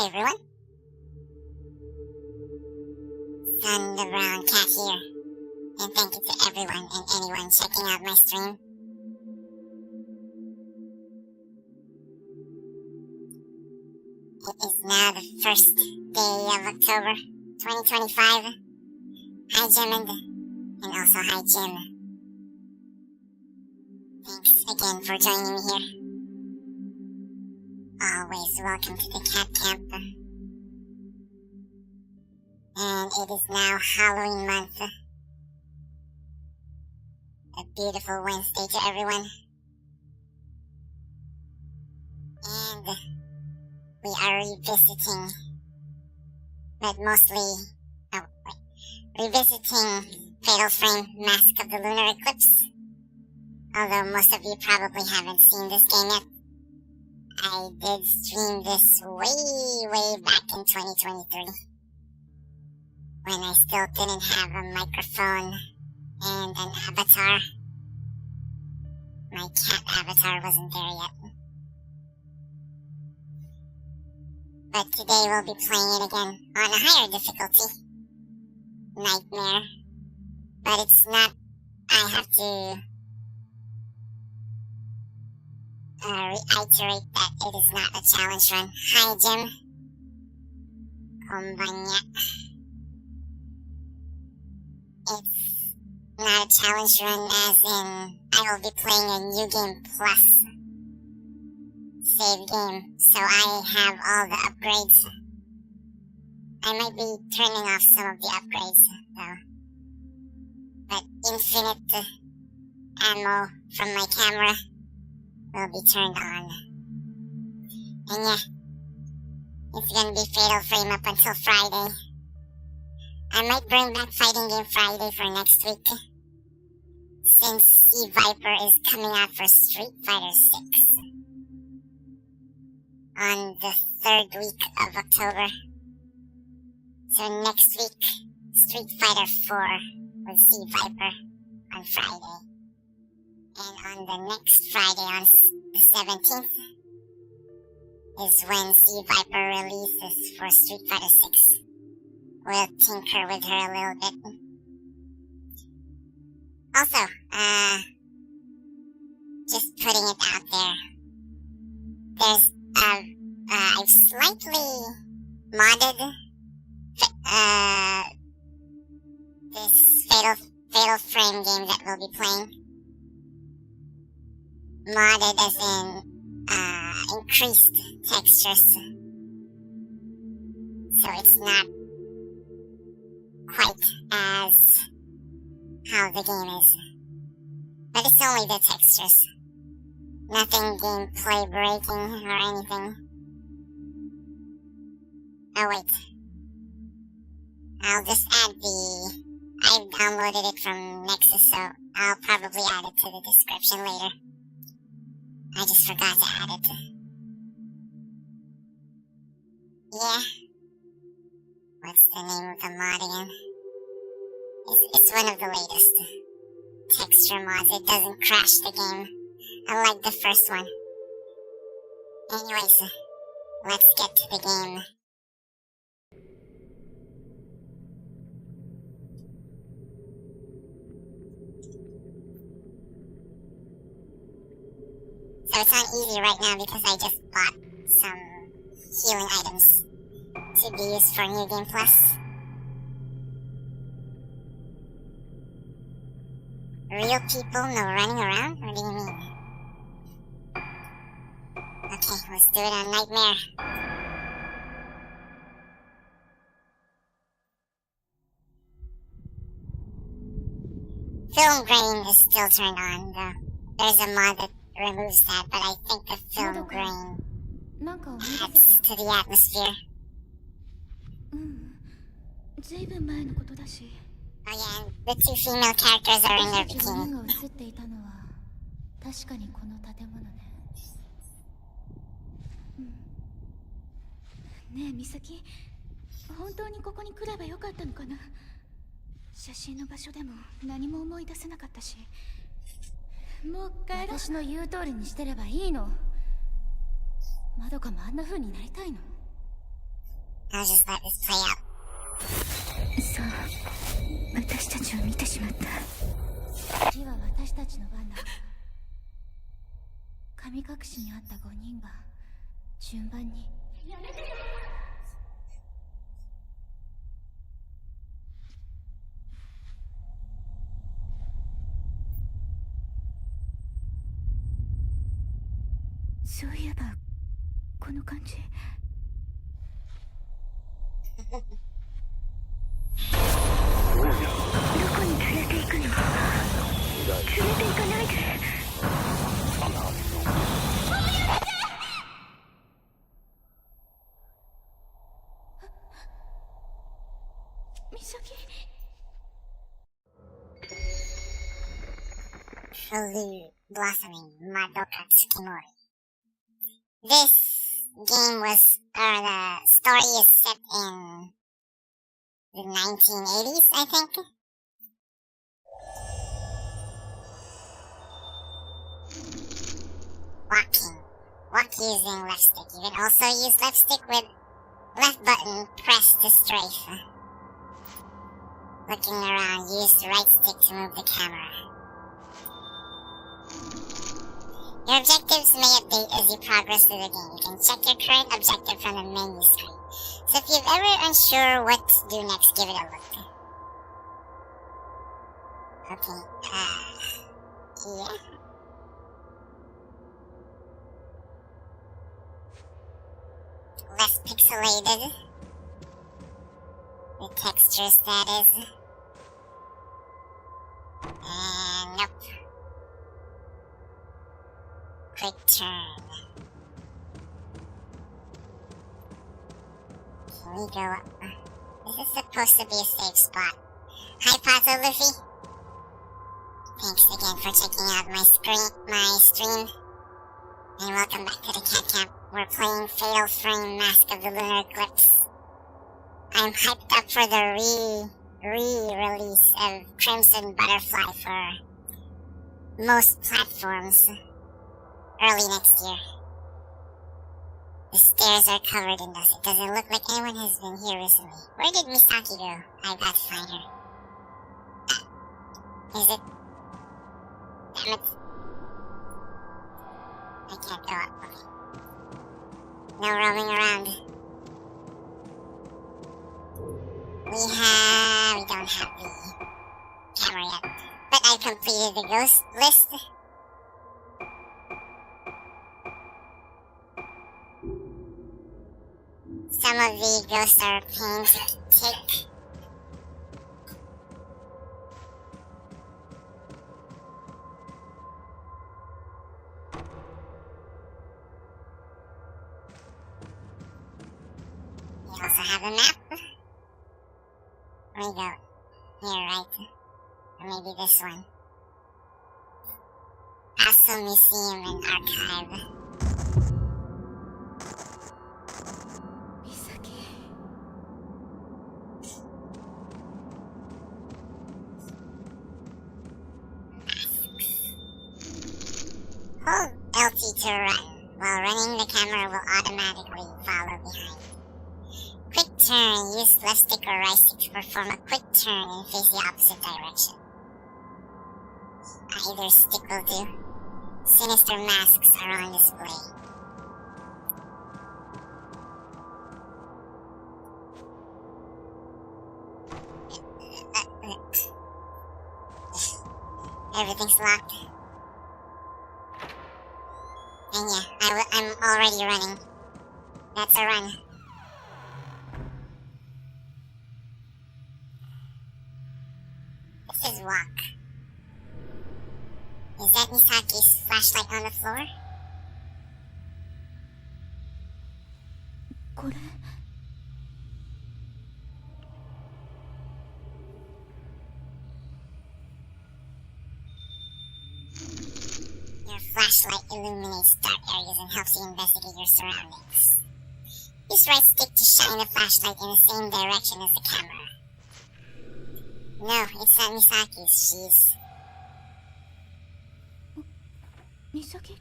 Hi everyone, SunDaBrownCat here, and thank you to everyone and anyone checking out my stream. It is now the first day of October 2025. Hi Jim and also hi Jim. Thanks again for joining me here. Always welcome to the cat camp. And it is now Halloween month. A beautiful Wednesday to everyone. And we are revisiting, but mostly, revisiting Fatal Frame Mask of the Lunar Eclipse. Although most of you probably haven't seen this game yet. I did stream this way back in 2023. When I still didn't have a microphone and an avatar. My cat avatar wasn't there yet. But today we'll be playing it again on a higher difficulty. Nightmare. But it's not, I have to reiterate that it is not a challenge run. Hi Jim. Konbanya. It's not a challenge run as in I will be playing a new game plus save game, so I have all the upgrades. I might be turning off some of the upgrades though. But infinite ammo from my camera will be turned on. And yeah, it's gonna be Fatal Frame up until Friday. I might bring back Fighting Game Friday for next week, since Sea Viper is coming out for Street Fighter 6 on the 3rd week of October. So next week, Street Fighter 4 with Sea Viper on Friday. And on the next Friday, on the 17th, is when Sea Viper releases for Street Fighter 6. We'll tinker with her a little bit. Also, just putting it out there, there's, I've slightly modded, this Fatal Frame game that we'll be playing. Modded as in, increased textures. So it's not quite as how the game is. But it's only the textures. Nothing gameplay breaking or anything. Oh wait. I'll just add I've downloaded it from Nexus, so I'll probably add it to the description later. I just forgot to add it. Yeah. What's the name of the mod again? It's one of the latest texture mods. It doesn't crash the game, unlike the first one. Anyways, let's get to the game. So it's on easy right now because I just bought some healing items to be used for New Game Plus. Real people, no running around? What do you mean? Okay, let's do it on Nightmare. Film grain is still turned on, though. There's a mod that removes that, but I think the film grain adds to the atmosphere. Oh yeah, and the two female characters are in their bikini. 確かにこの建物ね。ねえ、美咲、本当にここに来ればよかったのかな。写真の場所でも何も思い出せなかったし。もう帰ろう。私の言う通りにしてればいいの。まどかもあんな風になりたいの。I'll just let this play out. そう、私たちを見てしまった。次は私たちの番だ。神隠しにあった5人が順番に。やめてよ。そういえばこの感じ。どこに連れて行くの？連れて行かないで。ミサキ。Prelude blossoming Madoka Tsukimori. This game the story is set in the 1980s, I think. Walk using left stick. You can also use left stick with left button pressed to strafe. Looking around, use the right stick to move the camera. Your objectives may update as you progress through the game. You can check your current objective from the menu screen. So if you're ever unsure what to do next, give it a look. Okay, yeah. Less pixelated. The textures, that is. And nope. Quick turn. Can we go up? Is this supposed to be a safe spot? Hi, Pato Luffy. Thanks again for checking out my stream. And welcome back to the cat camp. We're playing Fatal Frame Mask of the Lunar Eclipse. I'm hyped up for the re-release of Crimson Butterfly for most platforms early next year. The stairs are covered in dust. It doesn't look like anyone has been here recently. Where did Misaki go? I've got to find her. Is it? Damn it. I can't go up. Okay. No roaming around. We don't have the camera yet. But I completed the ghost list. Some of the ghosts are a pain to take. We also have a map. Where we go? Here, right? Or maybe this one. Also museum and archive. Hold LT to run. While running, the camera will automatically follow behind. Quick turn. Use left stick or right stick to perform a quick turn and face the opposite direction. Either stick will do. Sinister masks are on display. Everything's locked. And yeah, I'm already running. That's a run. This is walk. Is that Misaki's flashlight on the floor? これ。Your flashlight illuminates dark areas and helps you investigate your surroundings. Use right stick to shine the flashlight in the same direction as the camera. No, it's not Misaki's. She's... Misaki?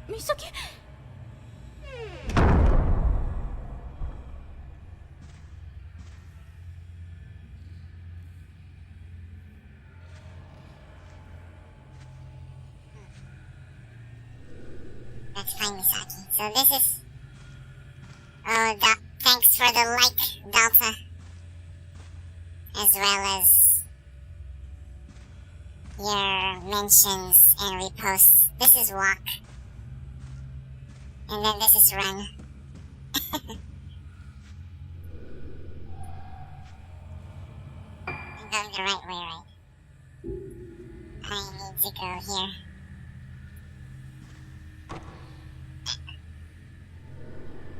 Misaki? That's fine, Misaki. So this is... Oh, thanks for the like, Delta. As well as your mentions and reposts. This is walk. And then this is run. I'm going the right way, right? I need to go here.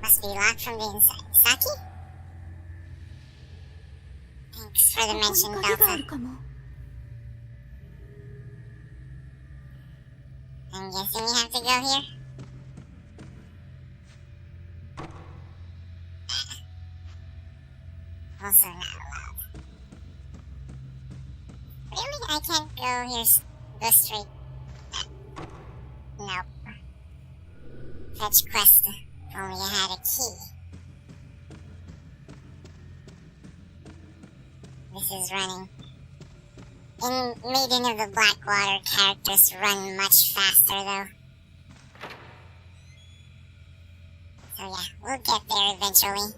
Must be locked from the inside. Saki? Thanks for the mention, Delta. I'm guessing we have to go here? Also not allowed. Really? I can't go here, go straight. Nope. Fetch quest. If only I had a key. This is running. In Maiden of the Blackwater, characters run much faster though. So yeah, we'll get there eventually.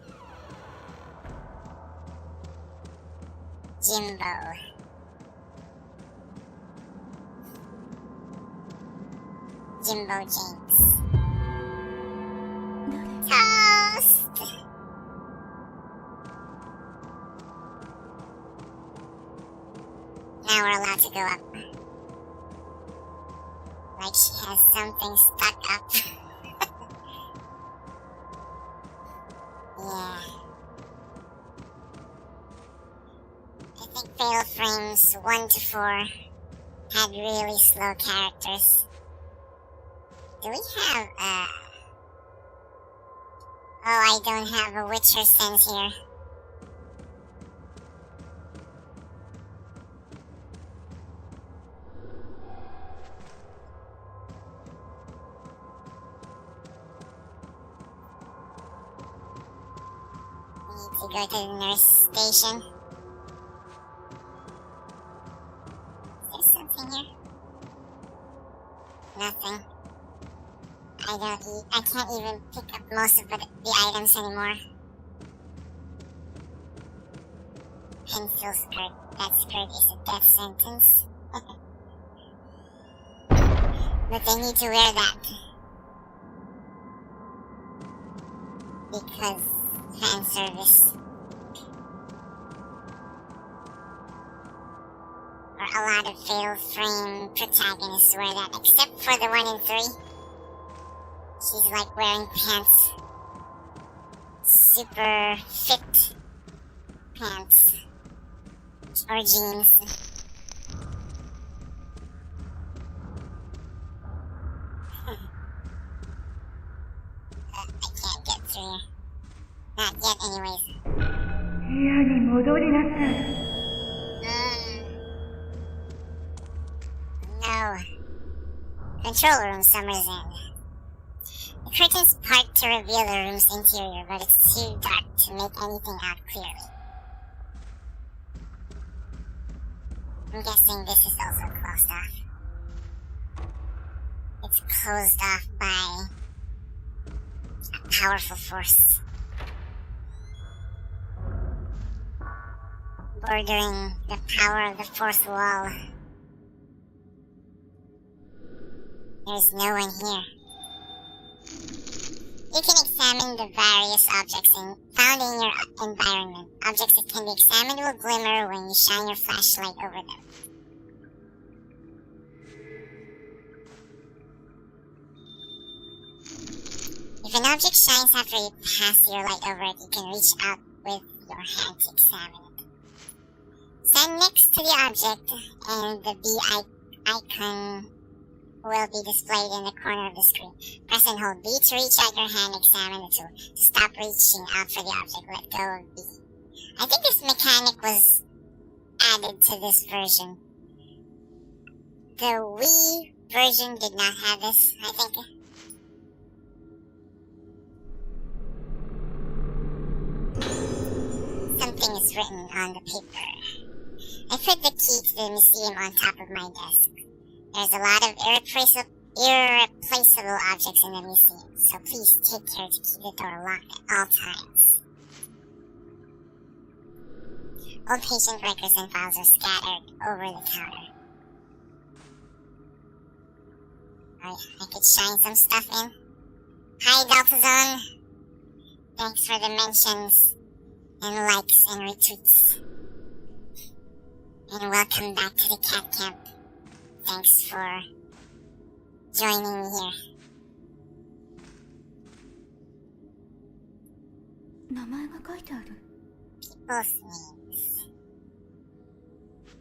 Jimbo. Jimbo James. Toast! Now we're allowed to go up. Like she has something stuck up. Yeah. I think Fatal Frames 1 to 4 had really slow characters. Do we have, Oh, I don't have a Witcher sense here. We need to go to the nurse station. Is there something here? Nothing. I can't even pick up most of the items anymore. Pencil skirt. That skirt is a death sentence. But they need to wear that. Because fan service. Or a lot of Fatal Frame protagonists wear that, except for the 1 in 3. She's like wearing pants. Super fit pants. Or jeans. I can't get through here. Not yet, anyways. No. Control room, Summer's End. The curtains part to reveal the room's interior, but it's too dark to make anything out clearly. I'm guessing this is also closed off. It's closed off by a powerful force. Bordering the power of the fourth wall. There's no one here. You can examine the various objects found in your environment. Objects that can be examined will glimmer when you shine your flashlight over them. If an object shines after you pass your light over it, you can reach out with your hand to examine it. Stand next to the object, and the B icon will be displayed in the corner of the screen. Press and hold B to reach out your hand and examine the tool. To stop reaching out for the object, let go of B. I think this mechanic was added to this version. The Wii version did not have this, I think. Something is written on the paper. I put the key to the museum on top of my desk. There's a lot of irreplaceable objects in the museum, so please take care to keep the door locked at all times. Old patient records and files are scattered over the counter. Alright, I could shine some stuff in. Hi, Deltazone. Thanks for the mentions and likes and retweets. And welcome back to the cat camp. Thanks for joining me here. 名前が書いてある。 People's names.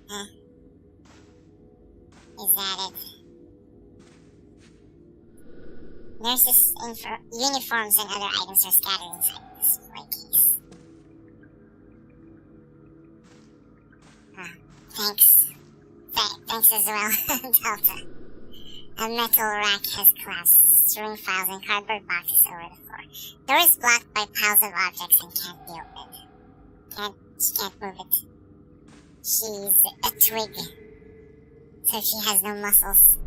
Huh? Is that it? Nurses' uniforms and other items are scattered inside the display case. Thanks. Thanks as well, Delta. A metal rack has collapsed, strewing files and cardboard boxes over the floor. Door is blocked by piles of objects and can't be opened. She can't move it. She's a twig, so she has no muscles.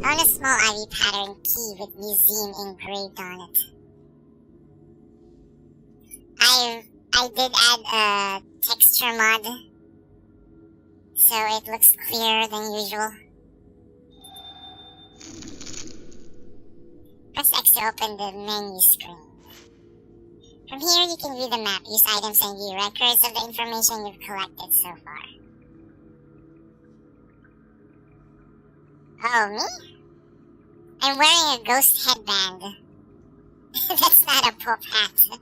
Found a small ivy pattern key with museum engraved on it. I did add a texture mod, so it looks clearer than usual. Press X to open the menu screen. From here you can view the map, use items and view records of the information you've collected so far. Oh, me? I'm wearing a ghost headband. That's not a pop hat.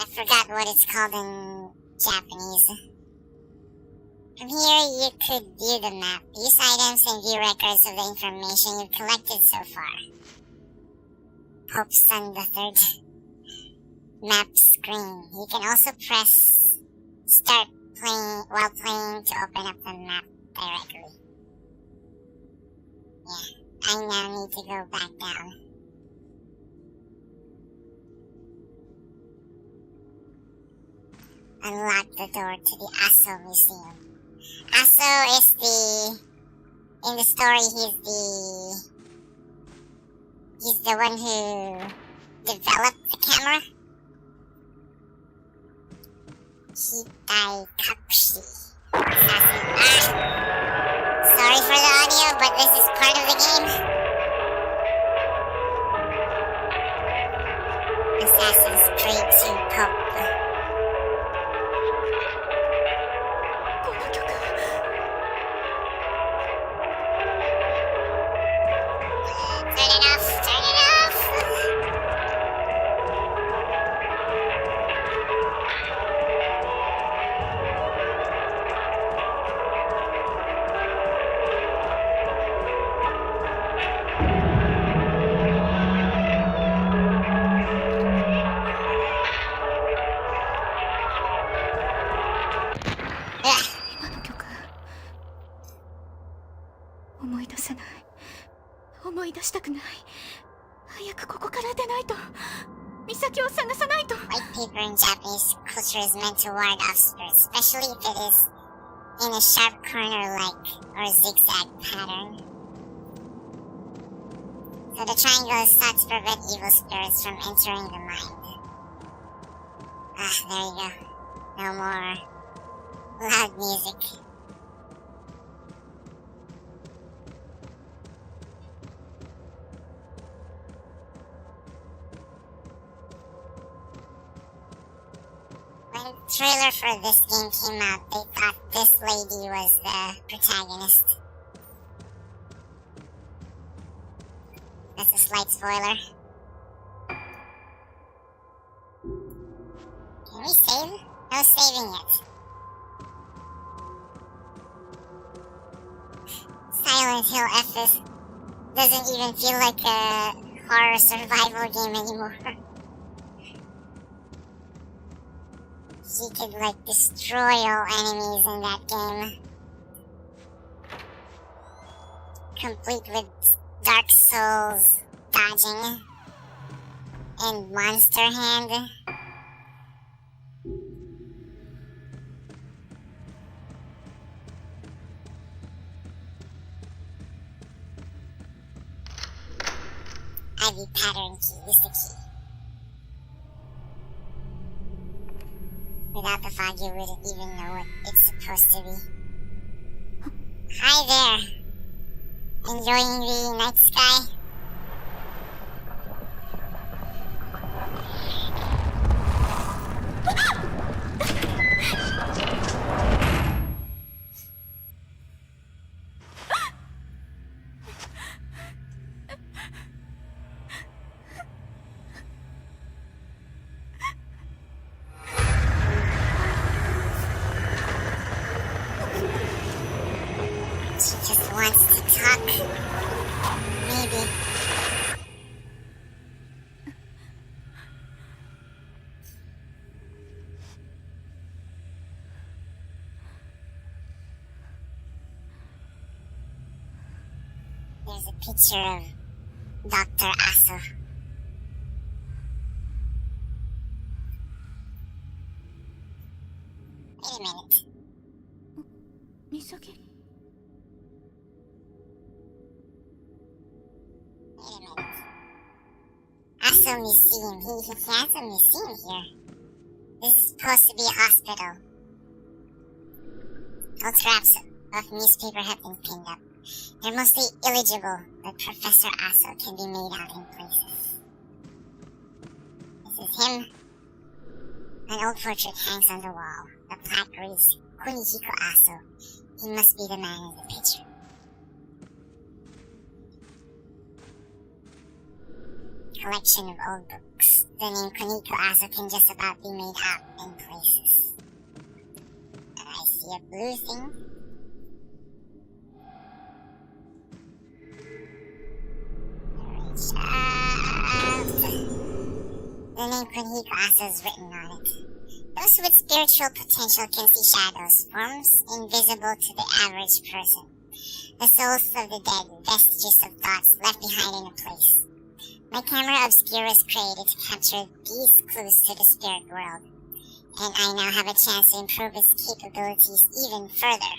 I forgot what it's called in Japanese. From here, you could view the map, use items, and view records of the information you've collected so far. Pope Sun III. Map screen. You can also press start playing while playing to open up the map directly. Yeah, I now need to go back down. Unlock the door to the Aso Museum. Aso is in the story, he's the one who developed the camera. Hitaikakushi. Sorry for the audio, but this is part of the game. Assassin's Creed 2 Pope. White paper in Japanese culture is meant to ward off spirits, especially if it is in a sharp corner-like or zigzag pattern. So the triangle is thought to prevent evil spirits from entering the mind. There you go. No more loud music. When the trailer for this game came out, they thought this lady was the protagonist. That's a slight spoiler. Can we save? No saving yet. Silent Hill FS doesn't even feel like a horror survival game anymore. You could, like, destroy all enemies in that game. Complete with Dark Souls dodging and Monster Hand. key. This is the key. Without the fog, you wouldn't even know what it's supposed to be. Hi there. Enjoying the night sky? She just wants to talk. Maybe. There's a picture of Dr. Aso. Wait a minute. Misaki? Wait a minute. Aso Museum. He has a museum here. This is supposed to be a hospital. Old scraps of newspaper have been pinned up. They're mostly illegible, but Professor Aso can be made out in places. This is him. An old portrait hangs on the wall. The plaque reads, Kunihiko Aso. He must be the man in the picture. Collection of old books. The name Kunihiko Aso can just about be made out in places. I see a blue thing. The name Kunihiko Aso is written on it. Those with spiritual potential can see shadows, forms invisible to the average person. The souls of the dead, vestiges of thoughts left behind in a place. My camera obscura is created to capture these clues to the spirit world, and I now have a chance to improve its capabilities even further.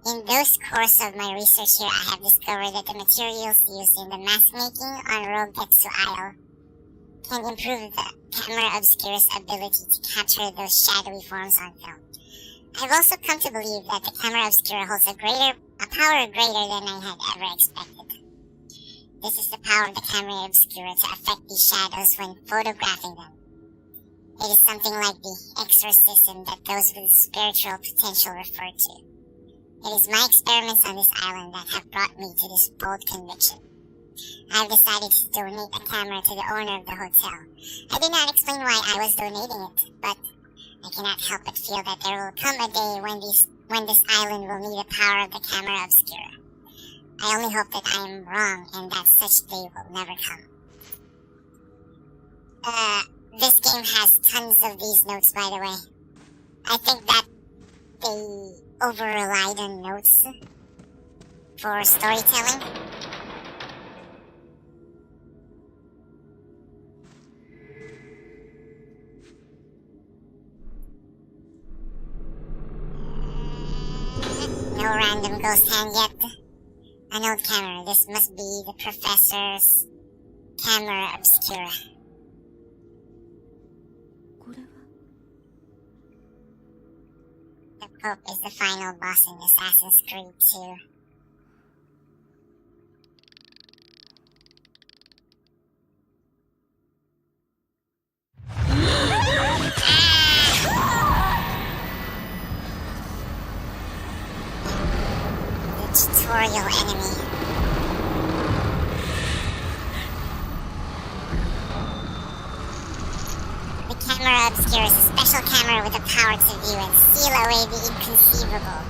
In those course of my research here, I have discovered that the materials used in the mask making on Rogetsu Isle can improve the camera obscura's ability to capture those shadowy forms on film. I've also come to believe that the camera obscura holds a power greater than I had ever expected. This is the power of the camera obscura to affect these shadows when photographing them. It is something like the exorcism that those with spiritual potential refer to. It is my experiments on this island that have brought me to this bold conviction. I have decided to donate a camera to the owner of the hotel. I did not explain why I was donating it, but I cannot help but feel that there will come a day when this island will need the power of the camera obscura. I only hope that I am wrong and that such day will never come. This game has tons of these notes, by the way. I think that they over-relied on notes for storytelling. No random ghost hand yet. An old camera. This must be the professor's camera obscura. The Pope is the final boss in Assassin's Creed 2. Tutorial enemy. The camera obscura is a special camera with the power to view and seal away the inconceivable.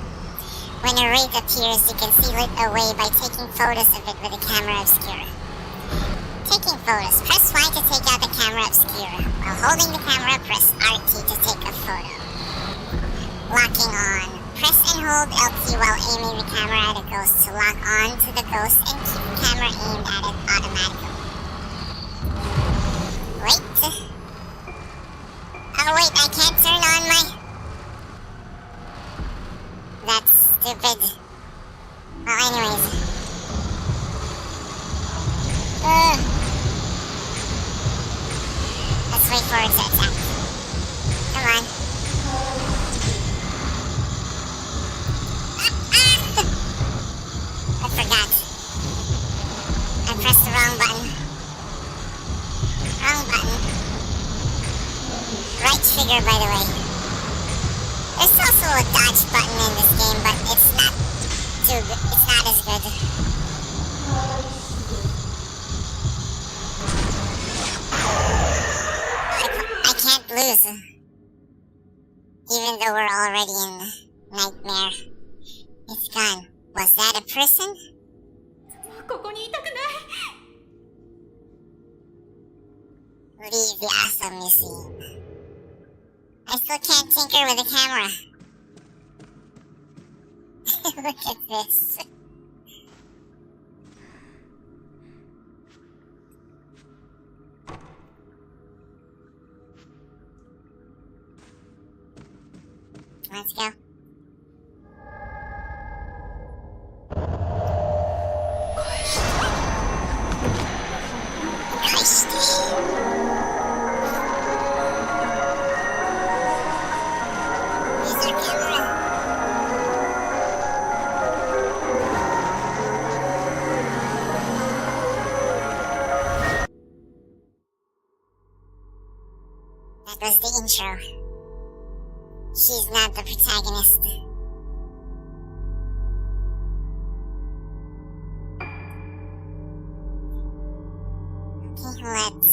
When a wraith appears, you can seal it away by taking photos of it with the camera obscura. Taking photos. Press Y to take out the camera obscura. While holding the camera, press RT to take a photo. Locking on. Press and hold LT while aiming the camera at a ghost to lock on to the ghost and keep the camera aimed at it automatically. Wait. Oh wait, I can't turn on my... That's stupid. Well, anyways. for it to attack. Come on. I forgot. I pressed the wrong button. Wrong button. Right trigger, by the way. There's also a dodge button in this game, but it's not too good. It's not as good. I can't lose. Even though we're already in nightmare. It's gone. Was that a prison? ここにいたくない。 Leave the awesome museum. I still can't tinker with the camera. Look at this. Let's go. That was the intro. She's not the protagonist. Okay, let's...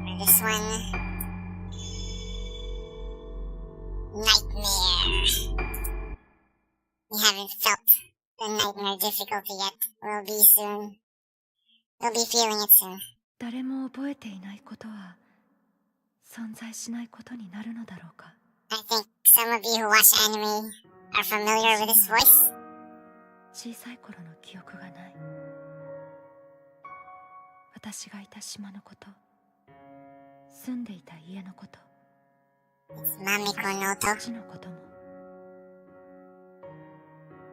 over this one. Nightmare. We haven't felt the nightmare difficulty yet. We'll be soon. We'll be feeling it soon. 誰も覚えていないことは存在しないことになるのだろうか。 I think some of you who watch anime are familiar with this voice. 小さい頃の記憶がない。私がいた島のこと、住んでいた家のこと、 It's Mamiko no To. 父のことも。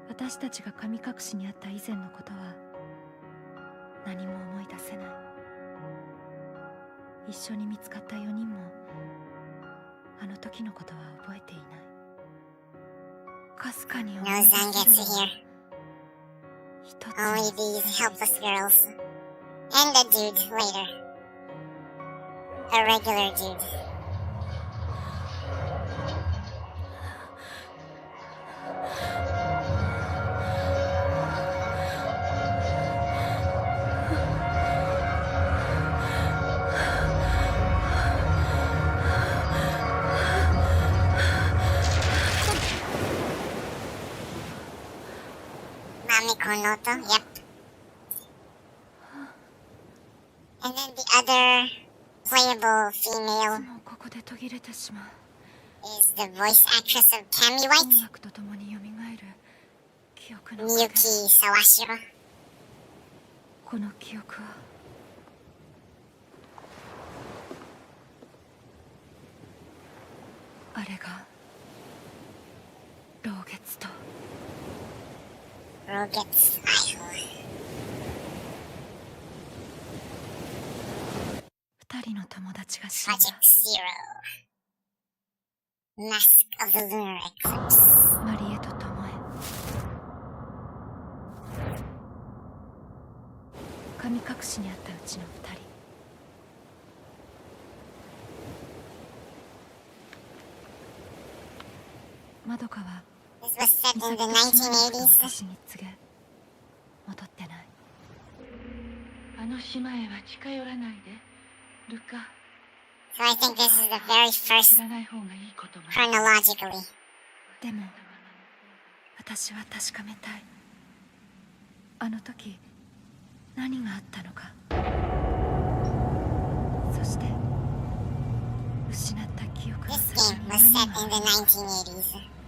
私たちが神隠しにあった以前のことは何も思い出せない。一緒に見つかった4人もあの時のことは覚えていない。かすかに思い No 出 Zan せ gets る to のは hear. 一つ Only these helpless girls. And a dude later. A regular dude. Mamiko no To, yep. And then the other playable い female つもここで途切れてしまう。 is the voice actress of Cammy 音 White, 楽とともに蘇る記憶の影。 Miyuki Sawashiro. この記憶はあれが老月と Roget's idol. 二人の友達が死んだ。 Project Zero. Mask of the Lunar Eclipse. マリエとトモエ。神隠しにあったうちの二人。マドカは This was set 美 in 咲 the と島に 1980s. 私に告げ戻ってない。あの島へは近寄らないで、ルカ。 So I think this is the very 知 first らない方がいいことも。 chronologically. でも私は確かめたい。あの時何があったのか。そして失った記憶の This 先 game に was 何 set が in the 1980s.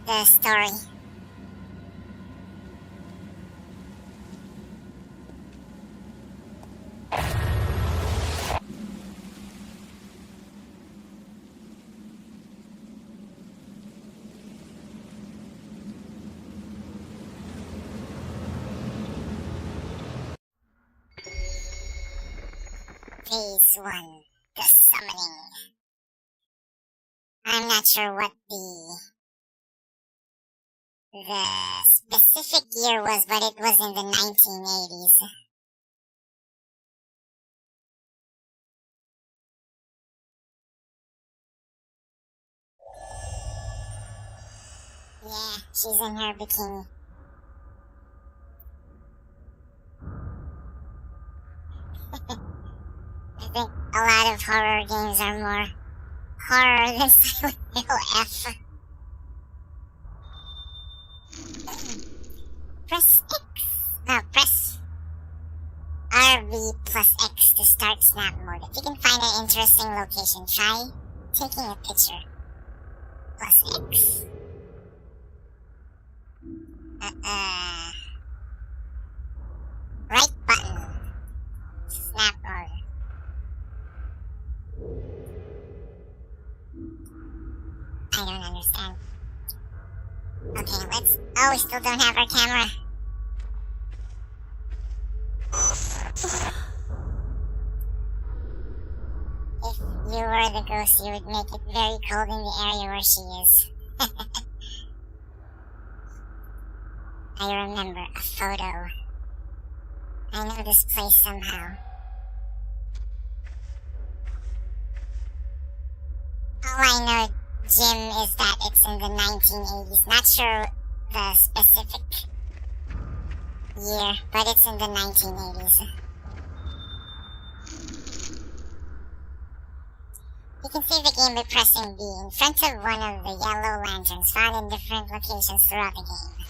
The story. Phase 1, the summoning. I'm not sure what the specific year was, but it was in the 1980s. Yeah, she's in her bikini. I think a lot of horror games are more horror than Silent Hill F. Press X. No, press RV plus X to start snap mode. If you can find an interesting location, try taking a picture. Plus X. Right button. Snap mode. I don't understand. Okay, let's... Oh, we still don't have our camera. If you were the ghost, you would make it very cold in the area where she is. I remember a photo. I know this place somehow. All I know, Jim, is that it's in the 1980s. Not sure the specific year, but it's in the 1980s. You can see the game by pressing B in front of one of the yellow lanterns found in different locations throughout the game.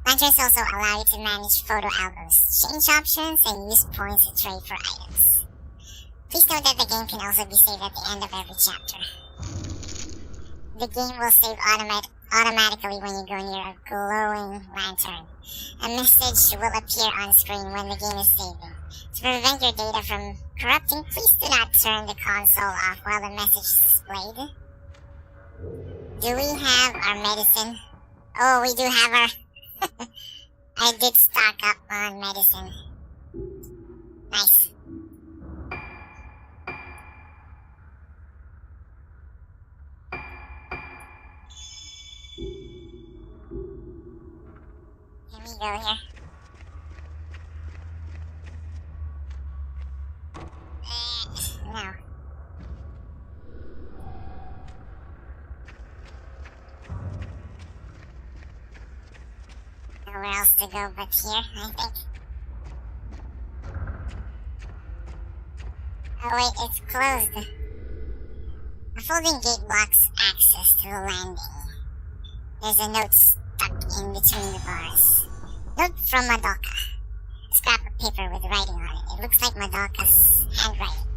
Lanterns also allow you to manage photo albums, change options, and use points to trade for items. Please note that the game can also be saved at the end of every chapter. The game will save automatically when you go near a glowing lantern. A message will appear on screen when the game is saving. To prevent your data from corrupting, please do not turn the console off while the message is displayed. Do we have our medicine? Oh, we do have our... I did stock up on medicine. Nice. Can we go here? No. Nowhere else to go but here, I think. Oh wait, it's closed. A folding gate blocks access to the landing. There's a note stuck in between the bars. Note from Madoka. A scrap of paper with writing on it. It looks like Madoka's handwriting.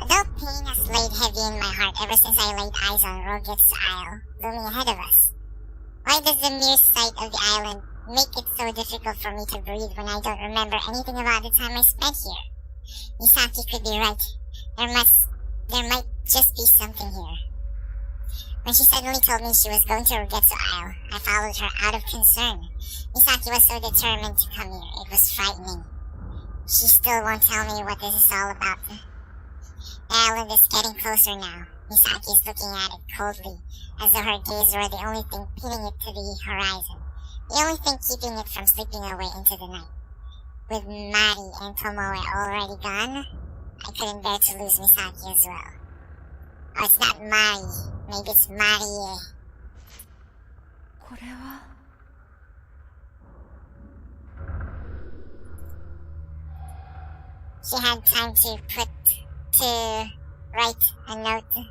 Adult pain has laid heavy in my heart ever since I laid eyes on Roget's Isle, looming ahead of us. Why does the mere sight of the island make it so difficult for me to breathe when I don't remember anything about the time I spent here? Misaki could be right. There might just be something here. When she suddenly told me she was going to Rogetsu Isle, I followed her out of concern. Misaki was so determined to come here, it was frightening. She still won't tell me what this is all about. The island is getting closer now. Misaki is looking at it coldly, as though her gaze were the only thing pinning it to the horizon. The only thing keeping it from slipping away into the night. With Mari and Tomoe already gone, I couldn't bear to lose Misaki as well. Oh, it's not Mari. Maybe it's Marie. これは She had time to write a note.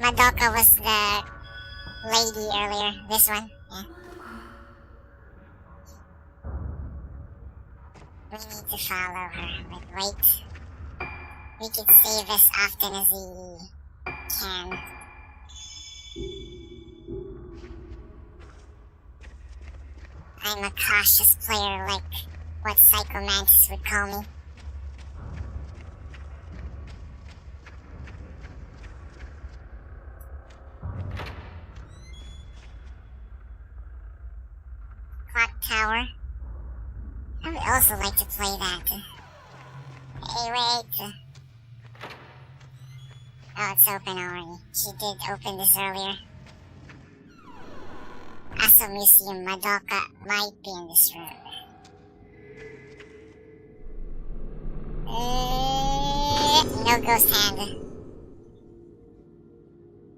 Madoka was the lady earlier. This one, yeah. We need to follow her, but wait. We can save as often as we can. I'm a cautious player, like what Psycho Mantis would call me. Clock Tower. I would also like to play that. Hey, wait. Oh, it's open already. She did open this earlier. Also, Museum Madoka might be in this room. No ghost hand.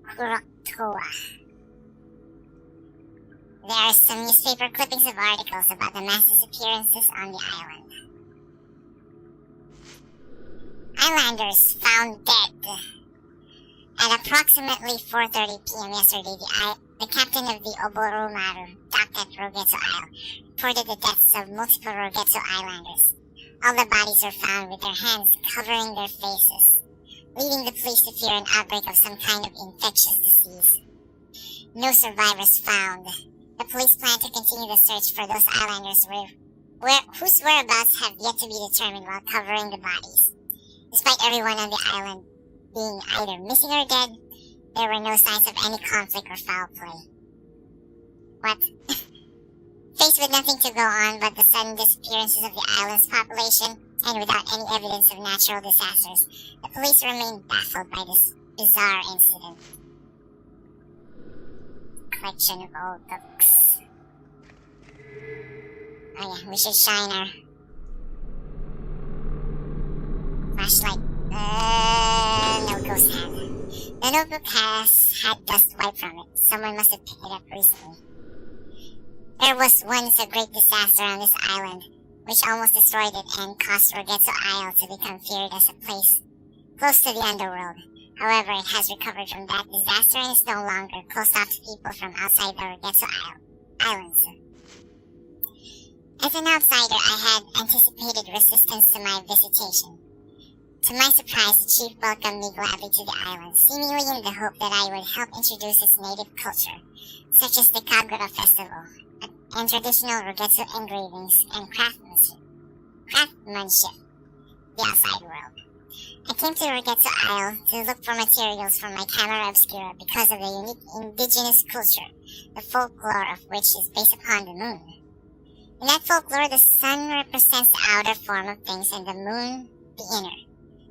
Kurotoa. There are some newspaper clippings of articles about the mass disappearances on the island. Islanders found dead. At approximately 4:30 p.m. yesterday, the captain of the Oboromaru docked at Rogetsu Isle reported the deaths of multiple Rogetsu Islanders. All the bodies were found with their hands covering their faces, leading the police to fear an outbreak of some kind of infectious disease. No survivors found. The police plan to continue the search for those islanders whose whereabouts have yet to be determined while covering the bodies. Despite everyone on the island being either missing or dead, there were no signs of any conflict or foul play. What? Faced with nothing to go on but the sudden disappearances of the island's population, and without any evidence of natural disasters, the police remain baffled by this bizarre incident. Collection of old books. Oh yeah, we should shine our flashlight. No ghost hand. The notebook has had dust wiped from it. Someone must have picked it up recently. There was once a great disaster on this island, which almost destroyed it and caused Rogetsu Isle to become feared as a place close to the underworld. However, it has recovered from that disaster and is no longer closed off to people from outside the Rogetsu Islands. As an outsider, I had anticipated resistance to my visitation. To my surprise, the chief welcomed me gladly to the island, seemingly in the hope that I would help introduce its native culture, such as the Kagura Festival, and traditional Rogetsu engravings and craftsmanship, the outside world. I came to Rogetsu Isle to look for materials for my camera obscura because of the unique indigenous culture, the folklore of which is based upon the moon. In that folklore, the sun represents the outer form of things and the moon the inner.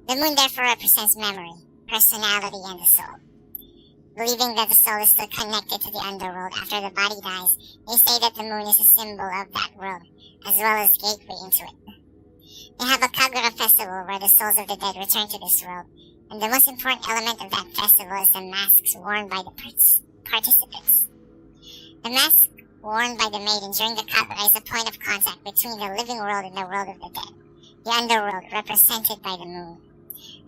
The moon therefore represents memory, personality, and the soul. Believing that the soul is still connected to the underworld after the body dies, they say that the moon is a symbol of that world, as well as gateway into it. They have a Kagura festival where the souls of the dead return to this world, and the most important element of that festival is the masks worn by the participants. The mask worn by the maiden during the Kagura is a point of contact between the living world and the world of the dead, the underworld represented by the moon.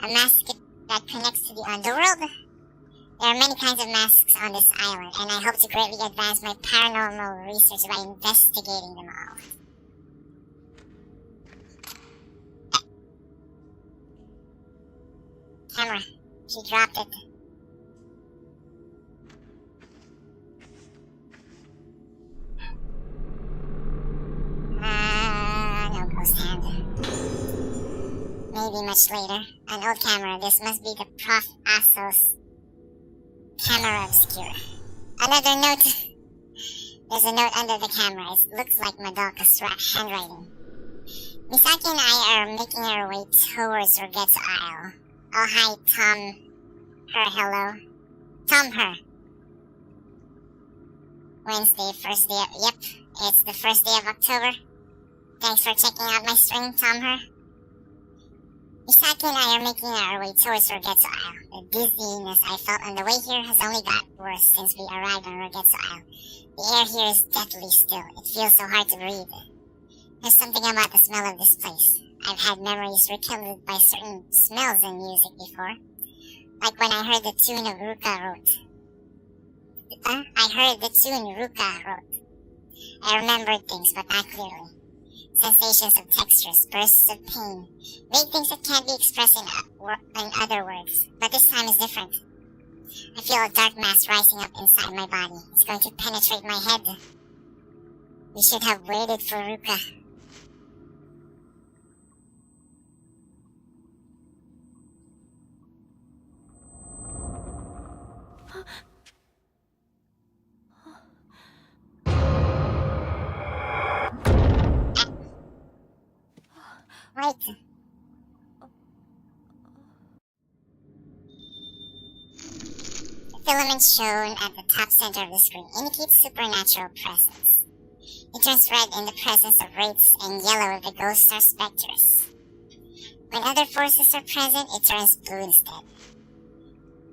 A mask that connects to the underworld? There are many kinds of masks on this island, and I hope to greatly advance my paranormal research by investigating them all. Camera. She dropped it. No ghost hand. Maybe much later. An old camera. This must be the Prof. Aso's camera obscura. Another note. There's a note under the camera. It looks like Madoka's handwriting. Misaki and I are making our way towards Rogetsu Isle. Oh, hi, Tom. Hello. Tom, Wednesday, first day of... Yep, it's the first day of October. Thanks for checking out my string, Tom, Misaki and I are making our way towards Rogetsu Isle. The dizziness I felt on the way here has only got worse since we arrived on Rogetsu Isle. The air here is deathly still. It feels so hard to breathe. There's something about the smell of this place. I've had memories rekindled by certain smells and music before. Like when I heard the tune of Ruka wrote. I remembered things, but not clearly. Sensations of textures, bursts of pain, vague things that can't be expressed in other words. But this time is different. I feel a dark mass rising up inside my body. It's going to penetrate my head. We should have waited for Ruka. Wait. filament shown at the top center of the screen indicates supernatural presence. It turns red in the presence of wraiths and yellow if the ghosts are specters. When other forces are present, it turns blue instead.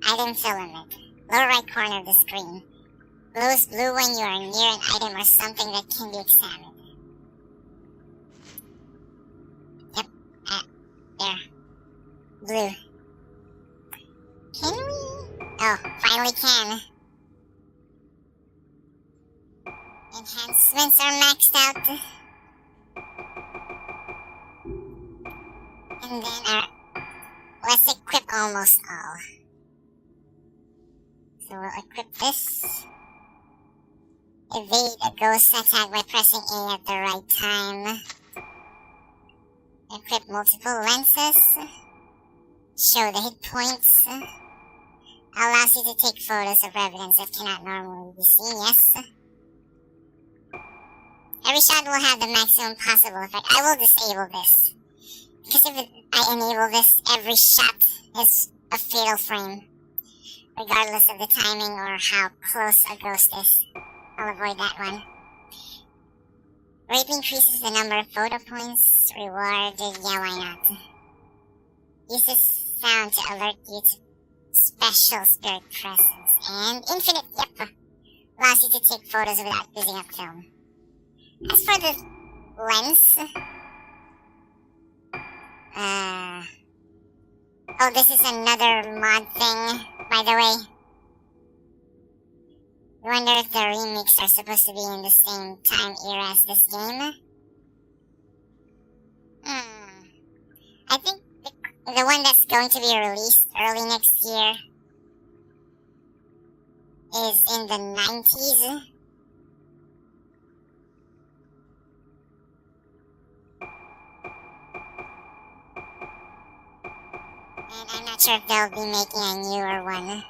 Item filament. Lower right corner of the screen. Glows blue when you are near an item or something that can be examined. Yep. There. Blue. Can we? Oh, finally can. Enhancements are maxed out. And then let's equip almost all. So we'll equip this. Evade a ghost attack by pressing A at the right time. Equip multiple lenses. Show the hit points. Allows you to take photos of evidence that cannot normally be seen, yes. Every shot will have the maximum possible effect. I will disable this. Because if I enable this, every shot is a fatal frame. Regardless of the timing or how close a ghost is. I'll avoid that one. Rape increases the number of photo points rewarded. Yeah, why not? Use this sound to alert you to special spirit presence. And infinite, yep. Allows you to take photos without using a film. As for the lens... Oh, this is another mod thing, by the way. I wonder if the remakes are supposed to be in the same time era as this game. I think the one that's going to be released early next year is in the 90s. And I'm not sure if they'll be making a newer one.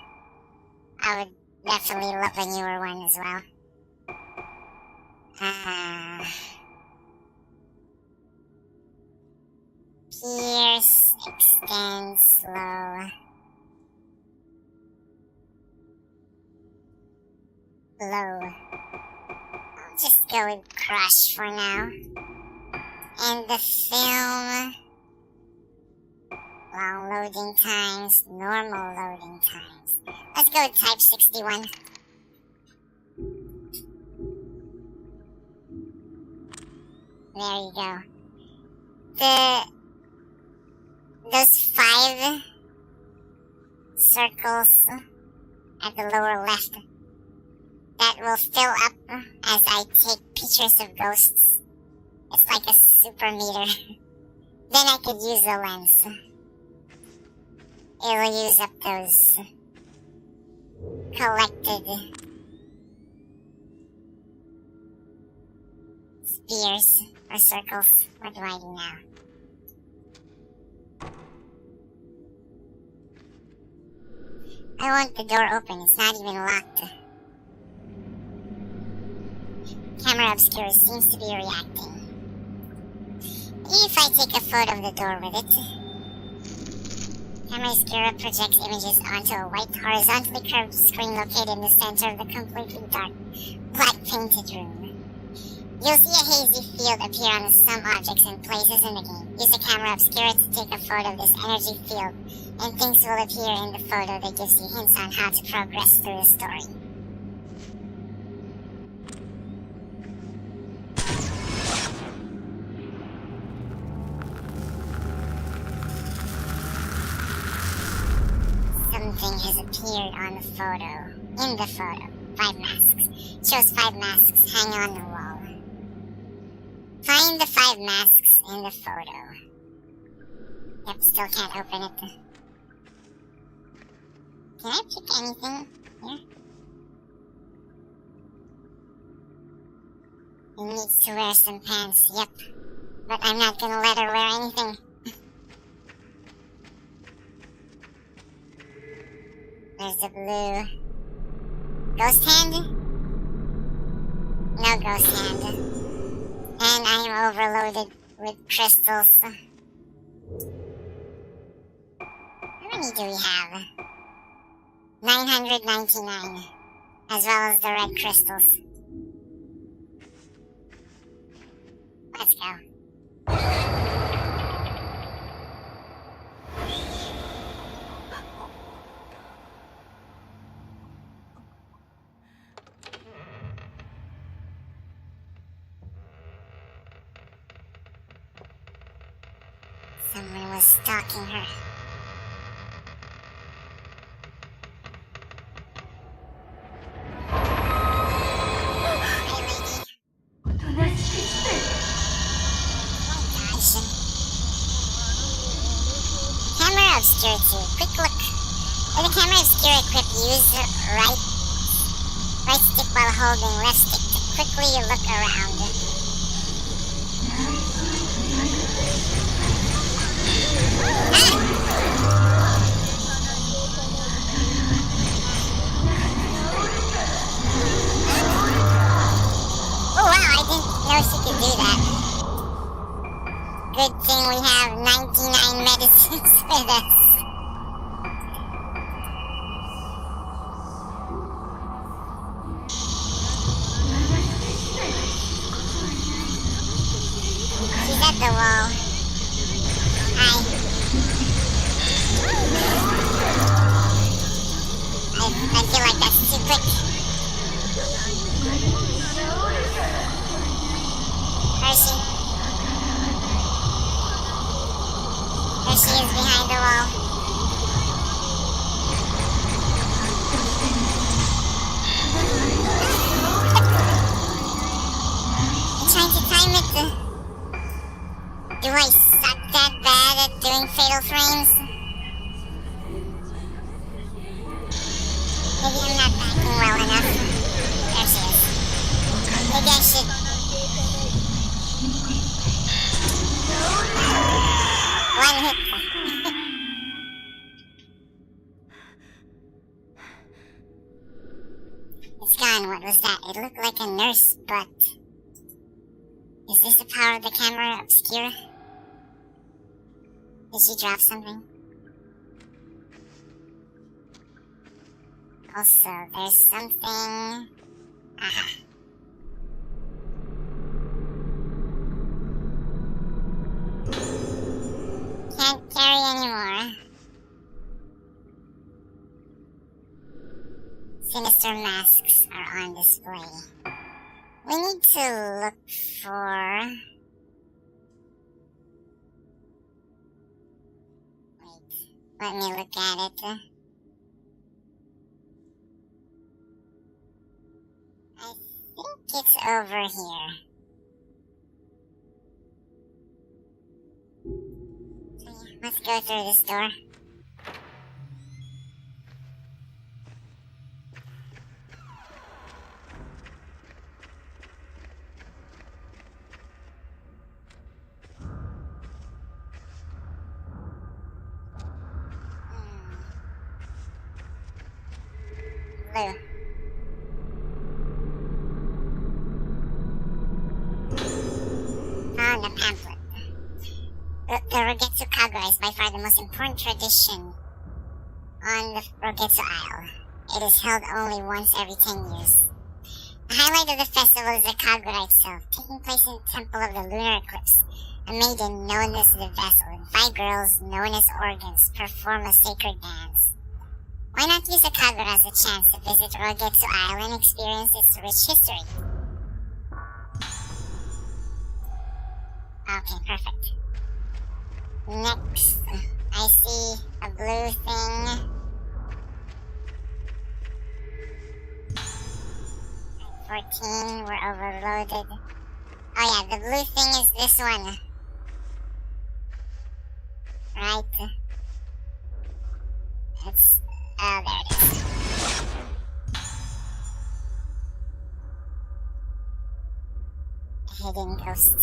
I would definitely love a newer one as well. Pierce, extend, slow. Low. I'll just go with crush for now. And the film... long loading times, normal loading times. Let's go with type 61. There you go. Those 5 circles at the lower left, that will fill up as I take pictures of ghosts. It's like a super meter. Then I could use the lens. It'll use up those collected spheres or circles. What do I do now? I want the door open. It's not even locked. Camera obscure seems to be reacting. If I take a photo of the door with it, Camera obscura projects images onto a white horizontally curved screen located in the center of the completely dark, black painted room. You'll see a hazy field appear on some objects and places in the game. Use the camera obscura to take a photo of this energy field, and things will appear in the photo that gives you hints on how to progress through the story. Something has appeared on the photo. In the photo. 5 masks. Shows 5 masks hanging on the wall. Find the 5 masks in the photo. Yep, still can't open it. Can I pick anything here? He needs to wear some pants, yep. But I'm not gonna let her wear anything. There's the blue. Ghost hand? No ghost hand. And I'm overloaded with crystals. How many do we have? 999, as well as the red crystals. Let's go. Someone was stalking her. Camera obscurity. Quick look. With the camera obscure equipped, use right stick while holding left stick to quickly look around. Oh wow, I didn't know she could do that. Good thing we have 99 medicines with us. She's at the wall. I feel like that's too quick. Where is she? There she is behind the wall. I'm trying to time it. Do I suck that bad at doing fatal frames? Maybe I'm not backing well enough. There she is. Maybe I should... One hit. It's gone. What was that? It looked like a nurse, but... Is this the power of the camera obscure? Did she drop something? Also, there's something... Aha. Can't carry anymore. Sinister masks are on display. We need to look for... Wait, let me look at it. I think it's over here. So yeah, let's go through this door. Blue. Found a pamphlet. The Rogetsu Kagura is by far the most important tradition on the Rogetsu Isle. It is held only once every 10 years. The highlight of the festival is the Kagura itself, taking place in the temple of the Lunar Eclipse. A maiden known as the Vessel and 5 girls known as Organs perform a sacred dance. Why not use a Kagura as a chance to visit Rogetsu Isle and experience its rich history? Okay, perfect. Next, I see a blue thing. 14, we're overloaded. Oh yeah, the blue thing is this one. Right? It's... oh, there it is. Hidden ghost.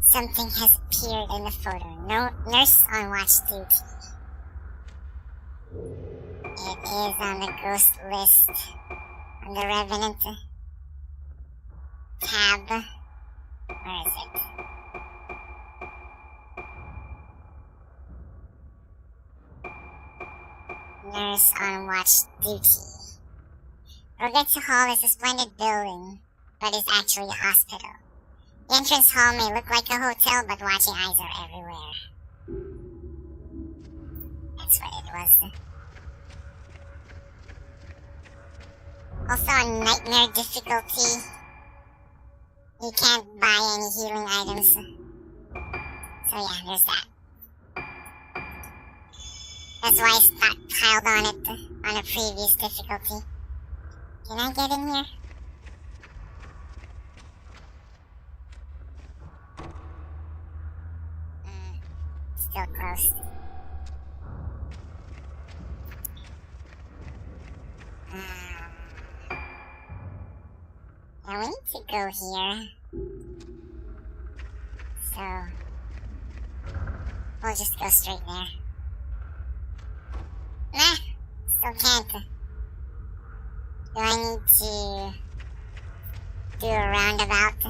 Something has appeared in the photo. No nurse on watch duty. It is on the ghost list. On the Revenant tab. Where is it? nurse on watch duty. Ruka Hall is a splendid building, but is actually a hospital. The entrance hall may look like a hotel, but watching eyes are everywhere. That's what it was. Also on nightmare difficulty, you can't buy any healing items. So yeah, there's that. That's why I stockpiled on it on a previous difficulty. Can I get in here? Still closed. Now we need to go here. So we'll just go straight there. Nah, still can't. Do I need to do a roundabout?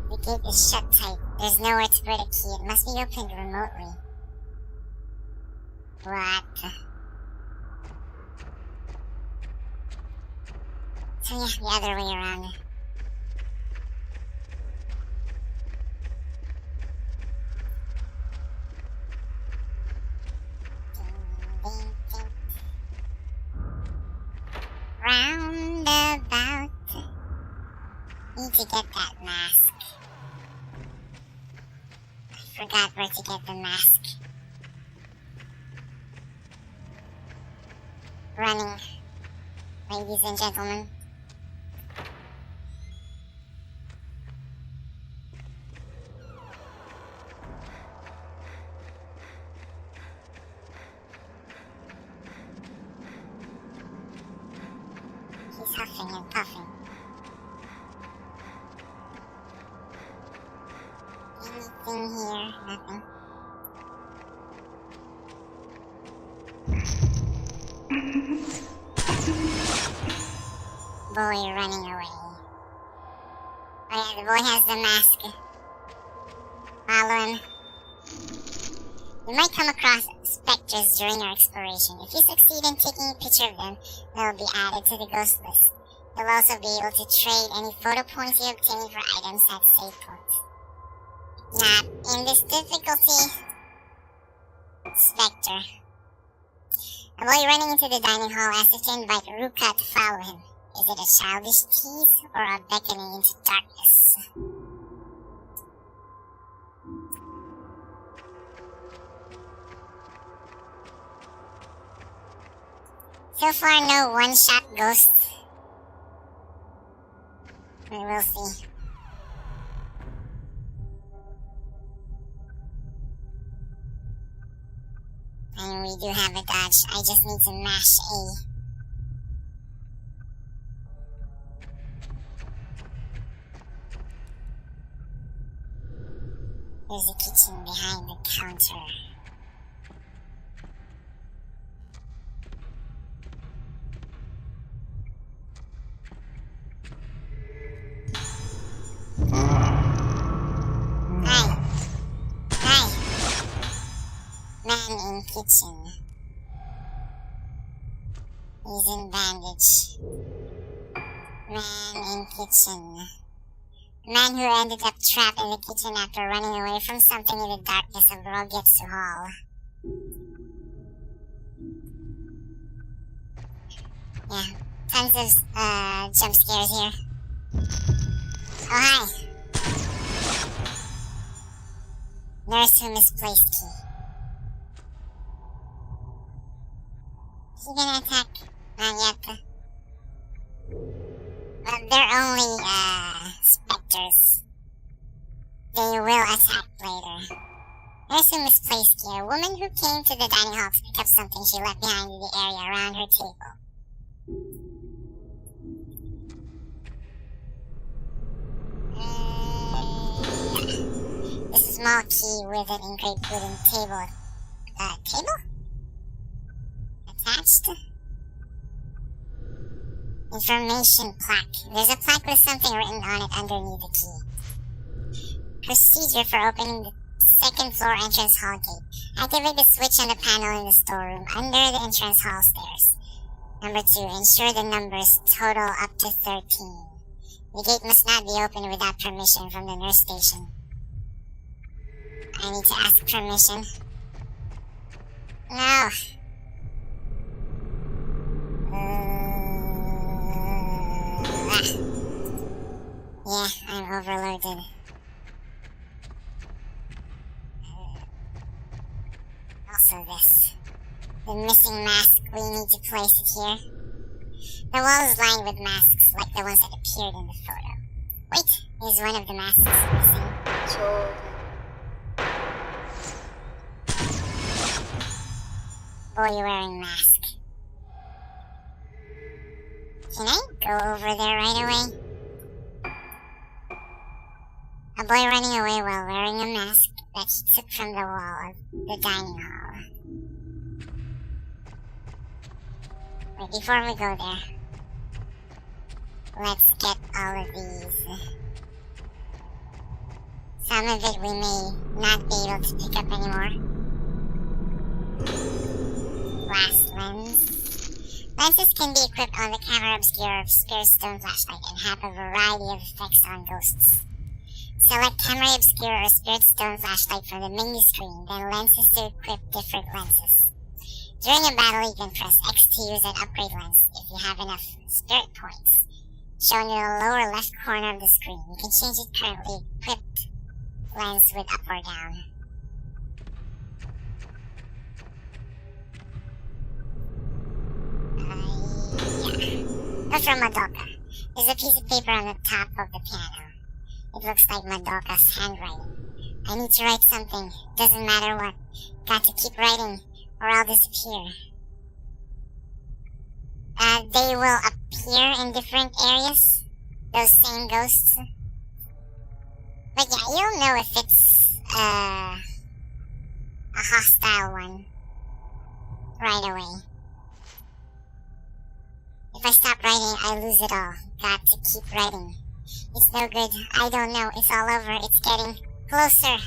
The gate is shut tight. There's nowhere to put a key. It must be opened remotely. What? So yeah, the other way around. Roundabout. Need to get that mask. I forgot where to get the mask. Running, ladies and gentlemen. He's huffing and puffing. Anything here? Nothing. Boy running away. Oh yeah, the boy has the mask. Follow him. You might come across specters during your exploration. If you succeed in taking a picture of them, they'll be added to the ghost list. You'll also be able to trade any photo points you obtain for items at save points. Not in this difficulty. Spectre. A boy running into the dining hall asks if to invite Ruka to follow him. Is it a childish tease or a beckoning into darkness? So far, no one-shot ghosts. We will see. And we do have a dodge. I just need to mash A. There's a kitchen behind the counter. Hi. Man in kitchen. He's in bandage. Man in kitchen. Man who ended up trapped in the kitchen after running away from something in the darkness of Rogetsu Hall. Yeah, tons of jump scares here. Oh, hi. Nurse who misplaced key. Is he gonna attack? Not yet. But they're only, specters. They will attack later. Nurse who misplaced key. A woman who came to the dining hall to pick up something she left behind in the area around her table. This is a small key with an engraved wooden table. Table? Attached? Information plaque. There's a plaque with something written on it underneath the key. Procedure for opening the second floor entrance hall gate. Activate the switch on the panel in the storeroom under the entrance hall stairs. Number 2. Ensure the numbers total up to 13. The gate must not be opened without permission from the nurse station. I need to ask permission. No. Yeah, I'm overloaded. Also this. The missing mask, we need to place it here. The wall is lined with masks like the ones that appeared in the photo. Wait, is one of the masks missing? Boy wearing mask. Can I go over there right away? A boy running away while wearing a mask that he took from the wall of the dining hall. Wait, before we go there, let's get all of these. Some of it we may not be able to pick up anymore. Glass lens. Lenses can be equipped on the camera obscura or spirit stone flashlight and have a variety of effects on ghosts. Select camera obscura or spirit stone flashlight from the menu screen, then lenses to equip different lenses. During a battle, you can press X to use an upgrade lens if you have enough spirit points. Shown in the lower left corner of the screen, you can change the currently equipped lens with up or down. Note from Madoka. There's a piece of paper on the top of the piano. It looks like Madoka's handwriting. I need to write something. Doesn't matter what. Got to keep writing, or I'll disappear. They will appear in different areas. Those same ghosts. But yeah, you'll know if it's a hostile one right away. If I stop writing, I lose it all. Got to keep writing. It's no good. I don't know. It's all over. It's getting closer.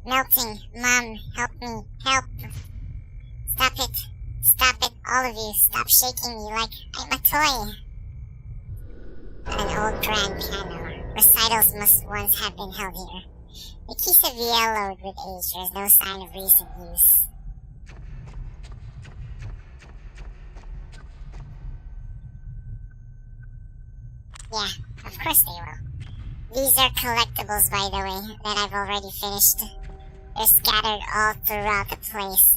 Melting. Mom, help me. Help. Stop it. Stop it. All of you. Stop shaking me like I'm a toy. An old grand piano. Recitals must once have been held here. The keys have yellowed with age. There is no sign of recent use. Yeah, of course they will. These are collectibles, by the way, that I've already finished. They're scattered all throughout the place.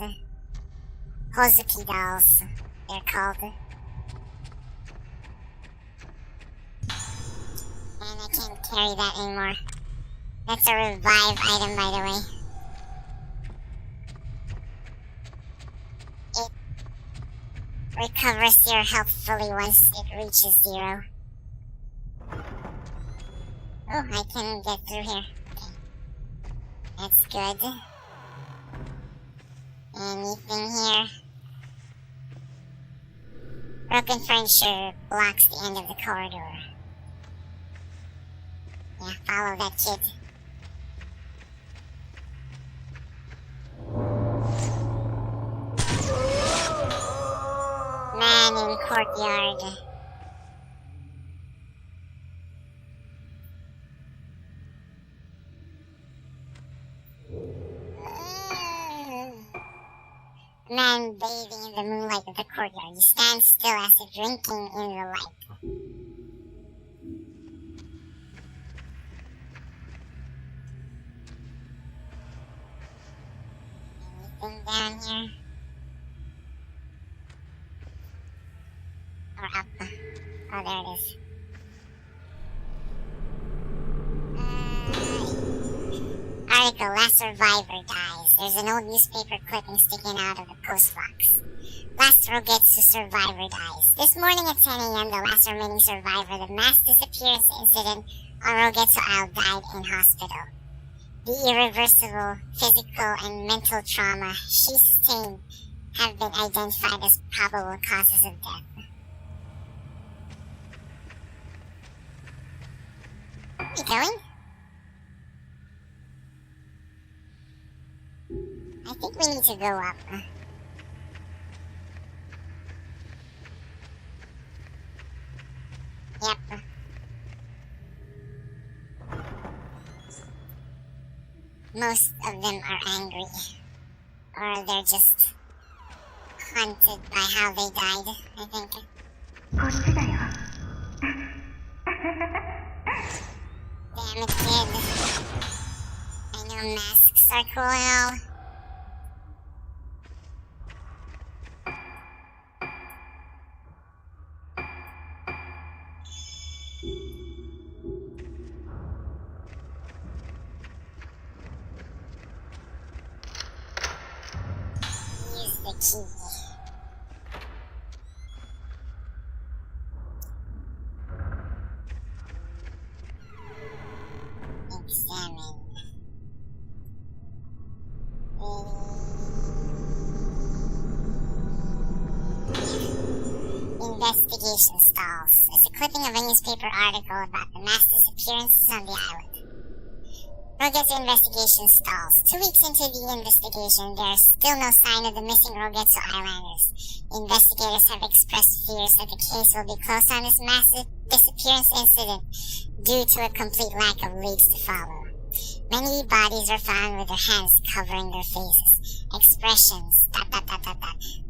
Hozuki dolls, they're called. And I can't carry that anymore. That's a revive item, by the way. It recovers your health fully once it reaches 0. Oh, I can get through here. Okay. That's good. Anything here? Broken furniture blocks the end of the corridor. Yeah, follow that kid. Man in courtyard. Man bathing in the moonlight of the courtyard. He stands still as if drinking in the light. Anything down here? Or up? Oh, there it is. Article, last survivor dies. There's an old newspaper clipping sticking out of the post box. Last Rogetsu survivor dies. This morning at 10 a.m., the last remaining survivor of the mass disappearance incident on Rogetsu Isle died in hospital. The irreversible physical and mental trauma she sustained have been identified as probable causes of death. Where are we going? I think we need to go up. Yep. Most of them are angry. Or they're just haunted by how they died, I think. Damn it, kid. I know masks are cool and all. Use the key. Examine. Investigation stalls. It's a clipping of a newspaper article about the mass disappearances on the island. Girl gets to investigation stalls. 2 weeks into the investigation, there is still no sign of the missing Rogetsu Islanders. Investigators have expressed fears that the case will be closed on this massive disappearance incident due to a complete lack of leads to follow. Many bodies are found with their hands covering their faces. Expressions, ...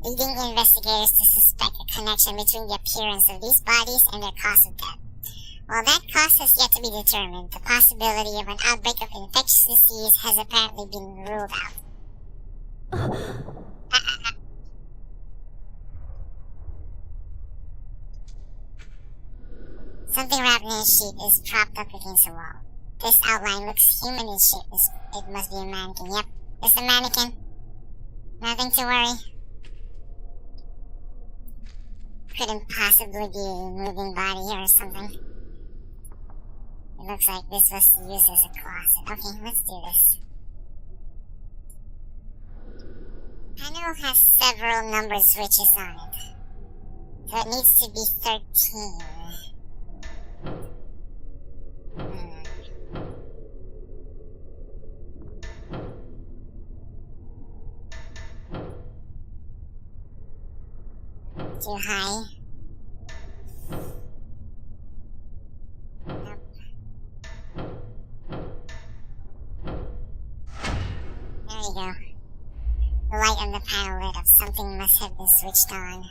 leading investigators to suspect a connection between the appearance of these bodies and their cause of death. While that cause has yet to be determined, the possibility of an outbreak of infectious disease has apparently been ruled out. Something wrapped in a sheet is propped up against a wall. This outline looks human in shape. It must be a mannequin. Yep, it's a mannequin. Nothing to worry. Couldn't possibly be a moving body or something. It looks like this was used as a closet. Okay, let's do this. Panel has several number switches on it. So it needs to be 13. Too high. Nope. There we go. The light on the panel lit up. Something must have been switched on.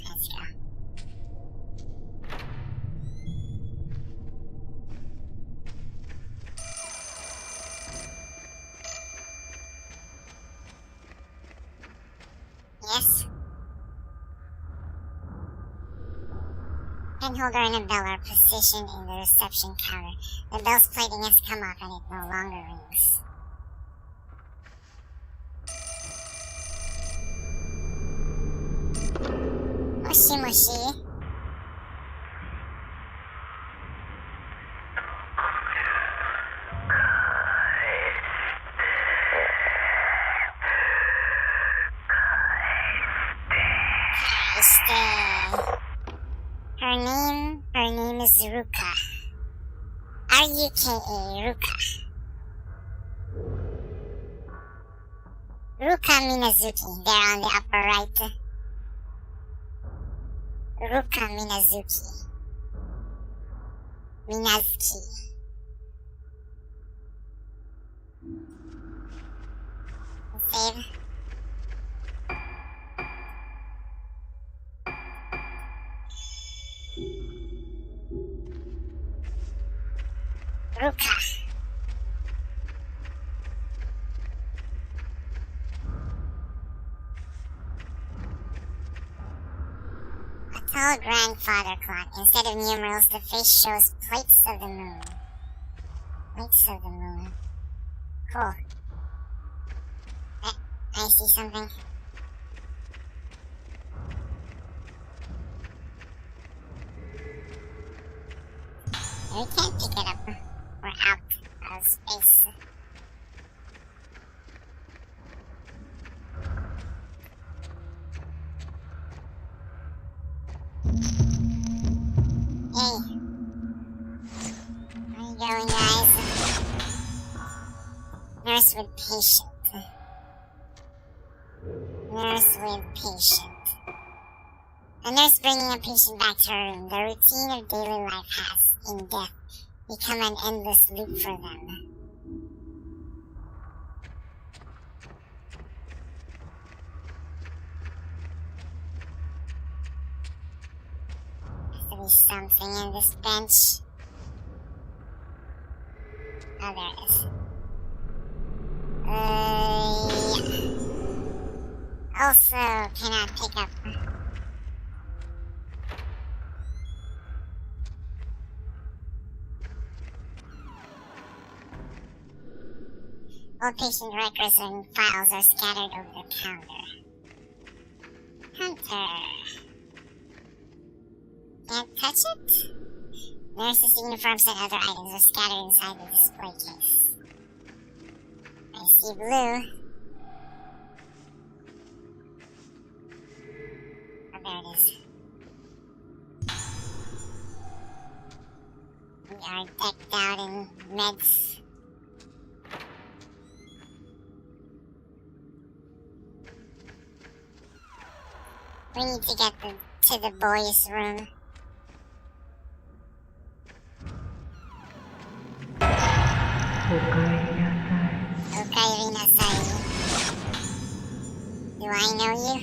Let's go. Yes? Pen holder and a bell are positioned in the reception counter. The bell's plating has come off and it no longer rings. Moshi moshi. Her name is Ruka. R-U-K-A, Ruka. Ruka Minazuki, there on the upper right. Ruka Minazuki. Minazuki. Save. Ruka. A tall grandfather clock. Instead of numerals, the face shows plates of the moon. Plates of the moon. Cool. I see something. We can't pick it up. We're out of space. Hey. Nurse with patient. Nurse with patient. A nurse bringing a patient back to her room. The routine of daily life has, in death, become an endless loop for them. There is something in this bench. Oh, there it is. Yeah. Also, cannot pick up. All patient records and files are scattered over the counter. Can't touch it? Nurses' uniforms and other items are scattered inside the display case. I see blue. Oh, there it is. We are decked out in meds. We need to get to the boys' room. Okaeri nasai. Do I know you?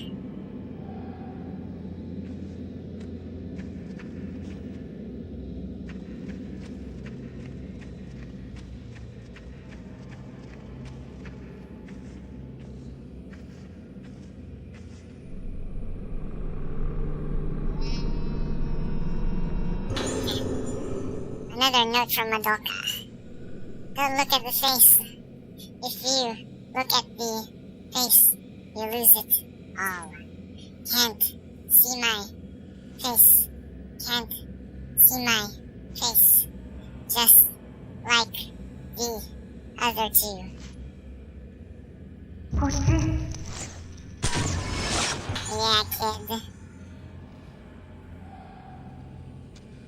Another note from Madoka. Don't look at the face. If you look at the face, you lose it all. Can't see my face. Can't see my face. Just like the other two. Yeah, kid.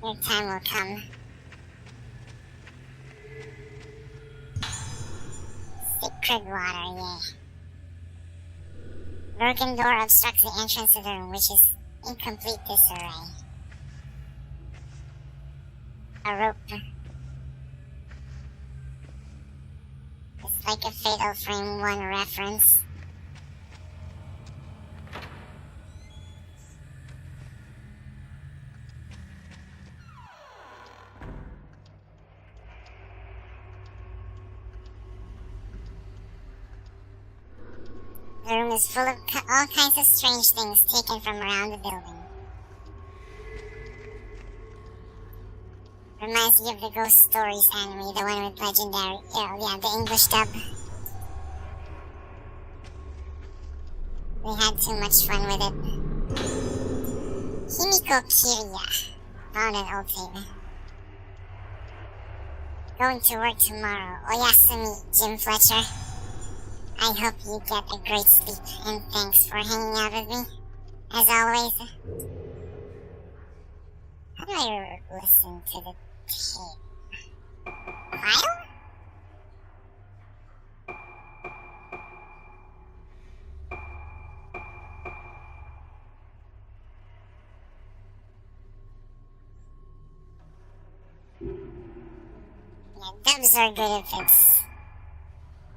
Your time will come. Sacred water, yeah. Broken door obstructs the entrance to the room, which is in complete disarray. A rope. It's like a Fatal Frame 1 reference. The room is full of all kinds of strange things taken from around the building. Reminds me of the Ghost Stories anime, the one with legendary, yeah, the English dub. We had too much fun with it. Himiko Kiriya. Found an old tape. Going to work tomorrow. Oyasumi, Jim Fletcher. I hope you get a great sleep, and thanks for hanging out with me, as always. How do I listen to the tape? File? Yeah, dubs are good if it's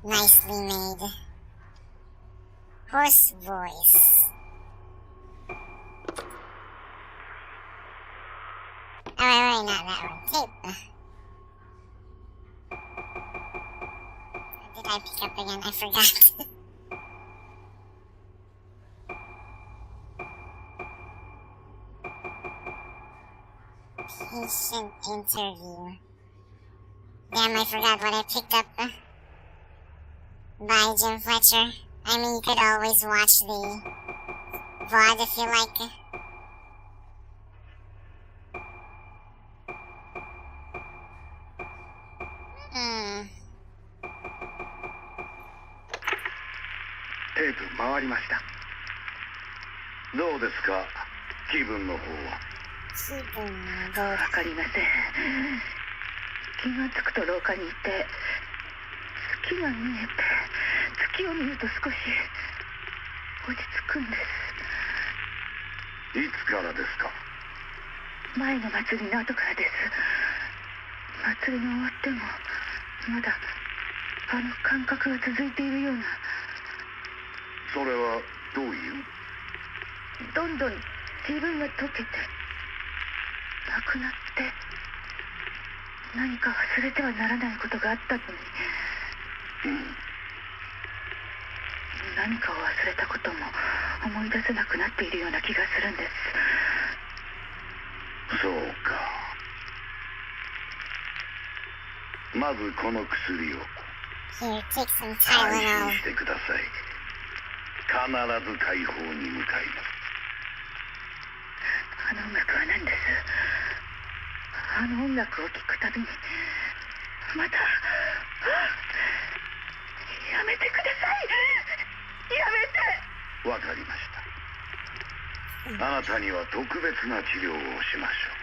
nicely made. Horse voice. Oh, right, not that one. Tape. What did I pick up again? I forgot. Patient interview. Damn, I forgot what I picked up. By Jim Fletcher. I mean, you could always watch the VOD if you like. Tape 回りました。どうですか、気分の方は。気分どうわかりません。気がつくと廊下にいて、好月が見えて、月を見ると少し落ち着くんです。いつからですか？前の祭りの後からです。祭りが終わってもまだあの感覚が続いているような。それはどういう？どんどん自分が溶けてなくなって、何か忘れてはならないことがあったのに、何かを忘れたことも思い出せなくなっているような気がするんです。そうか。まずこの薬を Here, take some 安 Tylenol. 心してください。必ず解放に向かいます。あの音楽は何です？あの音楽を聴くたびにまた、やめてください。やめて。わかりました。あなたには特別な治療をしましょう。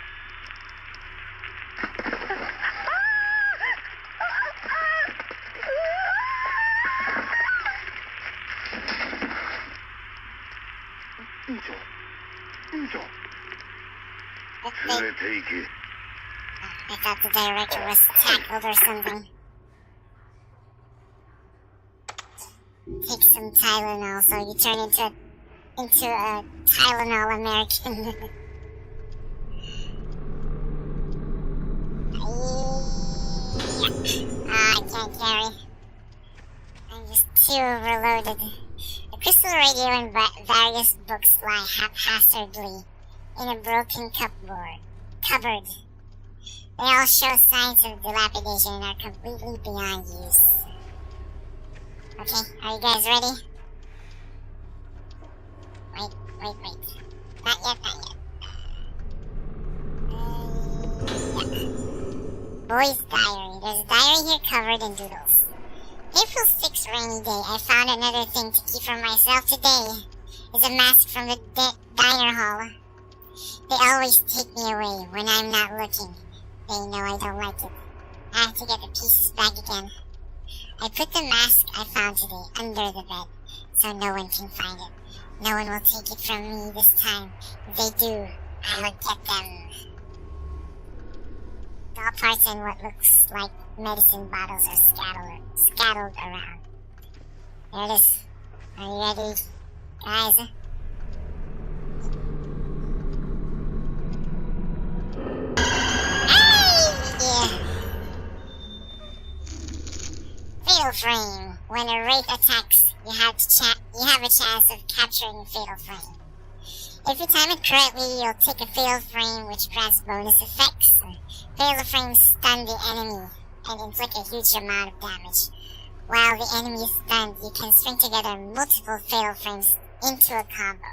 院長、連れて行け。I thought the director was tackled or something. Take some Tylenol, so you turn into a Tylenol American. I can't carry. I'm just too overloaded. The crystal radio and various books lie haphazardly in a broken cupboard. They all show signs of dilapidation and are completely beyond use. Okay, are you guys ready? Wait. Not yet. Yeah. Boy's diary. There's a diary here covered in doodles. April 6th, rainy day. I found another thing to keep for myself today. Is a mask from the diner hall. They always take me away when I'm not looking. They know I don't like it. I have to get the pieces back again. I put the mask I found today under the bed, so no one can find it. No one will take it from me this time. If they do, I will get them. Doll parts and what looks like medicine bottles are scattered around. There it is. Are you ready, guys? Fatal frame. When a wraith attacks, you have a chance of capturing fatal frame. If you time it correctly, you'll take a fatal frame, which grants bonus effects. Fatal frames stun the enemy and inflict a huge amount of damage. While the enemy is stunned, you can string together multiple fatal frames into a combo.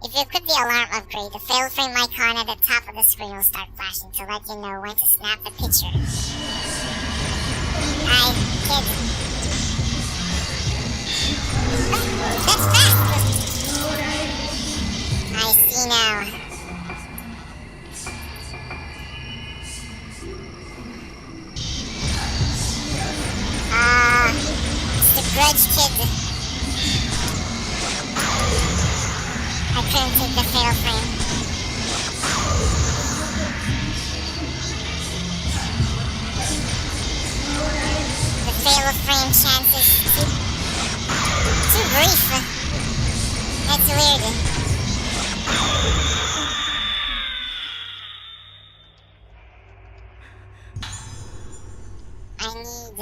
If you equip the alarm upgrade, the fatal frame icon at the top of the screen will start flashing to let you know when to snap the picture. Kids. That's fast! I see now. It's the Grudge Kid. I couldn't take the fatal frame. The fatal frame chance is too brief. That's weird. I need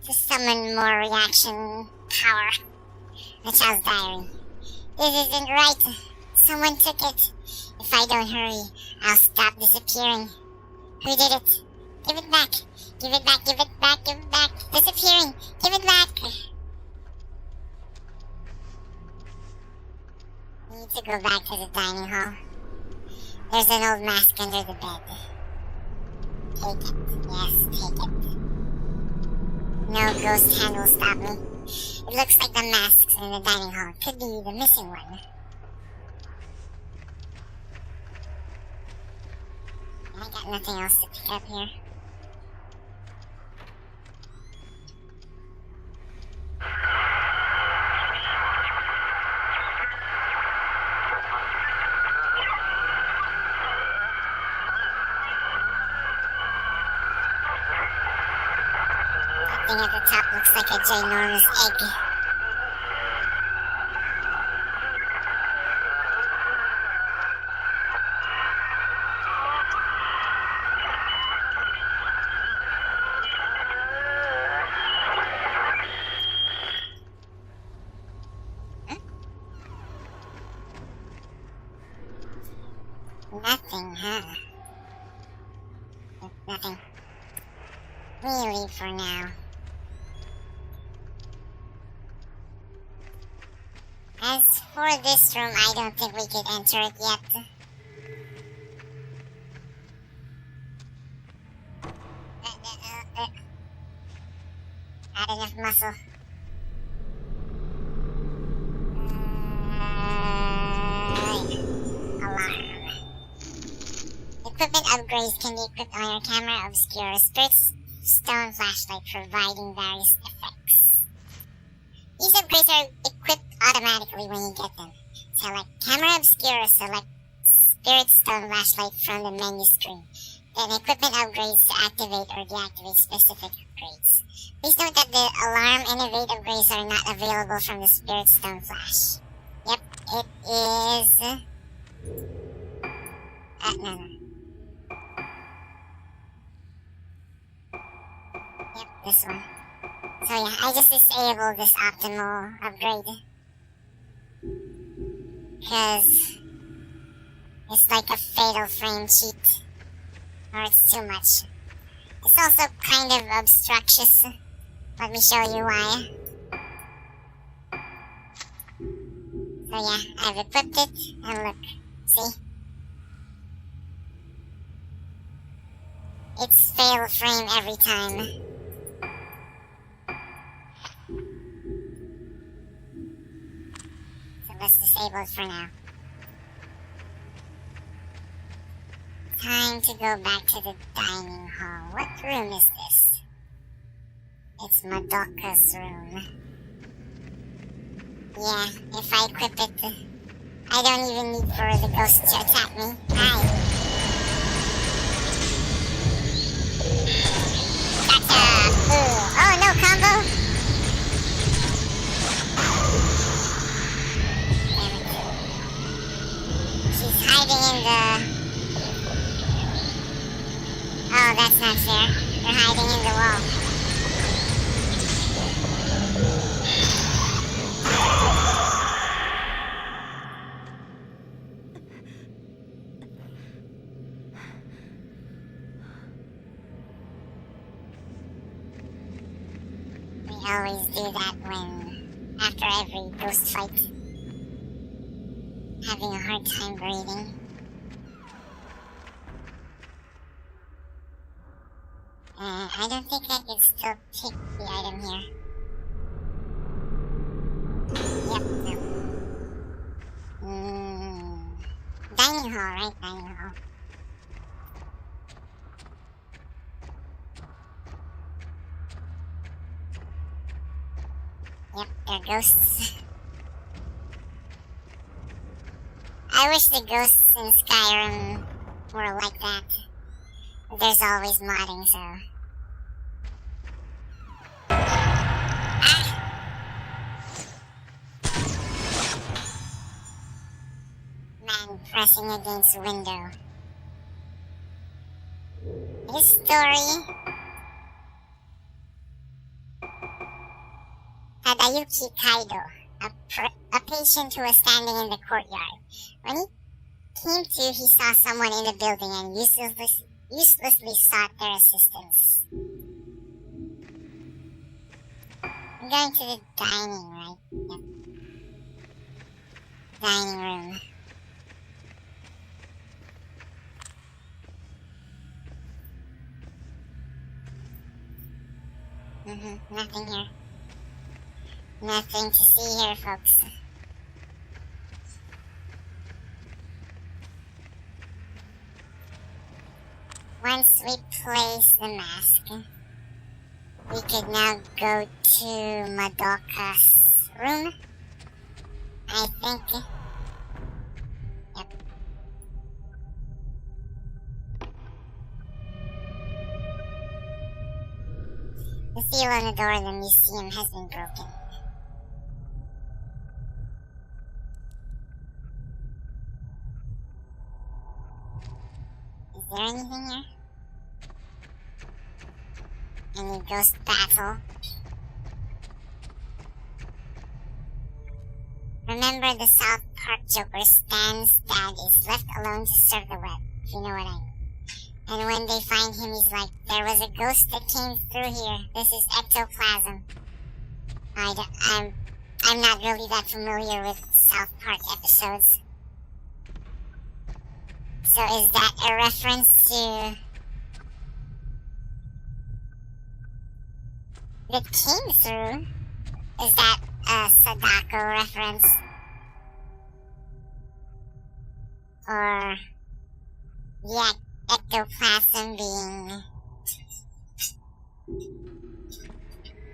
to summon more reaction power. The child's diary. This isn't right. Someone took it. If I don't hurry, I'll stop disappearing. Who did it? Give it back. Give it back, give it back, give it back. Disappearing. Give it back. Need to go back to the dining hall. There's an old mask under the bed. Take it. Yes, take it. No ghost hand will stop me. It looks like the masks in the dining hall could be the missing one. I got nothing else to pick up here. thing at the top looks like a ginormous egg. Nothing, huh? Nothing. We leave for now. As for this room, I don't think we could enter it yet. Not enough muscle. Alarm. Equipment upgrades can be equipped on your camera obscura spirits stone flashlight, providing various effects. These upgrades are equipped automatically when you get them. Select camera obscura, select spirit stone flashlight from the menu screen. Then equipment upgrades to activate or deactivate specific upgrades. Please note that the alarm and evade upgrades are not available from the spirit stone flash. Yep, it is... no. Yep, this one. So yeah, I just disabled this optimal upgrade. Because it's like a fatal frame cheat. Or it's too much. It's also kind of obstructious. Let me show you why. So yeah, I've equipped it, and look, see? It's fatal frame every time. So let's disable it for now. Time to go back to the dining hall. What room is this? It's Madoka's room. Yeah, if I equip it, I don't even need for the ghost to attack me. Hi. Gotcha! Ooh. Oh, no combo? Damn it. She's hiding in the... Oh, that's not fair. They're hiding in the wall. We always do that when, after every ghost fight, having a hard time breathing. I don't think I can still pick the item here. Yep, no. Dining hall, right? Dining hall. Yep, they're ghosts. I wish the ghosts in Skyrim were like that. There's always modding, so... Man pressing against window. His story... Tadayuki Kaido, a patient who was standing in the courtyard. When he came to, he saw someone in the building and uselessly sought their assistance. I'm going to the dining, right? Yep. Dining room. Nothing here. Nothing to see here, folks. Once we place the mask, we could now go to Madoka's room. I think. Yep. The seal on the door of the museum has been broken. Is there anything here? Any ghost battle? Remember the South Park Joker Stan's dad is left alone to serve the web, if you know what I mean. And when they find him, he's like, there was a ghost that came through here. This is ectoplasm. I'm not really that familiar with South Park episodes. So is that a reference to... that came through? Is that a Sadako reference? Or the ectoplasm being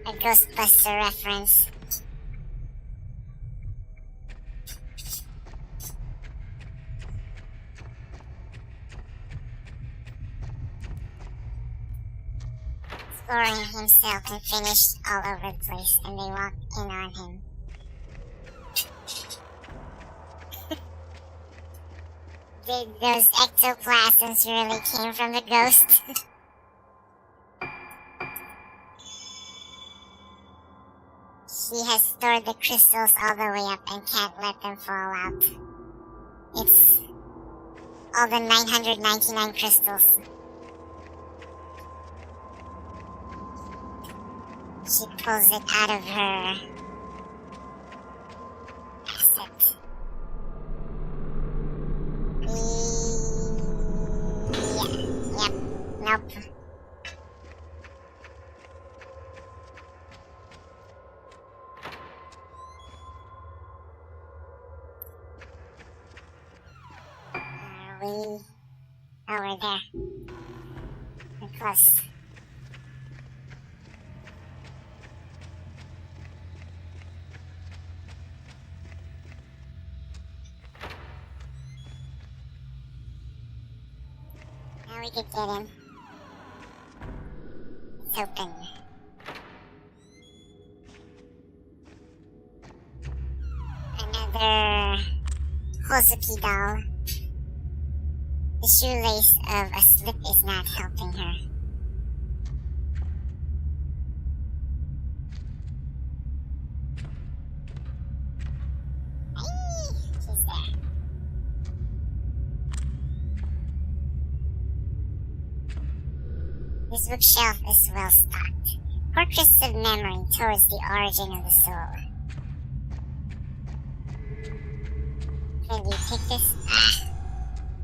a Ghostbuster reference? Exploring himself and finished all over the place, and they walked in on him. Did those ectoplasms really came from the ghost? She has stored the crystals all the way up and can't let them fall out. It's all the 999 crystals. She pulls it out of her asset. Yep, nope. Oh, we're there. We're close. Now we could get in. It's open. Another Hozuki doll. The shoelace of a slip is not helping her. Hey, she's there. This bookshelf is well stocked. Portraits of memory towards the origin of the soul. Can you pick this?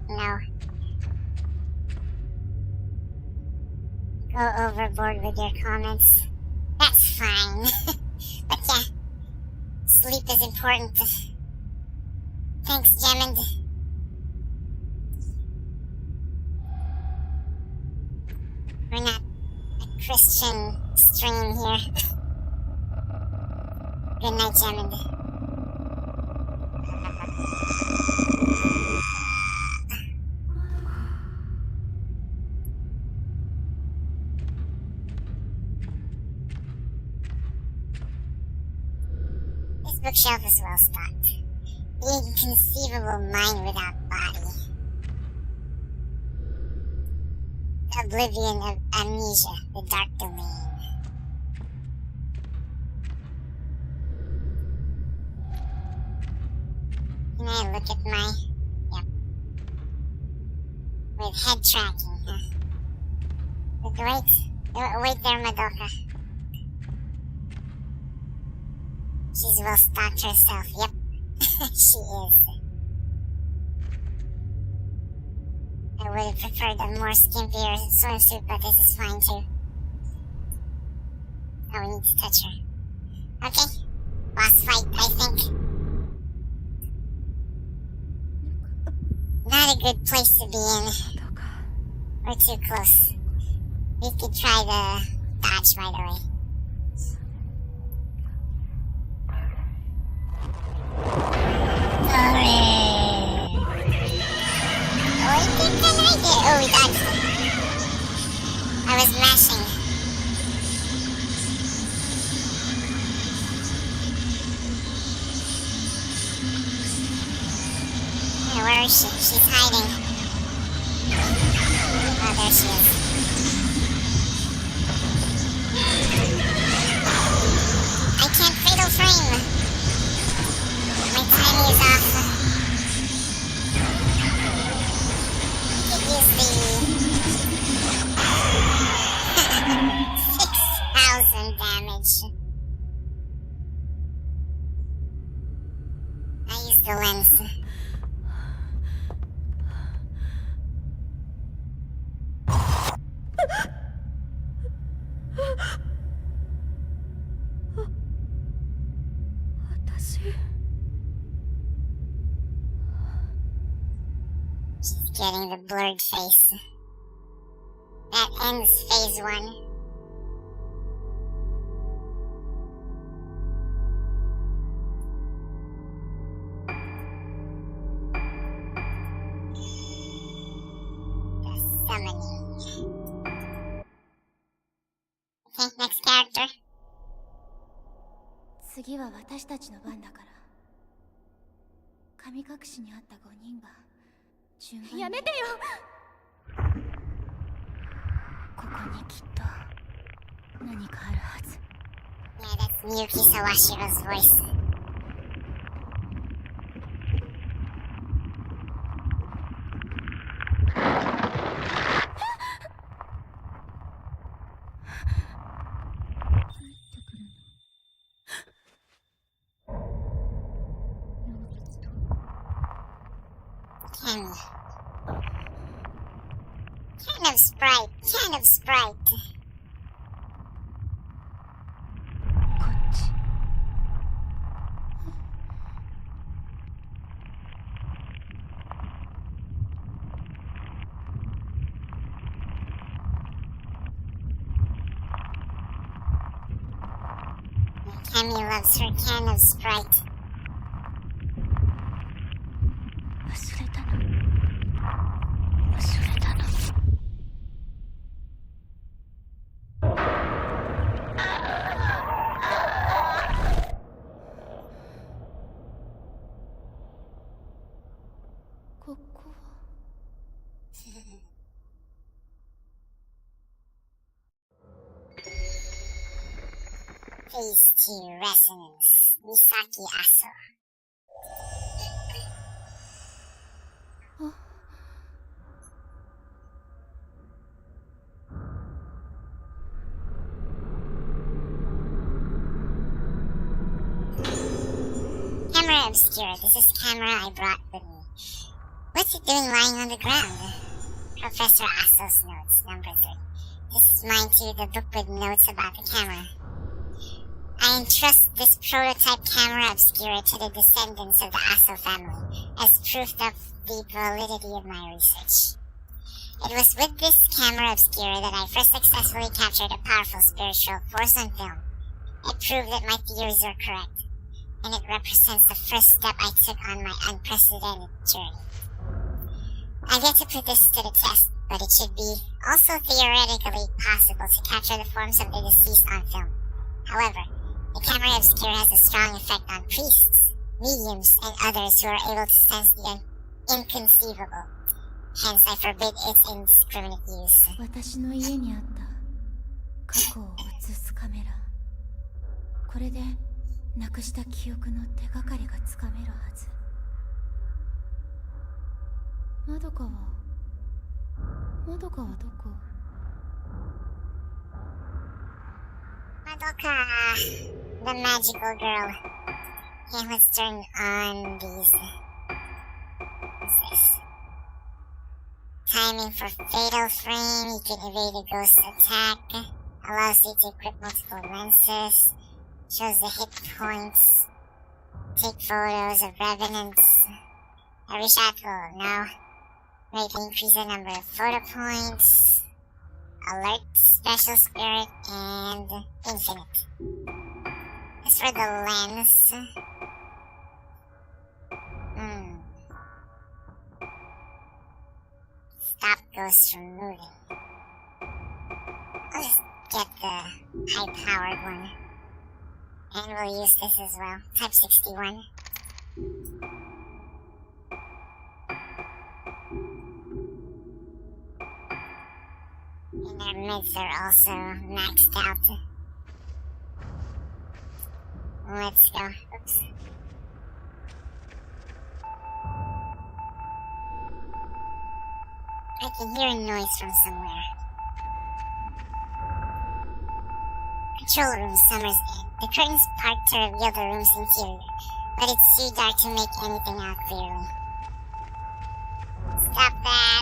No. Go overboard with your comments. That's fine. But yeah, sleep is important. Thanks, Gemond. We're not a Christian stream here. Good night, Gemond. This bookshelf is well stocked. The inconceivable mind without body. Oblivion of amnesia, the dark domain. Can I look at my... Yep. With head tracking, huh? But wait there, Madoka. She's well stocked herself, yep. She is. I would have preferred a more skimpier swimsuit, but this is fine too. Oh, we need to touch her. Okay. Boss fight, I think. Not a good place to be in. We're too close. We could try the dodge right away. Oh, we dodged it. I was mashing. She's hiding. Oh, there she is. I can't fatal frame. My timing is off. I could use the 6,000 damage. I use the lens. She's getting the blurred face. That ends phase 1. Okay, next character. 次は私たちの番だから。神隠しにあった5人が順番に。やめてよ。ここにきっと何かあるはず。Yeah, that's Miyuki Sawashiro's voice. Kind of sprite. こっち。Cammy loves her can of sprite. 忘れたの。忘れたの。ここは。Phase 2 Resonance. Misaki Aso. Camera obscura. This is camera I brought with me. What's it doing lying on the ground? Professor Aso's notes, number 3. This is mine too, the book with notes about the camera. I entrust this prototype camera obscura to the descendants of the Aso family as proof of the validity of my research. It was with this camera obscura that I first successfully captured a powerful spiritual force on film. It proved that my theories were correct, and it represents the first step I took on my unprecedented journey. I've yet to put this to the test, but it should be also theoretically possible to capture the forms of the deceased on film. However, the camera obscura has a strong effect on priests, mediums, and others who are able to sense the inconceivable. Hence, I forbid its indiscriminate use. 私の家にあった過去を映すカメラ。これでなくした記憶の手がかりがつかめるはず。マドカはどこ？ Madoka, the magical girl. Okay, let's turn on these. What's this? Timing for fatal frame. You can evade a ghost attack. Allows you to equip multiple lenses. Shows the hit points. Take photos of revenants. Every shot will no. Greatly increase the number of photo points. Alert, special spirit, and infinite. As for the lens, stop ghosts from moving. I'll just get the high-powered one, and we'll use this as well. Type 61. documents are also maxed out. Let's go. Oops. I can hear a noise from somewhere. Control room, Summer's End. The curtains parked to reveal the room's interior, but it's too dark to make anything out clearly. Stop that!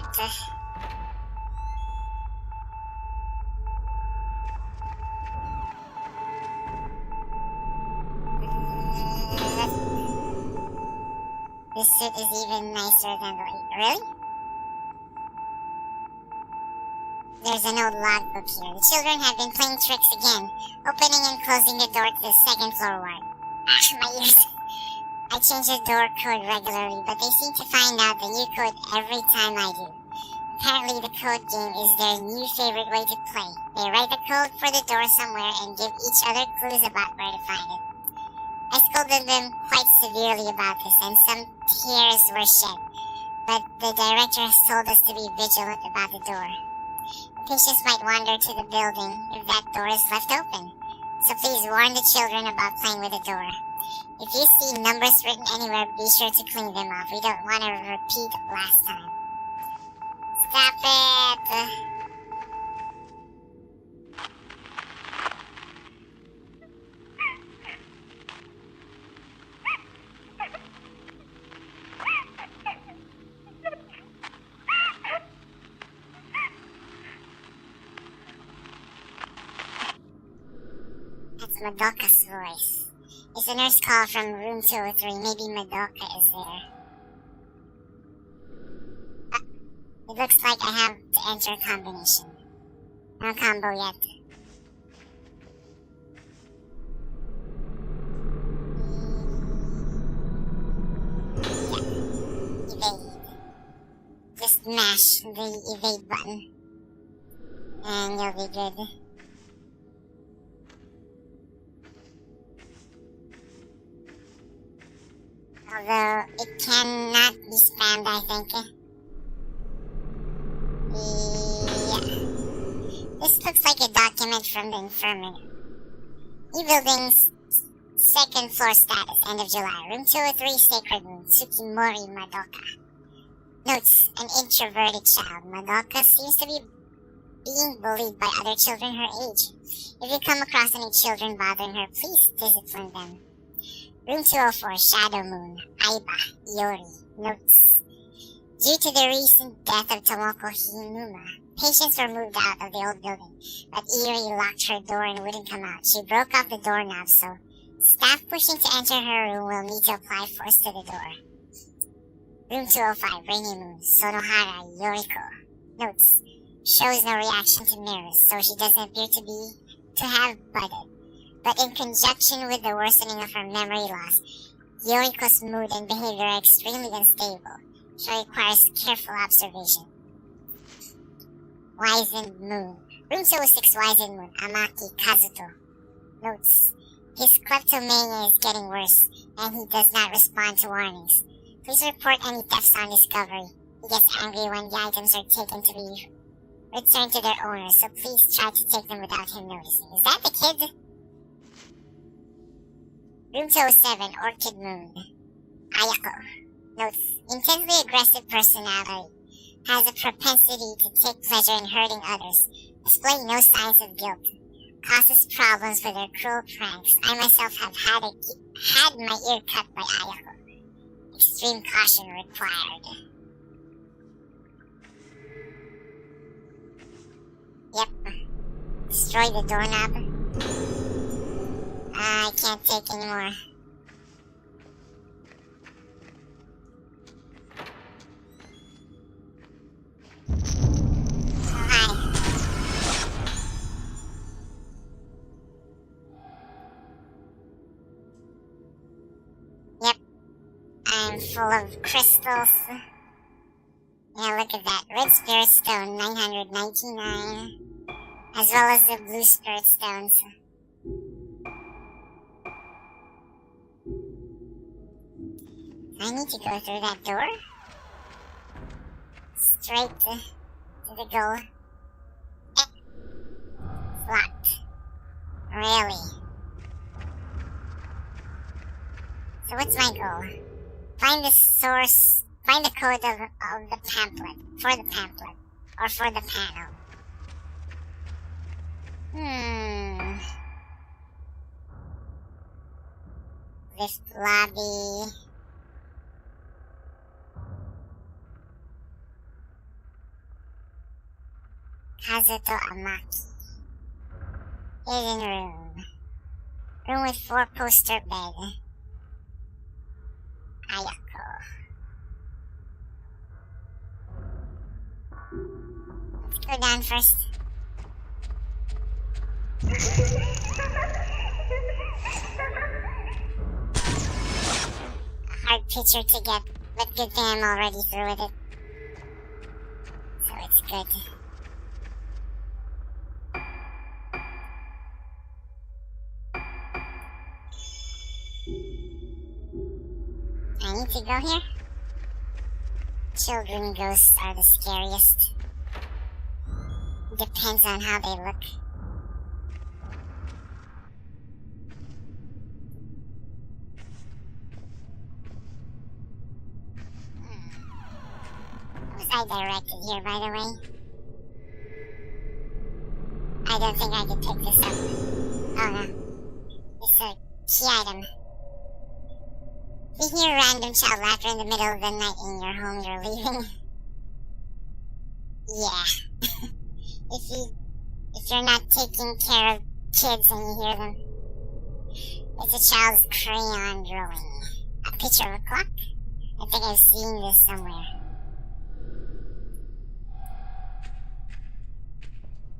This suit is even nicer than the... Really? There's an old logbook here. The children have been playing tricks again, opening and closing the door to the second floor ward. Ah, my ears. I change the door code regularly, but they seem to find out the new code every time I do. Apparently the code game is their new favorite way to play. They write the code for the door somewhere and give each other clues about where to find it. I scolded them quite severely about this, and some tears were shed, but the director has told us to be vigilant about the door. Patients might wander to the building if that door is left open, so please warn the children about playing with the door. If you see numbers written anywhere, be sure to clean them off. We don't want to repeat last time. Stop it! That's Madoka's voice. It's a nurse call from room 203. Maybe Madoka is there. It looks like I have to enter a combination. No combo yet. Yeah. Evade. Just mash the evade button. And you'll be good. Although it cannot be spammed, I think. Yeah. This looks like a document from the infirmary. E-Building's second floor status, end of July. Room 203, Sacred Room, Tsukimori Madoka. Notes, an introverted child. Madoka seems to be being bullied by other children her age. If you come across any children bothering her, please discipline them. Room 204, Shadow Moon, Aiba, Iori. Notes. Due to the recent death of Tomoko Hinuma, patients were moved out of the old building, but Iori locked her door and wouldn't come out. She broke off the doorknob, so staff pushing to enter her room will need to apply force to the door. Room 205, Rainy Moon, Sonohara, Yoriko. Notes. Shows no reaction to mirrors, so she doesn't appear to have budded. But in conjunction with the worsening of her memory loss, Yoriko's mood and behavior are extremely unstable. She requires careful observation. Wizened Moon. Room 206, Wizened Moon, Amaki Kazuto. Notes. His kleptomania is getting worse, and he does not respond to warnings. Please report any thefts on discovery. He gets angry when the items are taken to be returned to their owners, so please try to take them without him noticing. Is that the kid? Room 207, Orchid Moon, Ayako. Notes. Intensely aggressive personality. Has a propensity to take pleasure in hurting others. Displaying no signs of guilt. Causes problems with her cruel pranks. I myself have had my ear cut by Ayako. Extreme caution required. Yep. Destroy the doorknob. I can't take anymore. Oh, hi. Yep. I'm full of crystals. Yeah, look at that. Red Spirit Stone, 999. As well as the blue Spirit Stones. I need to go through that door. Straight to the goal. Really? So what's my goal? Find the source, find the code of the pamphlet, for the pamphlet, or for the panel. Lift lobby. Kazuto Amaki. Hidden room. Room with 4-poster bed. Ayako. Let's go down first. A hard picture to get, but good thing I'm already through with it. So it's good. I need to go here? Children ghosts are the scariest. Depends on how they look. Was I directed here, by the way? I don't think I can pick this up. Oh no. It's a key item. If you hear random child laughter in the middle of the night in your home, you're leaving. Yeah. If you're not taking care of kids and you hear them, it's a child's crayon drawing. A picture of a clock? I think I've seen this somewhere.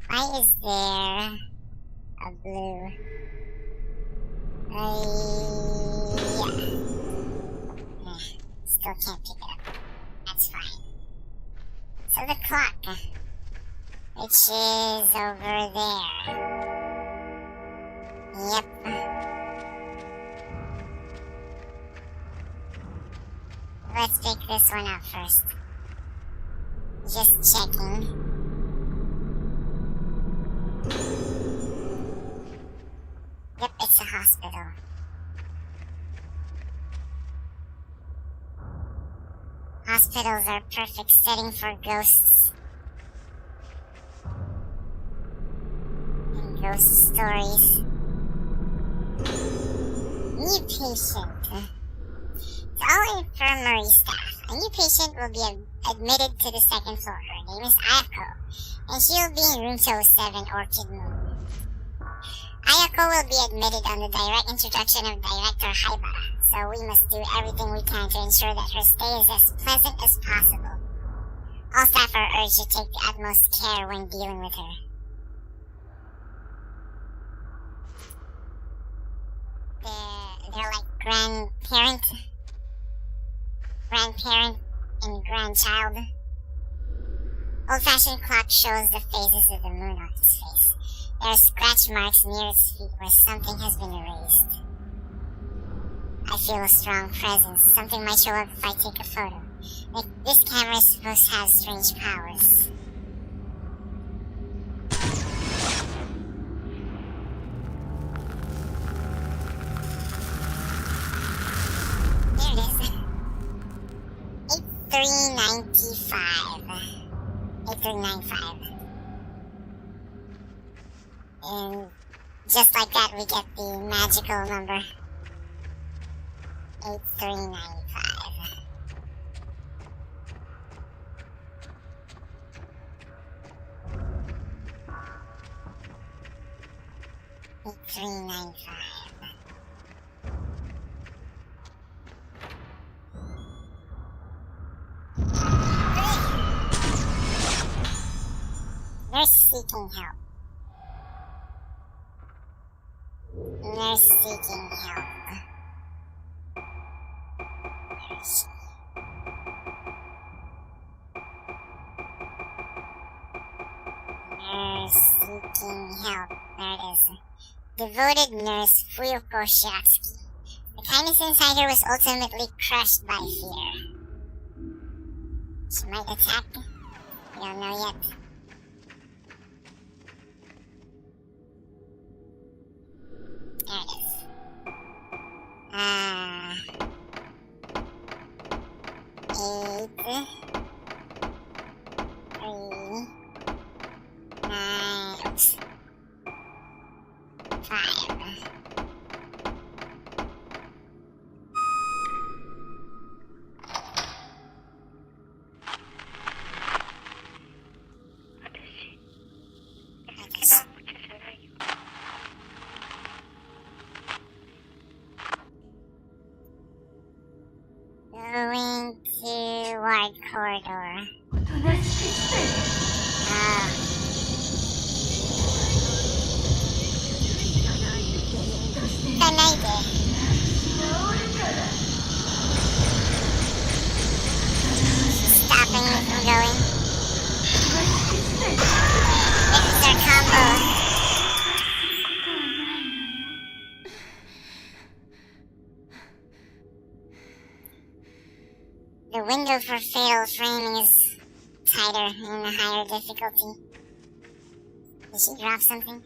Why is there a blue? Yeah. Still can't pick it up. That's fine. So the clock, which is over there. Yep. Let's pick this one up first. Just checking. Yep, it's a hospital. Hospitals are a perfect setting for ghosts. And ghost stories. New patient. It's all infirmary staff. A new patient will be admitted to the second floor. Her name is Ayako, and she'll be in room 207, Orchid Moon. Ayako will be admitted on the direct introduction of Director Haibara, so we must do everything we can to ensure that her stay is as pleasant as possible. All staff are urged to take the utmost care when dealing with her. They're like grandparent and grandchild. Old-fashioned clock shows the phases of the moon on its face. There are scratch marks near its feet where something has been erased. I feel a strong presence. Something might show up if I take a photo. Like, this camera is supposed to have strange powers. There it is. 8395. And just like that, we get the magical number 8395. They're seeking help. They're seeking help. Where is she? They're seeking help. There it is. Devoted nurse Fuyoko Shiratsuki. The kindness inside her was ultimately crushed by fear. She might attack. We don't know yet. There it is. 8, 3, 9, oops. 5. Going to ward corridor. Stopping me from going. This is their combo. The window for fatal framing is tighter in a higher difficulty. Did she drop something?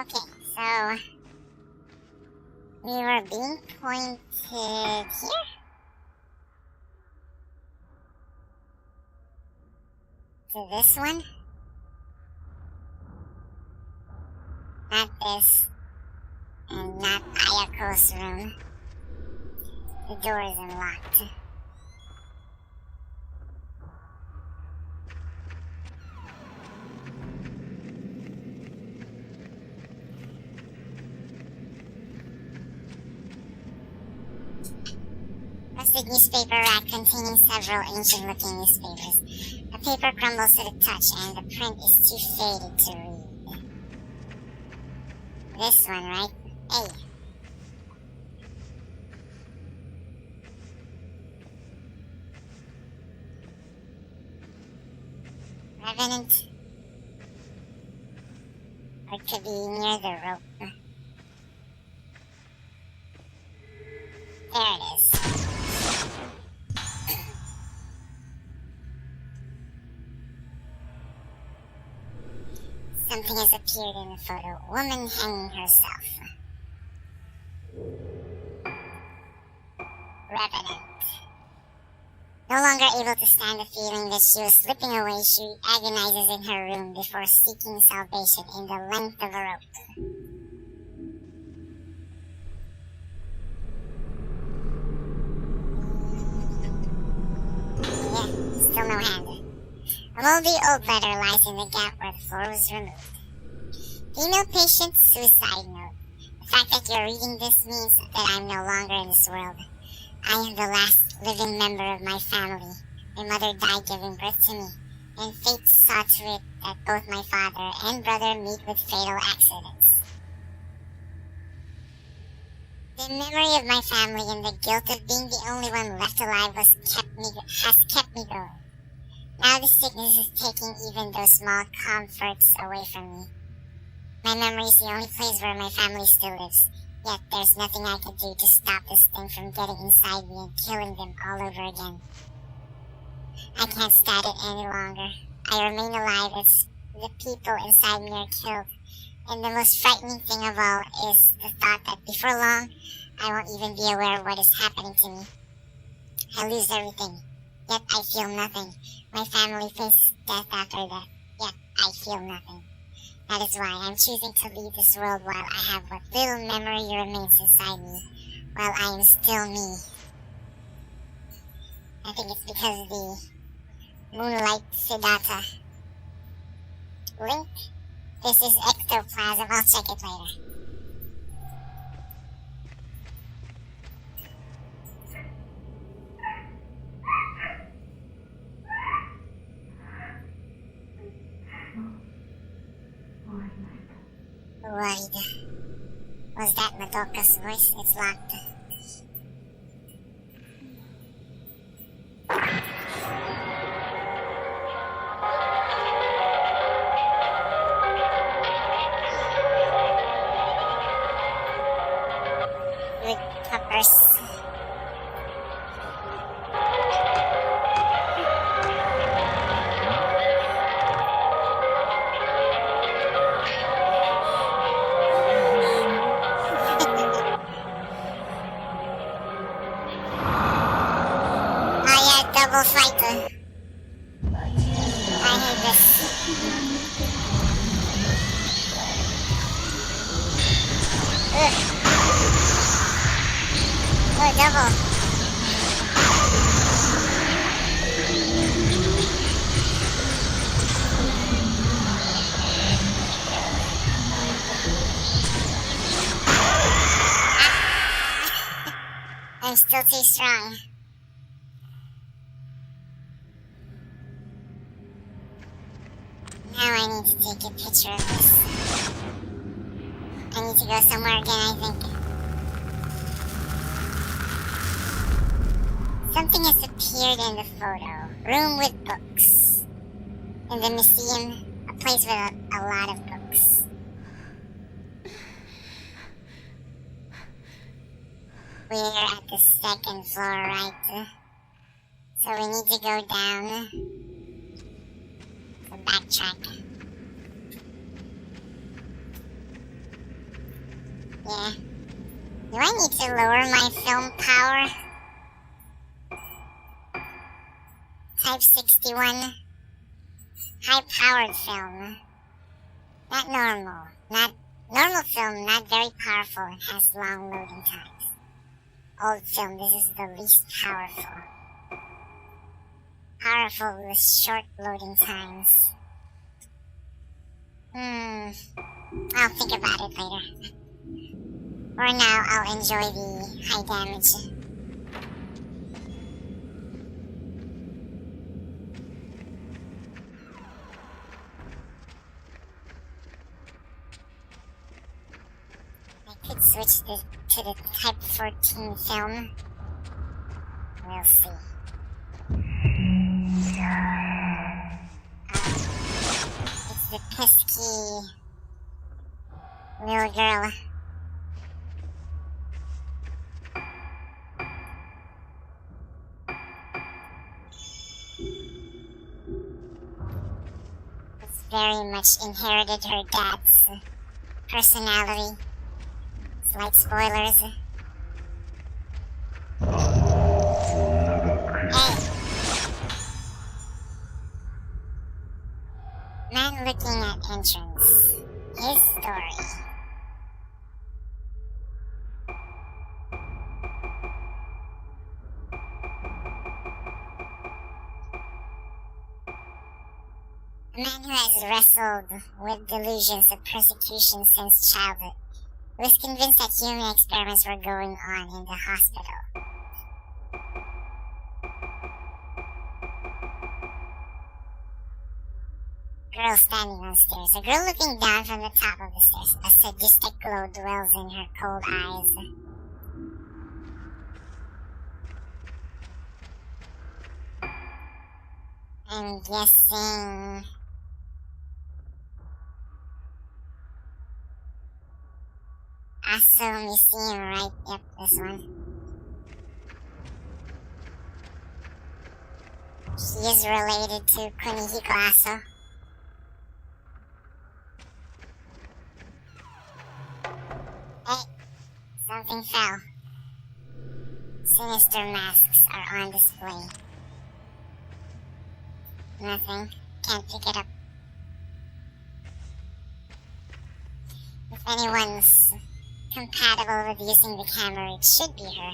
Okay, so we were being pointed here? To this one? Not this. And not Ayako's room. The door is unlocked. Rusted newspaper rack containing several ancient-looking newspapers. The paper crumbles to the touch and the print is too faded to read. This one, right? Hey. Revenant. Or it could be near the rope. There it is. Something has appeared in the photo. Woman hanging herself. Revenant. No longer able to stand the feeling that she was slipping away, she agonizes in her room before seeking salvation in the length of a rope. Yeah, still no hand. A moldy old letter lies in the gap where the floor was removed. Female patient suicide note. The fact that you're reading this means that I'm no longer in this world. I am the last living member of my family. My mother died giving birth to me, and fate saw to it that both my father and brother meet with fatal accidents. The memory of my family and the guilt of being the only one left alive has kept me going. Now the sickness is taking even those small comforts away from me. My memory is the only place where my family still lives, yet there's nothing I can do to stop this thing from getting inside me and killing them all over again. I can't stand it any longer. I remain alive as the people inside me are killed, and the most frightening thing of all is the thought that before long, I won't even be aware of what is happening to me. I lose everything, yet I feel nothing. My family faces death after death, yet I feel nothing. That is why I'm choosing to leave this world while I have what little memory remains inside me, while I am still me. I think it's because of the Moonlight Siddhartha link. This is ectoplasm. I'll check it later. Worried. Was that Madoka's voice? It's locked. Good puppers. double fight. I hate this. Ugh. Oh, double. I'm still too strong. Now I need to take a picture of this. I need to go somewhere again, I think. Something has appeared in the photo. Room with books. In the museum, a place with a lot of books. We're at the second floor, right? So we need to go down. So backtrack. Yeah. Do I need to lower my film power? Type 61. High-powered film. Not normal. Normal film, not very powerful and has long loading times. Old film, this is the least powerful. Powerful with short loading times. I'll think about it later. For now, I'll enjoy the high damage. I could switch to the Type 14 film. We'll see. It's the pesky little girl. It's very much inherited her dad's personality. Slight spoilers. Hey! Man looking at entrance. His story. A man who has wrestled with delusions of persecution since childhood was convinced that human experiments were going on in the hospital. Girl standing on stairs. A girl looking down from the top of the stairs. A sadistic glow dwells in her cold eyes. I'm guessing... Aso Museum, right? Yep, this one. She is related to Kunihiko Aso. Hey, something fell. Sinister masks are on display. Nothing. Can't pick it up. If anyone's compatible with using the camera, it should be her.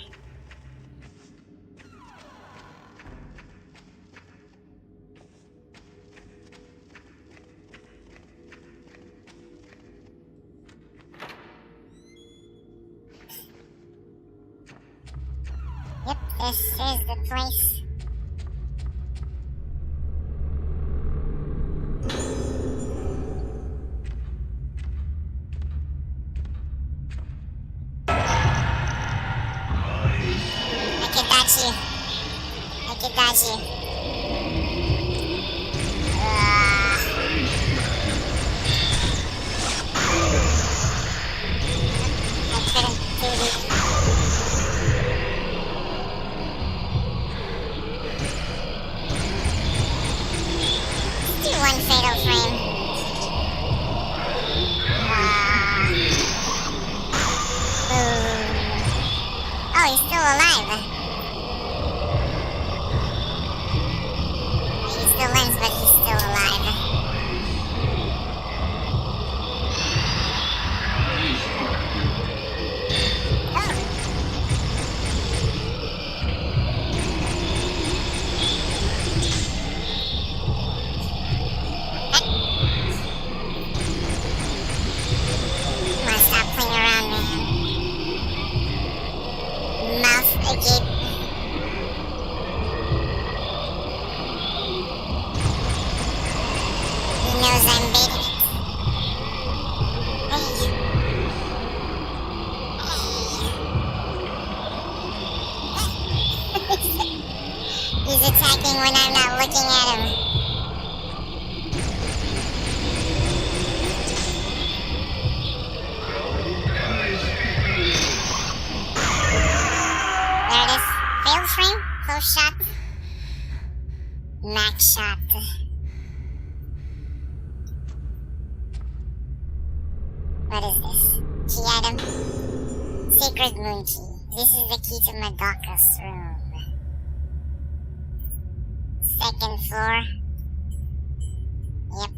Yep, this is the place. I can dodge you. I couldn't do it. Let's do one fatal frame. Boom. Oh, he's still alive. He's attacking when I'm not looking at him. There it is. Failed frame? Close shot? Max shot. What is this? Key item? Sacred Moon Key. This is the key to Madoka's room. Second floor. Yep.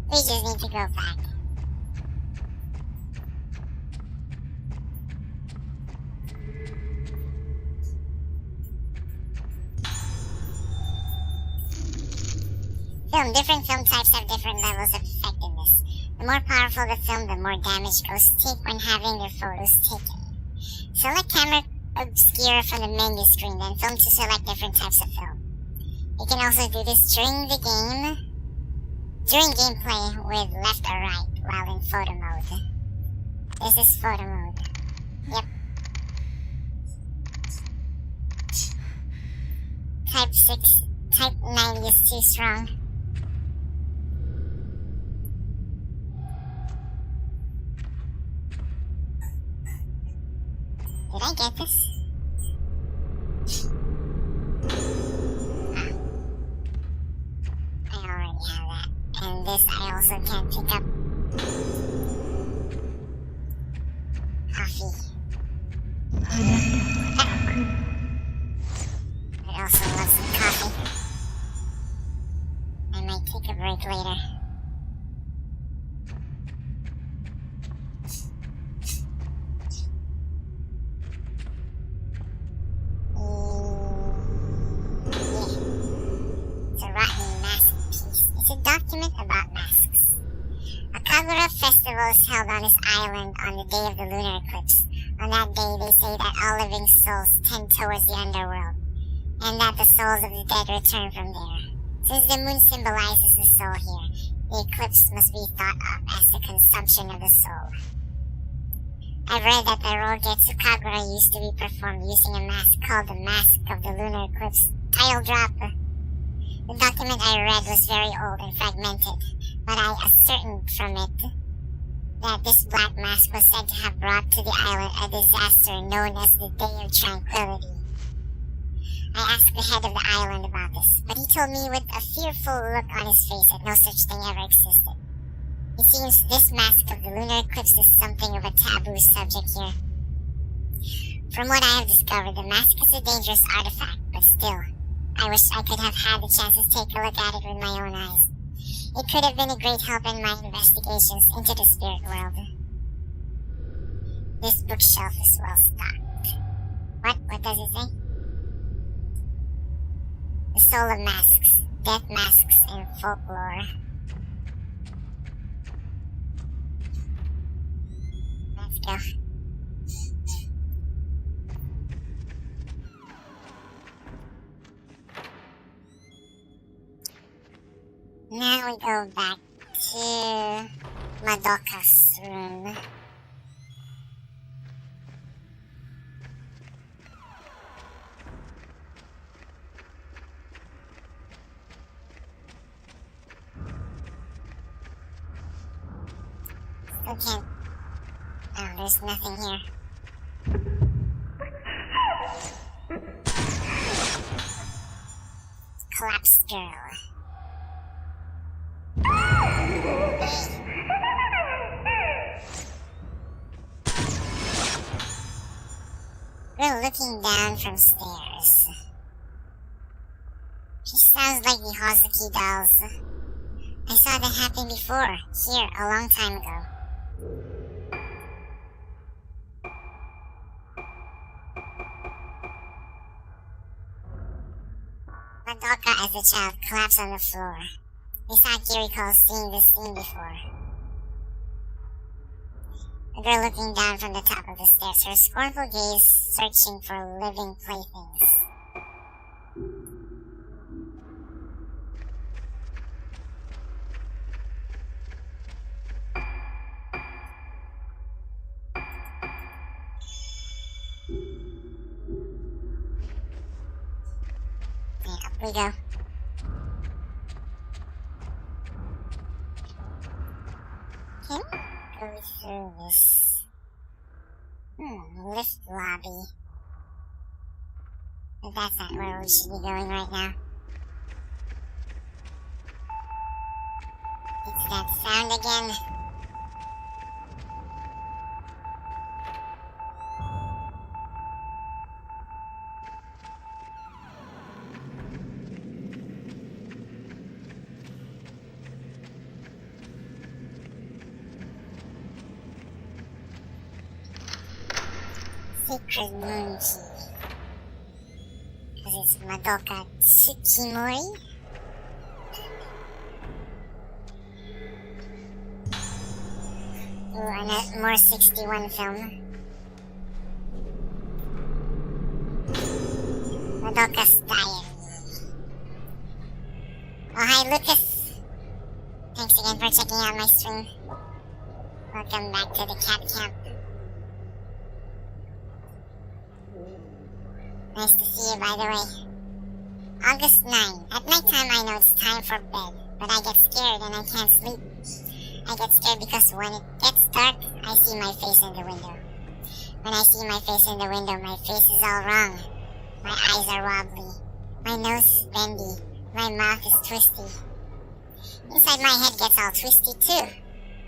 We just need to go back. Different film types have different levels of effectiveness. The more powerful the film, the more damage ghosts take when having their photos taken. Select camera obscure from the menu screen, then film to select different types of film. You can also do this during gameplay with left or right while in photo mode. This is photo mode. Yep. Type 90 is too strong. Did I get this? I already have that. And this I also can't pick up. Coffee. I also love some coffee. I might take a break later. About masks. A Kagura festival is held on this island on the day of the Lunar Eclipse. On that day, they say that all living souls tend towards the underworld, and that the souls of the dead return from there. Since the moon symbolizes the soul here, the eclipse must be thought of as the consumption of the soul. I've read that the role Kagura used to be performed using a mask called the Mask of the Lunar Eclipse. Title drop. The document I read was very old and fragmented, but I ascertained from it that this black mask was said to have brought to the island a disaster known as the Day of Tranquility. I asked the head of the island about this, but he told me with a fearful look on his face that no such thing ever existed. It seems this mask of the Lunar Eclipse is something of a taboo subject here. From what I have discovered, the mask is a dangerous artifact, but still, I wish I could have had the chance to take a look at it with my own eyes. It could have been a great help in my investigations into the spirit world. This bookshelf is well stocked. What does it say? The Soul of Masks, Death Masks, and Folklore. Let's go. Now we go back to Madoka's room. Still can't... Oh, there's nothing here. Collapsed girl. Girl looking down from stairs. She sounds like the Hazuki dolls. I saw that happen before, here, a long time ago. Madoka as a child collapsed on the floor. Misaki recalls seeing this scene before. A girl looking down from the top of the stairs, her scornful gaze searching for living playthings. we go. Can we go through this? Lift lobby. But that's not where we should be going right now. It's that sound again. Sacred Moon Key. Because it's Madoka Tsukimori. Ooh, and more 61 film. Madoka's Diary. Oh, hi Lucas. Thanks again for checking out my stream. Welcome back to the cat camp. Nice to see you, by the way. August 9. At night time, I know it's time for bed, but I get scared and I can't sleep. I get scared because when it gets dark, I see my face in the window. When I see my face in the window, my face is all wrong. My eyes are wobbly. My nose is bendy. My mouth is twisty. Inside my head gets all twisty too.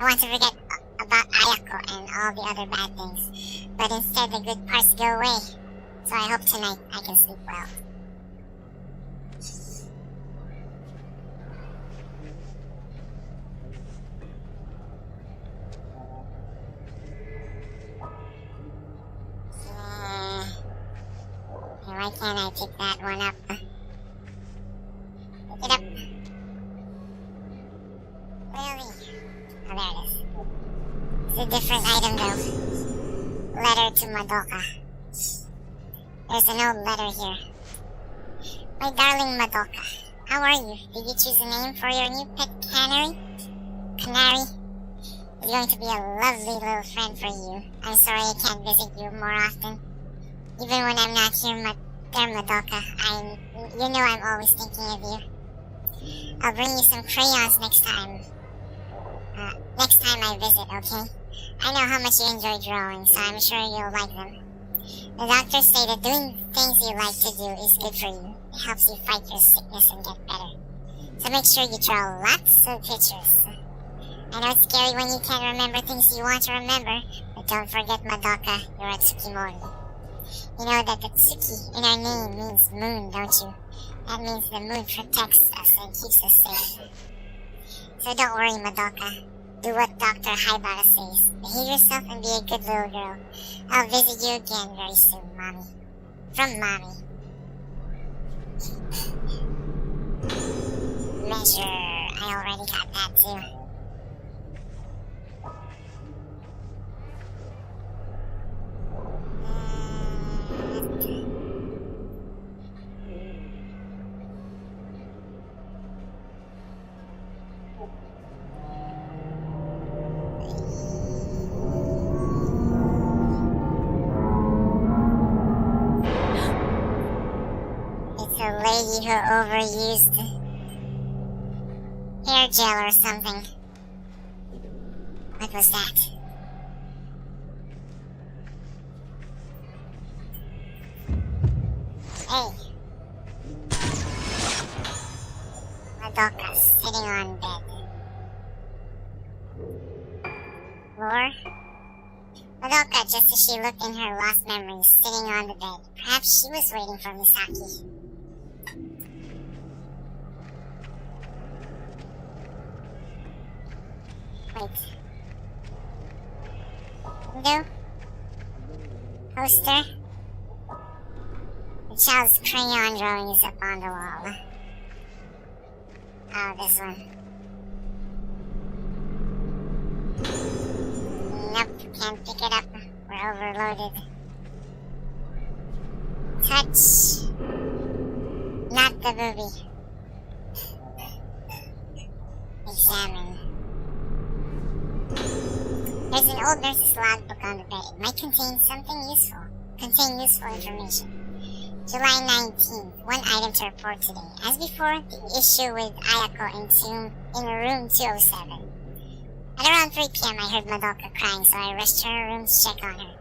I want to forget about Ayako and all the other bad things, but instead the good parts go away. So I hope tonight I can sleep well. Why can't I pick that one up? Pick it up. Really? Oh, there it is. It's a different item though. Letter to Madoka. There's an old letter here. My darling Madoka, how are you? Did you choose a name for your new pet canary? Canary is going to be a lovely little friend for you. I'm sorry I can't visit you more often. Even when I'm not here, Madoka, you know I'm always thinking of you. I'll bring you some crayons next time. Next time I visit, okay? I know how much you enjoy drawing, so I'm sure you'll like them. The doctors say that doing things you like to do is good for you. It helps you fight your sickness and get better. So make sure you draw lots of pictures. I know it's scary when you can't remember things you want to remember, but don't forget, Madoka, you're a Tsukimori. You know that the Tsuki in our name means moon, don't you? That means the moon protects us and keeps us safe. So don't worry, Madoka. Do what Dr. Haibara says. Behave yourself and be a good little girl. I'll visit you again very soon, Mommy. From Mommy. Measure. I already got that too. Lady who overused hair gel or something. What was that? Hey. Madoka sitting on bed. Or Madoka, just as she looked in her lost memories, sitting on the bed. Perhaps she was waiting for Misaki. Wait. Window? Poster? The child's crayon drawing is up on the wall. Oh, this one. Nope, can't pick it up. We're overloaded. Touch. Not the booby. Examine. There's an old nurse's logbook on the bed. It might contain something useful. Contain useful information. July 19th, one item to report today. As before, the issue with Ayako in room 207. At around 3 p.m. I heard Madoka crying, so I rushed to her room to check on her.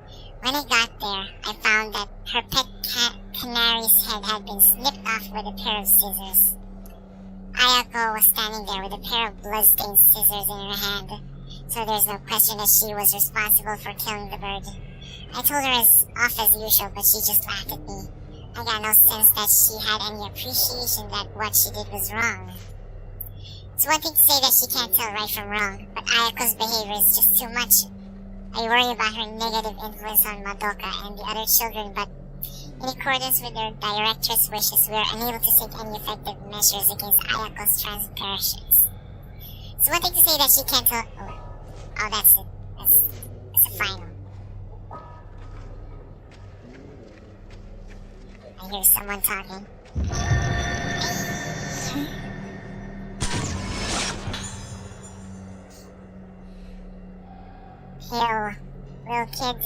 When I got there, I found that her pet canary's head had been snipped off with a pair of scissors. Ayako was standing there with a pair of blood-stained scissors in her hand, so there's no question that she was responsible for killing the bird. I told her off as usual, but she just laughed at me. I got no sense that she had any appreciation that what she did was wrong. It's one thing to say that she can't tell right from wrong, but Ayako's behavior is just too much. I worry about her negative influence on Madoka and the other children, but in accordance with their director's wishes, we are unable to take any effective measures against Ayako's transgressions. It's one thing to say that she can't tell... Oh, that's it. That's the final. I hear someone talking. Hello, little kid.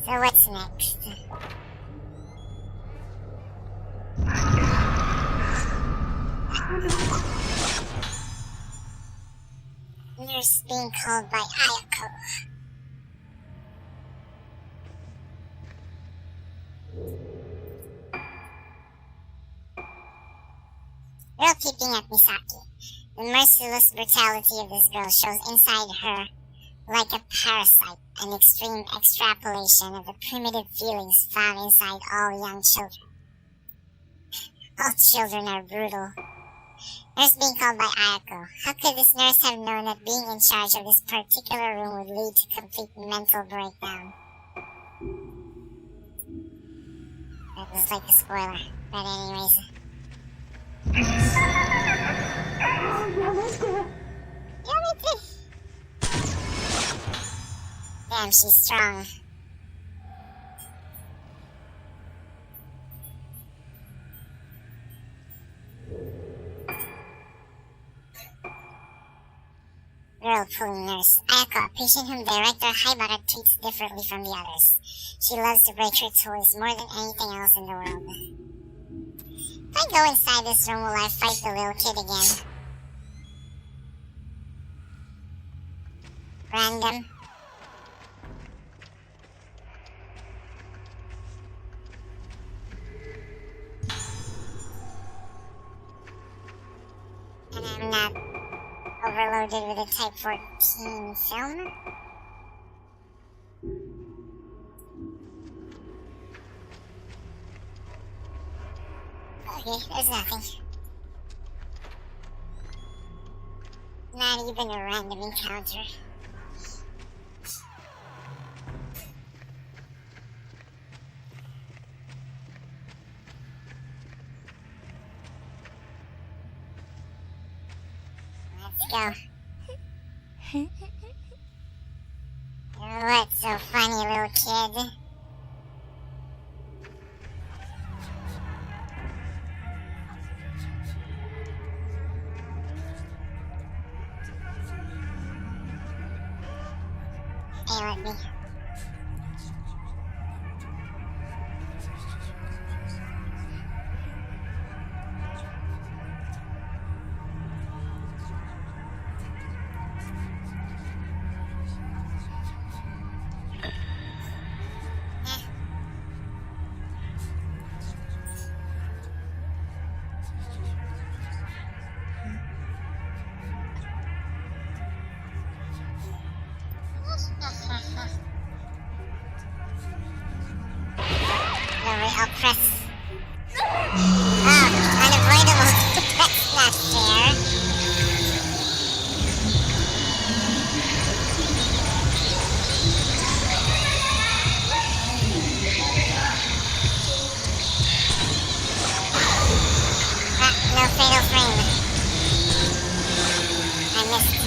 So what's next? Nurse being called by Ayako. Girl keeping at Misaki. The merciless brutality of this girl shows inside her like a parasite, an extreme extrapolation of the primitive feelings found inside all young children. All children are brutal. Nurse being called by Ayako. How could this nurse have known that being in charge of this particular room would lead to complete mental breakdown? That was like a spoiler, but anyways. Damn, she's strong. Girl pulling nurse. Ayako, a patient whom Director Haibara treats differently from the others. She loves to break her toys more than anything else in the world. If I go inside this room, will I fight the little kid again? Random. And I'm not overloaded with a Type 14 film? Okay, there's nothing. Not even a random encounter. Let's go. What's so funny, little kid? Stay with me. I'll press. Oh, unavoidable. That's not fair. No fatal frame. I missed.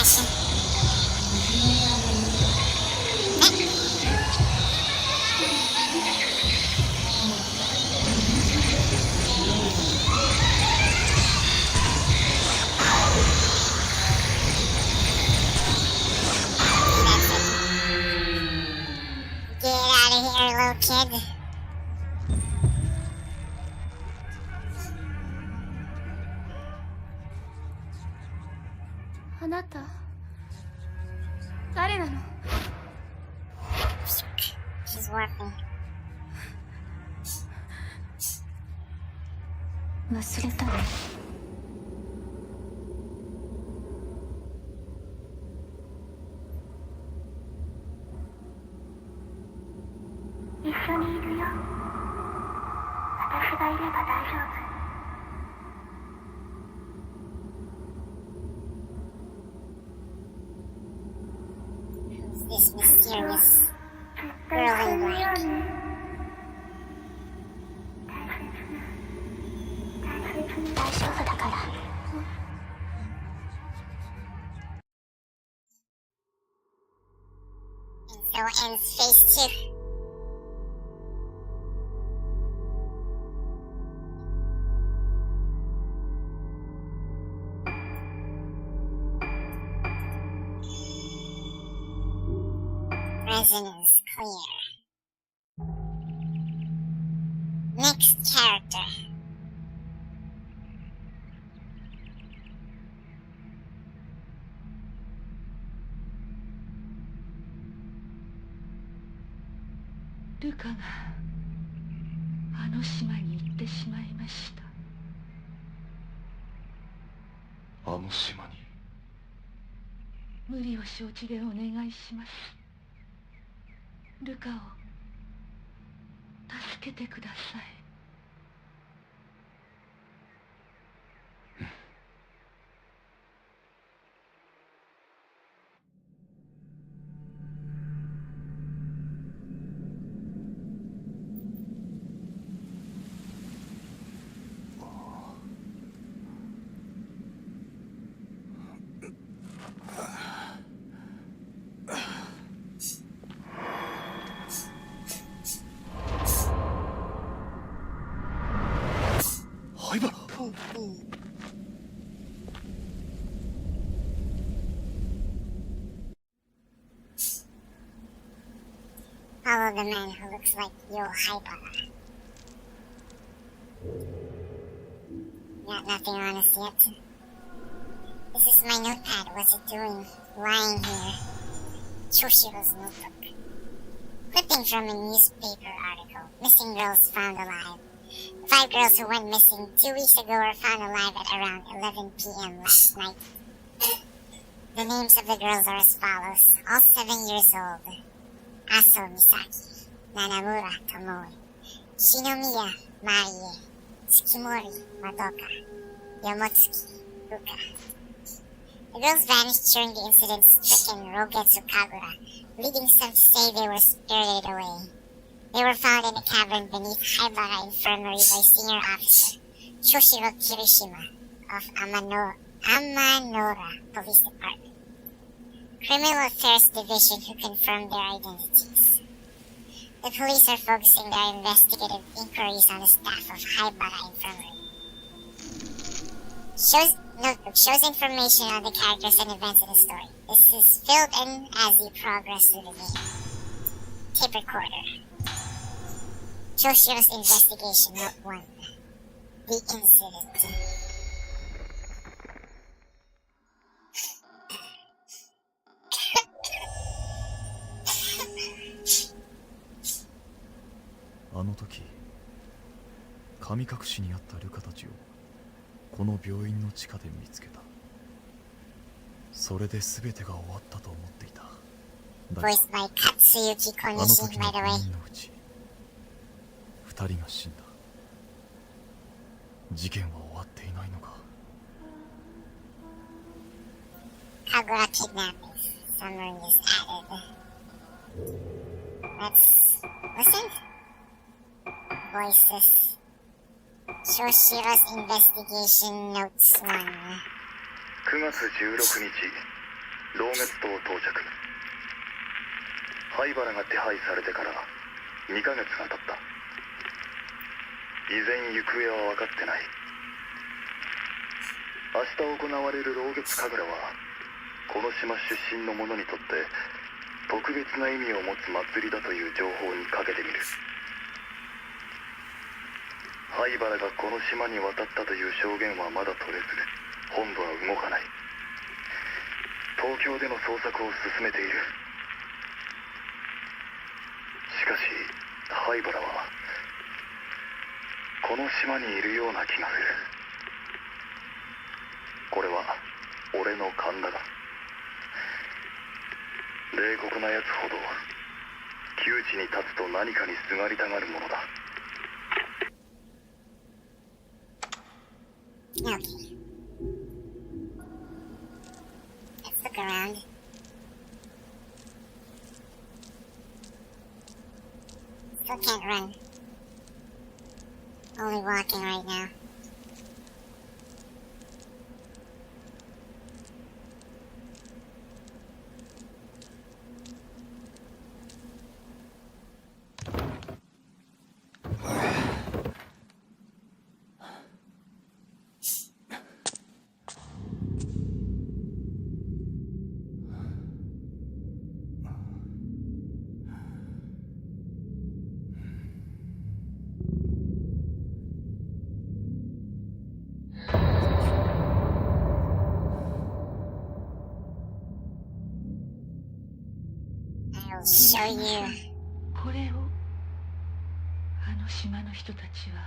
Get out of here, little kid. Anata? 誰なの? She's warping. 忘れたの? 一緒にいるよ。私がいれば大丈夫。This mysterious girl in black. 大丈夫だから。And so ends phase 2. Resonance clear. Next character. Ruka があの島に行ってしまいました。あの島に。無理を承知でお願いします。ルカを助けてください。Follow the man who looks like Yo Haibara. Got nothing on us yet. This is my notepad. What's it doing? Lying here. Choushiro's notebook. Clipping from a newspaper article. Missing girls found alive. 5 girls who went missing 2 weeks ago were found alive at around 11 p.m. last night. The names of the girls are as follows. All 7 years old. Aso Misaki, Nanamura Tomoe, Shinomiya Marie, Tsukimori Madoka, Yomotsuki Ruka. The girls vanished during the incident-stricken Rogetsu Kagura, leading some to say they were spirited away. They were found in a cavern beneath Haibara Infirmary by senior officer Choushiro Kirishima of Amanora Police Department. Criminal Affairs Division who confirmed their identities. The police are focusing their investigative inquiries on the staff of Haibara Infirmary. Notebook shows information on the characters and events in the story. This is filled in as you progress through the game. Tape recorder. Choushiro's investigation, Note 1. The incident. あの時神隠しにあったルカたちをこの病院の地下で見つけた。それで全てが終わったと思っていた。だがあの時の5人のうち2人が死んだ。事件は終わっていないのか。Kagura kidnapping. Summary is added. Let's listen. Voices. Choushiro's investigation notes 1. 9月16日老月島到着。灰原が手配されてから2ヶ月が経った。依然行方は分かってない。明日行われる老月神楽はこの島出身の者にとって特別な意味を持つ祭りだという情報にかけてみる。灰原がこの島に渡ったという証言はまだ取れず、本部は動かない。東京での捜索を進めている。しかし灰原はこの島にいるような気がする。これは俺の勘だが、冷酷なやつほど窮地に立つと何かにすがりたがるものだ。Okay. Let's look around. Still can't run. Only walking right now. I'll show you. これをあの島の人たちは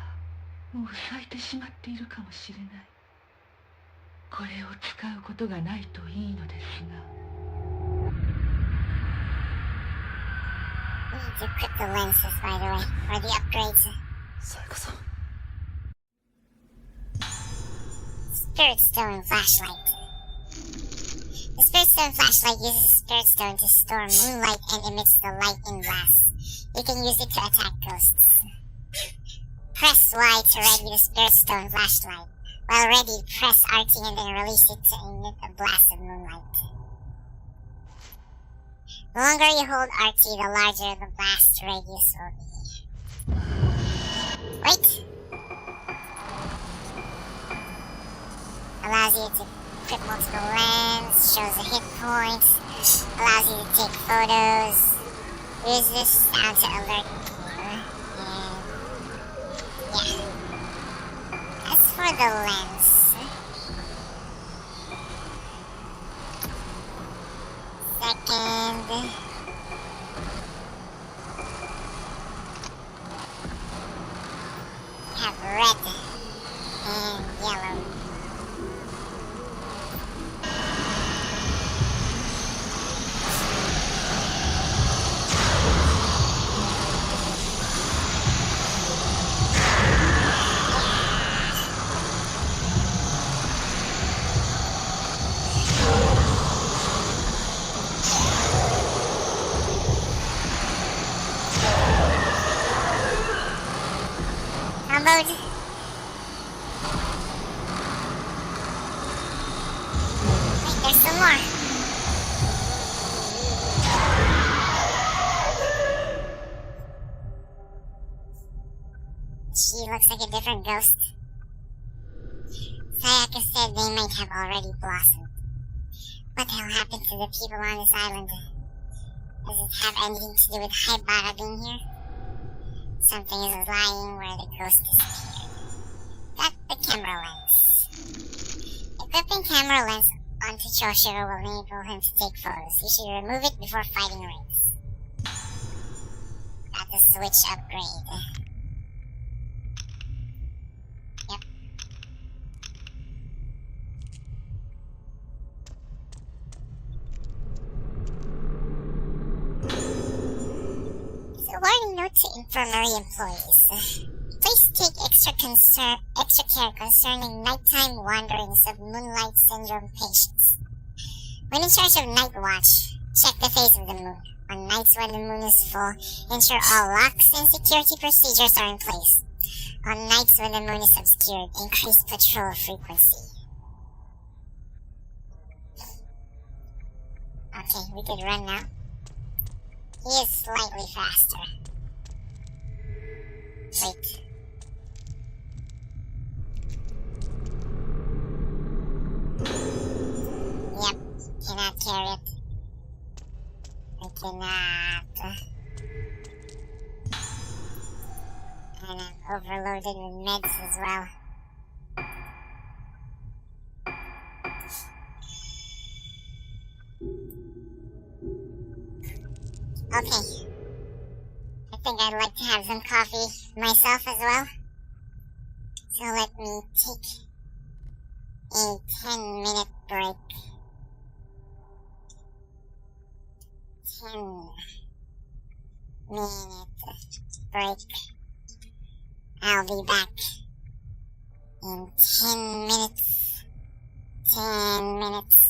もう咲いてしまっているかもしれない。これを使うことがないといいのですが。We need to equip the lenses, by the way, or the upgrades. さやかさん。 Spirit Stone Flashlight. The Spirit Stone Flashlight uses Spirit Stone to store moonlight and emits the light in glass. You can use it to attack ghosts. Press Y to ready the Spirit Stone Flashlight. While ready, press RT and then release it to emit a blast of moonlight. The longer you hold RT, the larger the blast radius will be. Wait! Allows you to equip multiple lens, shows the hit points, allows you to take photos. Use this sound to alert you. And yeah. As for the lens, second, have red and yellow. Comboed. Wait, there's some more. She looks like a different ghost. Sayaka said they might have already blossomed. What the hell happened to the people on this island? Does it have anything to do with Haibara being here? Something is lying where the ghost disappeared. Got the camera lens. Equipping camera lens onto Choushiro will enable him to take photos. You should remove it before fighting raids. Got the switch upgrade. Yep. It's a warning note to infirmary employees. Please take extra care concerning nighttime wanderings of Moonlight Syndrome patients. When in charge of Night Watch, check the phase of the moon. On nights when the moon is full, ensure all locks and security procedures are in place. On nights when the moon is obscured, increase patrol frequency. Okay, we could run now. He is slightly faster. Wait. Yep, cannot carry it. I cannot. And I'm overloaded with meds as well. Okay. I think I'd like to have some coffee myself as well. So let me take a 10-minute break. 10-minute break. I'll be back in 10 minutes. 10 minutes.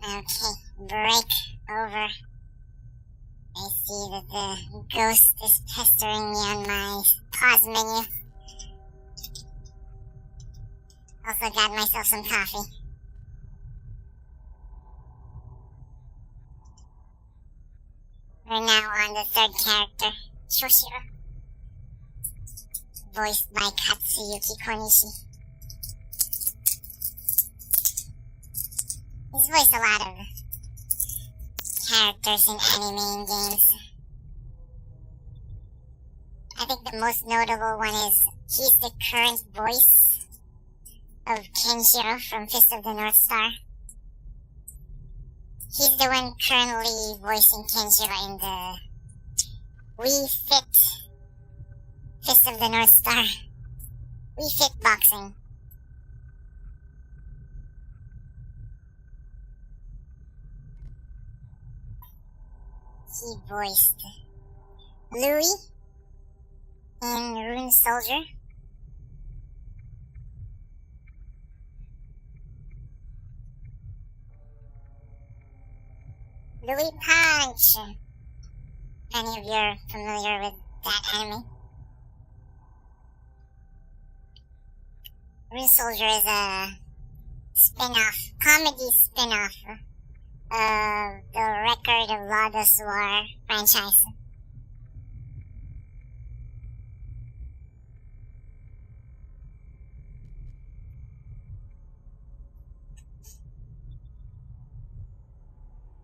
Okay, break over. I see that the ghost is pestering me on my pause menu. Also got myself some coffee. We're now on the third character, Choushiro, voiced by Katsuyuki Konishi. He's voiced a lot of characters in anime and games. I think the most notable one is he's the current voice of Kenshiro from Fist of the North Star. He's the one currently voicing Kenshiro in the Wii Fit Fist of the North Star. Wii Fit Boxing. He voiced Louis in Rune Soldier. Louis Punch! If any of you are familiar with that anime. Rune Soldier is a spin-off, comedy spin-off of the Record of Lawless War franchise.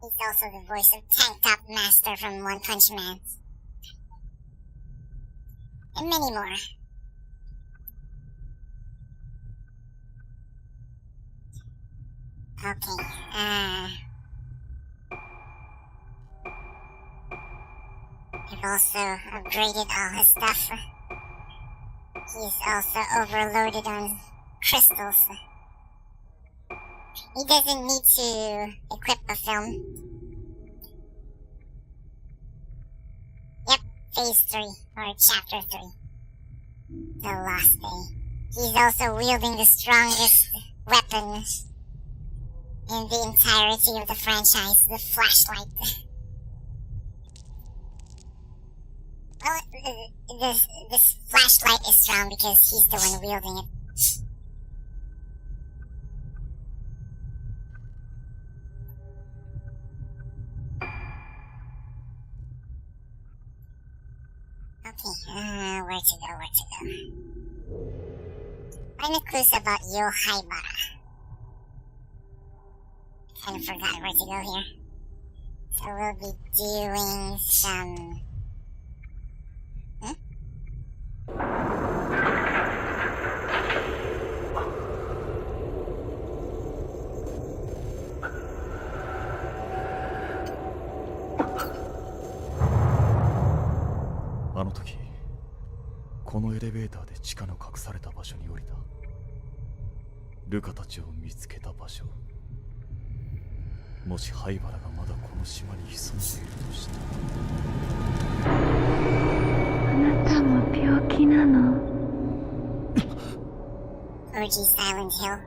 He's also the voice of Tank Top Master from One Punch Man. And many more. Okay, I've also upgraded all his stuff. He's also overloaded on crystals. He doesn't need to equip a film. Yep, Phase 3, or Chapter 3. The Lost Day. He's also wielding the strongest weapon in the entirety of the franchise, the flashlight. Well, this flashlight is strong because he's the one wielding it. Okay, where to go? Find a clues about Yohaibara. Kind of forgot where to go here. So we'll be doing some...あの時このエレベーターで地下の隠された場所に降りた。ルカたちを見つけた場所。もし灰原がまだこの島に潜んでいるとしたら。あなたも病気なの？ OG Silent Hill.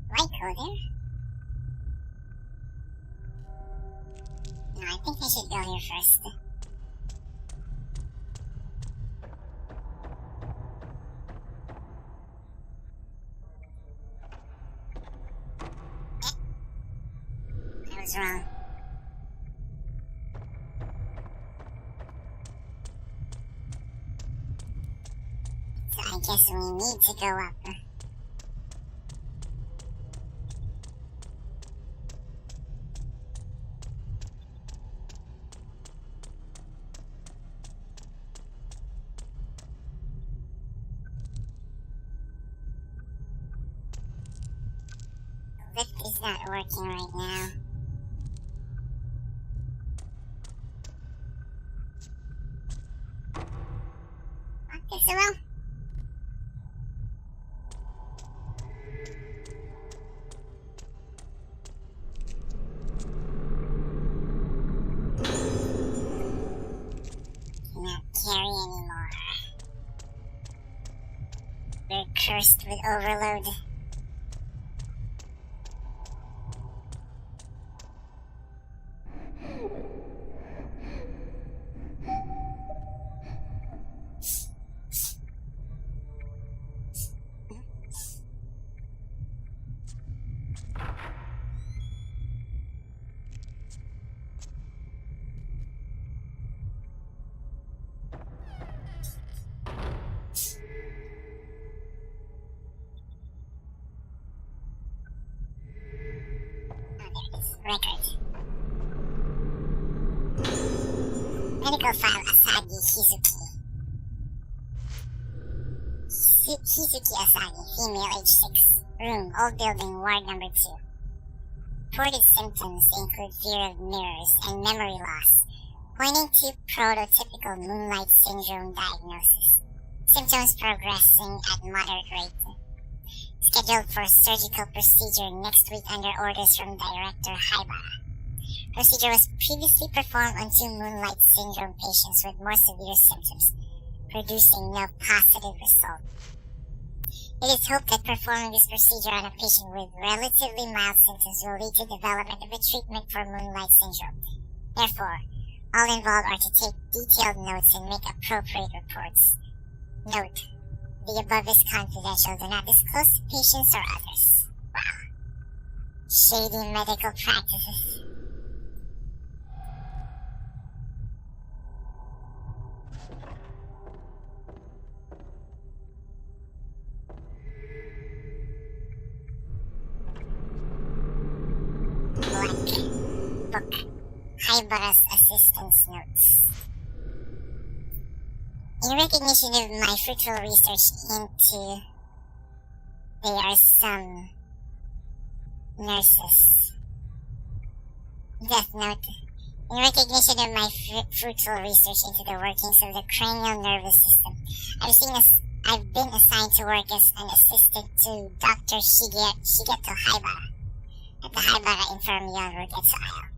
Right, go there? No, I think I should go here first. I was wrong. So I guess we need to go up. The lift is not working right now. What is wrong? carry anymore. We're cursed with overload. Record. Medical file Asagi Hizuki. Hizuki Asagi, female, age 6. Room, old building, ward number 2. Reported symptoms include fear of mirrors and memory loss, pointing to prototypical moonlight syndrome diagnosis. Symptoms progressing at moderate rate. Scheduled for surgical procedure next week under orders from Director Haibara. Procedure was previously performed on 2 moonlight syndrome patients with more severe symptoms, producing no positive result. It is hoped that performing this procedure on a patient with relatively mild symptoms will lead to development of a treatment for moonlight syndrome. Therefore, all involved are to take detailed notes and make appropriate reports. Note: the above is confidential. Do not disclose to patients or others. Wow. Shady medical practices. Blank. Book. Haibara's assistant's notes. In recognition of my fruitful research into there are some nurses. Death note. In recognition of my fruitful research into the workings of the cranial nervous system, I've been assigned to work as an assistant to Dr. Shigeto Haibara at the Haibara Infirmary on Rugetsu Isle.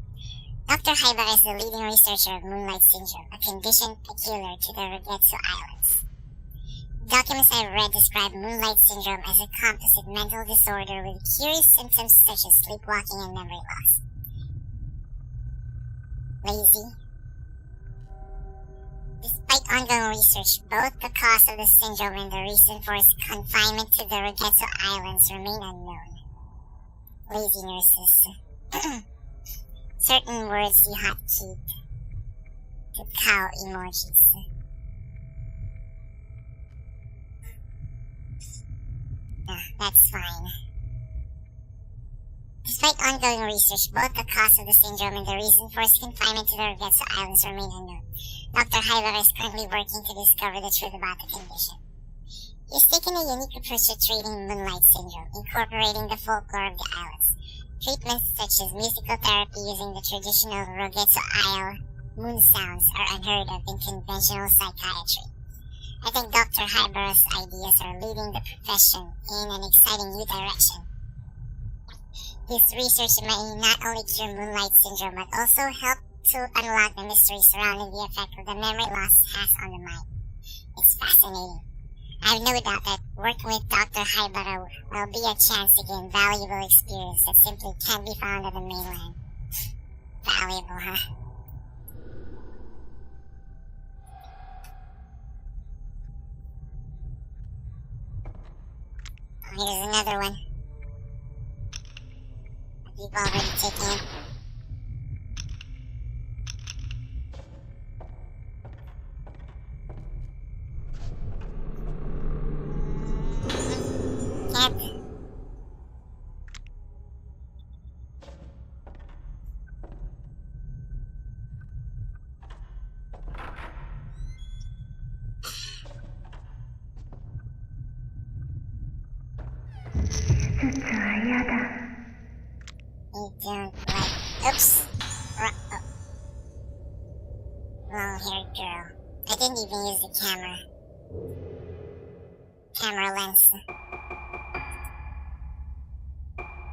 Dr. Haibara is the leading researcher of Moonlight Syndrome, a condition peculiar to the Rugetsu Islands. Documents I've read describe Moonlight Syndrome as a composite mental disorder with curious symptoms such as sleepwalking and memory loss. Lazy. Despite ongoing research, both the cause of the syndrome and the reason for its confinement to the Rugetsu Islands remain unknown. Lazy nurses. Certain words you have to cow emojis. That's fine. Despite ongoing research, both the cause of the syndrome and the reason for its confinement to the Rugetsu Islands remain unknown. Dr. Haibara is currently working to discover the truth about the condition. He has taken a unique approach to treating Moonlight Syndrome, incorporating the folklore of the islands. Treatments such as musical therapy using the traditional Rugetsu Isle moon sounds are unheard of in conventional psychiatry. I think Dr. Haibara's ideas are leading the profession in an exciting new direction. His research may not only cure Moonlight Syndrome, but also help to unlock the mystery surrounding the effect of the memory loss has on the mind. It's fascinating. I have no doubt that working with Dr. Haibara will be a chance to gain valuable experience that simply can't be found on the mainland. Valuable, huh? Here's another one. You've already taken it. Cat. You don't like... Oops. Long-haired girl. I didn't even use the camera lens.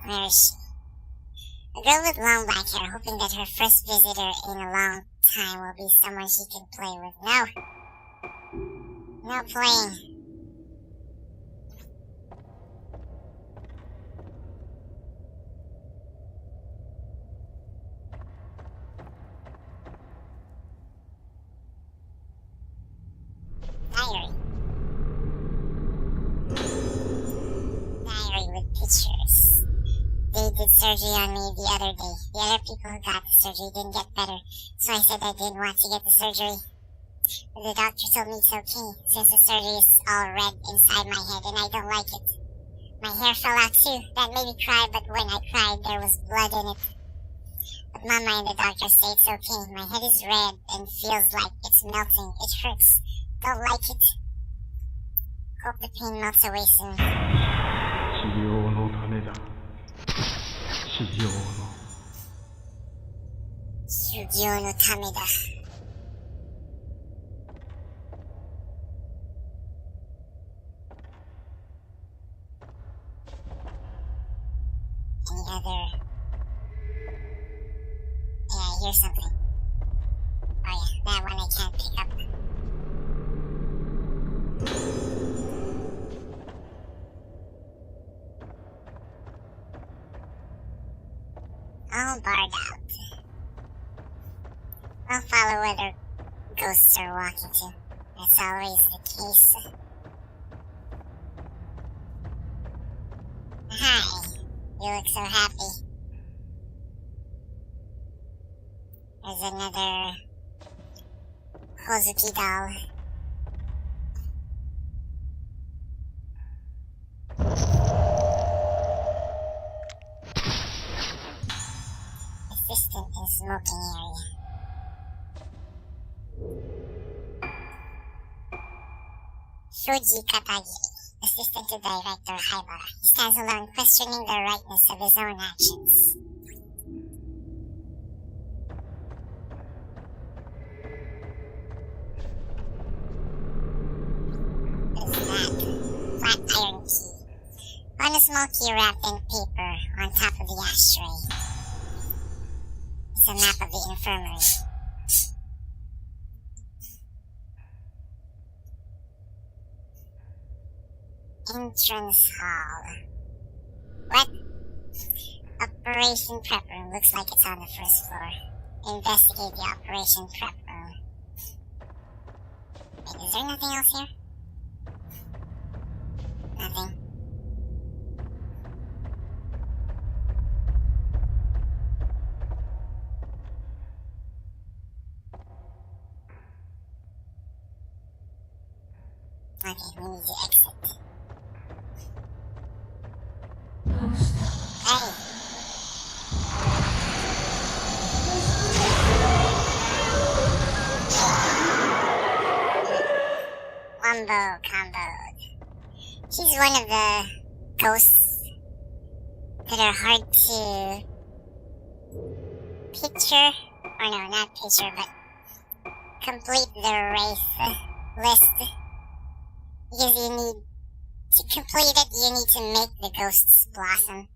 Where is she? A girl with long black hair, hoping that her first visitor in a long time will be someone she can play with. No. No playing. Diary. Diary with pictures. They did surgery on me the other day. The other people who got the surgery didn't get better, so I said I didn't want to get the surgery. But the doctor told me it's okay, since the surgery is all red inside my head and I don't like it. My hair fell out too. That made me cry, but when I cried, there was blood in it. But Mama and the doctor say it's okay. My head is red and feels like it's melting. It hurts. Don't like it. Hope the pain melts away soon. 治療のためだ。治療の。修行のためだ。Any other? Yeah, I hear something. Oh yeah, that one I can't pick up. All barred out. I'll follow where the ghosts are walking to. That's always the case. Hi. You look so happy. There's another Hozuki doll. Assistant in smoking area. Shoji Katagi, assistant to director Haibara. He stands alone, questioning the rightness of his own actions. What is that? Flat iron key. Find a small key wrapped in paper on top of the ashtray. It's a map of the infirmary. Entrance hall. What? Operation prep room. Looks like it's on the first floor. Investigate the operation prep room. Wait, is there nothing else here? Nothing. Okay, we need to exit. Hey. Wombo comboed. She's one of the ghosts that are hard to picture. Or no, not picture, but complete the race list. Because you need to complete it, you need to make the ghosts blossom.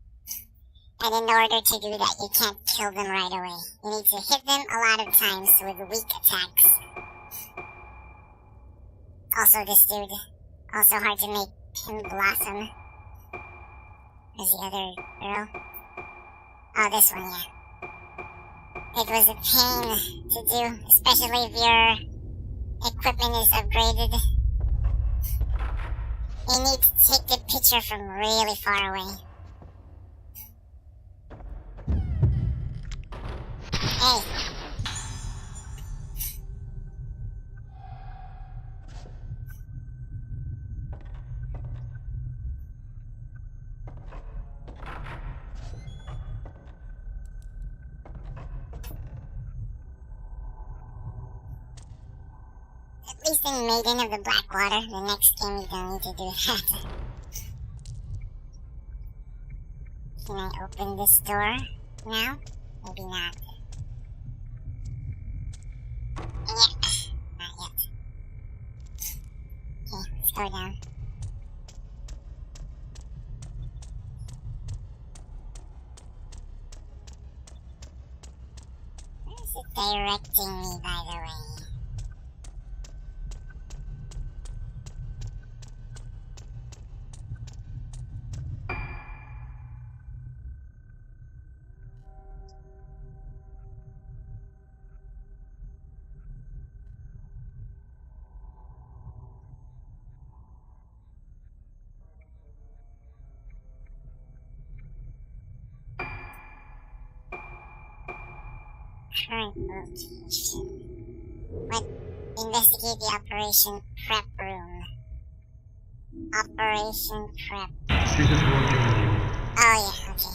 And in order to do that, you can't kill them right away. You need to hit them a lot of times with weak attacks. Also, this dude, also hard to make him blossom. Where's the other girl? Oh, this one, yeah. It was a pain to do, especially if your equipment is upgraded. You need to take the picture from really far away. Hey. At least in Maiden of the Blackwater, the next game you don't need to do that. Can I open this door now? Maybe not. Yeah, not yet. Okay, let's go down. Where is it directing me, by the way? current location. What? Investigate the operation prep room. Operation prep. Oh yeah, okay.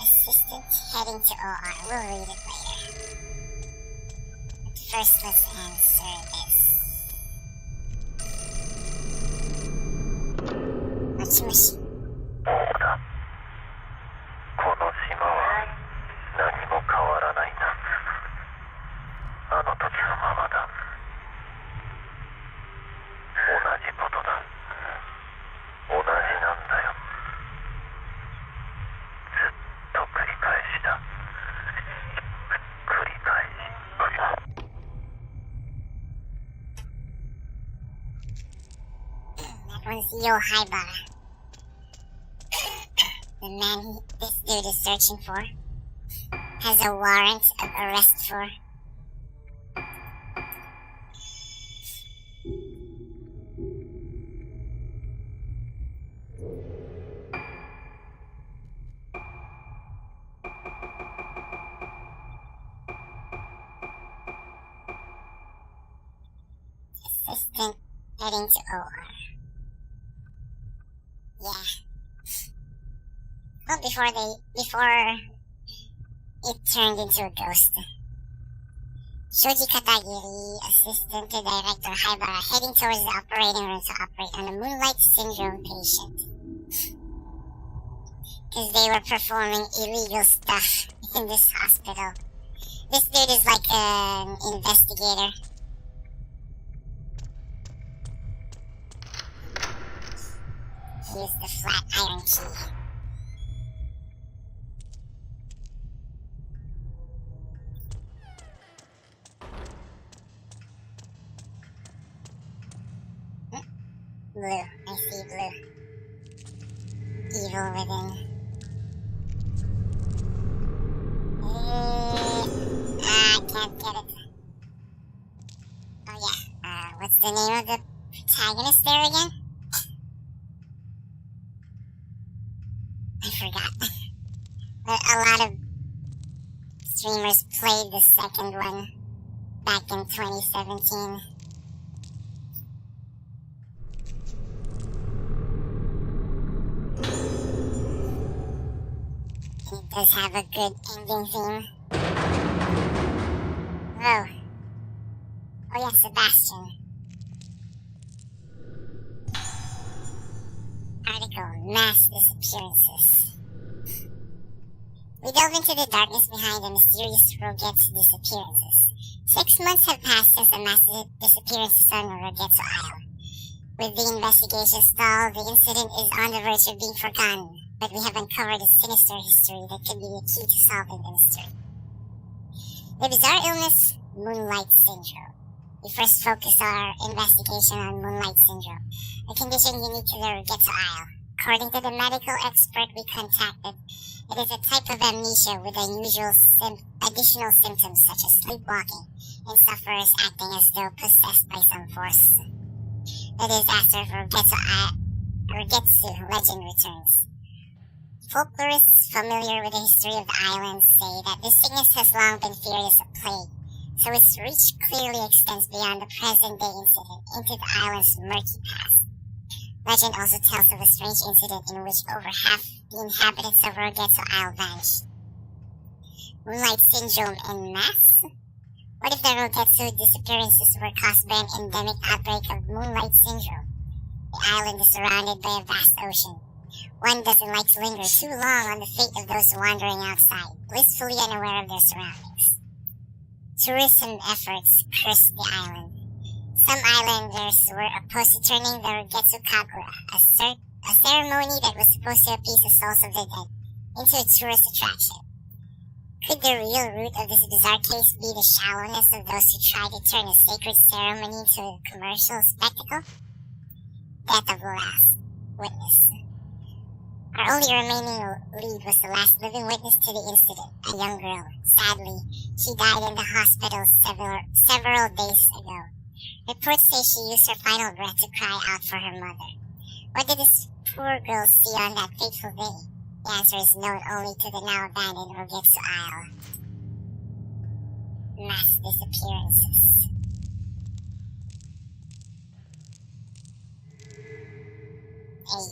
Assistant heading to OR. We'll read it later. But first, let's answer this. Mochi-mochi. この島は何も変わらないな。あの時のままだ。同じことだ。同じなんだよ。ずっと繰り返しだ。繰り返し。That one's Yohaibara. The man this dude is searching for has a warrant of arrest for assistant heading to OR. Yeah. Well, before it turned into a ghost. Shoji Katagiri, assistant to director Haibara, heading towards the operating room to operate on a Moonlight Syndrome patient. Because they were performing illegal stuff in this hospital. This dude is like an investigator. Here's the flat iron key. Blue. I see blue. Evil within. I can't get it. Oh yeah. What's the name of the protagonist there again? I forgot. But a lot of streamers played the second one back in 2017. It does have a good ending theme. Whoa. Oh yeah, Sebastian. Article, mass disappearances. We delve into the darkness behind the mysterious Rogetsu disappearances. 6 months have passed since a mass disappearance on Rogetsu Isle. With the investigation stalled, the incident is on the verge of being forgotten, but we have uncovered a sinister history that could be the key to solving the mystery. The bizarre illness, Moonlight Syndrome. We first focus our investigation on Moonlight Syndrome, a condition unique to the Rogetsu Isle. According to the medical expert we contacted, it is a type of amnesia with unusual additional symptoms such as sleepwalking and sufferers acting as though possessed by some force. The disaster for Rogetsu legend returns. Folklorists familiar with the history of the island say that this sickness has long been feared as a plague, so its reach clearly extends beyond the present-day incident into the island's murky past. Legend also tells of a strange incident in which over half the inhabitants of Rogetsu Isle vanished. Moonlight Syndrome en masse? What if the Rogetsu disappearances were caused by an endemic outbreak of Moonlight Syndrome? The island is surrounded by a vast ocean. One doesn't like to linger too long on the fate of those wandering outside, blissfully unaware of their surroundings. Tourism efforts cursed the island. Some islanders were opposed to turning the Rogetsu Kakura, a ceremony that was supposed to appease the souls of the dead, into a tourist attraction. Could the real root of this bizarre case be the shallowness of those who try to turn a sacred ceremony into a commercial spectacle? Death of the last witness. Our only remaining lead was the last living witness to the incident, a young girl. Sadly, she died in the hospital several days ago. Reports say she used her final breath to cry out for her mother. What did this poor girl see on that fateful day? The answer is known only to the now abandoned Rugetsu Isle. Mass disappearances. Hey.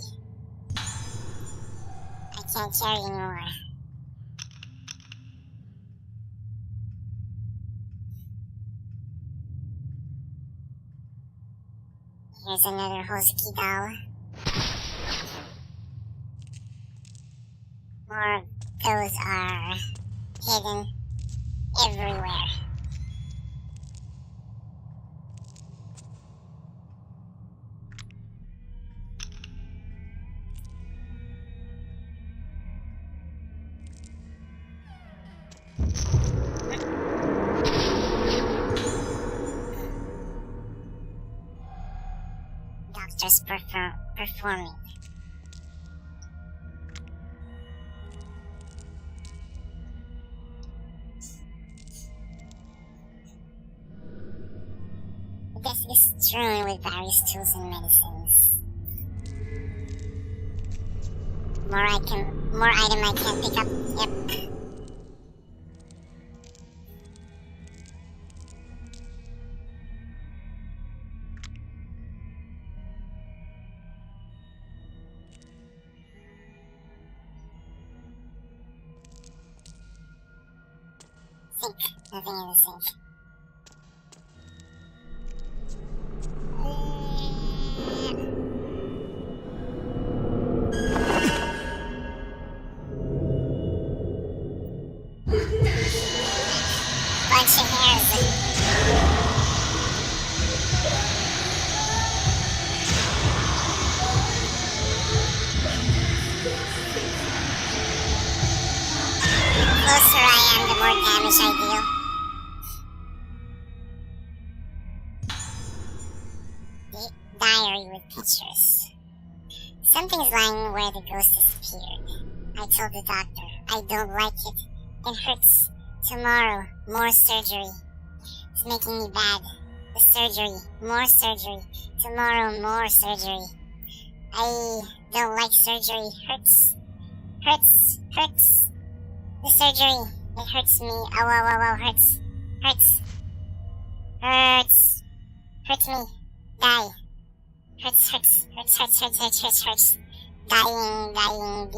I can't carry anymore. Here's another Hozuki doll. More of those are hidden everywhere. Doctors performing. The desk is strewn with various tools and medicines. More item I can't pick up. Yep. Sink. Nothing in the sink. Bunch of hairs. The closer I am, the more damage I deal. The diary with pictures. Something's lying where the ghost disappeared. I told the doctor, I don't like it. It hurts. Tomorrow, more surgery. It's making me bad. The surgery, more surgery. Tomorrow, more surgery. I don't like surgery. Hurts. Hurts. Hurts. The surgery, it hurts me. Ow, ow, ow, ow, hurts. Hurts. Hurts. Hurts me. Die. Hurts, hurts. Hurts, hurts, hurts, hurts, hurts, hurts. Dying, dying,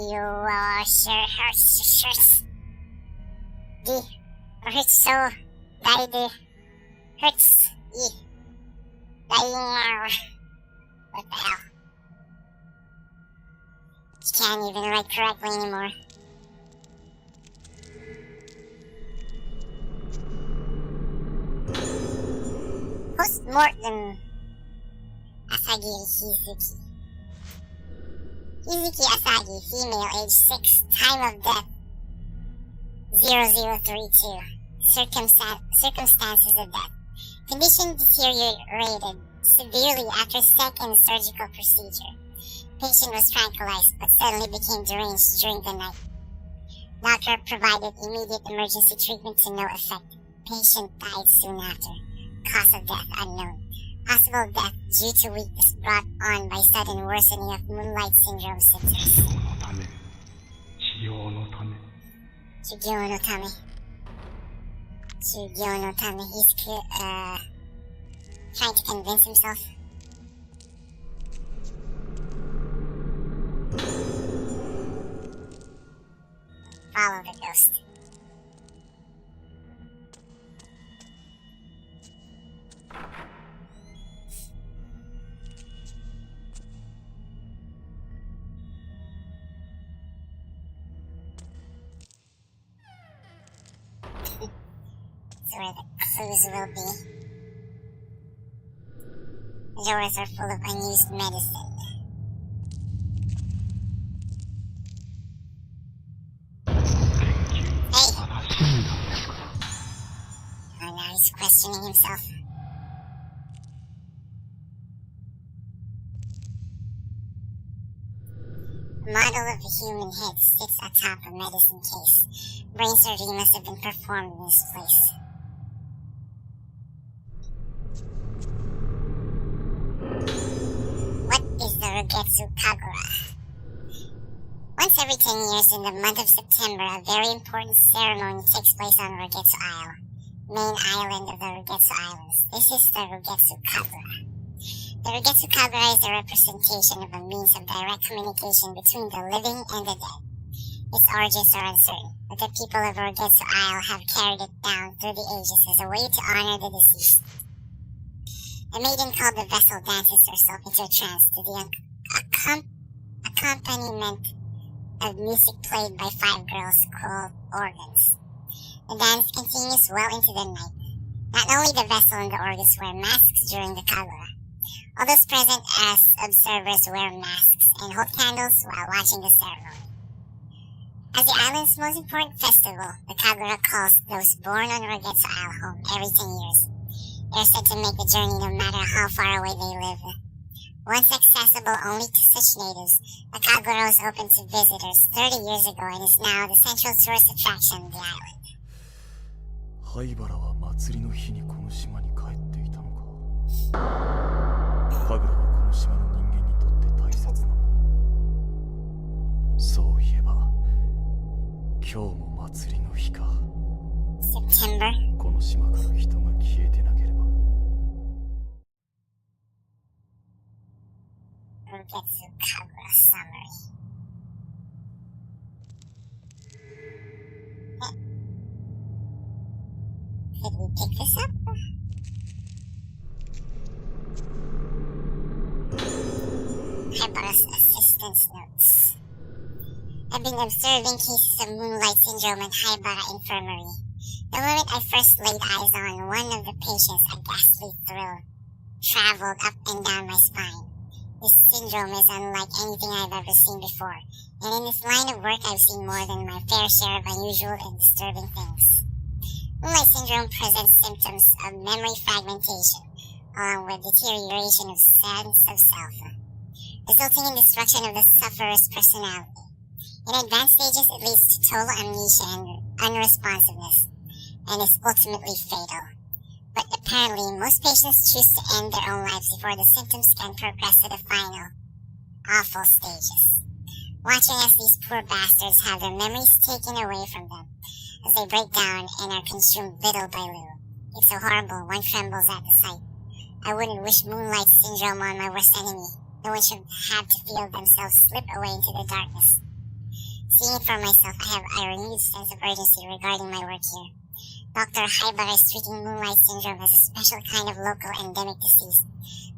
sure, hurts, hurts. Hurts so. Die, hurts. Dying. What the hell? You can't even write correctly anymore. Post-mortem. Asagi Hizuki. Hizuki Asagi, female, age 6, time of death 0032. Circumstances of death. Condition deteriorated severely after second surgical procedure. Patient was tranquilized but suddenly became deranged during the night. Doctor provided immediate emergency treatment to no effect. Patient died soon after. Cause of death unknown. Possible death due to weakness brought on by sudden worsening of moonlight syndrome symptoms. Shugyo no tame. Shugyo no tame. He's trying to convince himself. Follow the ghost. That's where the clues will be. The drawers are full of unused medicine. Oh, now he's questioning himself. A model of a human head sits atop a medicine case. Brain surgery must have been performed in this place. What is the Rugetsu Kagura? Once Once every 10 years in the month of September, a very important ceremony takes place on Rugetsu Isle, main island of the Rugetsu Islands. This is the Rugetsu Kagura. The Rugetsu Kagura is a representation of a means of direct communication between the living and the dead. Its origins are uncertain, but the people of Rugetsu Isle have carried it down through the ages as a way to honor the deceased. The maiden called the vessel dances herself into a trance to the accompaniment of music played by 5 girls called organs. The dance continues well into the night. Not only the vessel and the organs wear masks during the Kagura. All those present as observers wear masks and hold candles while watching the ceremony. As the island's most important festival, the Kagura calls those born on Rugetsu Isle home every 10 years. They are said to make the journey no matter how far away they live. Once accessible only to such natives, the Kagura was open to visitors 30 years ago and is now the central tourist attraction of the island. 灰原は祭りの日にこの島に帰っていたのか。神楽はこの島の人間にとって大切なもの。そういえば今日も祭りの日か。September. この島から人が消えてなければ。Rugetsu Kagura summary. Could we pick this up? Haibara's assistance notes. I've been observing cases of moonlight syndrome at Haibara Infirmary. The moment I first laid eyes on one of the patients, a ghastly thrill traveled up and down my spine. This syndrome is unlike anything I've ever seen before, and in this line of work I've seen more than my fair share of unusual and disturbing things. Moonlight syndrome presents symptoms of memory fragmentation, along with deterioration of sense of self, resulting in destruction of the sufferer's personality. In advanced stages, it leads to total amnesia and unresponsiveness, and is ultimately fatal. But apparently, most patients choose to end their own lives before the symptoms can progress to the final, awful stages. Watching as these poor bastards have their memories taken away from them, as they break down and are consumed little by little. It's so horrible, one trembles at the sight. I wouldn't wish moonlight syndrome on my worst enemy. No one should have to feel themselves slip away into the darkness. Seeing it for myself, I have a renewed sense of urgency regarding my work here. Dr. Haibara is treating moonlight syndrome as a special kind of local endemic disease,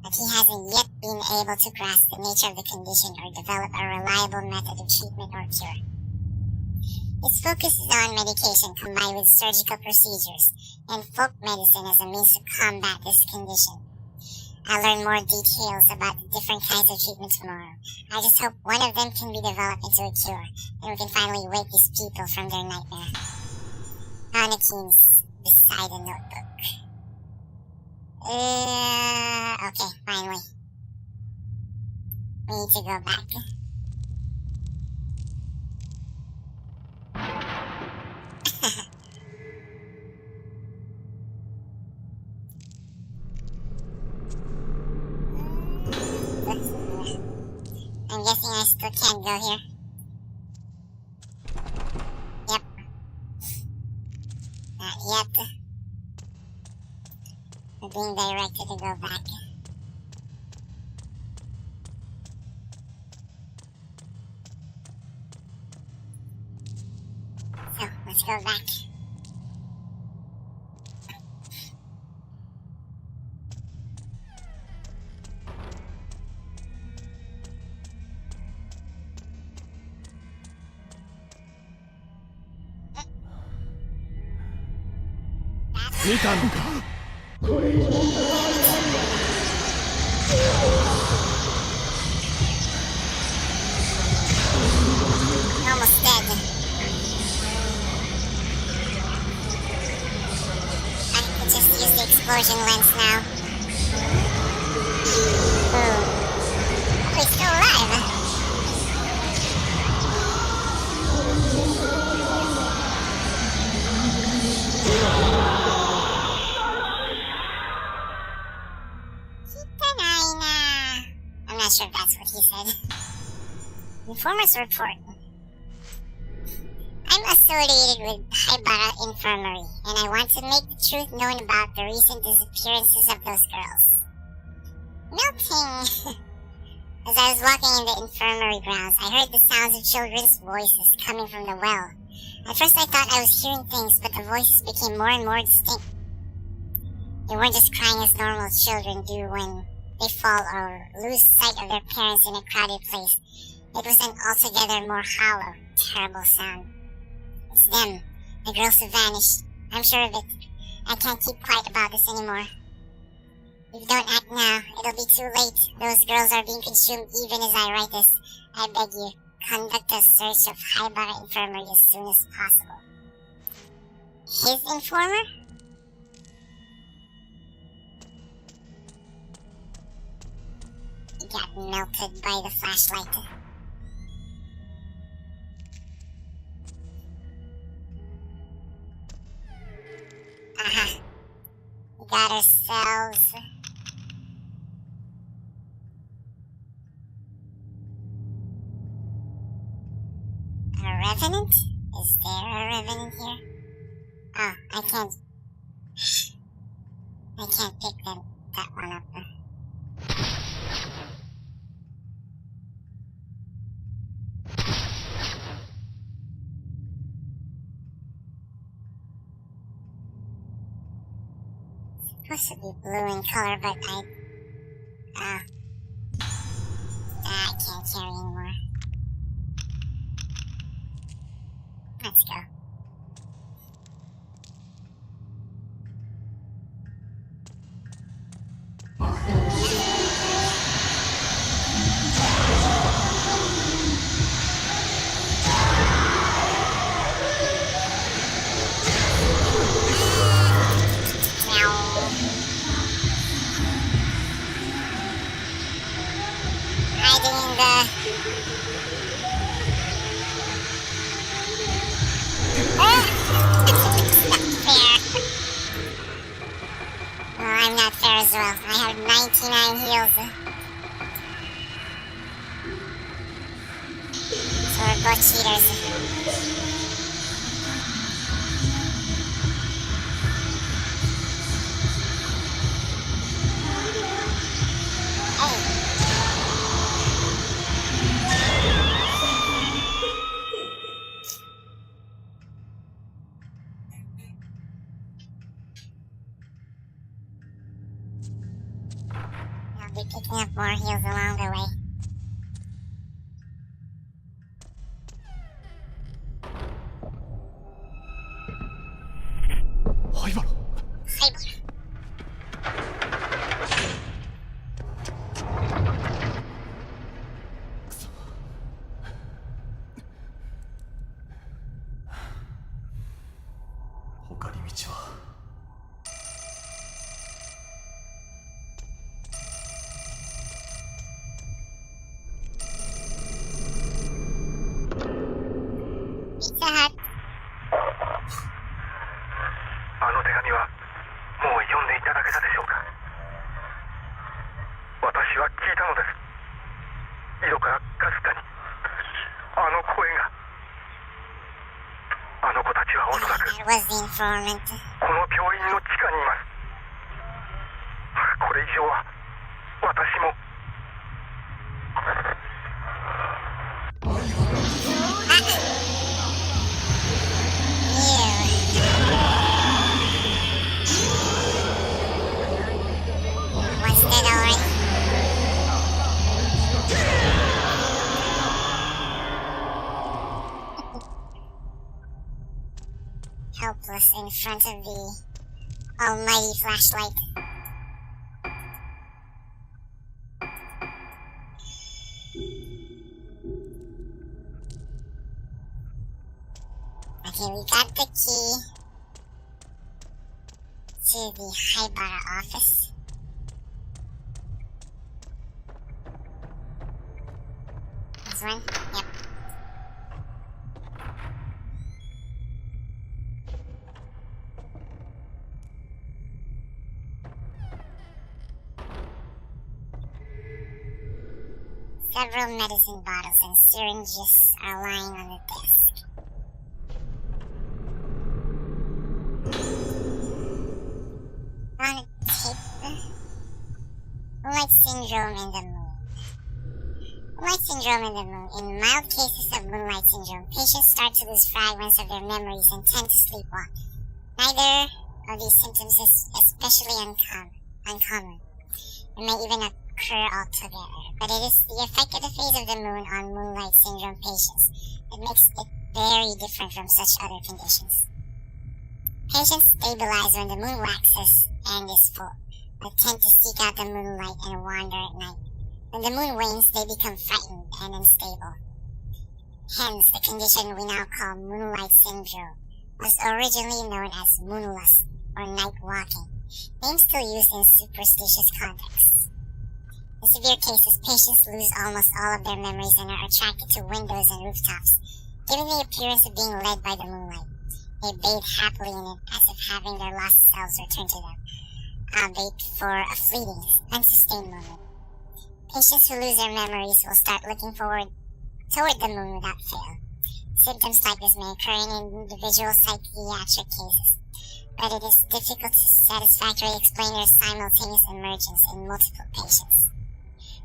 but he hasn't yet been able to grasp the nature of the condition or develop a reliable method of treatment or cure. His focus is on medication combined with surgical procedures and folk medicine as a means to combat this condition. I'll learn more details about the different kinds of treatment tomorrow. I just hope one of them can be developed into a cure, and we can finally wake these people from their nightmare. Anakin's beside a notebook. Okay, finally. We need to go back. I'm guessing I still can't go here. Yep. Not yet. We're being directed to go back. So, let's go back. Almost dead. I could just use the explosion lens now. Oh, he's still alive. I'm not sure if that's what he said. Informers report. I'm affiliated with Haibara Infirmary, and I want to make the truth known about the recent disappearances of those girls. Melting! As I was walking in the infirmary grounds, I heard the sounds of children's voices coming from the well. At first I thought I was hearing things, but the voices became more and more distinct. They weren't just crying as normal children do when they fall or lose sight of their parents in a crowded place. It was an altogether more hollow, terrible sound. It's them, the girls who vanished. I'm sure of it. I can't keep quiet about this anymore. If you don't act now, it'll be too late. Those girls are being consumed even as I write this. I beg you, conduct a search of Haibara Infirmary as soon as possible. His informer? He got melted by the flashlight. Aha. We got ourselves a revenant? Is there a revenant here? Oh, I can't pick that one up. It's supposed to be blue in color, but I can't carry anymore. Let's go. I'm not fair as well. I have 99 heals. So we're both cheaters. I'll be picking up more heals along the way. Haibara! Was the informant. この病院の地下にいます。これ以上は私も。What's that already? Helpless in front of the almighty flashlight. Okay, we got the key to the Haibara office. This one? Yep. Several medicine bottles and syringes are lying on the desk. Moonlight Syndrome in the Moon. Moonlight Syndrome in the Moon. In mild cases of Moonlight Syndrome, patients start to lose fragments of their memories and tend to sleepwalk. Neither of these symptoms is especially uncommon. It may even occur altogether, but it is the effect of the phase of the moon on Moonlight Syndrome patients that makes it very different from such other conditions. Patients stabilize when the moon waxes and is full, but tend to seek out the moonlight and wander at night. When the moon wanes, they become frightened and unstable. Hence, the condition we now call Moonlight Syndrome was originally known as moonlust or night walking, name still used in superstitious contexts. In severe cases, patients lose almost all of their memories and are attracted to windows and rooftops, giving the appearance of being led by the moonlight. They bathe happily in it, as if having their lost selves return to them, albeit for a fleeting, unsustained moment. Patients who lose their memories will start looking toward the moon without fail. Symptoms like this may occur in individual psychiatric cases, but it is difficult to satisfactorily explain their simultaneous emergence in multiple patients.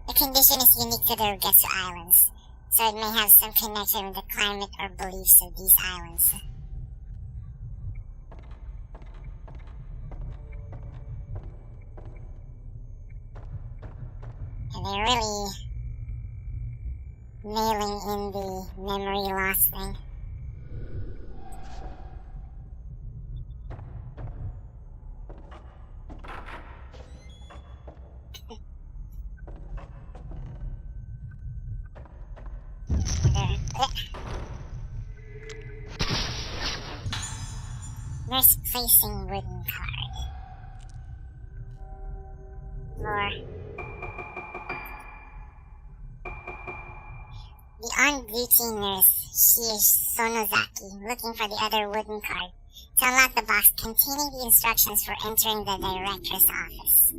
The condition is unique to the Rugetsu Islands, so it may have some connection with the climate or beliefs of these islands. And they're really nailing in the memory loss thing. Misplacing wooden card. More. The on-duty nurse, she is Sonozaki, looking for the other wooden card to unlock the box containing the instructions for entering the director's office.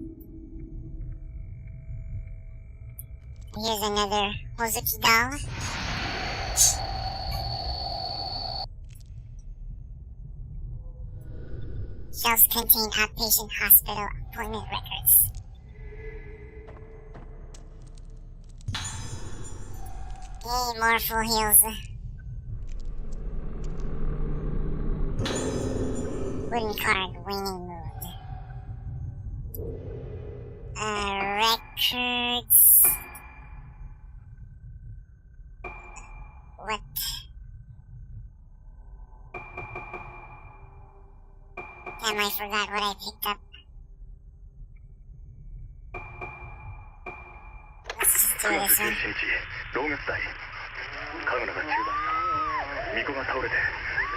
Here's another Hozuki doll. Shelves contain outpatient hospital appointment records. Yay, more full heals. Wooden card, waning mood. Records. What? Damn, I forgot what I picked up. Let's just do this one. 同月代カグナが中断した巫女が倒れて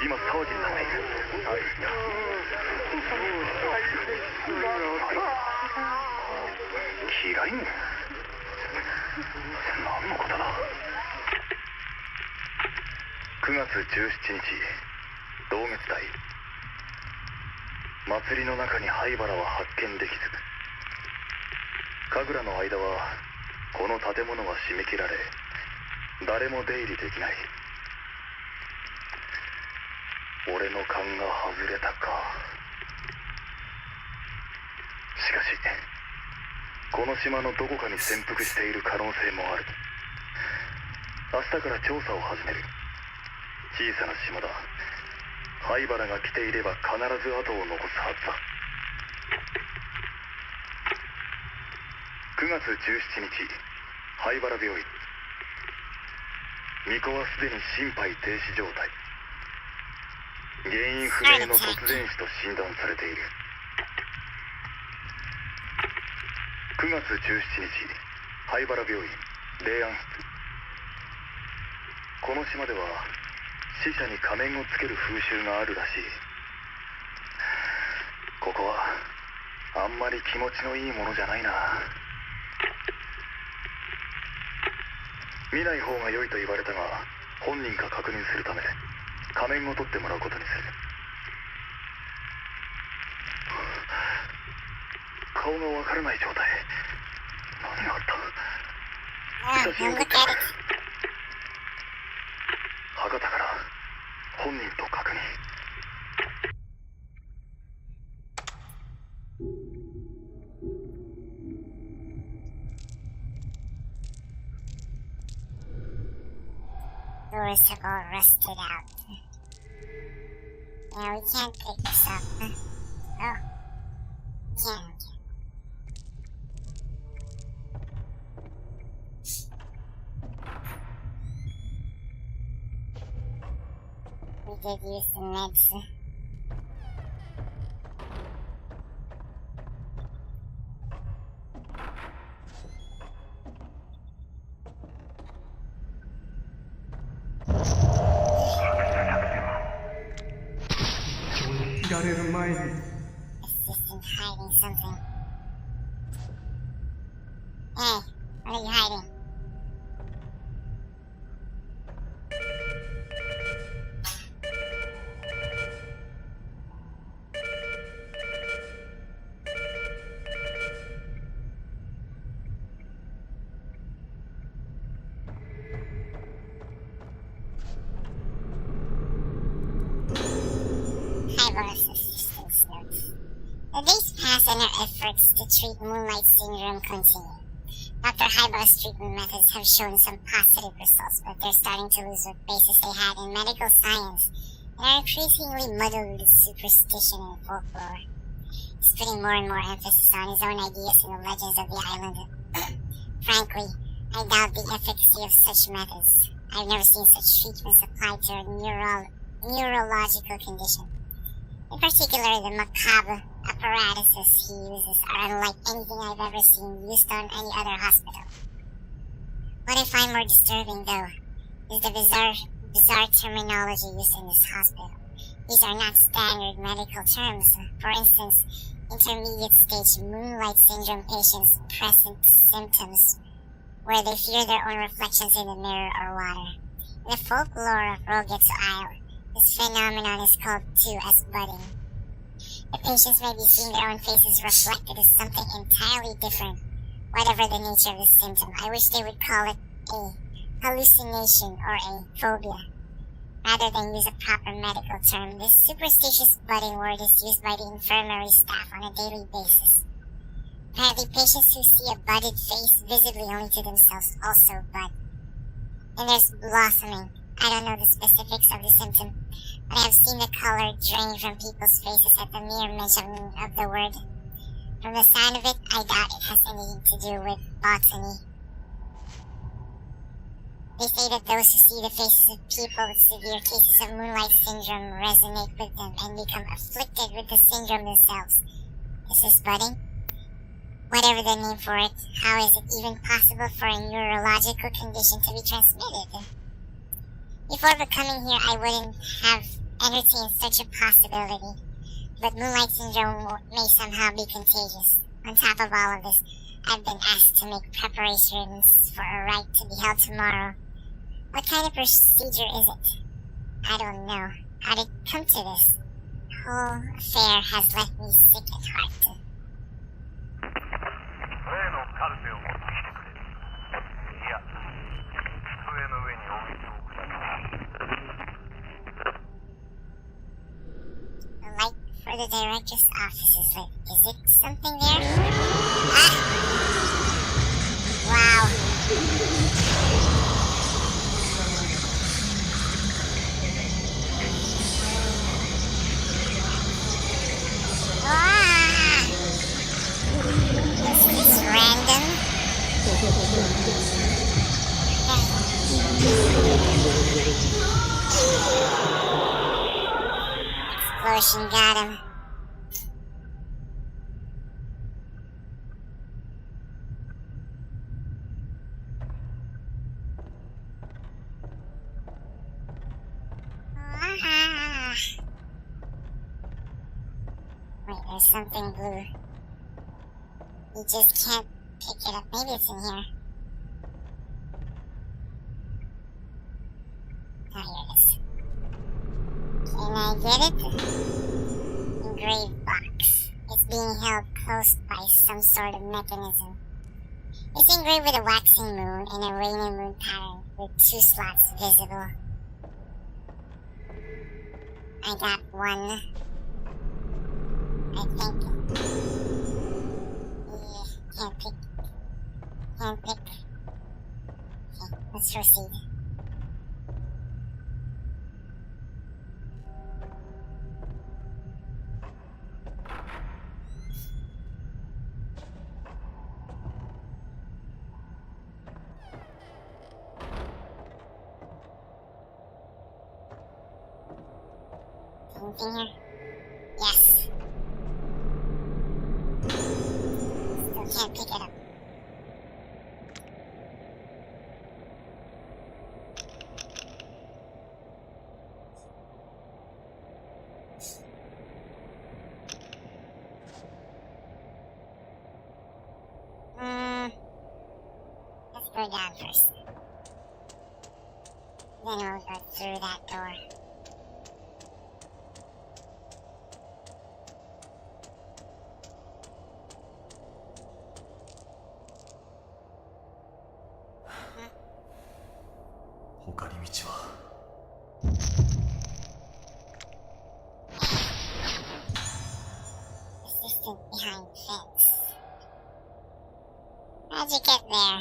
今騒ぎになっている嫌いね何のことだ9月17日同月代祭りの中に灰原は発見できず神楽の間はこの建物は締め切られ誰も出入りできない俺の勘が外れたかしかしこの島のどこかに潜伏している可能性もある明日から調査を始める小さな島だ灰原が来ていれば必ず後を残すはずだ9月17日灰原病院巫女はすでに心肺停止状態原因不明の突然死と診断されている9月17日灰原病院霊安室この島では死者に仮面をつける風習があるらしいここはあんまり気持ちのいいものじゃないな見ない方が良いと言われたが本人か確認するため仮面を取ってもらうことにする顔がわからない状態何があった写真を撮って博多から本人と確認 doors have all rusted out. Yeah, we can't pick this up. Oh. Can't. We did use the meds. Assistant hiding something. Hey, what are you hiding? Hyper's assistant's notes. The days pass and her efforts to treat Moonlight Syndrome continue. Dr. Hybar's treatment methods have shown some positive results, but they're starting to lose the basis they had in medical science and are increasingly muddled with superstition and folklore. He's putting more and more emphasis on his own ideas and the legends of the island. Frankly, I doubt the efficacy of such methods. I've never seen such treatments applied to a neurological condition. In particular, the macabre apparatuses he uses are unlike anything I've ever seen used on any other hospital. What I find more disturbing, though, is the bizarre terminology used in this hospital. These are not standard medical terms. For instance, intermediate stage Moonlight Syndrome patients present symptoms where they fear their own reflections in the mirror or water. In the folklore of Rogetsu Isle, this phenomenon is called too as budding. The patients may be seeing their own faces reflected as something entirely different, whatever the nature of the symptom. I wish they would call it a hallucination or a phobia, rather than use a proper medical term. This superstitious budding word is used by the infirmary staff on a daily basis. Apparently, patients who see a budded face visibly only to themselves also bud. And there's blossoming. I don't know the specifics of the symptom, but I have seen the color drain from people's faces at the mere mention of the word. From the sound of it, I doubt it has anything to do with botany. They say that those who see the faces of people with severe cases of Moonlight Syndrome resonate with them and become afflicted with the syndrome themselves. Is this budding? Whatever the name for it, how is it even possible for a neurological condition to be transmitted? Before becoming here, I wouldn't have entertained such a possibility, but Moonlight Syndrome may somehow be contagious. On top of all of this, I've been asked to make preparations for a rite to be held tomorrow. What kind of procedure is it? I don't know. How did it come to this? The whole affair has left me sick at heart. The light for the director's office is lit. Is it something there? Ah! Wow. Ah! Is this random? Explosion got him. Ah. Wait, there's something blue. You just can't pick it up. Maybe it's in here. Oh, here it is. Can I get it? Engraved box. It's being held close by some sort of mechanism. It's engraved with a waxing moon and a waning moon pattern with 2 slots visible. I got one. I think. Yeah, can't pick. Okay, let's proceed. Anything here? Yes. Still can't pick it up. Let's go down first. Then we'll go through that door. Assistant behind fence. How'd you get there?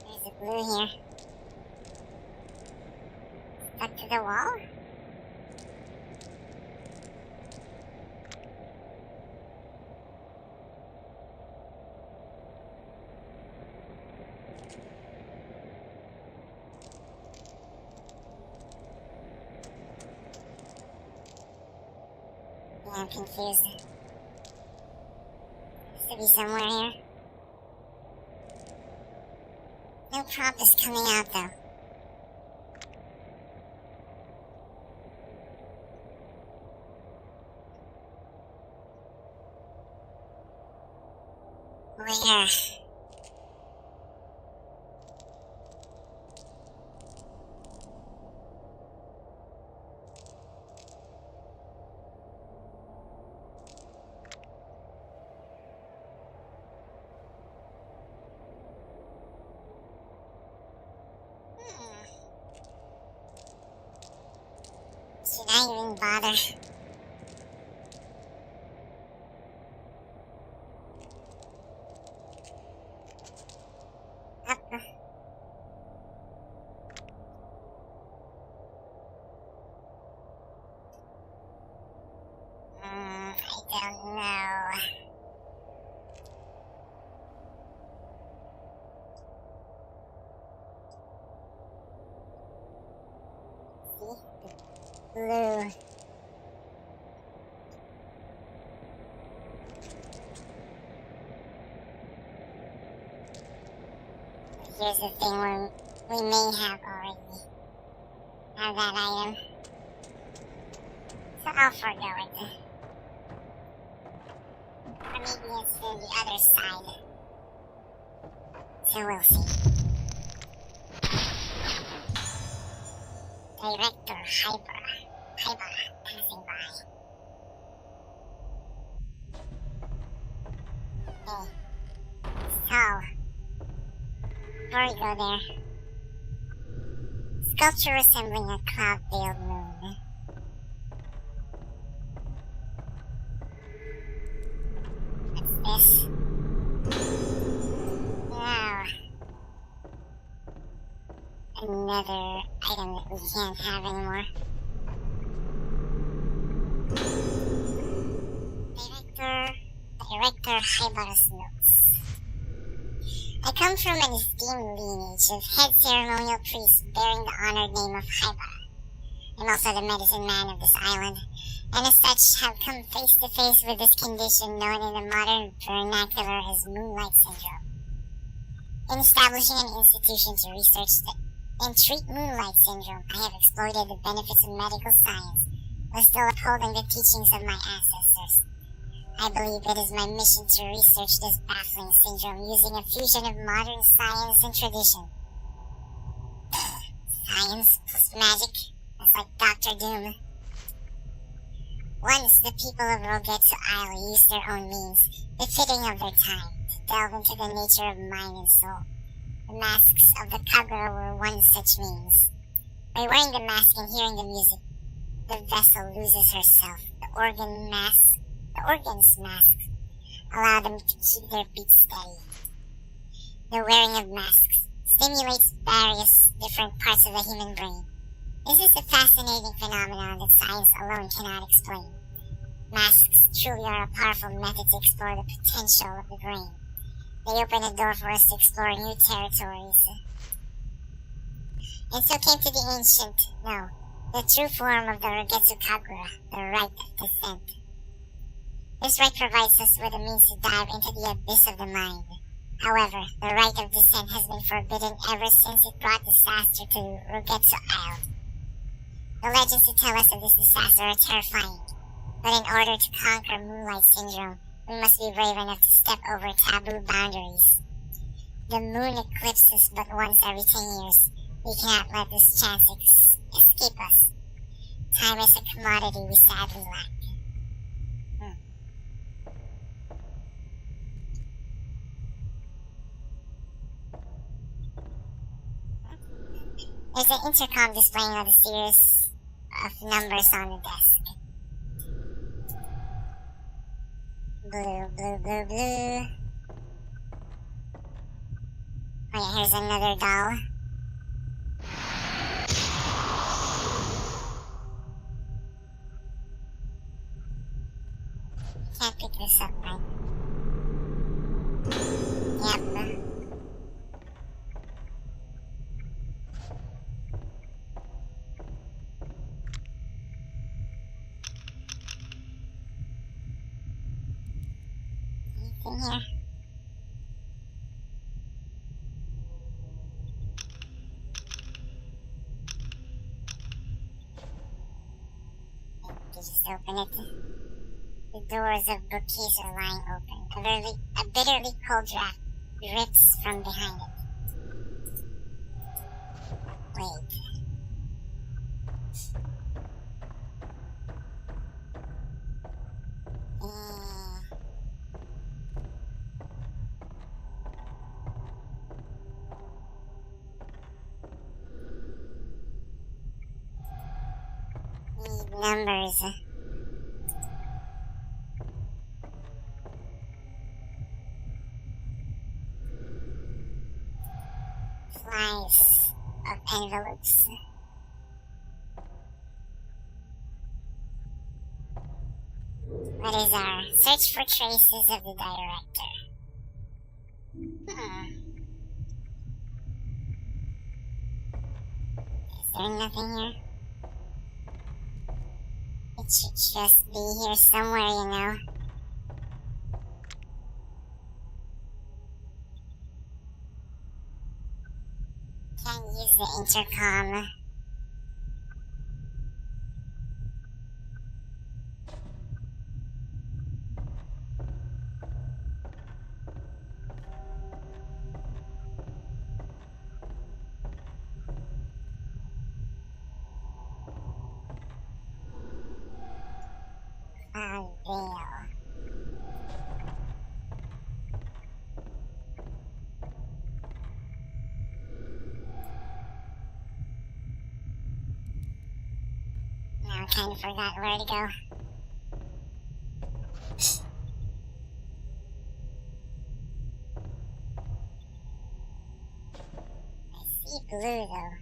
There's a blue here. Stuck to the wall? Yeah, I'm confused. Has to be somewhere here. No prompt is coming out though. Where? Should I even bother? Up. I don't know. Blue. Here's the thing where we may have already have that item. So I'll forgo it. Or maybe it's to the other side. So we'll see. Director Hyper passing by. Hey, so before we go there, sculpture resembling a cloud-veiled moon. What's this? Wow. Another item that we can't have anymore. Director Hybar's notes. I come from an esteemed lineage of head ceremonial priests bearing the honored name of Hybar. I'm also the medicine man of this island, and as such have come face to face with this condition known in the modern vernacular as moonlight syndrome. In establishing an institution to research and treat moonlight syndrome, I have exploited the benefits of medical science while still upholding the teachings of my ancestors. I believe it is my mission to research this baffling syndrome using a fusion of modern science and tradition. Science plus magic? That's like Dr. Doom. Once the people of Rogetsu Isle used their own means, befitting of their time, to delve into the nature of mind and soul. The masks of the Kagura were one such means. By wearing the mask and hearing the music, the vessel loses herself. The organ's masks allow them to keep their beats steady. The wearing of masks stimulates various different parts of the human brain. This is a fascinating phenomenon that science alone cannot explain. Masks truly are a powerful method to explore the potential of the brain. They open a door for us to explore new territories. And so came to the true form of the Rogetsu Kagura, the right of descent. This right provides us with a means to dive into the abyss of the mind. However, the right of descent has been forbidden ever since it brought disaster to Rogetsu Isle. The legends who tell us of this disaster are terrifying, but in order to conquer Moonlight Syndrome, we must be brave enough to step over taboo boundaries. The moon eclipses but once every 10 years. We cannot let this chance escape us. Time is a commodity we sadly lack. There's an intercom displaying all the series of numbers on the desk. Blue, blue, blue, blue. Oh yeah, here's another doll. Can't pick this up, right? Yep. Anything here? You just open it. The doors of bookcase are lying open. A bitterly cold draft drips from behind it. Wait. Need numbers. Flies of envelopes. What is our search for traces of the director? Is there nothing here? It should just be here somewhere, you know. Can't use the intercom. Now I kind of forgot where to go. I see blue though.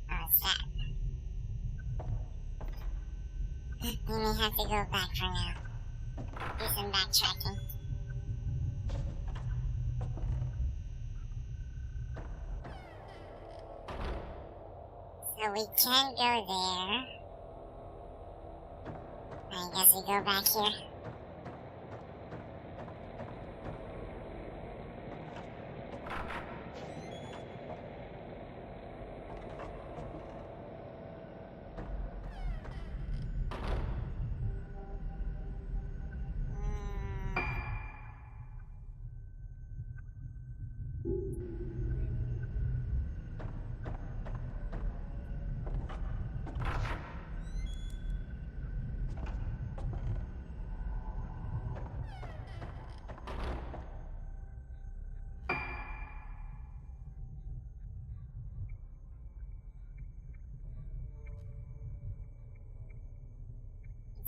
Oh, it's that. We may have to go back for now. Do some backtracking. So we can go there. I guess we go back here.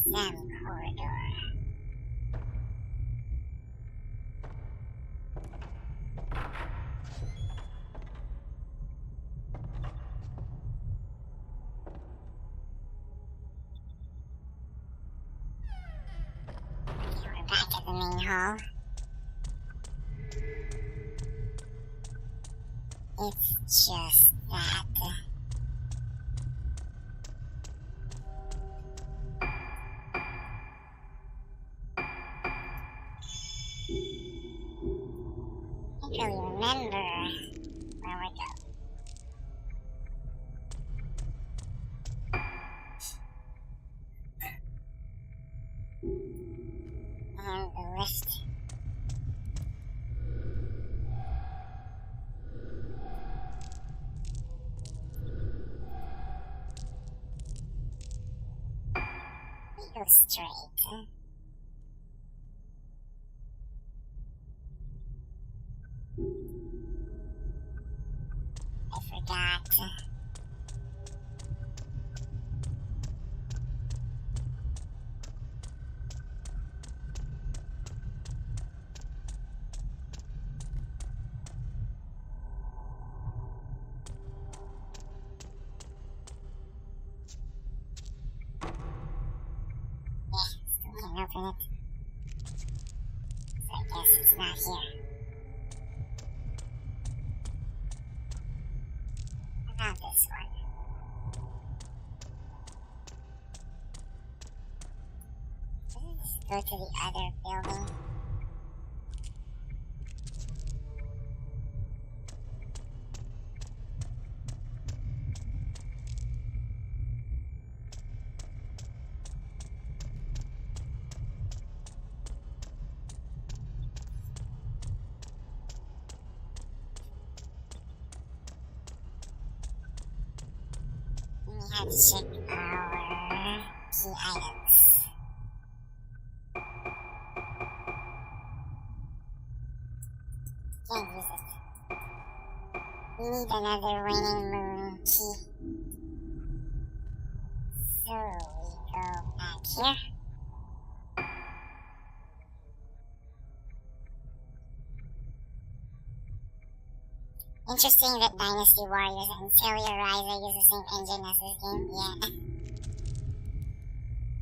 Exam corridor. Okay, we're back at the main hall. It's just that. I can't really remember where we go. And the lift. We go straight. I forgot. Still can't open it. So I guess it's not here. Not this one. Doesn't this go to the other building? We have to check our key items. Can't use it. We need another waning moon key. So we go back here. Interesting that Dynasty Warriors and Tellurizer use the same engine as this game. Yeah.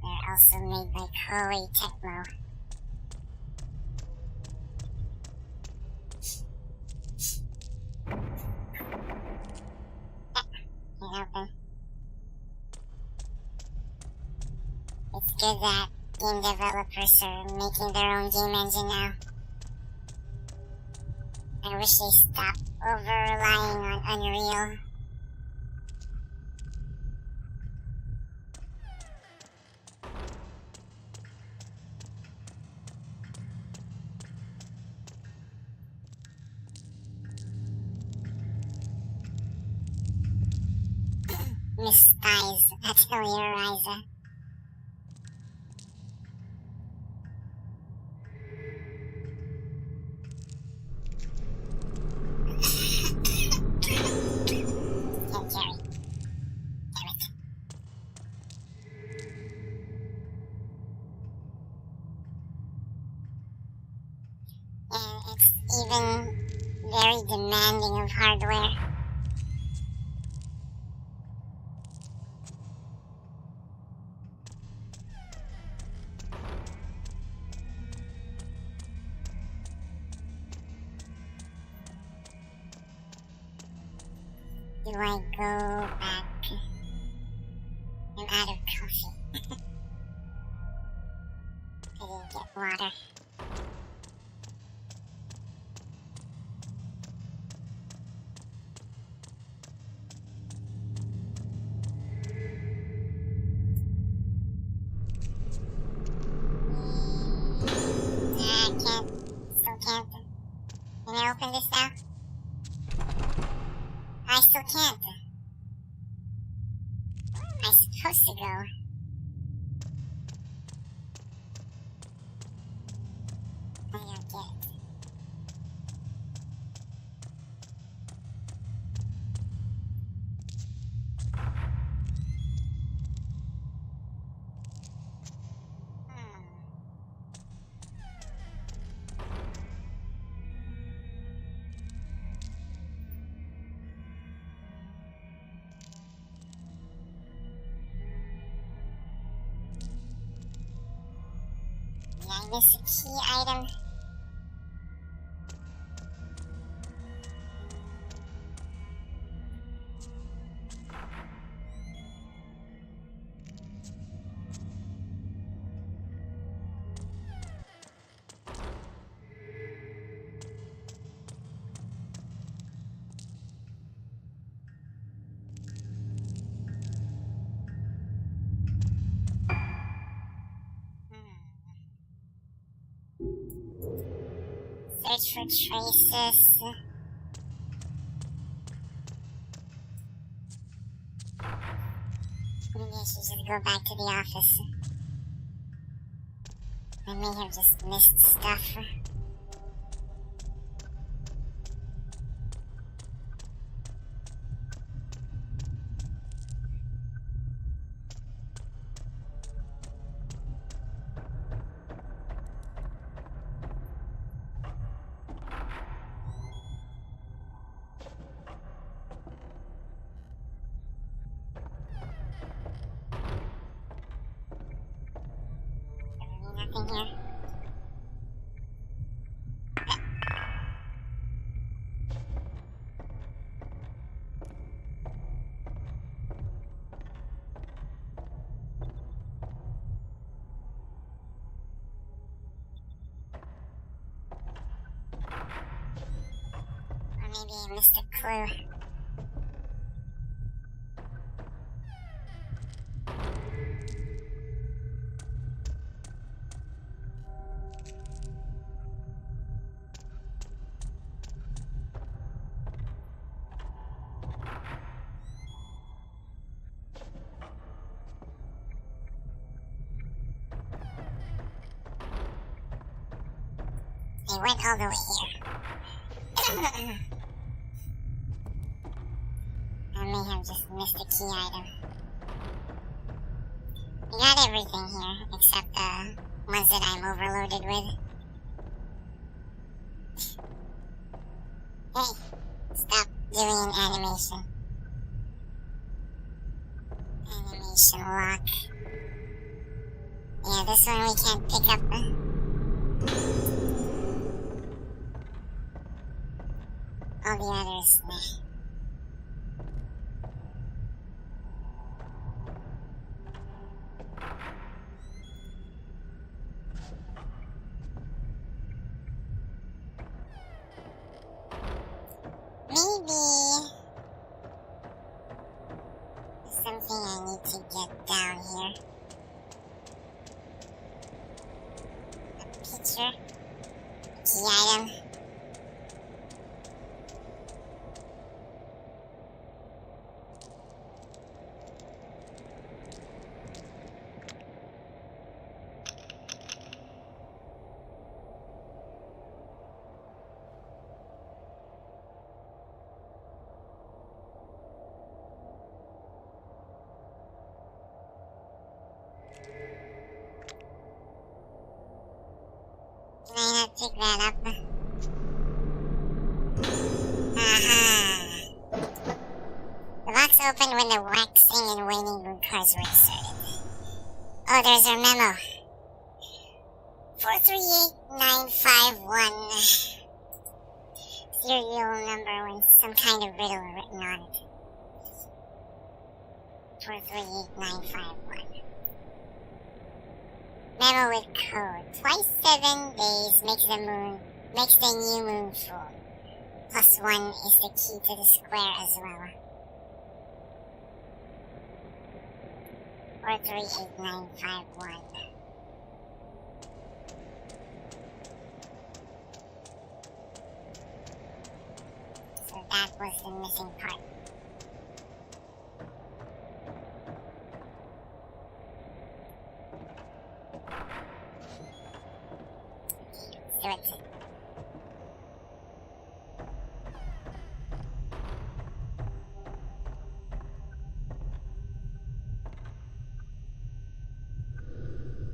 They're also made by koeitecmo. Can't open. It's good that game developers are making their own game engine now. I wish they stopped over-relying on Unreal. Misguised Tellurizer. Can't carry. Damn it. And it's even very demanding of hardware. Do I go back? I'm out of coffee. I didn't get water. I can't. Still can't. Can I open this now? I still can't. Where am I supposed to go? I don't get it. Did I miss a key item? Search for traces. Maybe I should just go back to the office. I may have just missed stuff. Nothing here. Or maybe I missed a clue. They went all the way here. I may have just missed a key item. We got everything here, except the ones that I'm overloaded with. Hey, stop doing an animation. Animation lock. Yeah, this one we can't pick up. All the others, nah. Maybe there's something I need to get down here. A picture, a key item. Can I not pick that up? Aha! The box opened when the waxing and waning moon cards were inserted. Oh, there's our memo. 438951. Serial number with some kind of riddle written on it. 438951. Memo with code. Twice 7 days makes the new moon full. +1 is the key to the square as well. 438951. So that was the missing part. Do it.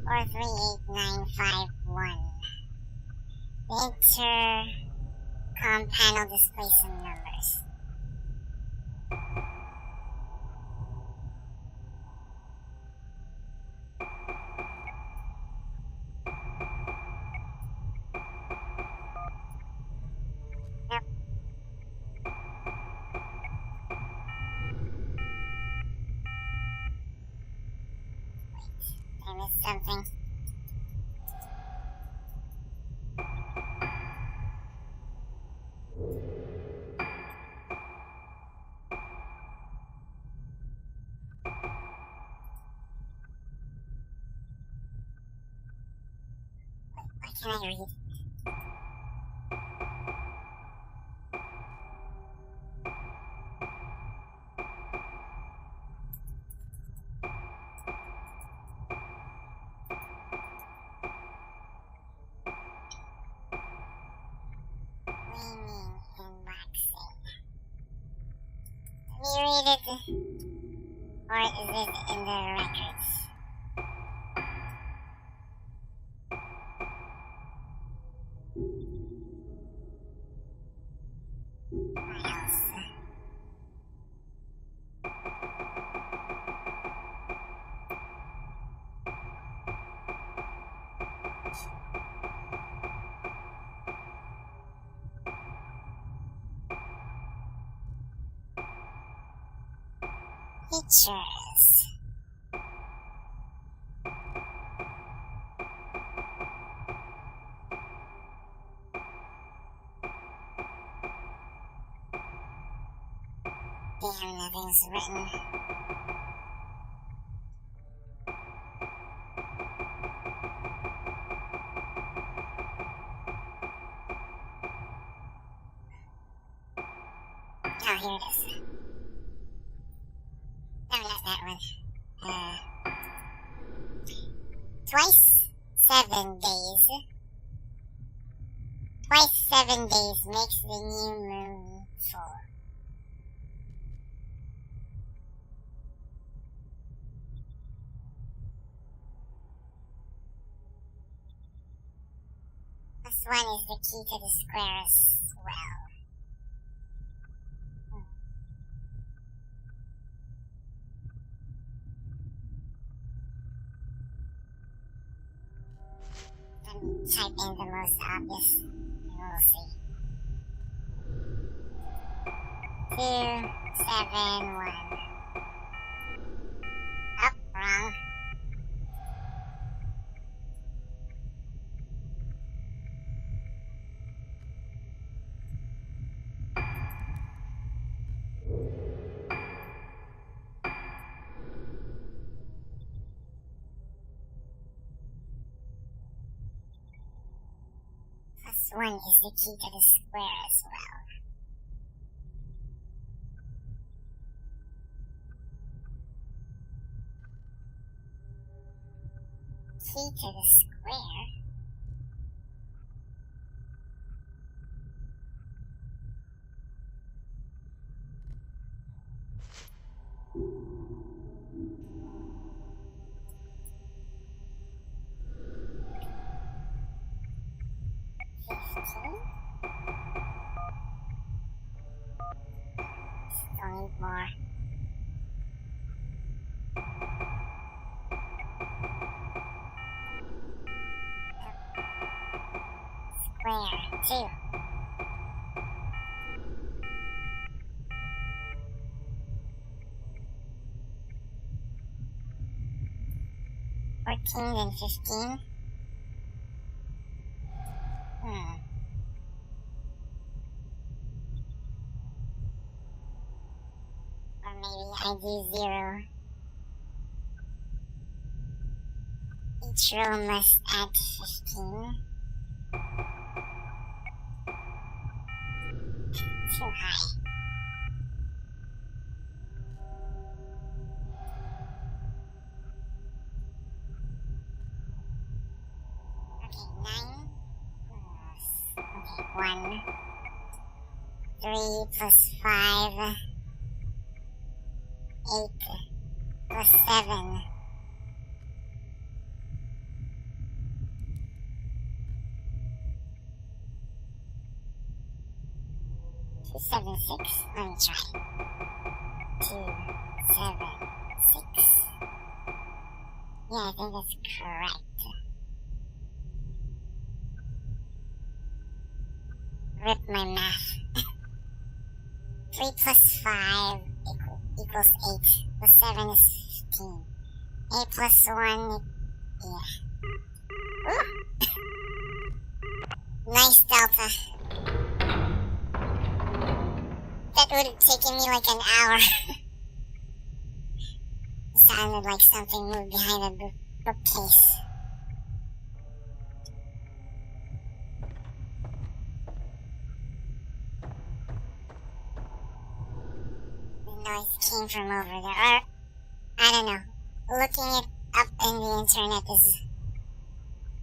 Or 38951. The intercom panel displays some numbers. I missed something. What can I read? updated? Or is it in the records? What else? Pictures. Damn, nothing's written. Oh, here it is. No, not that one. Twice 7 days. Twice 7 days makes the new moon full. Plus 1 is the key to the square as well. Let me type in the most obvious, and we'll see. 2, 7, 1. Oh, wrong. Plus 1 is the key to the square as well. Key to the square? Still need more. Square, 2. And 15. Or maybe I do 0. Each row must add 15. Too high. Okay, 9. Okay, 1. 3 plus 5. 8 plus 7. 2, 7, 6. Let me try. 2, 7, 6. Yeah, I think that's correct. Rip my math. 3 plus 5 equals 8. Plus 7 is 15. 8 plus 1, yeah. Ooh. Nice delta. That would have taken me like an hour. It sounded like something moved behind a bookcase. Noise came from over there, or I don't know. Looking it up in the internet is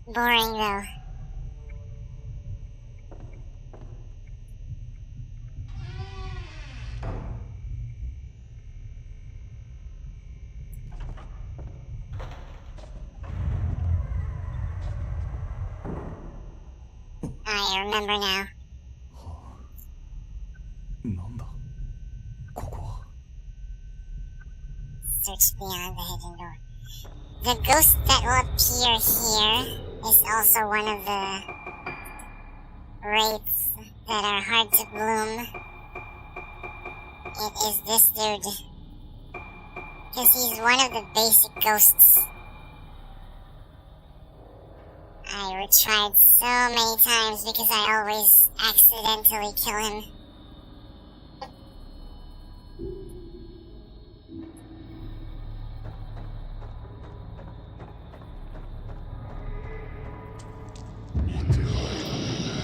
boring though. I remember now. なんだここは。 Search beyond the hidden door. The ghost that will appear here is also one of the wraiths that are hard to bloom. It is this dude. Because he's one of the basic ghosts. I retried so many times because I always accidentally kill him.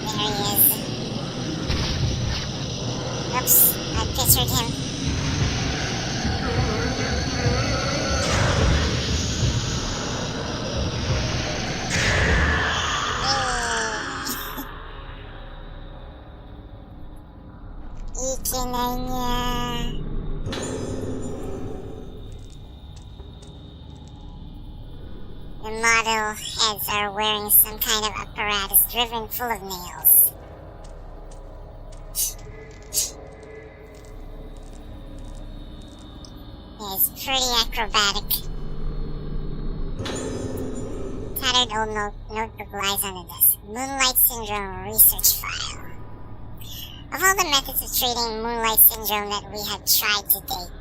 There he is. Oops, I pictured him. The model heads are wearing some kind of apparatus driven full of nails. It's pretty acrobatic. Tattered old notebook lies on the desk. Moonlight Syndrome research file. Of all the methods of treating Moonlight Syndrome that we have tried to date,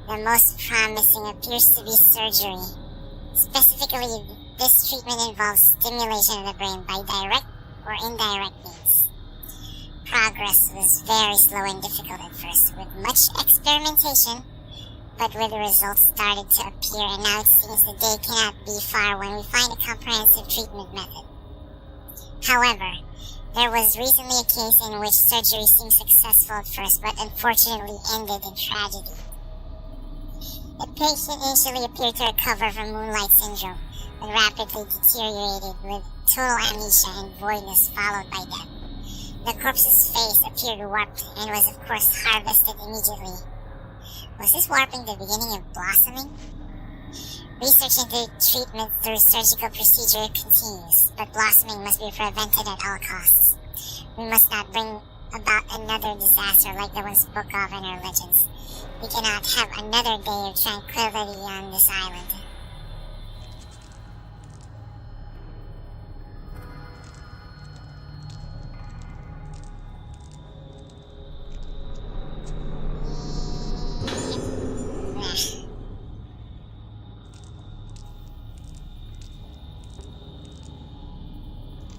the most promising appears to be surgery. Specifically, this treatment involves stimulation of the brain by direct or indirect means. Progress was very slow and difficult at first, with much experimentation, but with the results started to appear, and now it seems the day cannot be far when we find a comprehensive treatment method. However, there was recently a case in which surgery seemed successful at first, but unfortunately ended in tragedy. The patient initially appeared to recover from Moonlight Syndrome, but rapidly deteriorated with total amnesia and voidness followed by death. The corpse's face appeared warped and was of course harvested immediately. Was this warping the beginning of blossoming? Research into treatment through surgical procedure continues, but blossoming must be prevented at all costs. We must not bring about another disaster like the one spoke of in our legends. We cannot have another day of tranquility on this island.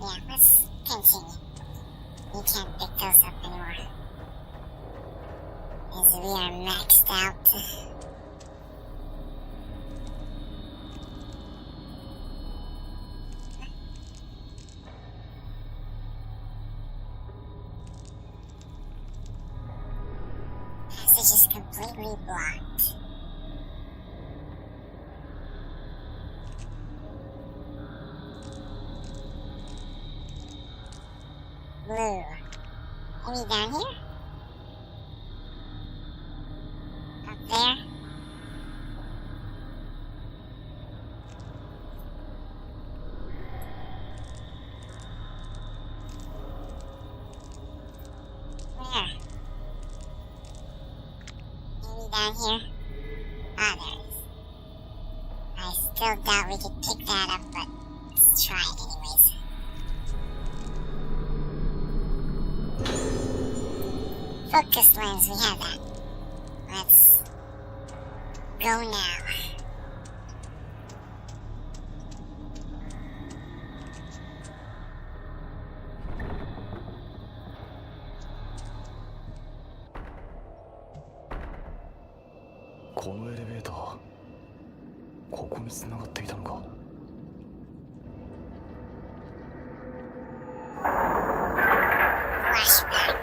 Yeah, let's continue. We can't pick those up anymore, as we are maxed out. Passage is completely blocked. Blue. Any down here? Up there? Where? Maybe down here? Ah, there it is. I still doubt we could pick that up, but let's try it anyways. Focus lens, we have that. Let's go now.このエレベーター、ここに繋がっていたのか。Flashback.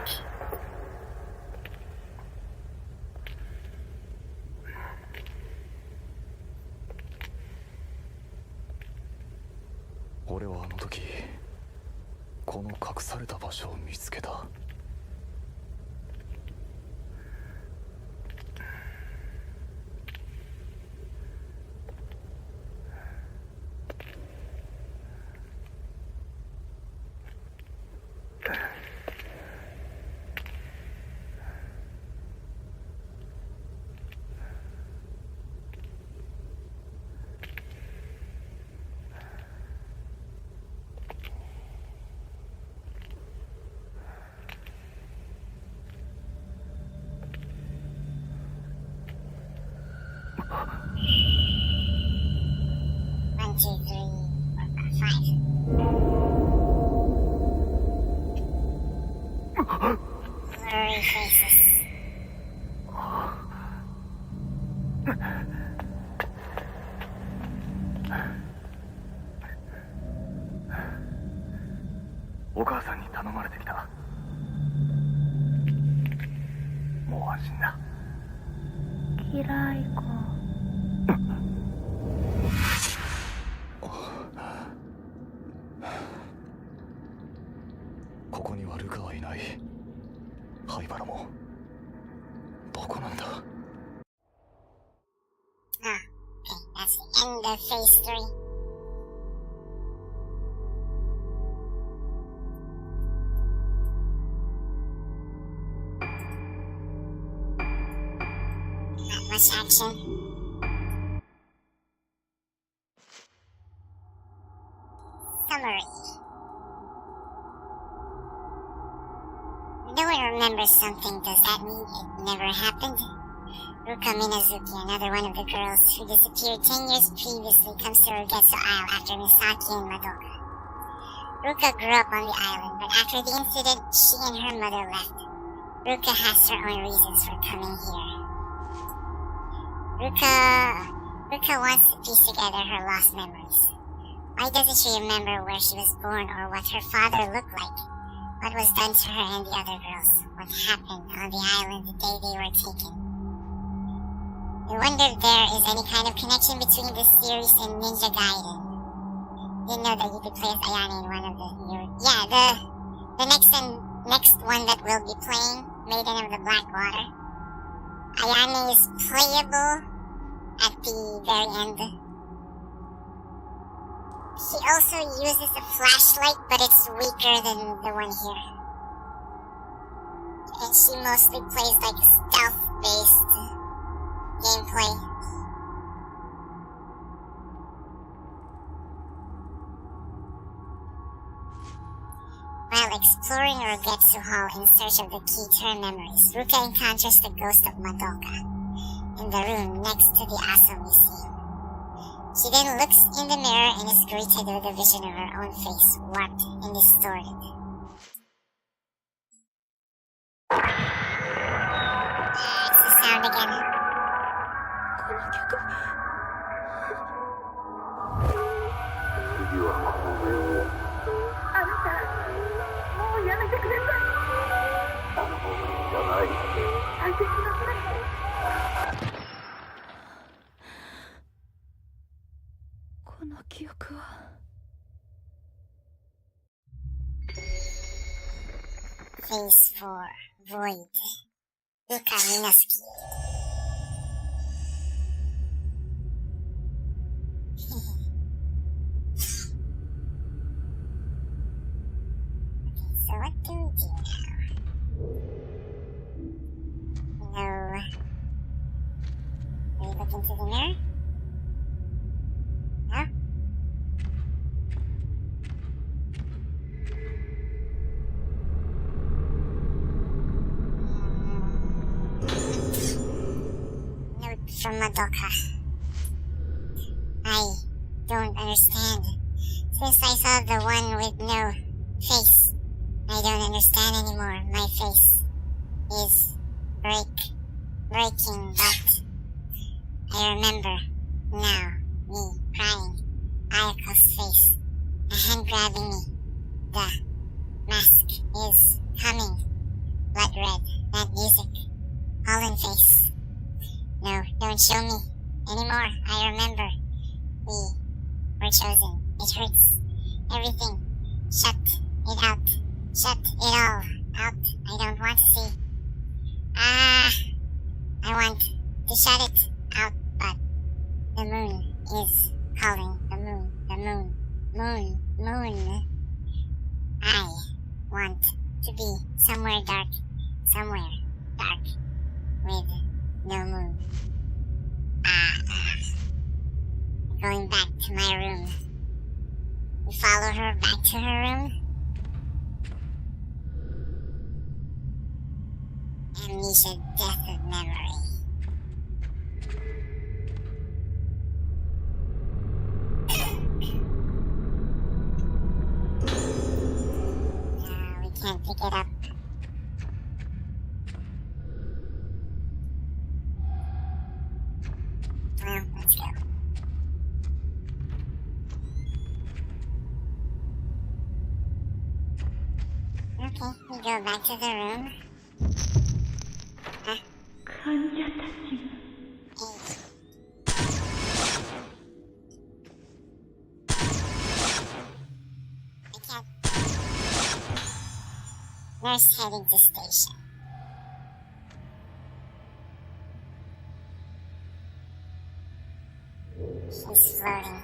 「俺はあの時この隠された場所を見つけた」Blurry faces.お母さんに頼まれてきた。もう安心だ。嫌いか。ここにはルカはいない。灰原もどこなんだ。Okay, that's the end of phase 3. Not much action. Summary. No one remembers something. Does that mean it never happened? Ruka Minazuki, another one of the girls who disappeared 10 years previously, comes to Rugetsu Isle after Misaki and Madoka. Ruka grew up on the island, but after the incident, she and her mother left. Ruka has her own reasons for coming here. Ruka wants to piece together her lost memories. Why doesn't she remember where she was born or what her father looked like? What was done to her and the other girls? What happened on the island the day they were taken? I wonder if there is any kind of connection between this series and Ninja Gaiden. Didn't know that you could play as Ayane in one of the new... Yeah, the next one that we'll be playing, Maiden of the Black Water. Ayane is playable at the very end. She also uses a flashlight, but it's weaker than the one here. And she mostly plays like stealth-based gameplay. While exploring Rugetsu Hall in search of the key to her memories, Ruka encounters the ghost of Madoka in the room next to the Aso Museum. She then looks in the mirror and is greeted with a vision of her own face, warped and distorted. It's the sound again. この曲。次はこの上を。あなた、もうやめてください。あの僕じゃない。相手しなさい。この記憶は。Phase 4, Void. Ruka Minazuki. So what do we do now? No. We look into the mirror? No? Note from Madoka. I don't understand. Since I saw the one with no face, I don't understand anymore. My face is breaking, but I remember now me crying, Ayako's face, a hand grabbing me. The mask is coming. Blood red, that music, Holland face. No, don't show me anymore. I remember we were chosen. It hurts. Everything. Shut it out. Shut it all out. I don't want to see. I want to shut it out, but the moon is calling. The moon, the moon, moon. I want to be somewhere dark with no moon. Going back to my room. We follow her back to her room. Amnesia, death of memory. pick it up. Well, let's go. Okay, we go back to the room. Huh? I can't. Nurse heading to station. She's floating.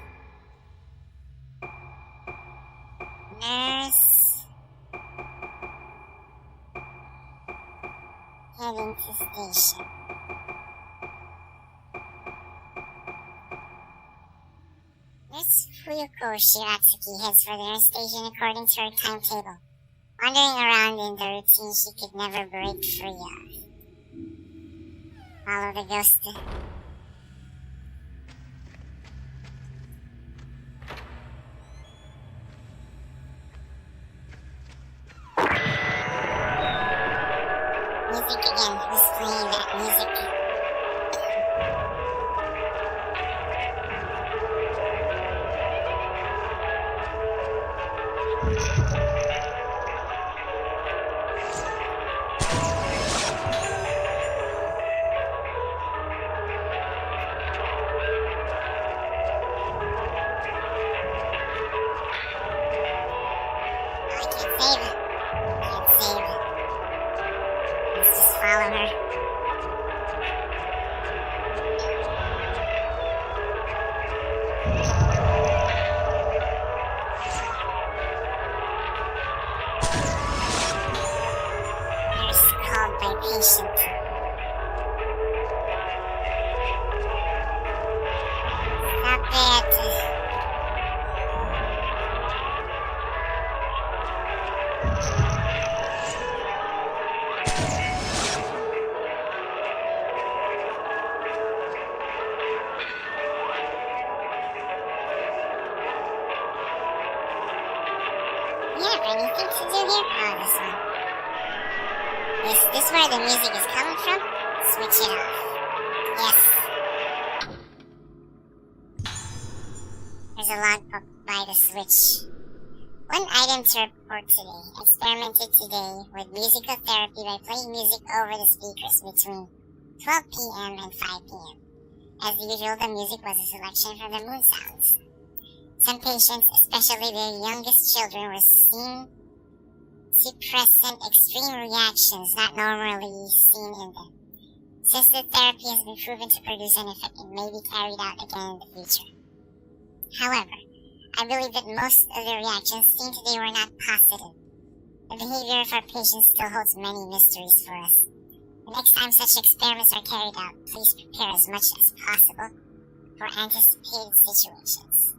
Nurse heading to station. Nurse Fuyuko Shiratsuki heads for the nurse station according to her timetable, wandering around in the routine she could never break free of. Follow the ghost. Music again. Who's playing that music? Follow her. Nurse called by patient. Stop it. Anything to do here? Oh, this one. Is this where the music is coming from? Switch it off. Yes. There's a logbook by the switch. One item to report today. Experimented today with musical therapy by playing music over the speakers between 12 p.m. and 5 p.m. As usual, the music was a selection from the moon sounds. Some patients, especially their youngest children, were seen to present extreme reactions not normally seen in them. Since the therapy has been proven to produce an effect, it may be carried out again in the future. However, I believe that most of the reactions seen today were not positive. The behavior of our patients still holds many mysteries for us. The next time such experiments are carried out, please prepare as much as possible for anticipated situations.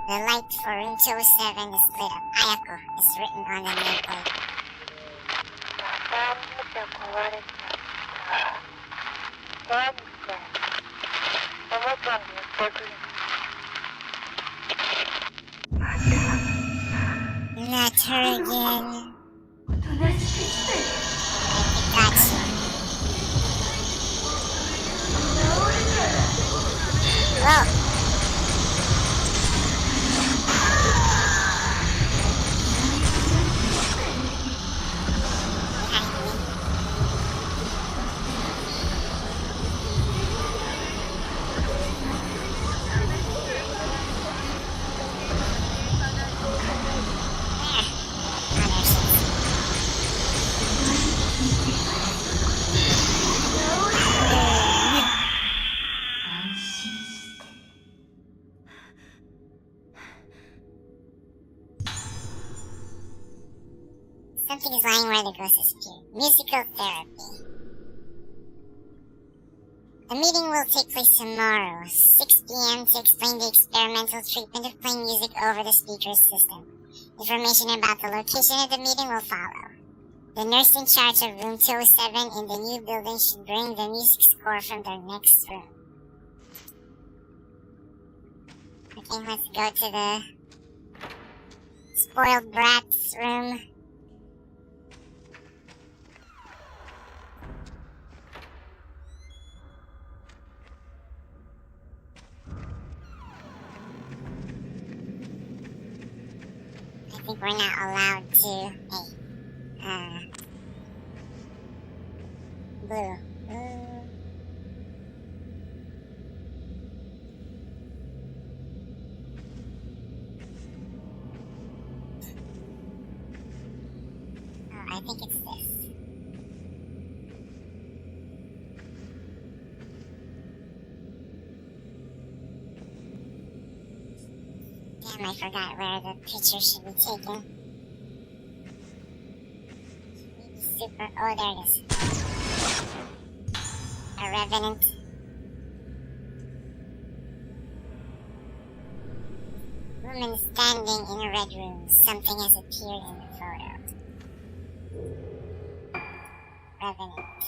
The light for room 207 is lit up. Ayako is written on the nameplate. Not her again. Gotcha. Whoa. Something is lying where the ghost has appeared. Musical therapy. The meeting will take place tomorrow, 6 p.m. to explain the experimental treatment of playing music over the speaker system. Information about the location of the meeting will follow. The nurse in charge of room 207 in the new building should bring the music score from their next room. Okay, let's go to the spoiled brat's room. I think we're not allowed to. Hey, blue. Oh, I think it's this. Damn, I forgot where the picture should be taken. Super. Oh, there it is. A revenant. Woman standing in a red room. Something has appeared in the photo. Revenant.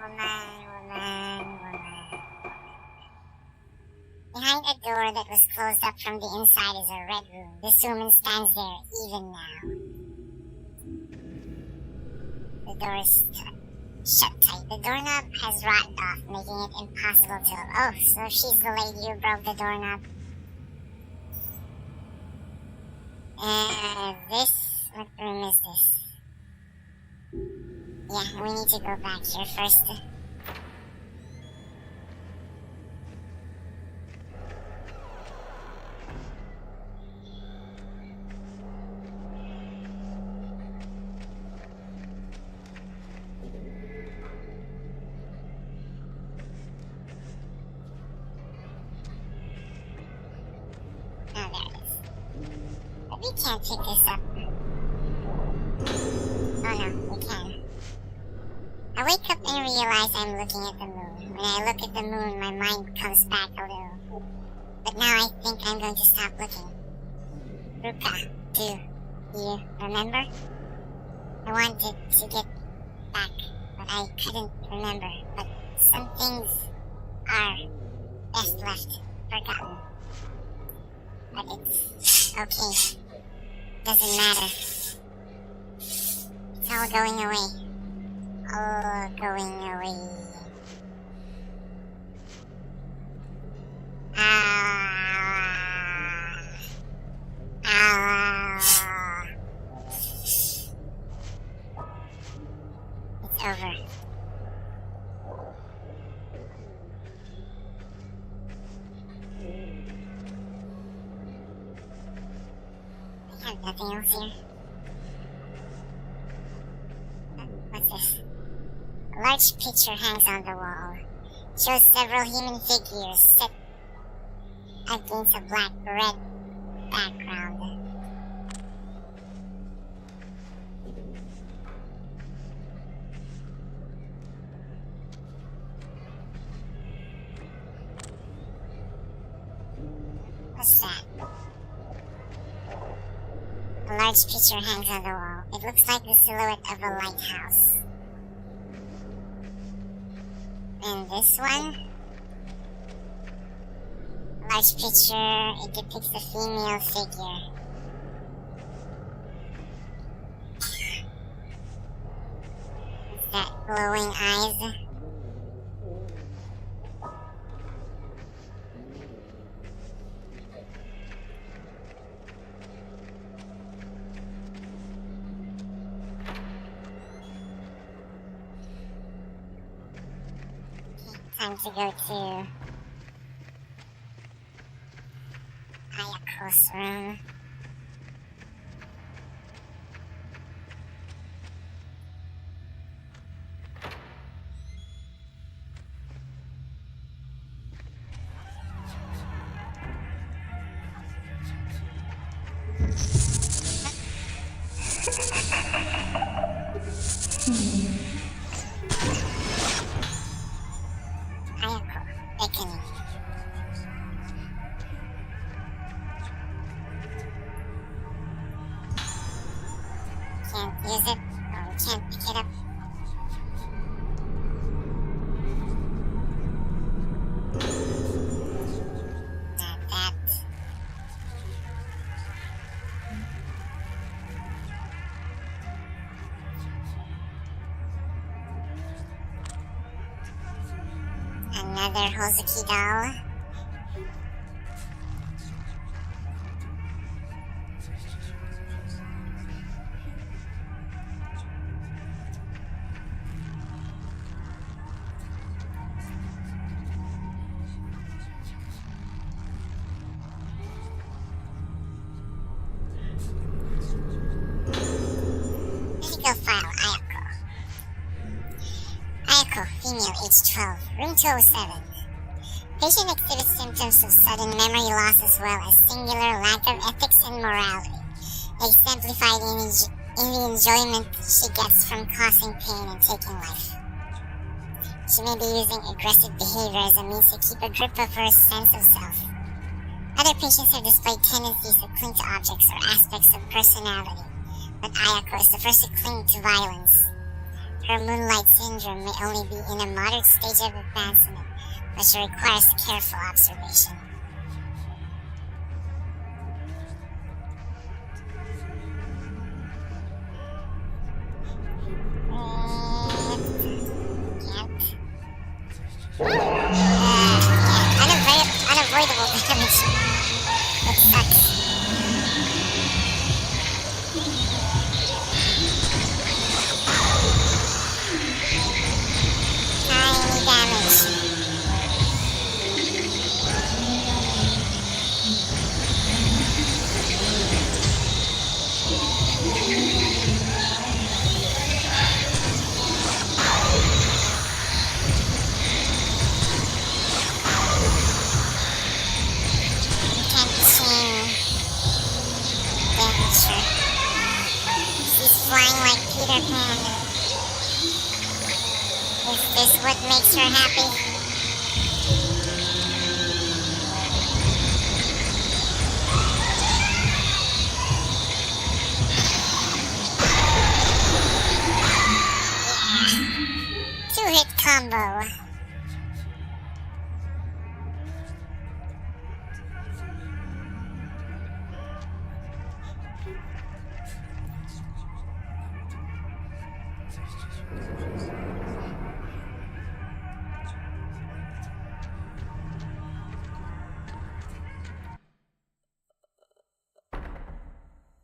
Woman. Behind a door that was closed up from the inside is a red room. This woman stands there even now. The door is shut tight. The doorknob has rotted off, making it impossible to... Oh, so she's the lady who broke the doorknob. What room is this? Yeah, we need to go back here first. Oh, there it is. But we can't pick this up. Oh no, we can. I wake up and realize I'm looking at the moon. When I look at the moon, my mind comes back a little. But now I think I'm going to stop looking. Ruka, do you remember? I wanted to get back, but I couldn't remember. But some things are best left forgotten. But it's okay. Doesn't matter. It's all going away. All going away. It's over. I have nothing else here. What's this? A large picture hangs on the wall. It shows several human figures set against a black-red background. What's that? A large picture hangs on the wall. It looks like the silhouette of a lighthouse. And this one? A large picture, it depicts a female figure. What's that? Glowing eyes? Time to go to Ayako's room. use it? Oh, we can't pick it up. Not that. Another Hozuki doll. Medical file, Ayako, female, age 12, room 207. Patient exhibits symptoms of sudden memory loss as well as singular lack of ethics and morality, exemplified in the enjoyment she gets from causing pain and taking life. She may be using aggressive behavior as a means to keep a grip of her sense of self. Other patients have displayed tendencies to cling to objects or aspects of personality, but Ayako is the first to cling to violence. Her moonlight syndrome may only be in a moderate stage of advancement, but she requires careful observation. Unavoidable damage. It sucks. Tiny damage. She's flying like Peter Pan. Is this what makes her happy? Two-hit combo.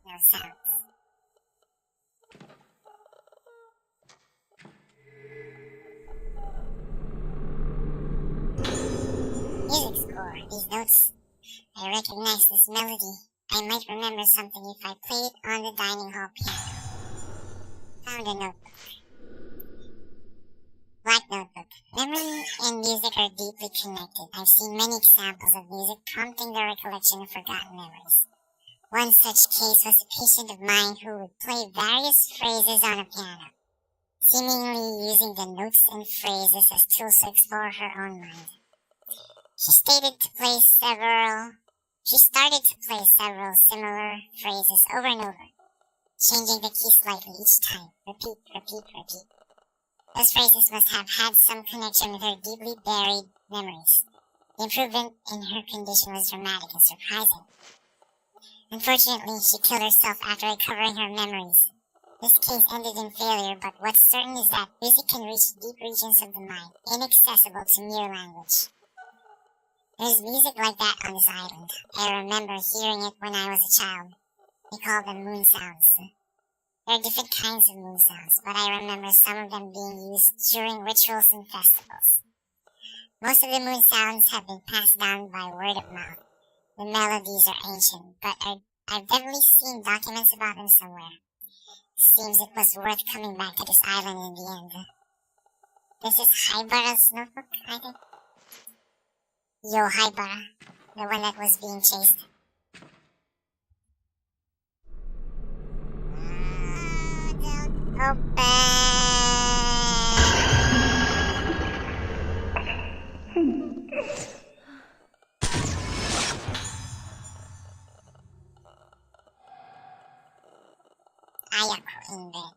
No sounds. Music score. These notes. I recognize this melody. I might remember something if I played it on the dining hall piano. Found a notebook. Black notebook. Memory and music are deeply connected. I've seen many examples of music prompting the recollection of forgotten memories. One such case was a patient of mine who would play various phrases on a piano, seemingly using the notes and phrases as tools to explore her own mind. She started to play several similar phrases over and over, changing the key slightly each time. Repeat, repeat, repeat. Those phrases must have had some connection with her deeply buried memories. The improvement in her condition was dramatic and surprising. Unfortunately, she killed herself after recovering her memories. This case ended in failure, but what's certain is that music can reach deep regions of the mind, inaccessible to mere language. There's music like that on this island. I remember hearing it when I was a child. They call them moon sounds. There are different kinds of moon sounds, but I remember some of them being used during rituals and festivals. Most of the moon sounds have been passed down by word of mouth. The melodies are ancient, but I've definitely seen documents about them somewhere. Seems it was worth coming back to this island in the end. This is Haibara's notebook, I think. Yo, Haibara, the one that was being chased. Don't open! Ayako in bed.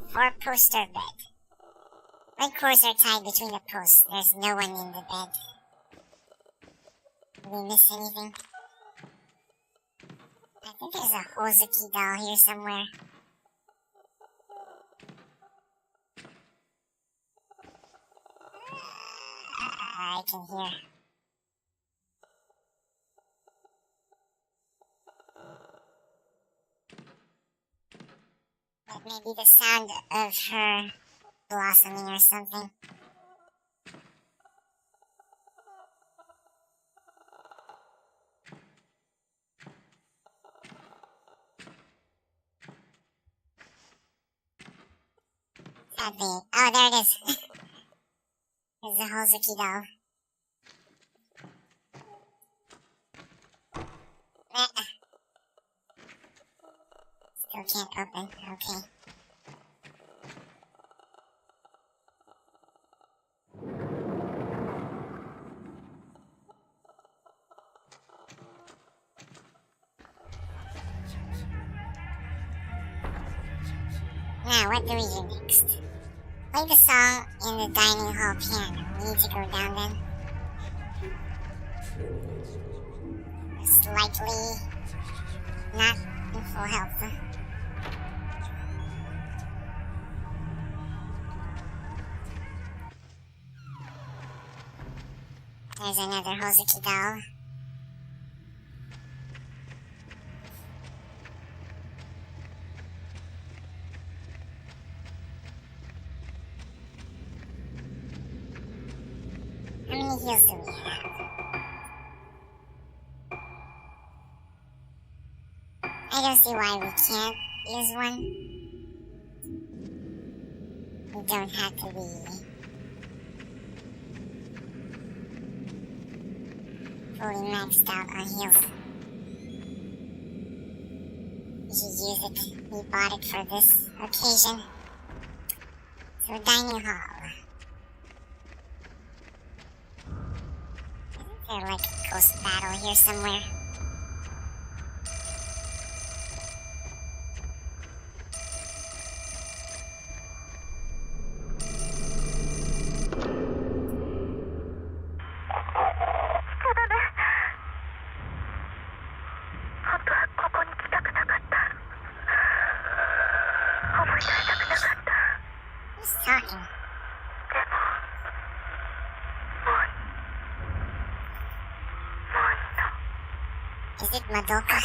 Four-poster bed. Red cords are tied between the posts. There's no one in the bed. Did we miss anything? I think there's a Hozuki doll here somewhere. I can hear. But maybe the sound of her blossoming or something. That thing. Oh, there it is. There's the Hozuki doll. Still can't open. Okay. Now, what do we do next? Play the song in the dining hall piano. We need to go down then. We're slightly not in full health. There's another Hozuki doll. How many heals do we have? I don't see why we can't use one. We don't have to be fully maxed out on heals. We should use it. We bought it for this occasion. So, dining hall. There's like a ghost battle here somewhere. Who's talking? Is it Madoka?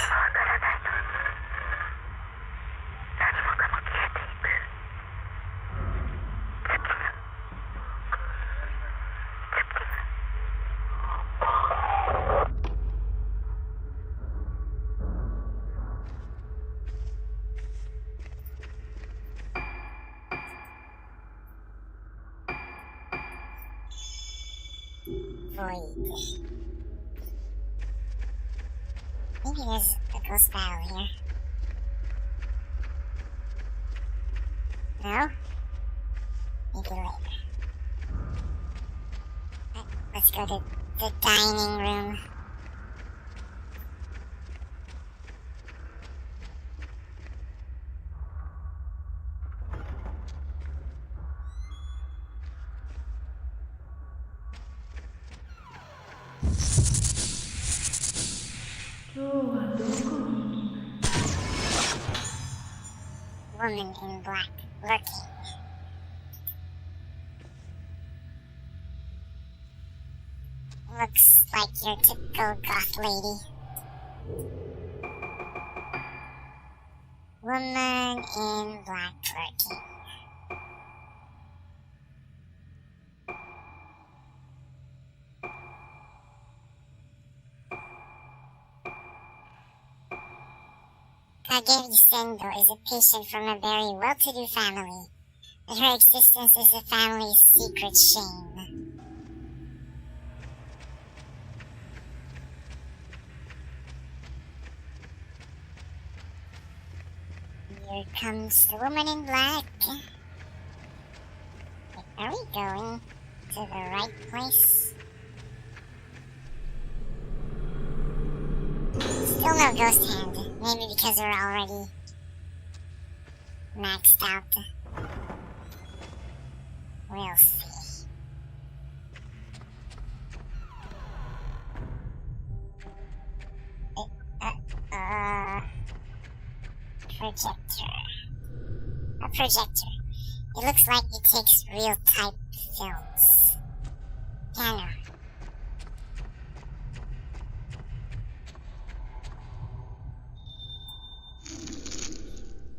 Void. Maybe there's a ghost battle here. No? Maybe later. Right, let's go to the dining room. Woman in black, lurking. Looks like your typical goth lady. Woman in black, lurking. Kageri Sendo is a patient from a very well-to-do family, but her existence is the family's secret shame. Here comes the woman in black. Wait, are we going to the right place? Still no ghost hand. Maybe because we're already maxed out. We'll see. Projector. A projector. It looks like it takes real type films. Piano.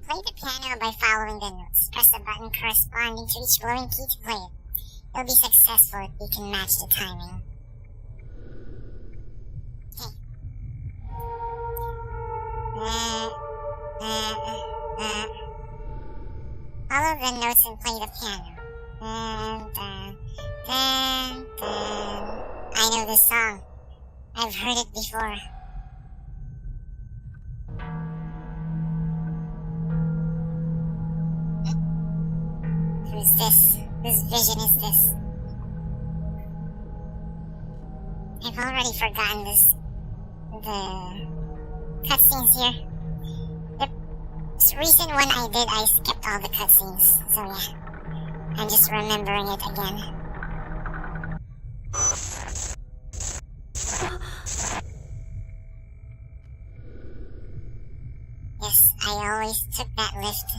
Play the piano by following the notes. Press the button corresponding to each glowing key to play it. You'll be successful if you can match the timing. Follow the notes and play the piano. I know this song. I've heard it before. Who's this? Whose vision is this? I've already forgotten this. The cutscenes here. The recent one I did, I skipped all the cutscenes. So yeah, I'm just remembering it again. Yes, I always took that lift.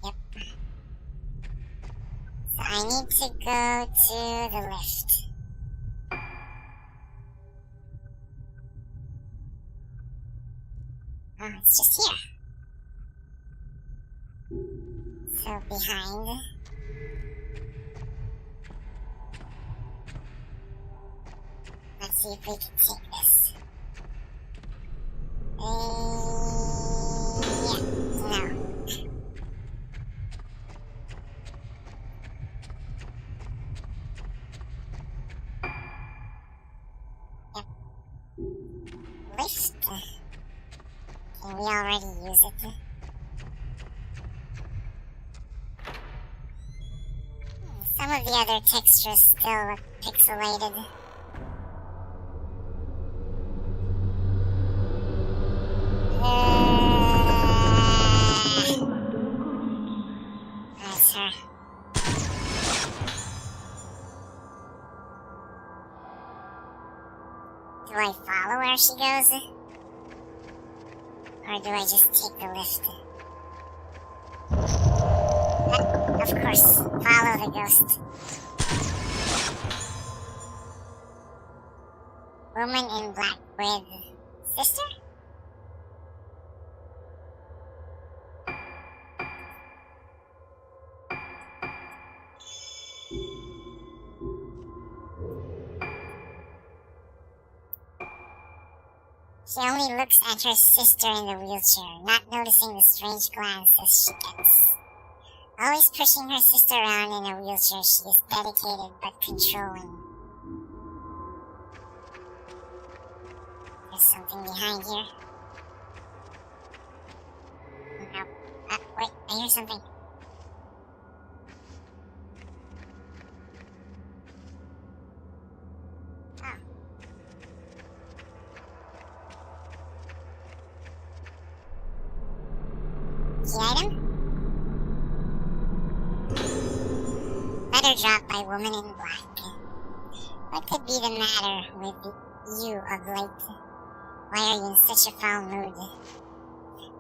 Yep. So I need to go to the lift. Oh, it's just here. So behind. Let's see if we can take this. Yeah, no. Yep. Lift. Can we already use it? Some of the other textures still look pixelated. That's her. Do I follow where she goes? Or do I just take the lift? Of course, follow the ghost. Woman in black with sister? She only looks at her sister in the wheelchair, not noticing the strange glances she gets. Always pushing her sister around in a wheelchair, she is dedicated but controlling. There's something behind here. No. Wait, I hear something. Oh. Key item? Letter dropped by woman in black. What could be the matter with you of late? Why are you in such a foul mood?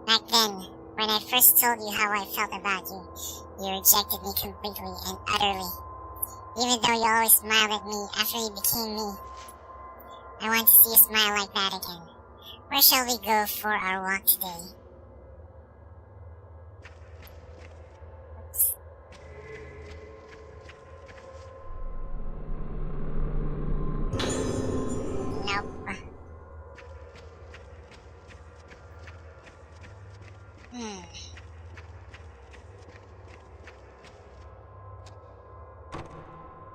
Back then, when I first told you how I felt about you, you rejected me completely and utterly. Even though you always smiled at me after you became me. I want to see you smile like that again. Where shall we go for our walk today? Nope.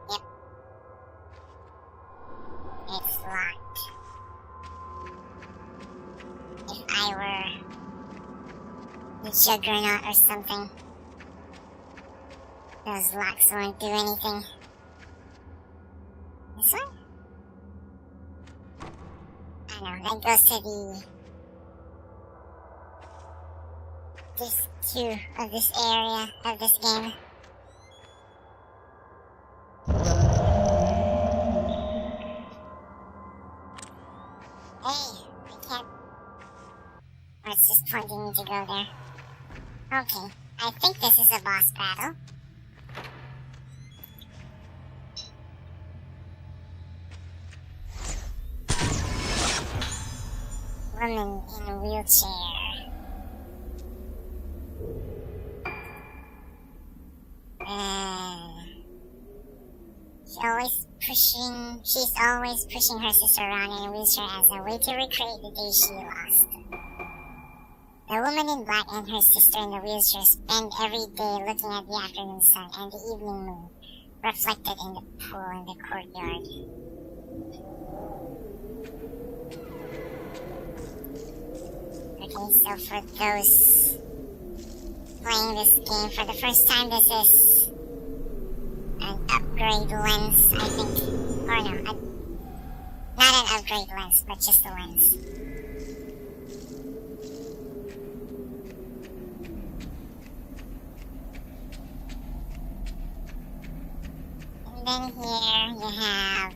Yep. It's locked. If I were juggernaut or something. Those locks won't do anything. This one? I don't know, that goes to the disc 2 of this area of this game. Hey, I can't. Or it's just pointing me to go there. Okay, I think this is a boss battle. Woman in a wheelchair. She's always pushing her sister around in a wheelchair as a way to recreate the day she lost. The woman in black and her sister in the wheelchair spend every day looking at the afternoon sun and the evening moon, reflected in the pool in the courtyard. Okay, so for those playing this game for the first time, this is an upgrade lens, I think. Or no, not an upgrade lens, but just a lens. And then here you have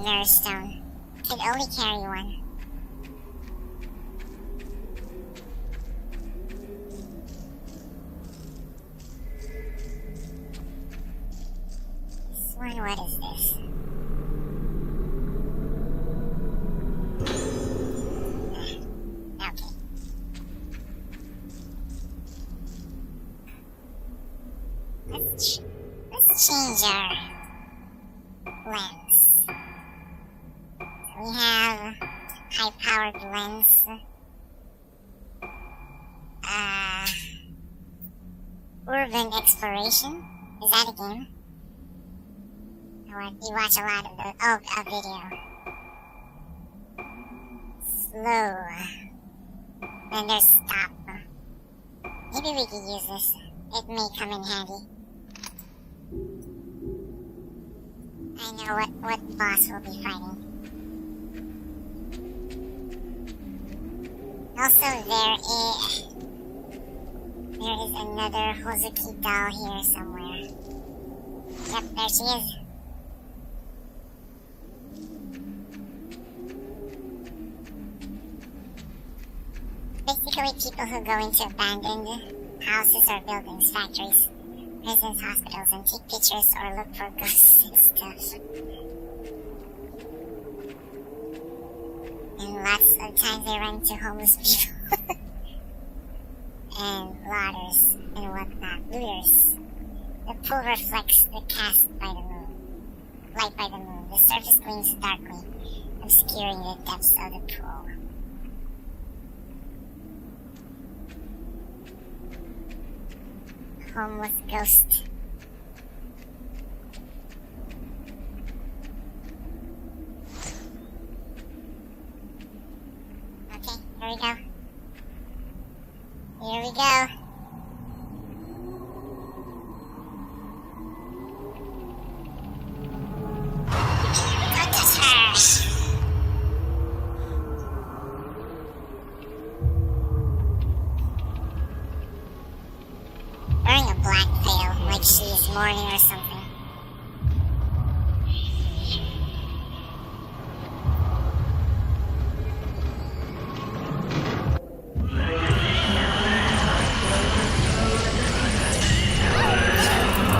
Mirror Stone. Could only carry one. This one, what is this? Okay. Let's change our lens. We have high-powered lens. Urban Exploration. Is that a game? Or you watch a lot of the a video. Slow. Then there's stop. Maybe we could use this. It may come in handy. I know what boss we'll be fighting. Also, there is another Hozuki doll here somewhere. Yep, there she is. Basically, people who go into abandoned houses or buildings, factories, prisons, hospitals, and take pictures or look for ghosts and stuff. And lots of times they run into homeless people. And looters and whatnot. Looters. The pool reflects the cast by the moon. Light by the moon. The surface gleams darkly, obscuring the depths of the pool. Homeless ghost. Okay, here we go. Here we go. Don't touch her! Wearing a black veil, like she is mourning or something.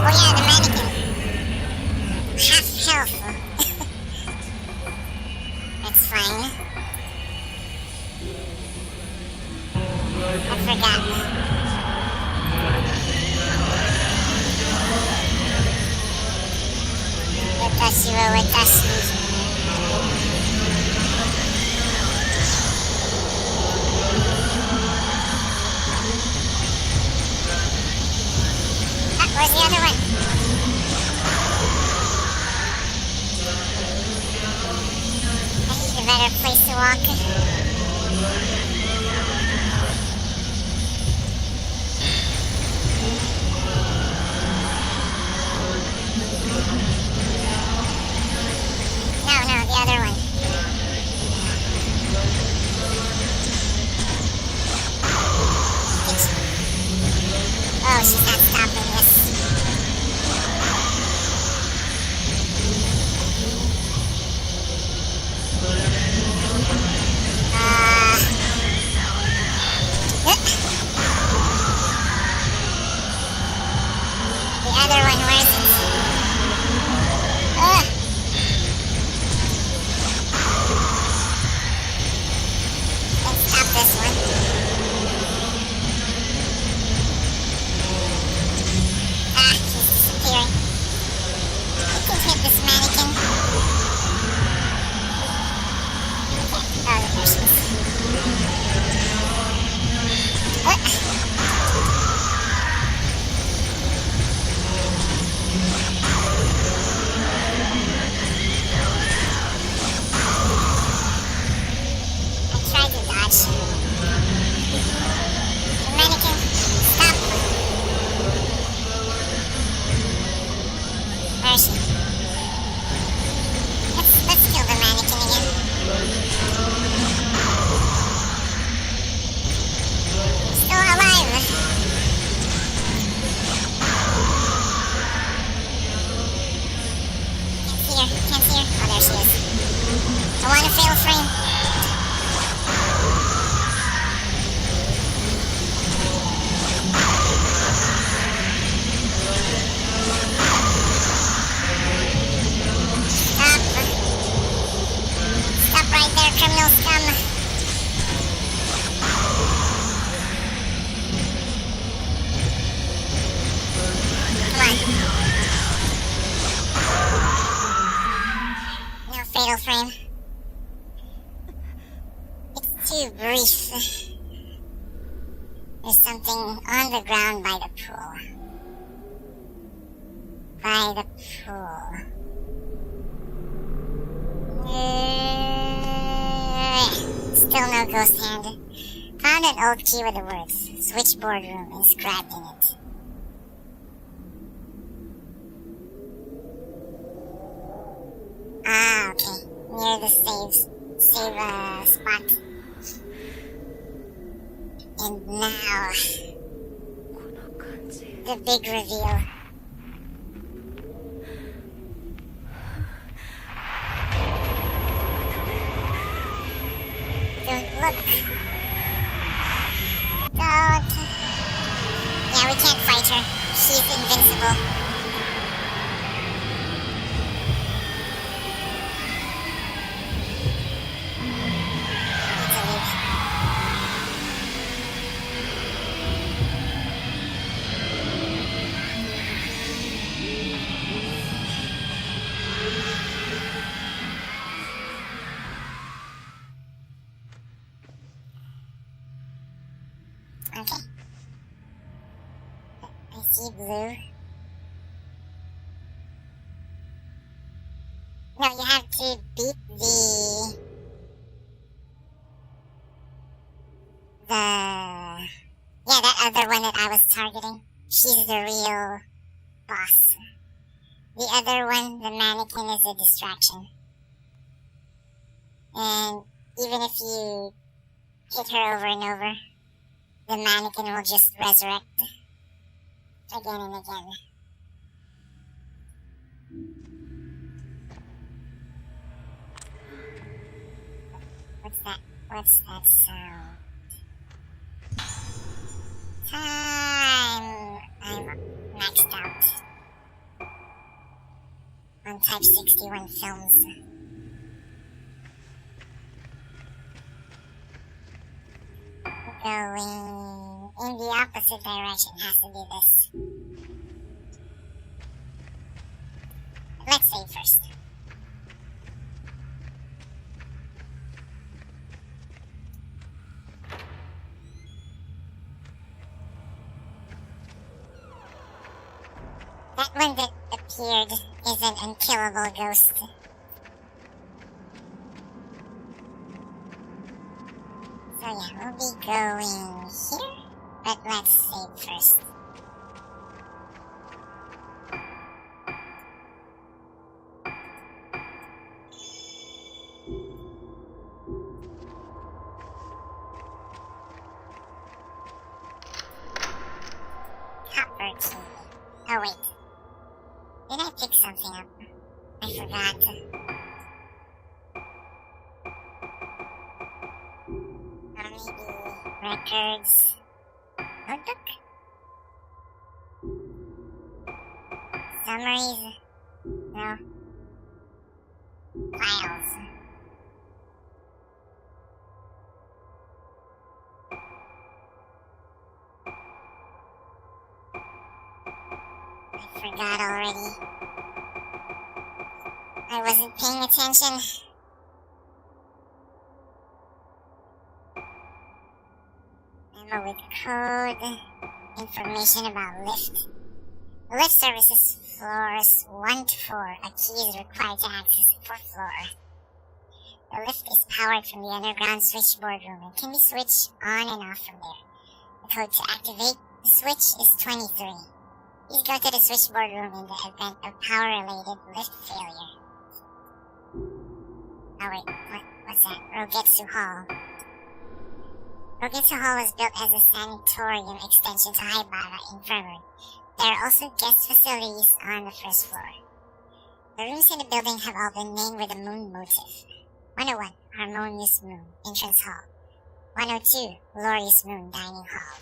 Oh yeah, the mannequin. Half health. That's fine. I forgot. likes to walk. No, the other one. Oh, she's not stopping this. The other one, where is it? Let's stop this one. He's disappearing. I can hit this mannequin. Okay. Oh, there she is. I tried to dodge. The mannequin, stop. Where is she? Let's kill the mannequin again. Still alive. Can't see her. Oh, there she is. I want a fatal frame. Stop right there, criminal scum. Come on. No fatal frame. It's too brief. There's something on the ground by the pool. By the pool. Still no ghost hand. Found an old key with the words switchboard room inscribed in it. Ah, okay. Near the save spot. And now, the big reveal. Don't look. Don't. Yeah, we can't fight her. She's invincible. Need to leave. Okay. I see blue. No, you have to beat yeah, that other one that I was targeting. She's the real boss. The other one, the mannequin, is a distraction. And even if you hit her over and over, the mannequin will just resurrect again and again. What's that sound? Time! I'm maxed out on Type 61 films. Going in the opposite direction has to do this. Let's save first. That one that appeared is an unkillable ghost. So yeah, we'll be going here, but let's save first. Copper key. Oh wait. Did I pick something up? I forgot. Or maybe records. Notebook? Summaries? No. Files. I forgot already. I wasn't paying attention. Memo with code. Information about lift. The lift services floors 1 to 4. A key is required to access the 4th floor. The lift is powered from the underground switchboard room and can be switched on and off from there. The code to activate the switch is 23. Please go to the switchboard room in the event of power-related lift failure. Oh wait, what's that? Rogetsu Hall. Rogetsu Hall was built as a sanatorium extension to Haibara Infirmary. There are also guest facilities on the 1st floor. The rooms in the building have all been named with a moon motif. 101, Harmonious Moon, Entrance Hall. 102, Glorious Moon, Dining Hall.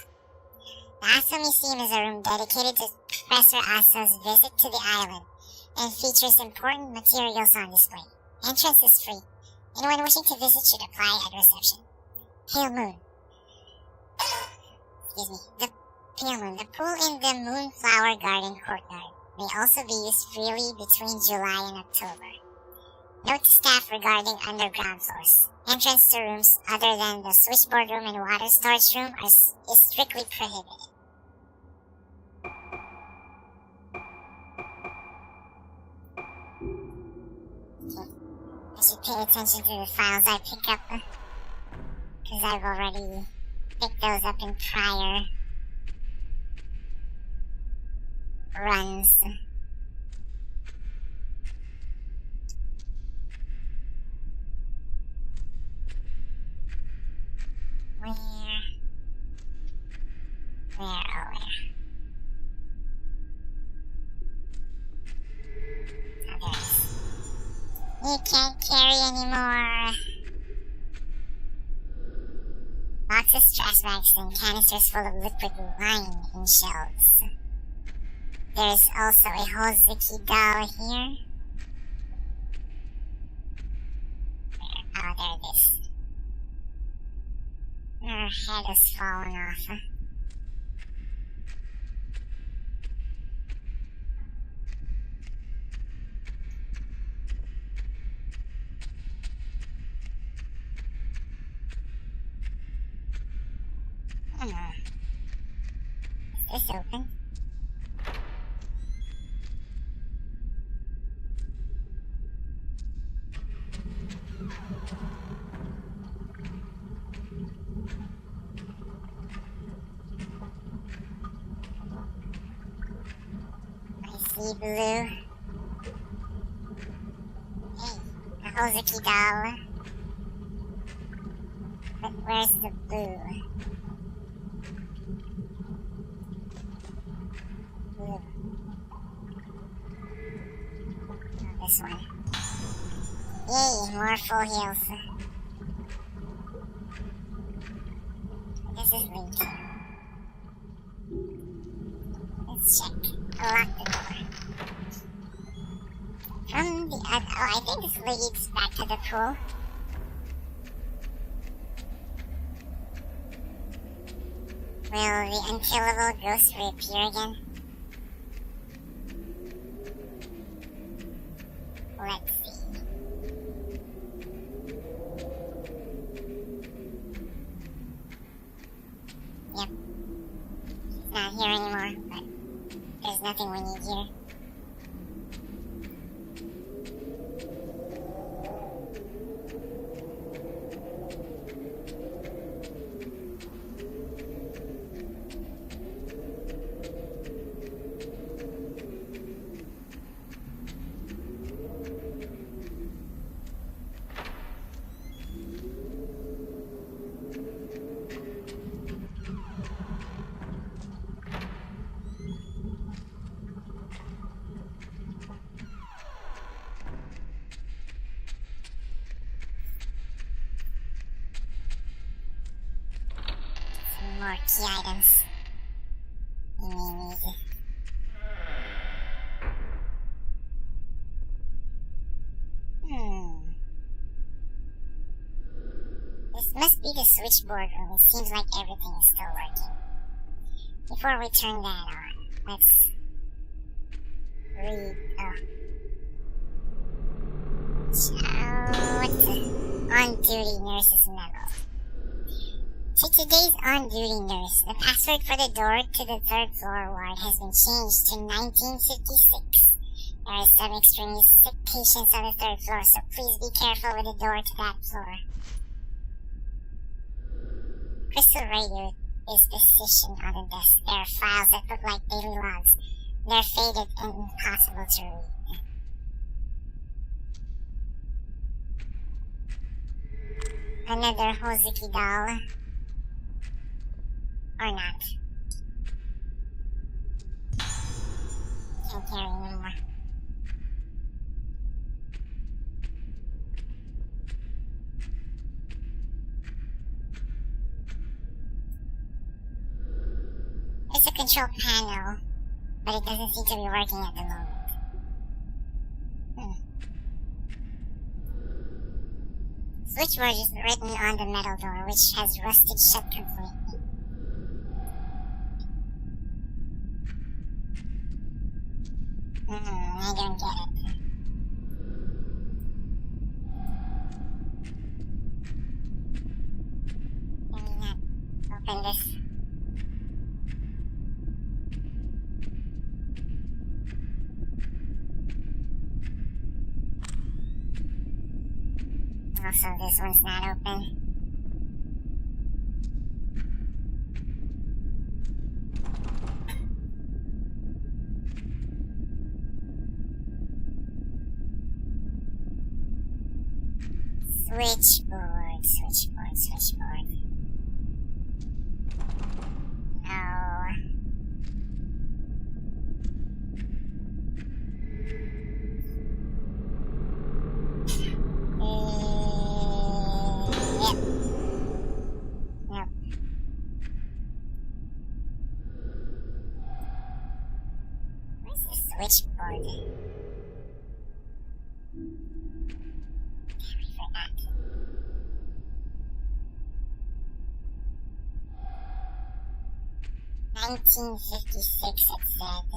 The Aso Museum is a room dedicated to Professor Aso's visit to the island and features important materials on display. Entrance is free. Anyone wishing to visit should apply at reception. Pale Moon. Excuse me. The Pale Moon. The pool in the Moonflower Garden courtyard may also be used freely between July and October. Note to staff regarding underground floors. Entrance to rooms other than the switchboard room and water storage room is strictly prohibited. Okay. I should pay attention to the files I pick up, because I've already picked those up in prior runs. Where? Oh, there it is. You can't carry anymore. Boxes, trash bags, and canisters full of liquid wine in shelves. There's also a Hozuki doll here. Where? Oh, there it is. Her head has fallen off. Is this open? I see blue. Hey, a Hozuki doll. But where's the blue? Blue. Oh, this one. Yay, more full heals. This is linked. Let's check. Lock the door. From the other... Oh, I think this leads back to the pool. Will the unkillable ghost reappear again? Let's see. Yep. He's not here anymore, but there's nothing we need here. more key items. This must be the switchboard room. It seems like everything is still working. Before we turn that on, let's read. What's the on-duty nurse's memo? To today's on-duty nurse, the password for the door to the third floor ward has been changed to 1956. There are some extremely sick patients on the third floor, so please be careful with the door to that floor. Crystal radio is positioned on the desk. There are files that look like daily logs. They're faded and impossible to read. Another Hozuki doll. Or not. Can't carry anymore. There's a control panel, but it doesn't seem to be working at the moment. Switchboard is written on the metal door, which has rusted shut completely. I don't get it. Can we not open this? Also, this one's not open. Switchboard. No. Yep. Nope. Where's the switchboard? I forgot. 1956 it said.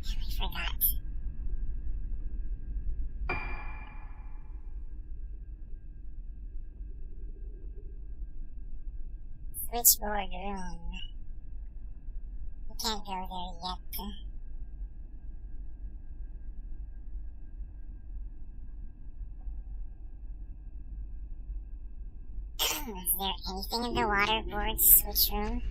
I forgot. Switchboard room. We can't go there yet. Is there anything in the waterboard switch room?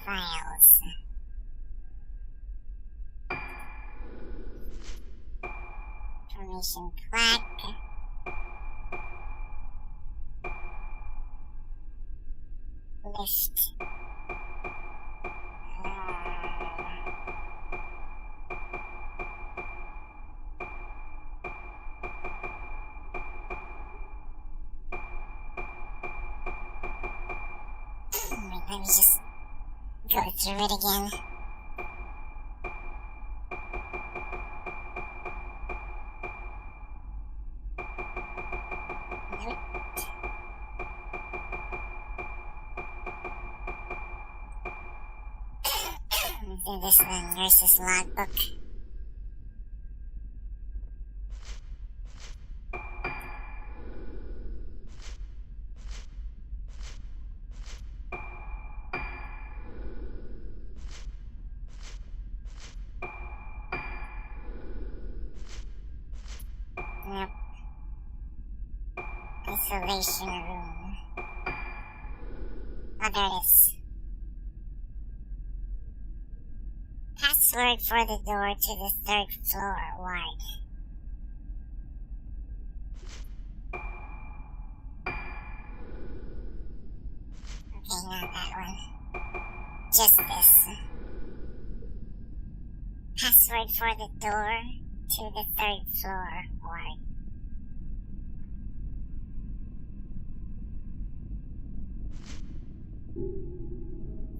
Files. Information plaque. List. Wait, let me just go through it again. This is the nurse's logbook. Isolation room. Oh, there it is. Password for the door to the 3rd floor ward. Okay, not that one. Just this. Password for the door to the 3rd floor ward.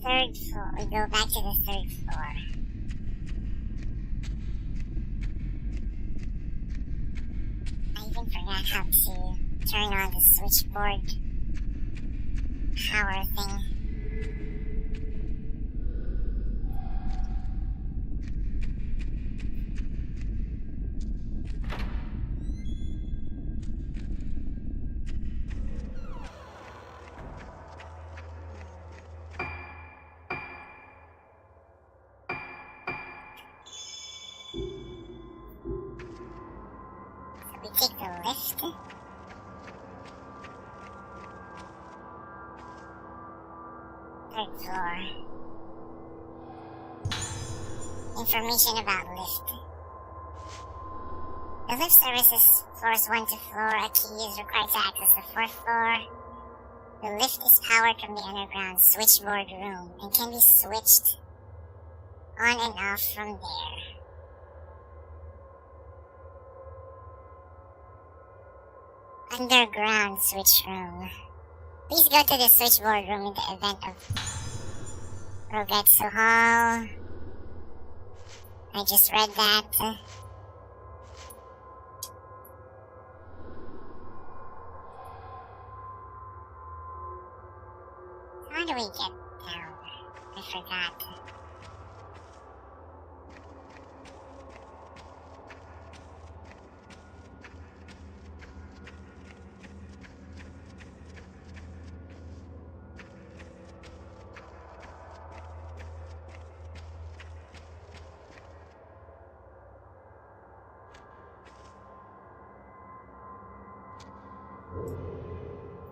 Third floor. We go back to the 3rd floor. I even forgot how to turn on the switchboard power thing. We take the lift. Third floor. Information about lift. The lift services floors 1 to 4. A key is required to access the 4th floor. The lift is powered from the underground switchboard room and can be switched on and off from there. Underground switch room. Please go to the switchboard room in the event of Rogetsu Hall. I just read that. How do we get down? I forgot.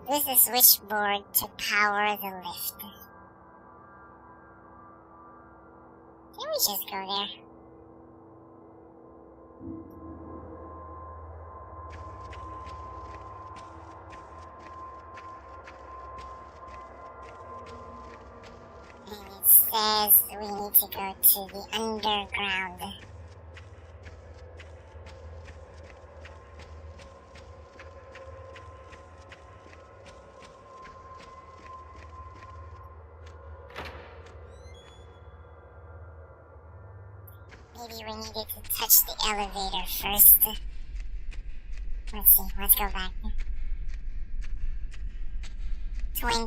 Use the switchboard to power the lift. Can we just go there? And it says we need to go to the underground. Maybe we needed to touch the elevator first. Let's see, let's go back. 23.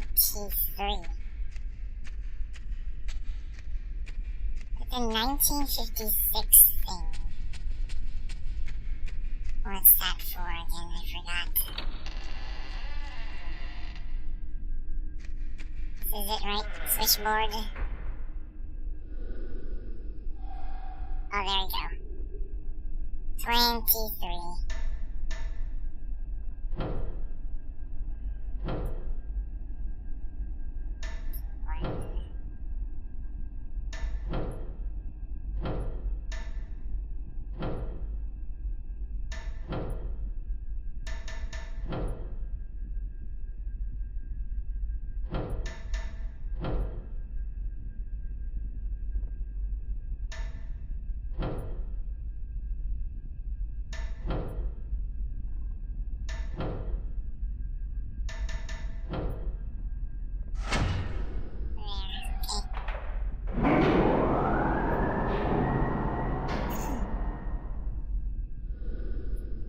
It's a 1956 thing. What's that for again? I forgot. This is it, right? Switchboard. Oh, there we go. 23.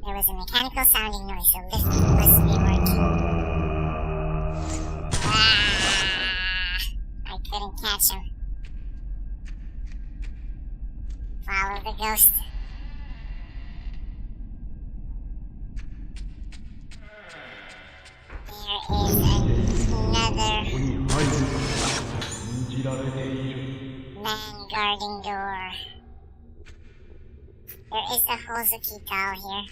There was a mechanical sounding noise, the lift must be working. I couldn't catch him. Follow the ghost. There is another man guarding door. There is a Hozuki doll here.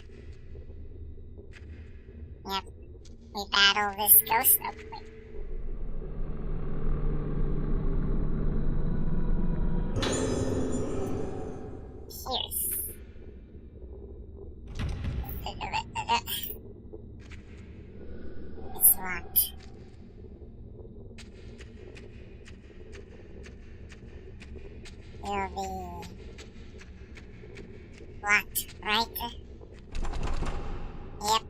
Yep. We battle this ghost real quick. Here's. It's locked. It'll be locked, right? Yep.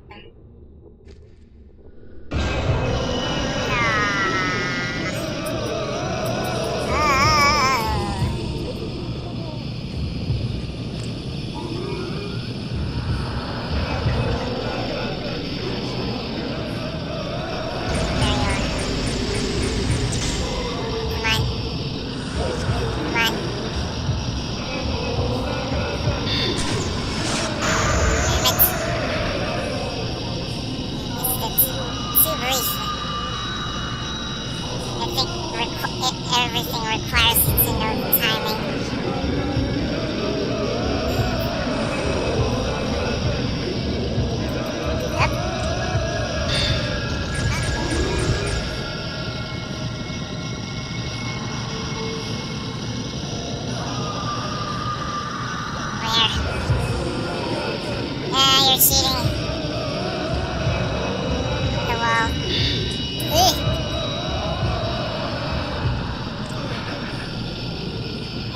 Everything requires you to know the timing. Yep. Where? You're cheating. The wall.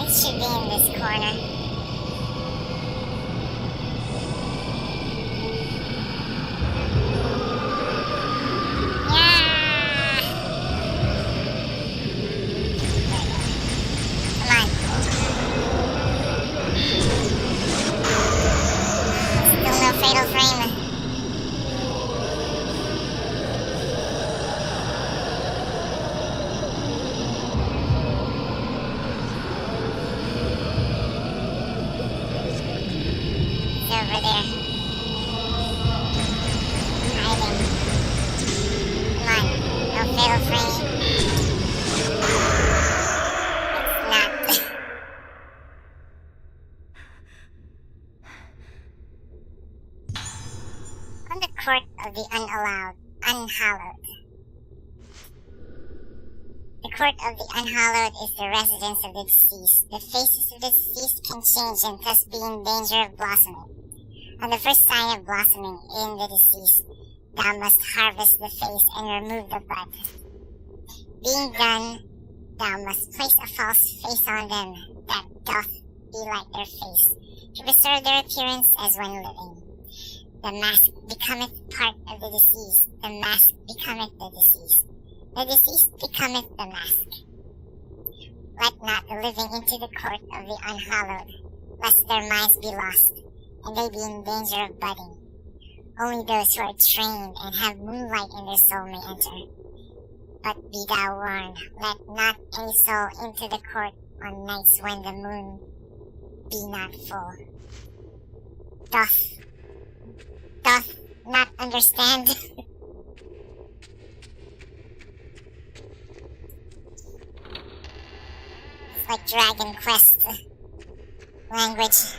It should be in this corner. Yeah! Come on. Still no fatal frame. Over there. Hiding. Come on. No fatal frame. It's not. On the court of the unhallowed. The court of the unhallowed is the residence of the deceased. The faces of the deceased can change and thus be in danger of blossoming. On the first sign of blossoming in the deceased, thou must harvest the face and remove the bud. Being done, thou must place a false face on them that doth be like their face, to preserve their appearance as when living. The mask becometh part of the deceased, the mask becometh the deceased. The deceased becometh the mask. Let not the living into the court of the unhallowed, lest their minds be lost, and they be in danger of budding. Only those who are trained and have moonlight in their soul may enter. But be thou warned, let not any soul into the court on nights when the moon be not full. Doth not understand? It's like Dragon Quest language.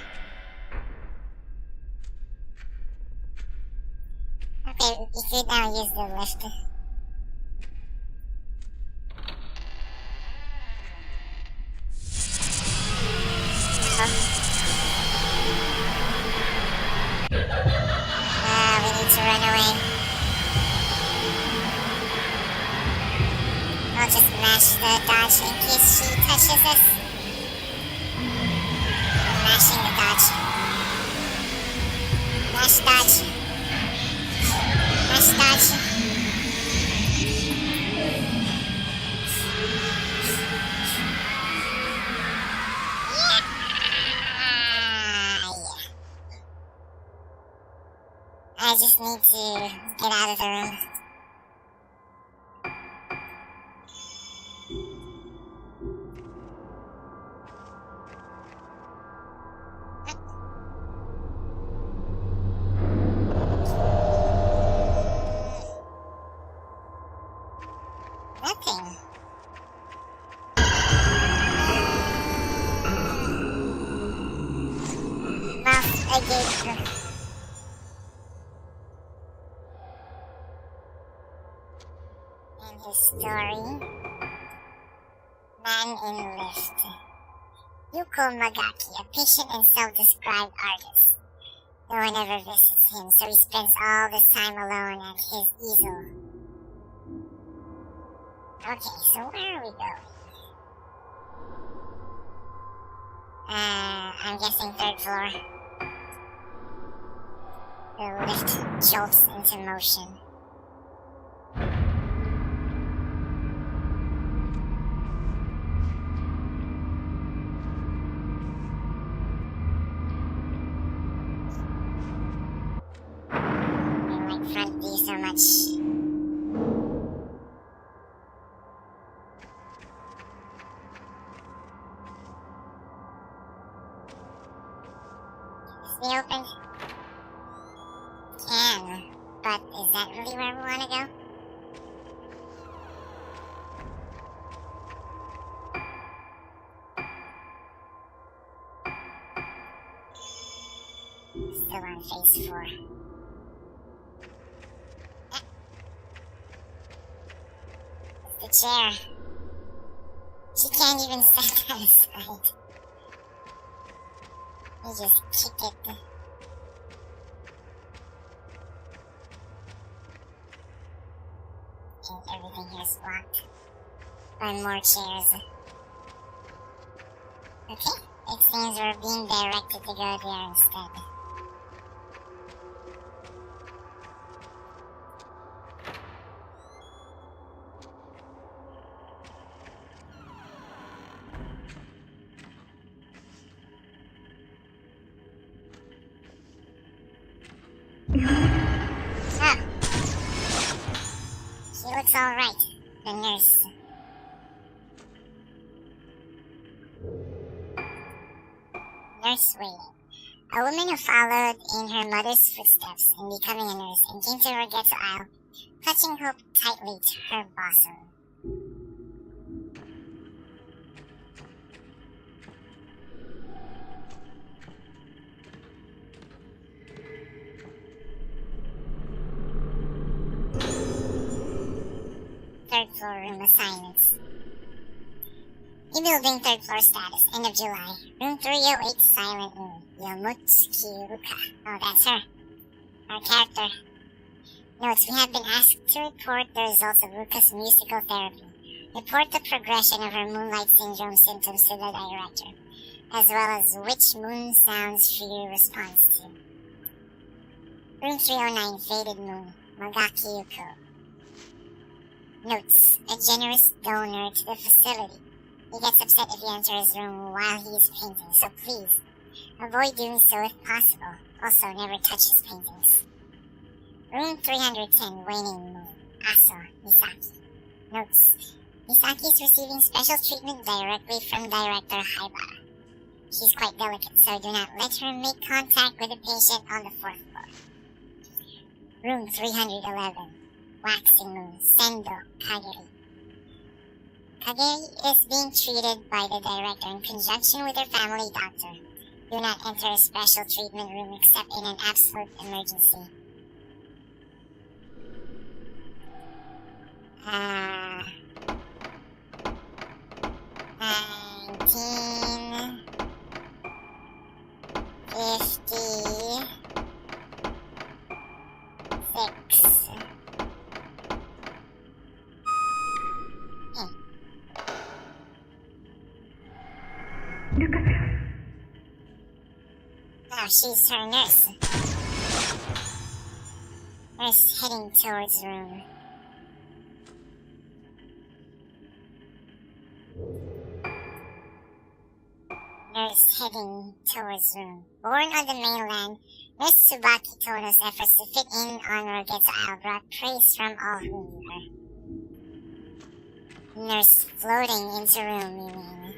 Okay, you could now use the lift. We need to run away. I'll just mash the dodge in case she touches us. I'm mashing the dodge. Mash dodge. Mash dodge. I just need to get out of the room. Nothing. Mouth agape. his story. Man in Lift. Yuko Magaki, a patient and self-described artist. No one ever visits him, so he spends all this time alone at his easel. Okay, so where are we going? I'm guessing 3rd floor. The lift jolts into motion. I like front view so much. Stay open. Can, but is that really where we want to go? Still on phase 4. The chair. She can't even set that aside. You just kick it. And everything here is blocked by more chairs. Okay, it seems we're being directed to go there instead. Ah! She looks alright, the nurse. Nurse waiting. A woman who followed in her mother's footsteps in becoming a nurse and came to her ghetto aisle, clutching hope tightly to her bosom. Third floor room assignments. E-building 3rd floor status, end of July. Room 308 silent room. Yomutsuki Ruka. Oh, that's her. Our character. Notes, we have been asked to report the results of Ruka's musical therapy. Report the progression of her moonlight syndrome symptoms to the director, as well as which moon sounds she responds to. Room 309 Faded Moon. Magaki Yuko. Notes, a generous donor to the facility. He gets upset if you enter his room while he is painting, so please, avoid doing so if possible. Also, never touch his paintings. Room 310, Waning Moon. Aso, Misaki. Notes, Misaki is receiving special treatment directly from Director Haibara. She's quite delicate, so do not let her make contact with the patient on the 4th floor. Room 311, Waxing Moon. Sendo, Kageri. Kageri is being treated by the director in conjunction with her family doctor. Do not enter a special treatment room except in an absolute emergency. 1956. Oh, she's her nurse. Nurse heading towards room. Nurse heading towards room. Born on the mainland, Nurse Tsubaki Tono's efforts to fit in on Rogetsu Isle brought praise from all who knew her. Nurse floating into room, you mean?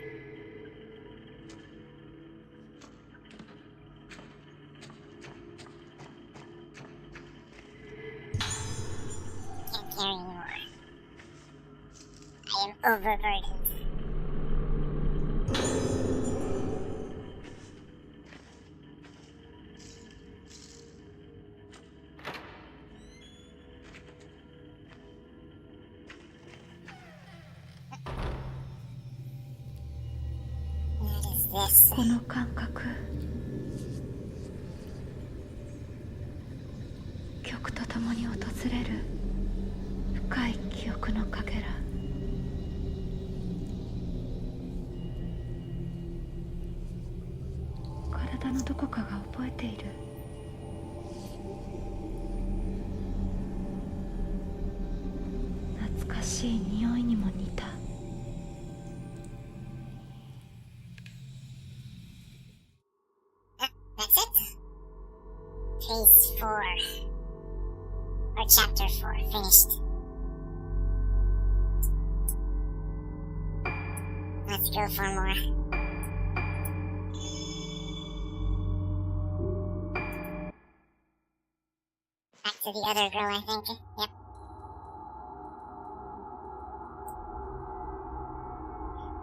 Can't carry anymore. I am overburdened. this? この感覚、曲とともに訪れる深い記憶のかけら。体のどこかが覚えている。懐かしい匂いにも似た。That's it? Phase 4. Or Chapter 4. Finished. Let's go for more. Back to the other girl, I think. Yep.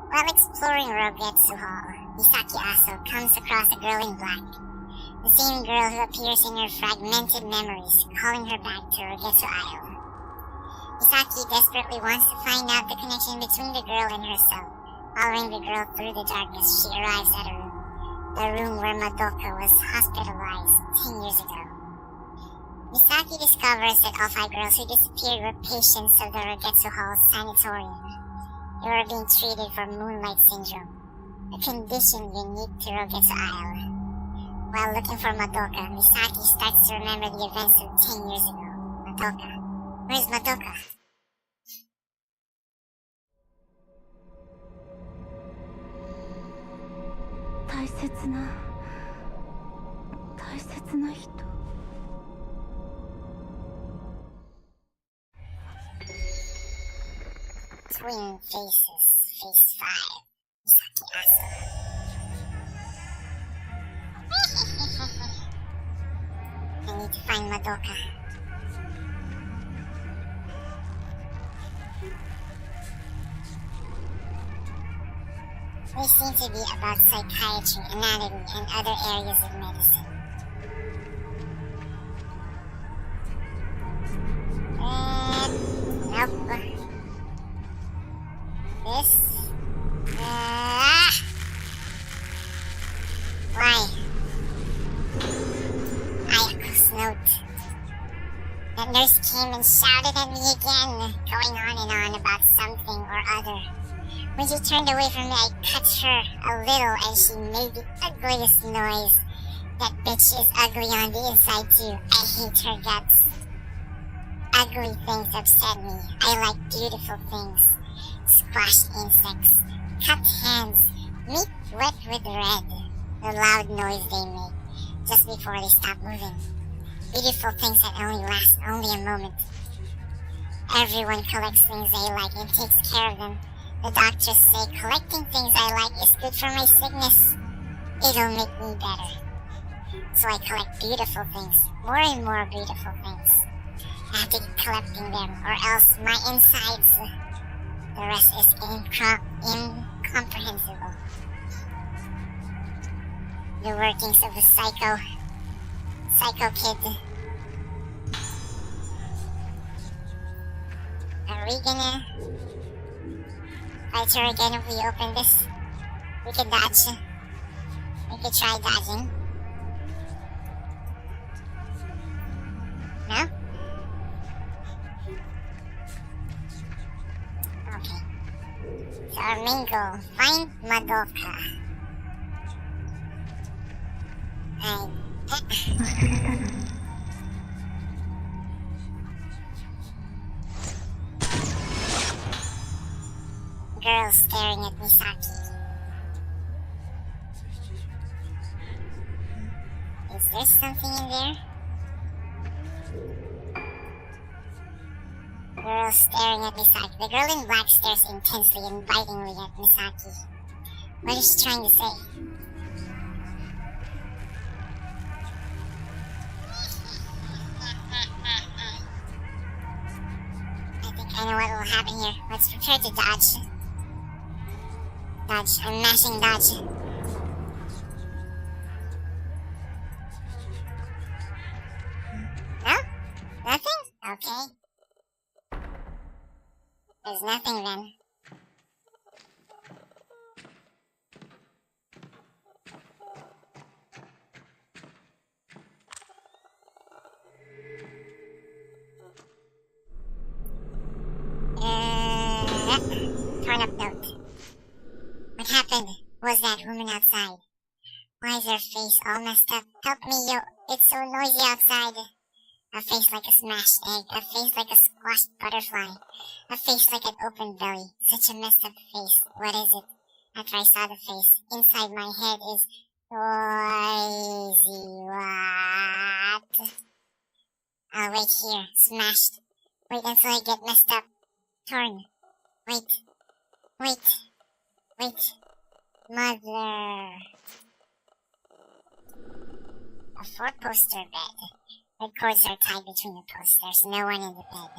While exploring Rogetsu Hall, Misaki also comes across a girl in black. The same girl who appears in her fragmented memories, calling her back to Rogetsu Isle. Misaki desperately wants to find out the connection between the girl and herself. Following the girl through the darkness, she arrives at a room. The room where Madoka was hospitalized 10 years ago. Misaki discovers that all 5 girls who disappeared were patients of the Rogetsu Hall sanatorium. They were being treated for moonlight syndrome, a condition unique to Rogetsu Isle. While looking for Madoka, Misaki starts to remember the events of 10 years ago. Madoka. Where's Madoka?大切な人。Twin Faces, Phase 5. Misaki Aso. I need to find Madoka. They seem to be about psychiatry, anatomy, and other areas of medicine. Nope. This? Why? Ayako's note. That nurse came and shouted at me again, going on and on about something or other. When she turned away from me, I cut her a little and she made the ugliest noise. That bitch is ugly on the inside too. I hate her guts. Ugly things upset me. I like beautiful things. Squashed insects, cut hands, meat wet with red. The loud noise they make just before they stop moving. Beautiful things that only last a moment. Everyone collects things they like and takes care of them. The doctors say collecting things I like is good for my sickness. It'll make me better. So I collect beautiful things, more and more beautiful things. I have to keep collecting them or else my insides... The rest is incomprehensible. The workings of the psycho kid. Are we gonna fight her again if we open this? We could dodge. We could try dodging. No? Okay. So our main goal, find Madoka. Girl staring at Misaki. Is there something in there? Girl staring at Misaki. The girl in black stares intensely and bitingly at Misaki. What is she trying to say? I think I know what will happen here. Let's prepare to dodge. Dodge. I'm mashing dodge. No? Nothing? Okay. There's nothing then. Torn up note. What happened was that woman outside. Why is her face all messed up? Help me, yo. It's so noisy outside. A face like a smashed egg. A face like a squashed butterfly. A face like an open belly. Such a messed up face. What is it? After I saw the face, inside my head is noisy. What? I'll wait here. Smashed. Wait until I get messed up. Torn. Wait. Mother. A four-poster bed. The cords are tied between the posts. There's no one in the bed.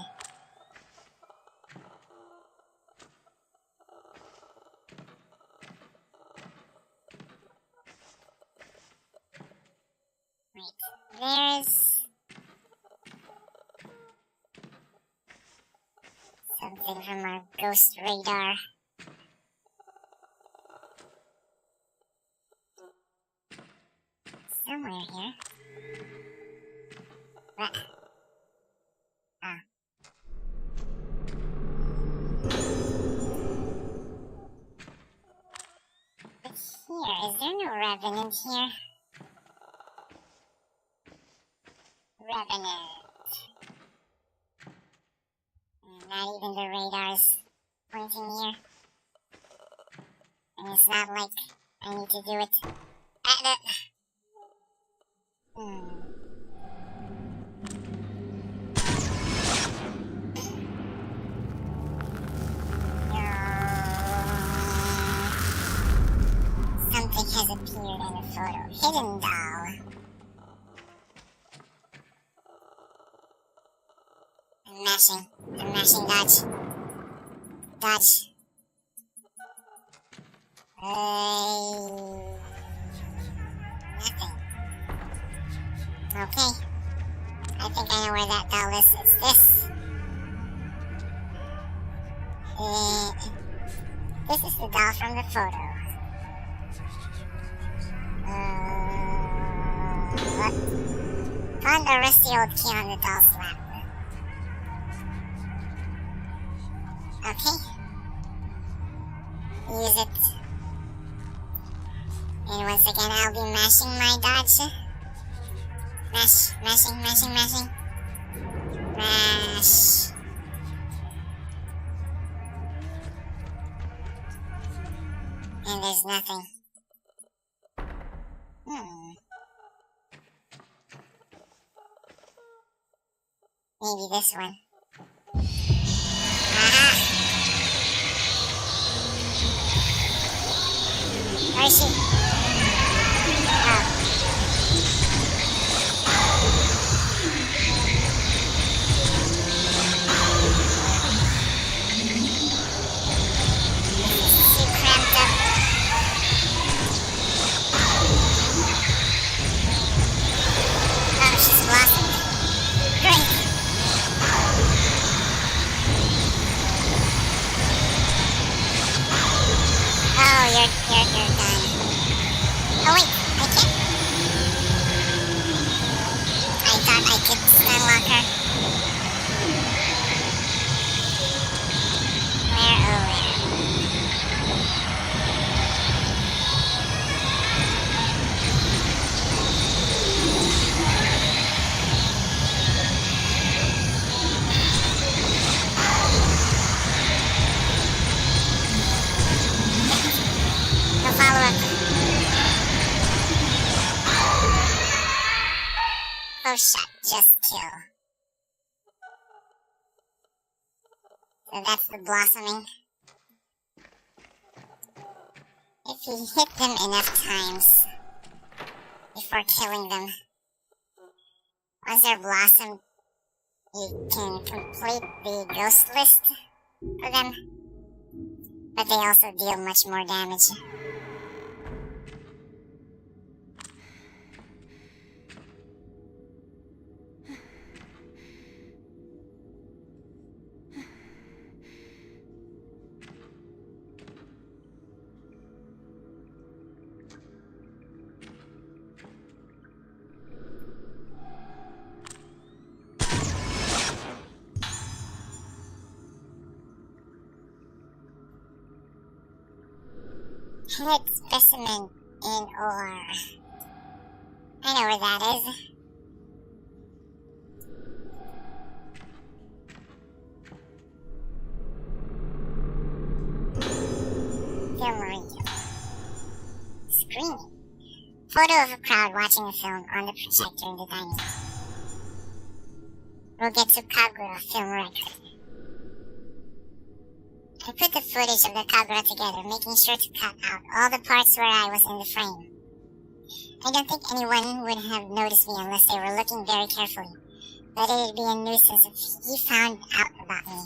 Wait, there's something from our ghost radar. Somewhere here. What? Oh. But here, is there no revenant here? Revenant. Not even the radars pointing here. And it's not like I need to do it. Something has appeared in a photo. Hidden doll. I'm mashing dodge. Nothing. Okay. I think I know where that doll is. It's this. This is the doll from the photo. What? Found a rusty old key on the doll's lap. Okay. Use it. And once again, I'll be mashing my dodge. Mashing. Mash. And there's nothing. Maybe this one. Aha! Where is she? Oh. She cramped up. Oh, she's blossomed. Great. Oh, you're done. Oh wait, I can't. I thought I could unlock her. Where, oh where? No follow-up. Close shot, just kill. So that's the blossoming. If you hit them enough times before killing them, once they're blossomed, you can complete the ghost list for them. But they also deal much more damage. Head specimen in ore. I know where that is. Film radio. Screening. Photo of a crowd watching a film on the projector in the dining room. We'll get to Kagura film record. I put the footage of the Kagura together, making sure to cut out all the parts where I was in the frame. I don't think anyone would have noticed me unless they were looking very carefully, but it'd be a nuisance if he found out about me.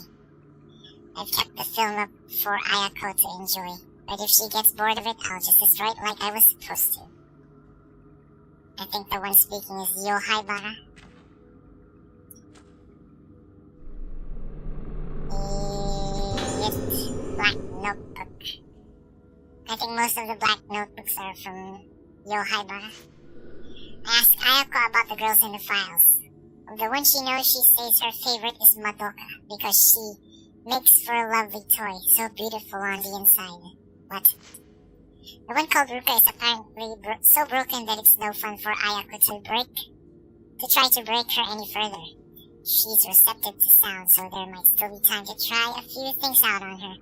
I've kept the film up for Ayako to enjoy, but if she gets bored of it, I'll just destroy it like I was supposed to. I think the one speaking is Yohaibara. Black notebook. I think most of the black notebooks are from Yohaibara. I asked Ayako about the girls in the files. Of the one she knows, she says her favorite is Madoka because she makes for a lovely toy, so beautiful on the inside. What? The one called Ruka is apparently so broken that it's no fun for Ayako to try to break her any further. She's receptive to sound, so there might still be time to try a few things out on her.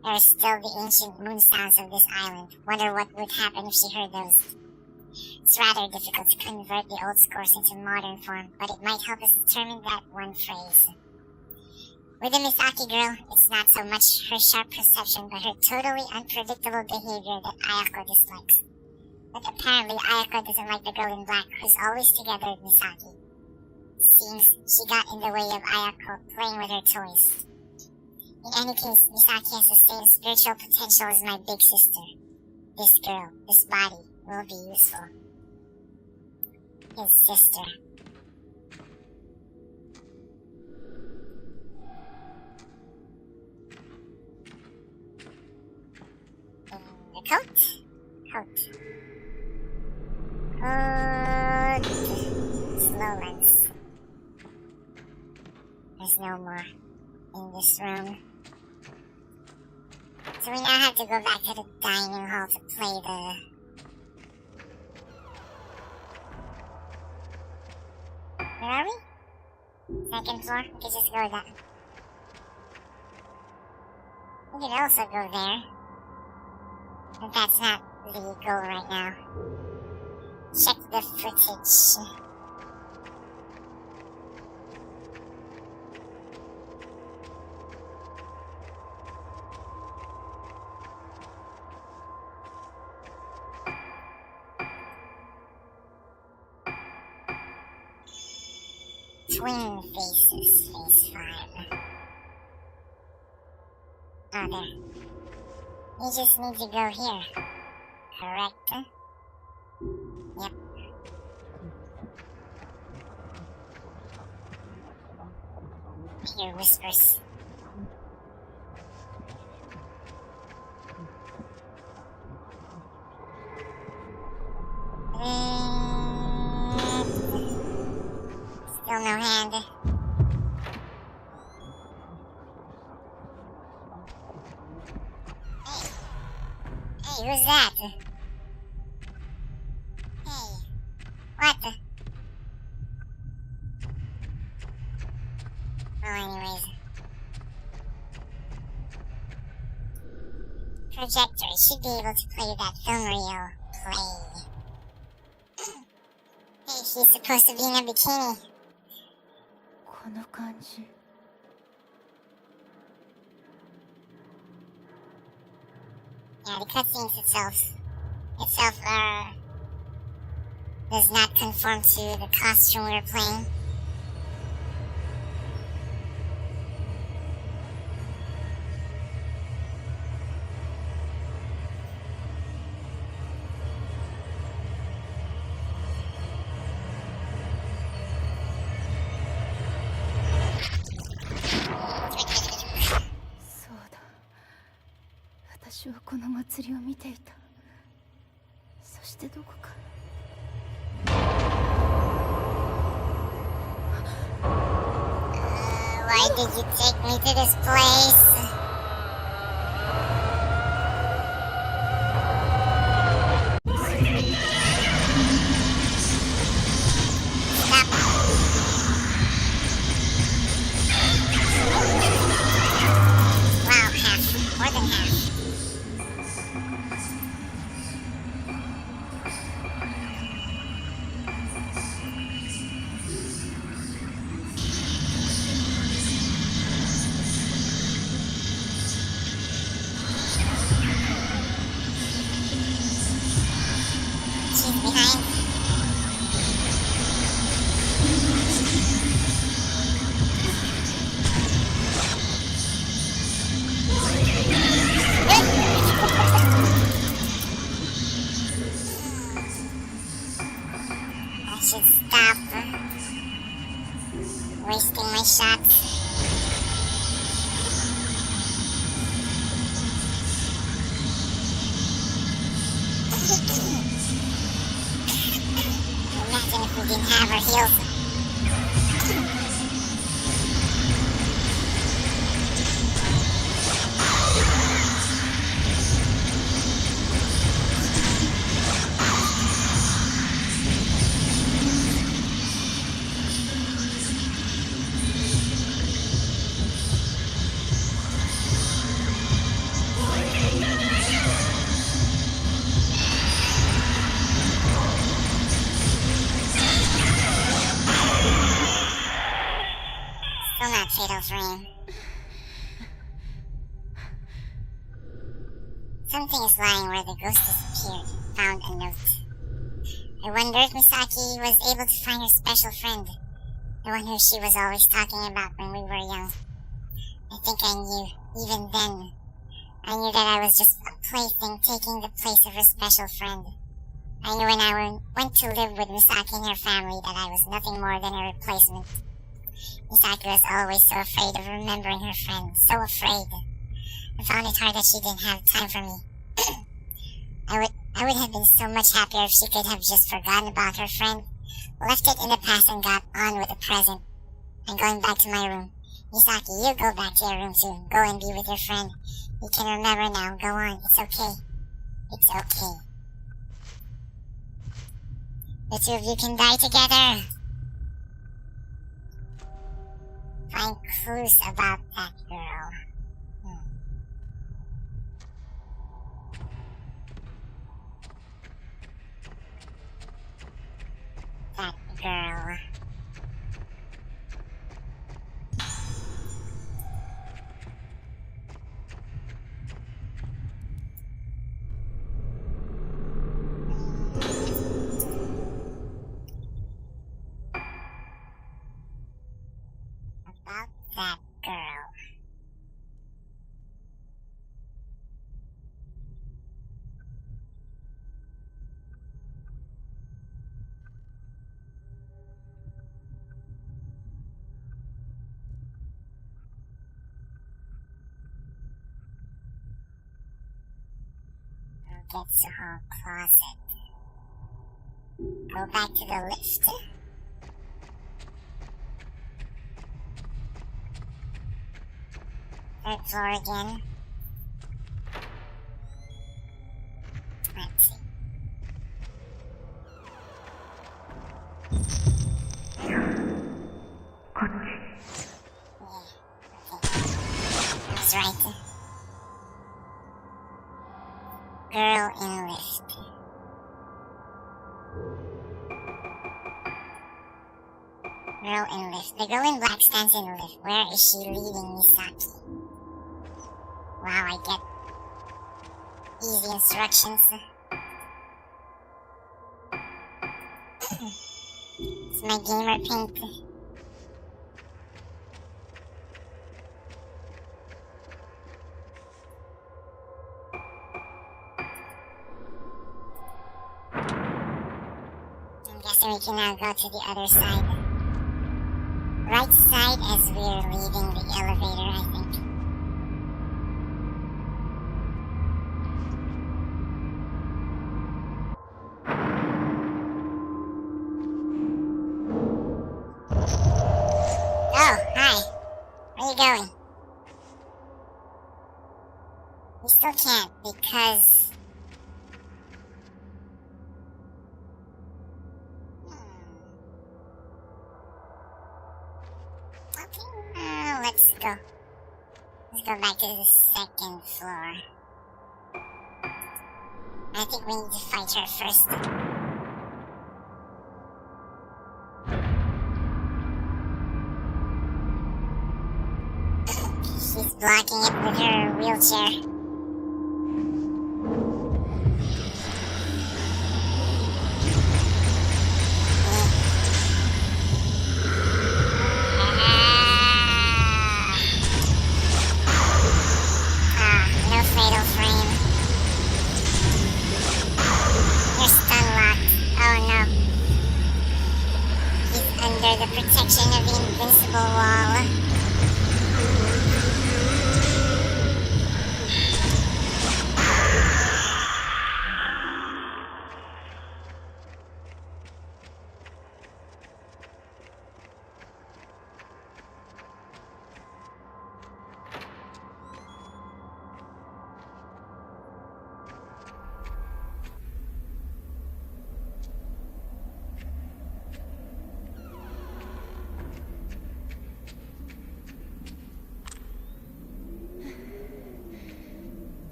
There are still the ancient moon sounds of this island. Wonder what would happen if she heard those. It's rather difficult to convert the old scores into modern form, but it might help us determine that one phrase. With the Misaki girl, it's not so much her sharp perception, but her totally unpredictable behavior that Ayako dislikes. But apparently Ayako doesn't like the girl in black who's always together with Misaki. It seems she got in the way of Ayako playing with her toys. In any case, Misaki has the same spiritual potential as my big sister. This girl, this body, will be useful. His sister. The coat? Coat. Slow lens. There's no more in this room. So we now have to go back to the dining hall to play the... Where are we? Second floor? We could just go that. We could also go there. But that's not the goal right now. Check the footage. Twin faces, face 5. Oh, there. You just need to go here. Correct? Yep. I hear whispers. Still no hand. Hey, who's that? Hey, what the? Well, anyways. Projector, it should be able to play that film reel play. Hey, she's supposed to be in a bikini. この感じ Yeah, the cutscenes itself does not conform to the costume we're playing. Why did you take me to this place? have her heals. Still not fatal frame. Something is lying where the ghost disappeared. Found a note. I wonder if Misaki was able to find her special friend. The one who she was always talking about when we were young. I think I knew, even then. I knew that I was just a plaything taking the place of her special friend. I knew when I went to live with Misaki and her family that I was nothing more than a replacement. Misaki was always so afraid of remembering her friend, so afraid. I found it hard that she didn't have time for me. I would have been so much happier if she could have just forgotten about her friend, left it in the past and got on with the present. I'm going back to my room. Misaki, you go back to your room too. Go and be with your friend. You can remember now. Go on. It's okay. It's okay. The two of you can die together. Find clues about that girl. That girl. About that girl. Get to her closet. Go back to the lift. Third floor again. Let's see. Yeah, okay. I was right. Girl in lift. Girl in lift. The girl in black stands in the lift. Where is she leading Misaki? Wow, I get easy instructions. It's my gamer pink. I'm guessing we can now go to the other side. Right side as we're leaving the elevator, I think. Oh, hi. Where are you going? We still can't because... Okay, let's go. Let's go back to the second floor. I think we need to fight her first. She's blocking it with her wheelchair. No fatal frame. You're stun locked. Oh no. He's under the protection of the invincible wall.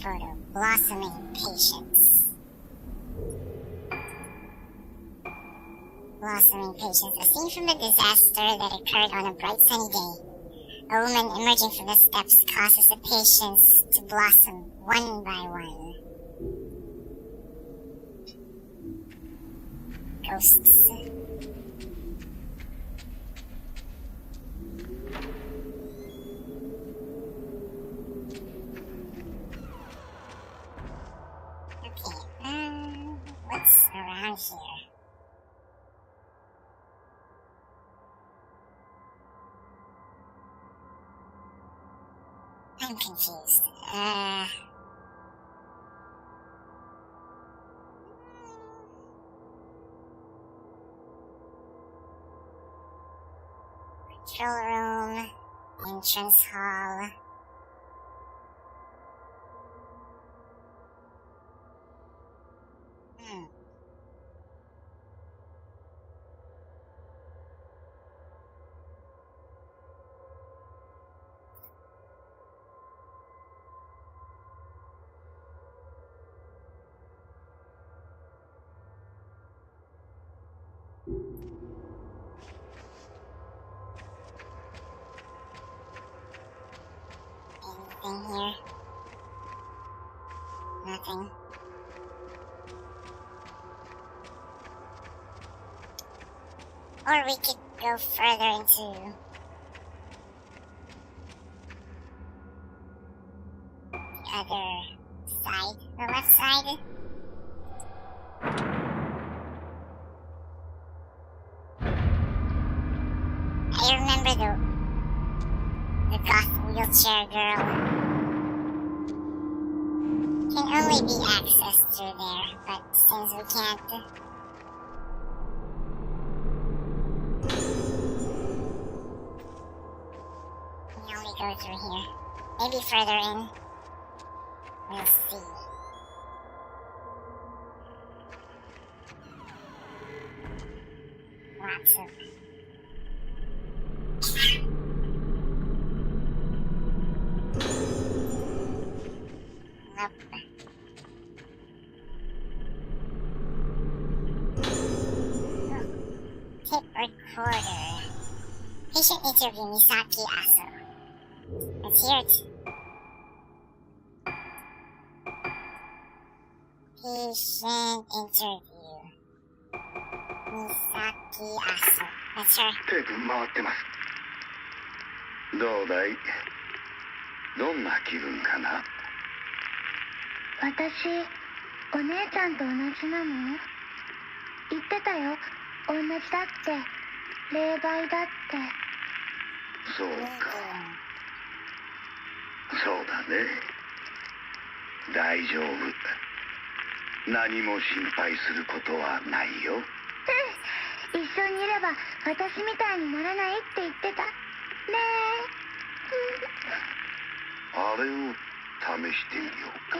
photo. Blossoming patience. Blossoming patience. A scene from a disaster that occurred on a bright sunny day. A woman emerging from the steps causes the patience to blossom one by one. Ghosts. Okay, what's around here? I'm confused. Control room, entrance hall. Anything here? Nothing. Or we could go further into the other side, the left side. I remember the goth wheelchair girl. Can only be accessed through there, but since we can't, we only go through here. Maybe further in. We'll see. Lots of nope. Tape recorder. Patient interview Misaki Aso. Let's hear it. Patient interview. Misaki Aso. That's her. テープ回ってます。どうだい？どんな気分かな？私、お姉ちゃんと同じなの？言ってたよ。同じだって。霊媒だって。そうか。そうだね。大丈夫。何も心配することはないよ。一緒にいれば私みたいにならないって言ってた。ねえ。あれを試してみようか。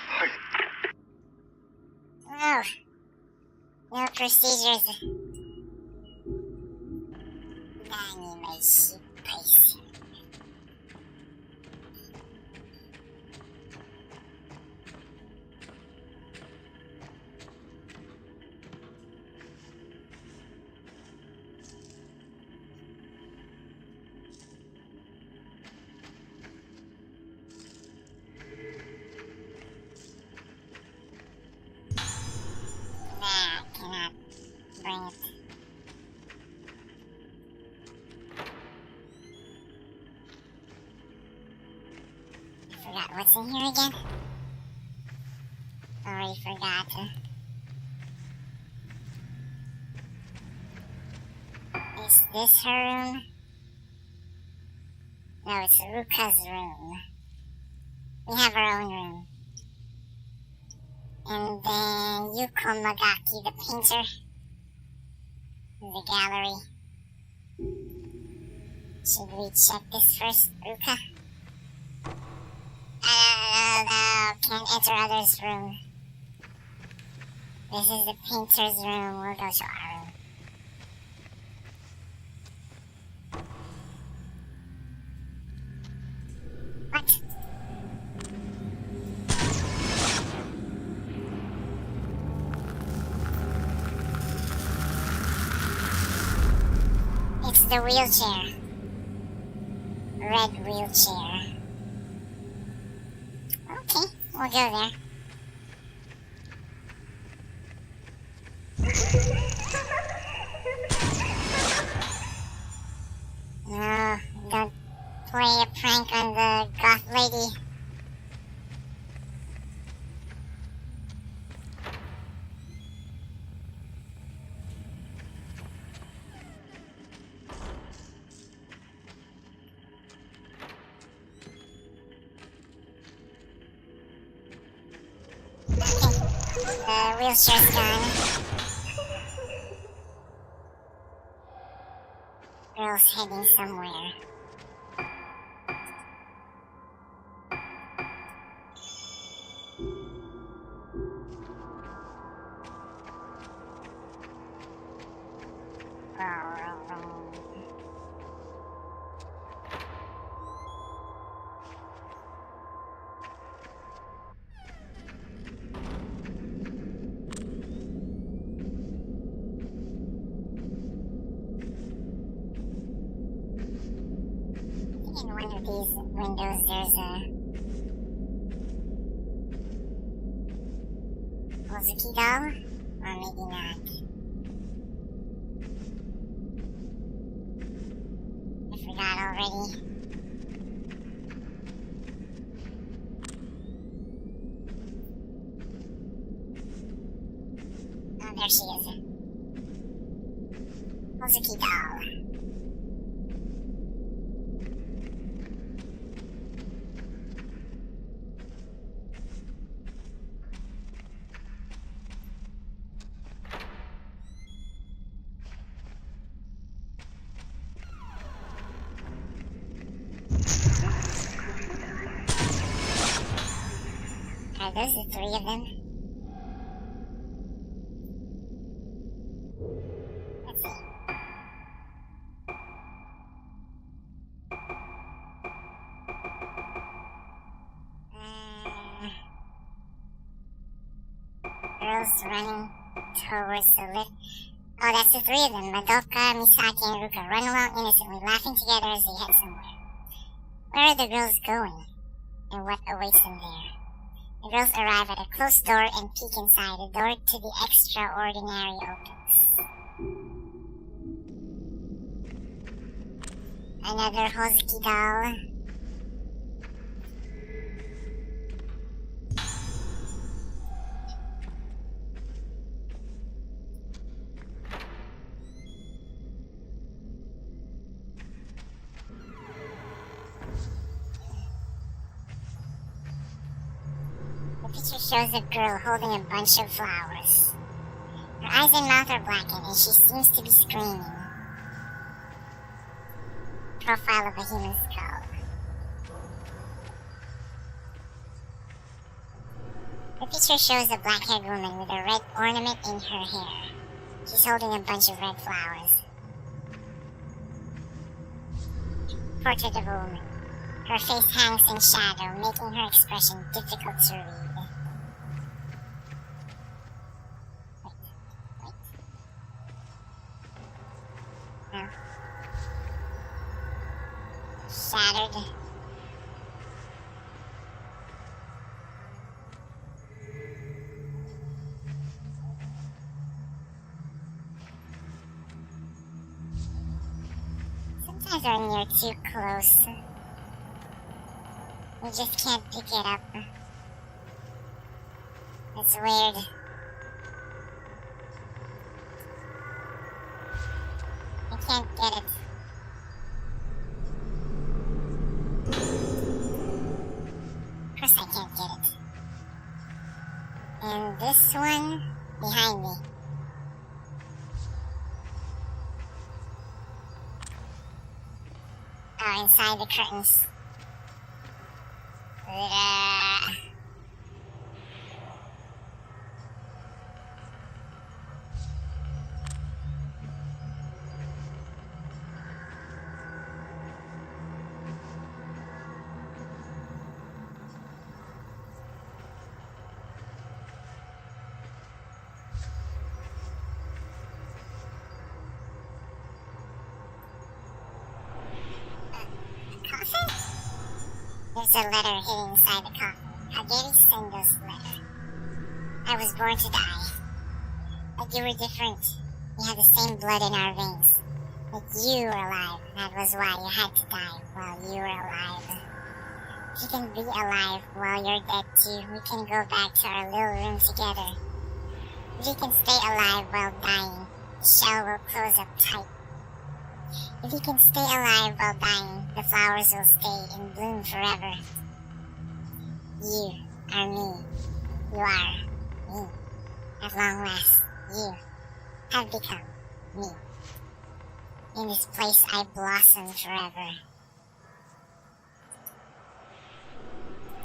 はい。No. No procedures. 何も失敗する。Cannot bring it. I forgot what's in here again. Already forgot. Is this her room? No, it's Ruka's room. We have our own room. And then Yuko Magaki, the painter, the gallery. Should we check this first, Ruka? Can't enter others' room. This is the painter's room. We'll go to our room. What? the wheelchair. Red wheelchair. Okay, we'll go there. No, don't play a prank on the goth lady. The wheelchair's gone. Girl's heading somewhere. In one of these windows there's a Mizuki doll, or maybe not. I forgot already. Oh, there she is. Mizuki doll. Are those the three of them? Let's see. Girls running towards the lift. Oh, that's the three of them. Madoka, Misaki, and Ruka run along innocently, laughing together as they head somewhere. Where are the girls going? And what awaits them there? The girls arrive at a closed door and peek inside. The door to the extraordinary opens. Another Hozuki doll. The picture shows a girl holding a bunch of flowers. Her eyes and mouth are blackened and she seems to be screaming. Profile of a human skull. The picture shows a black-haired woman with a red ornament in her hair. She's holding a bunch of red flowers. Portrait of a woman. Her face hangs in shadow, making her expression difficult to read. Wait. No. Shattered. Sometimes when you're too close, you just can't pick it up. It's weird. I can't get it. Of course I can't get it. And this one behind me. Oh, inside the curtains. It's a letter hidden inside the coffin. Kageri Sendo's letter. I was born to die. But you were different. We had the same blood in our veins. But you were alive. That was why you had to die while you were alive. If you can be alive while you're dead too, we can go back to our little room together. If you can stay alive while dying, the shell will close up tight. If you can stay alive while dying, the flowers will stay in bloom forever. You are me. You are me. At long last, you have become me. In this place I blossom forever.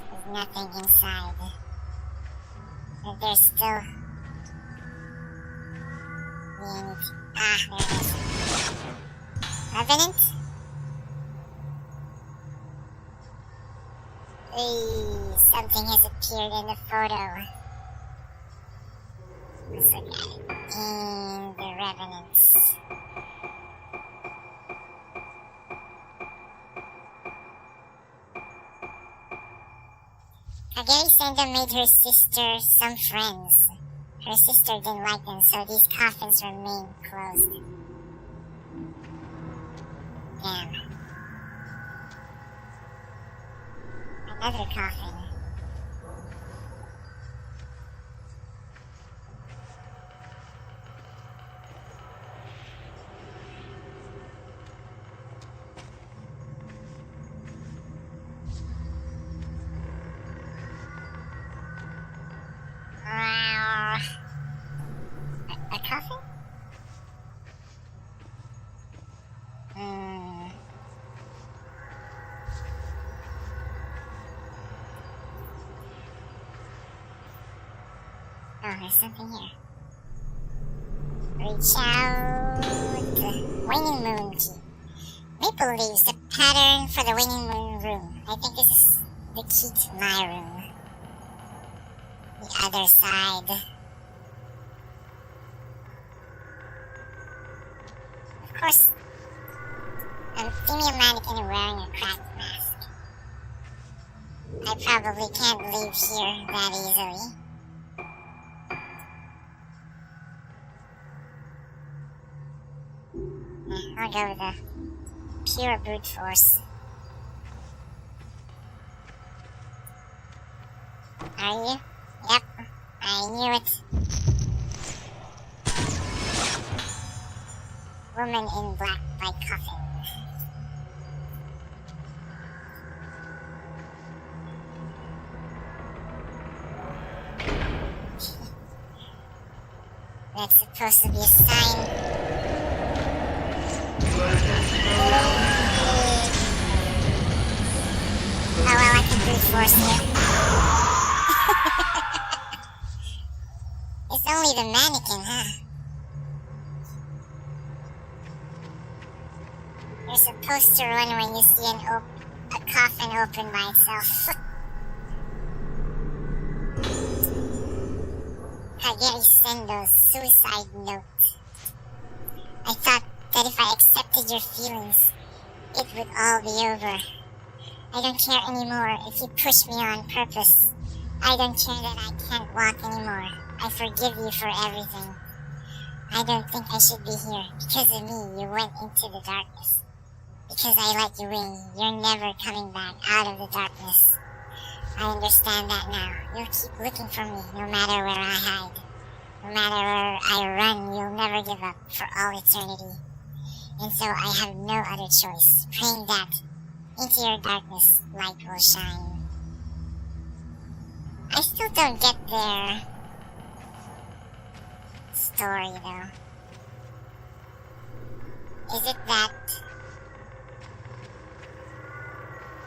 There's nothing inside. But there's still the there it is. Revenant? Something has appeared in the photo. Let's look at it. In the Revenants. Kageri Sendo made her sister some friends. Her sister didn't like them, so these coffins remain closed. Damn. Another coffin. A coffin? Oh, there's something here. Reach out. Waning Moon key. Maple leaves, the pattern for the Waning Moon room. I think this is the key to my room. The other side. Of course, a female mannequin wearing a cracked mask. I probably can't leave here that easily. I'll go with the pure brute force. Are you? Yep, I knew it. Woman in black by coffin. That's supposed to be a sign. Oh well, I can brute force here. It's only the mannequin, huh? You're supposed to run when you see a coffin open by itself. Kageri Sendo's suicide note. I thought that if I accepted your feelings, it would all be over. I don't care anymore if you push me on purpose. I don't care that I can't walk anymore. I forgive you for everything. I don't think I should be here. Because of me, you went into the darkness. Because I let you in, you're never coming back out of the darkness. I understand that now. You'll keep looking for me, no matter where I hide. No matter where I run, you'll never give up for all eternity. And so I have no other choice, praying that into your darkness light will shine. I still don't get their story though. Is it that...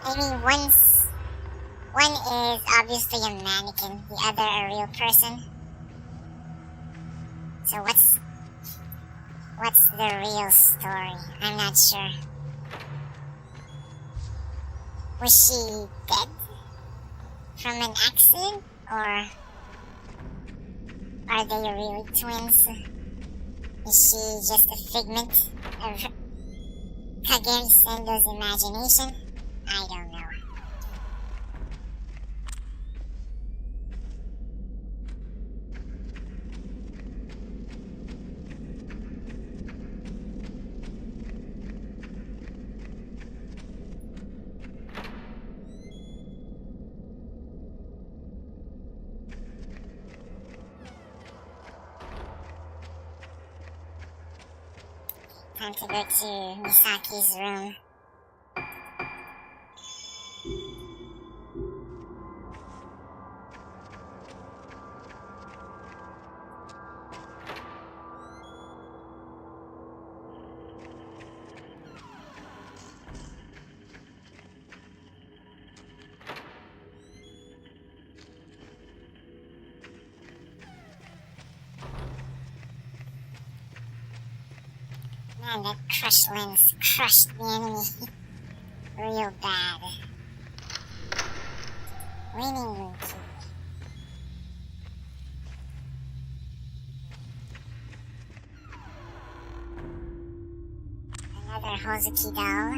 I mean, one is obviously a mannequin, the other a real person. So what's the real story? I'm not sure. Was she dead from an accident, or are they really twins? Is she just a figment of Kageri Sendo's imagination? I don't know. Time to go to Misaki's room. Man, that crush lens crushed the enemy real bad. Waiting room key. Another Hozuki doll.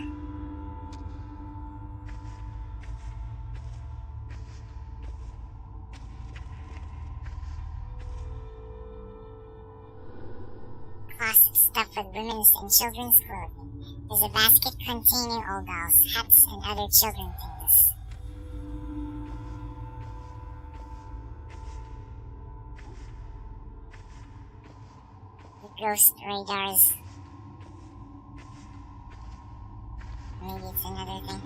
Closet stuffed with women's and children's clothing. There's a basket containing old dolls, hats, and other children things. The ghost radars. Maybe it's another thing.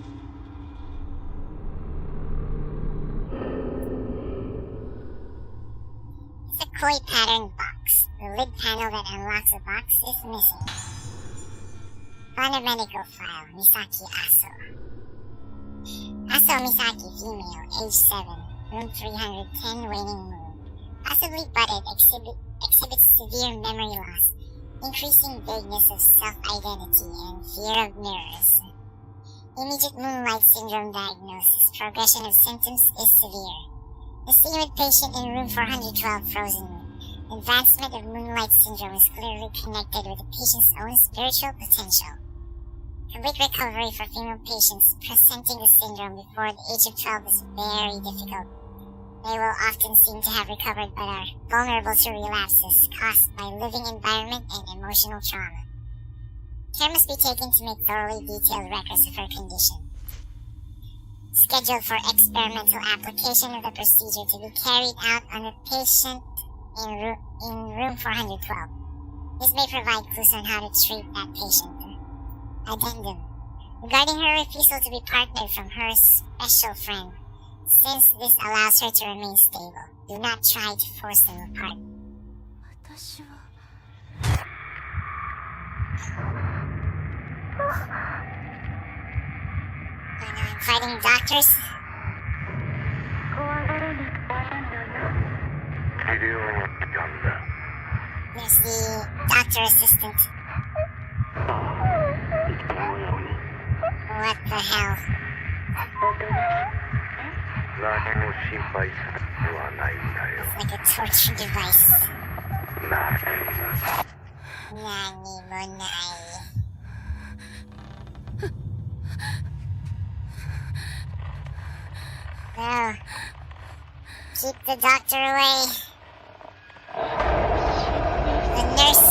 It's a koi pattern box. The lid panel that unlocks the box is missing. Find a medical file. Misaki Aso. Aso Misaki, female, age 7, room 310, waning moon. Possibly budded, exhibits severe memory loss, increasing vagueness of self-identity, and fear of mirrors. Immediate moonlight syndrome diagnosis. Progression of symptoms is severe. The steamed patient in room 412, frozen moon. Advancement of moonlight syndrome is clearly connected with the patient's own spiritual potential. Complete recovery for female patients presenting the syndrome before the age of 12 is very difficult. They will often seem to have recovered but are vulnerable to relapses caused by living environment and emotional trauma. Care must be taken to make thoroughly detailed records of her condition. Scheduled for experimental application of the procedure to be carried out on a patient in room 412. This may provide clues on how to treat that patient. Addendum. Regarding her refusal to be partnered from her special friend, since this allows her to remain stable, do not try to force them apart. 私は And I'm fighting doctors. 怖がらなくていいのよ。治療の時間だ。 There's the doctor assistant. What the hell? 何も心配することはないんだよ。 It's like a torture device. 何何もない No. Keep the doctor away. The nurse.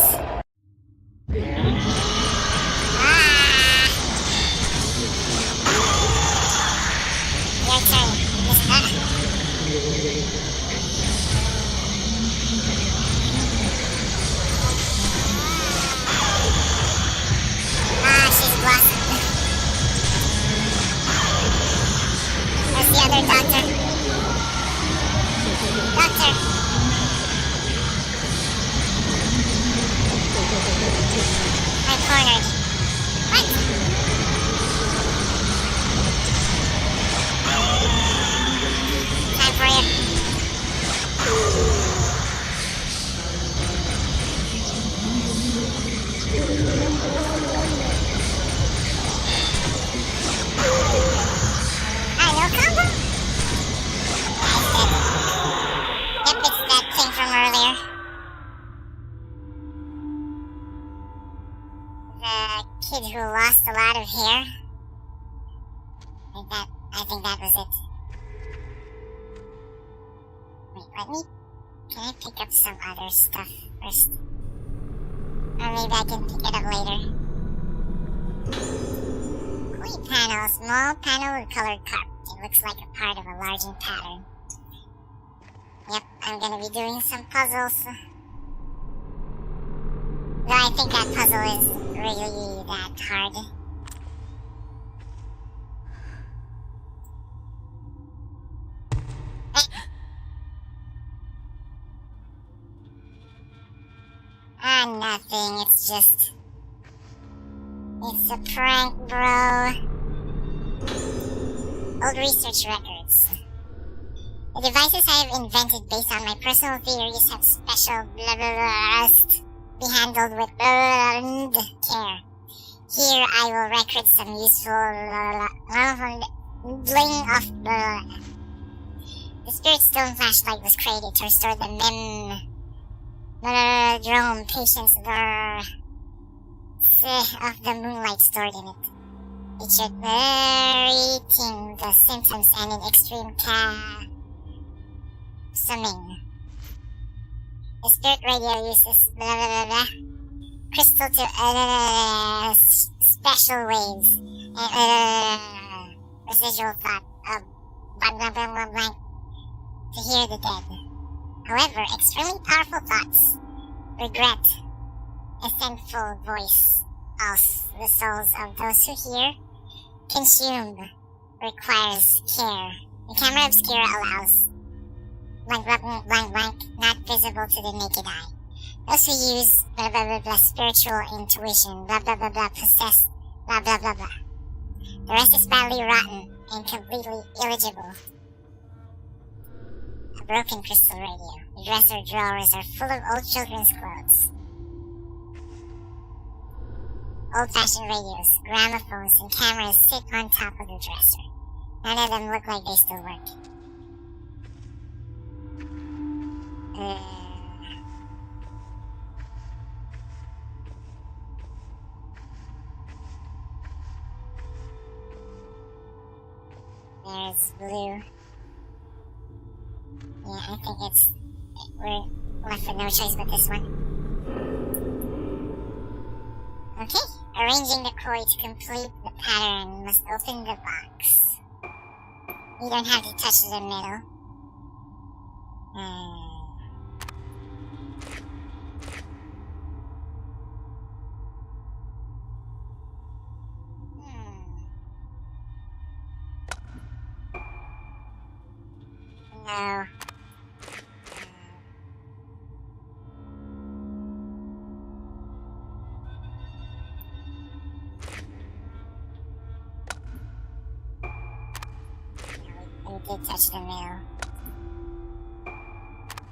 Your turn, mister. She's blossomed. Where's the other doctor? Doctor! I'm cornered. What? Time for you. No combo? Yep, it's that thing from earlier. The kid who lost a lot of hair. I think that was it. Wait, can I pick up some other stuff first? Or maybe I can pick it up later. Koi panel, small panel with colored carpet. It looks like a part of a larger pattern. Yep, I'm gonna be doing some puzzles. Though I think that puzzle is really that hard. Nothing, it's just... It's a prank, bro. Old research records. The devices I have invented based on my personal theories have special blah blah blah be handled with care. Here I will record some useful bling off the Spirit Stone flashlight was created to restore the drone patience of the moonlight stored in it. It should narrating the symptoms and in extreme summing. The spirit radio uses crystal to special waves and residual thought of to hear the dead. However, extremely powerful thoughts, regret, a thankful voice, also the souls of those who hear, consume, requires care. The camera obscura allows not visible to the naked eye. Those who use spiritual intuition, possess, The rest is badly rotten and completely illegible. A broken crystal radio. The dresser drawers are full of old children's clothes. Old-fashioned radios, gramophones, and cameras sit on top of the dresser. None of them look like they still work. There's blue. Yeah, I think we're left with no choice but this one. Okay, arranging the koi to complete the pattern, must open the box. You don't have to touch the middle. No. We did touch the middle.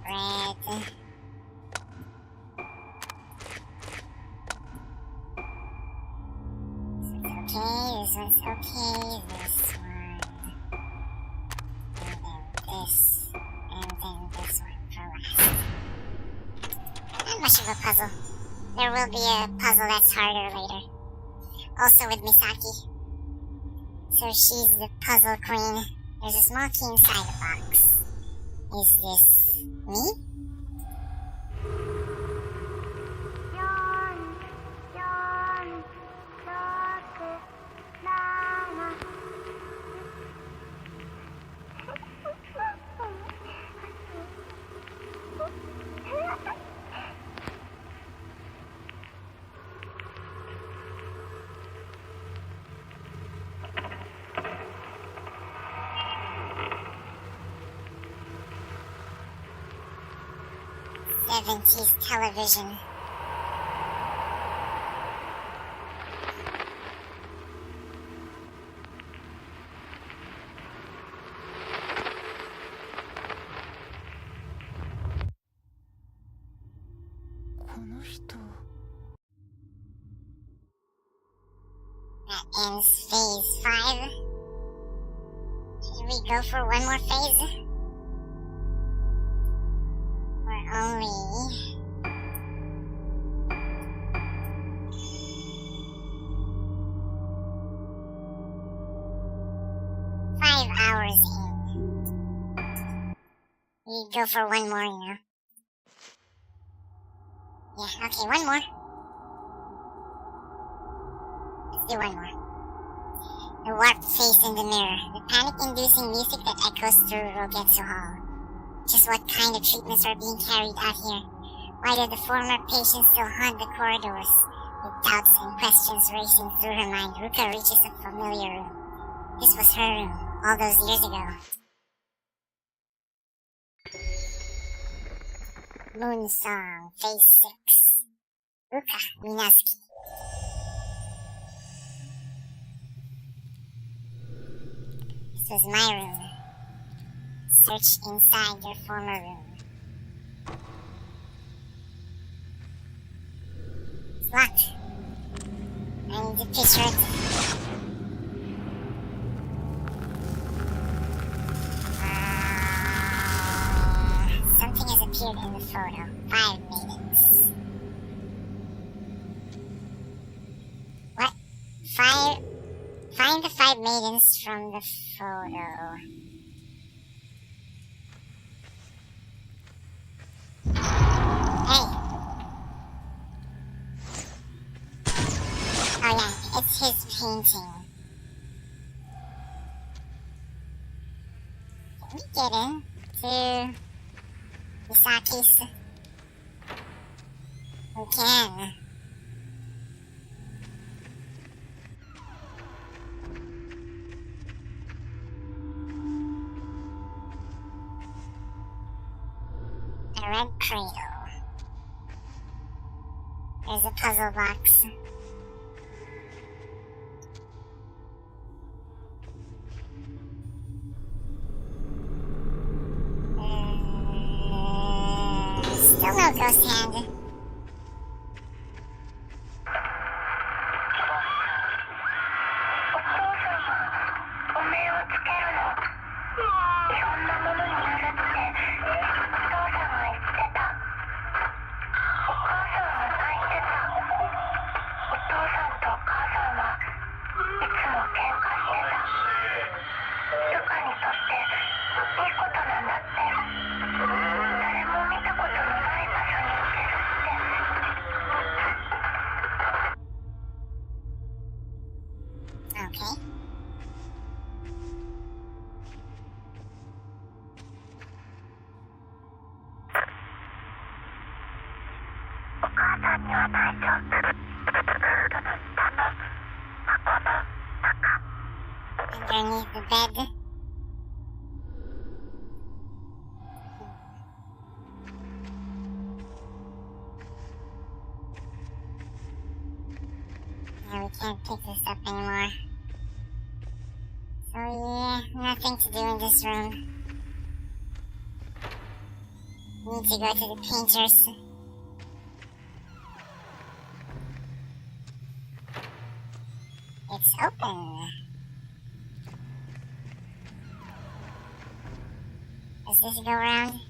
Red. This one's okay, this one. And then this one for last. Not much of a puzzle. There will be a puzzle that's harder later. Also with Misaki. So she's the puzzle queen. There's a small key inside the box. Is this me? '70s television. That ends phase 5. Should we go for one more phase? We're only 5 hours in. We go for one more, you know. Yeah, okay, one more. Let's do one more. The warped face in the mirror. The panic-inducing music that echoes through Rogetsu Hall. Just what kind of treatments are being carried out here? Why do the former patients still haunt the corridors? With doubts and questions racing through her mind, Ruka reaches a familiar room. This was her room, all those years ago. Moon Song, Phase 6. Ruka, Misaki. This was my room. Search inside your former room. It's locked. I need to picture it. Something has appeared in the photo. 5 maidens. What? Find the 5 maidens from the photo. Hey. Oh yeah, it's his painting. Can we get in to Misaki's? We can. A red cradle. There's a puzzle box. Still no ghost hand. Okay. Underneath the bed. Now we can't pick this up anymore. So yeah, nothing to do in this room. Need to go to the painters. It's open. Does this go around?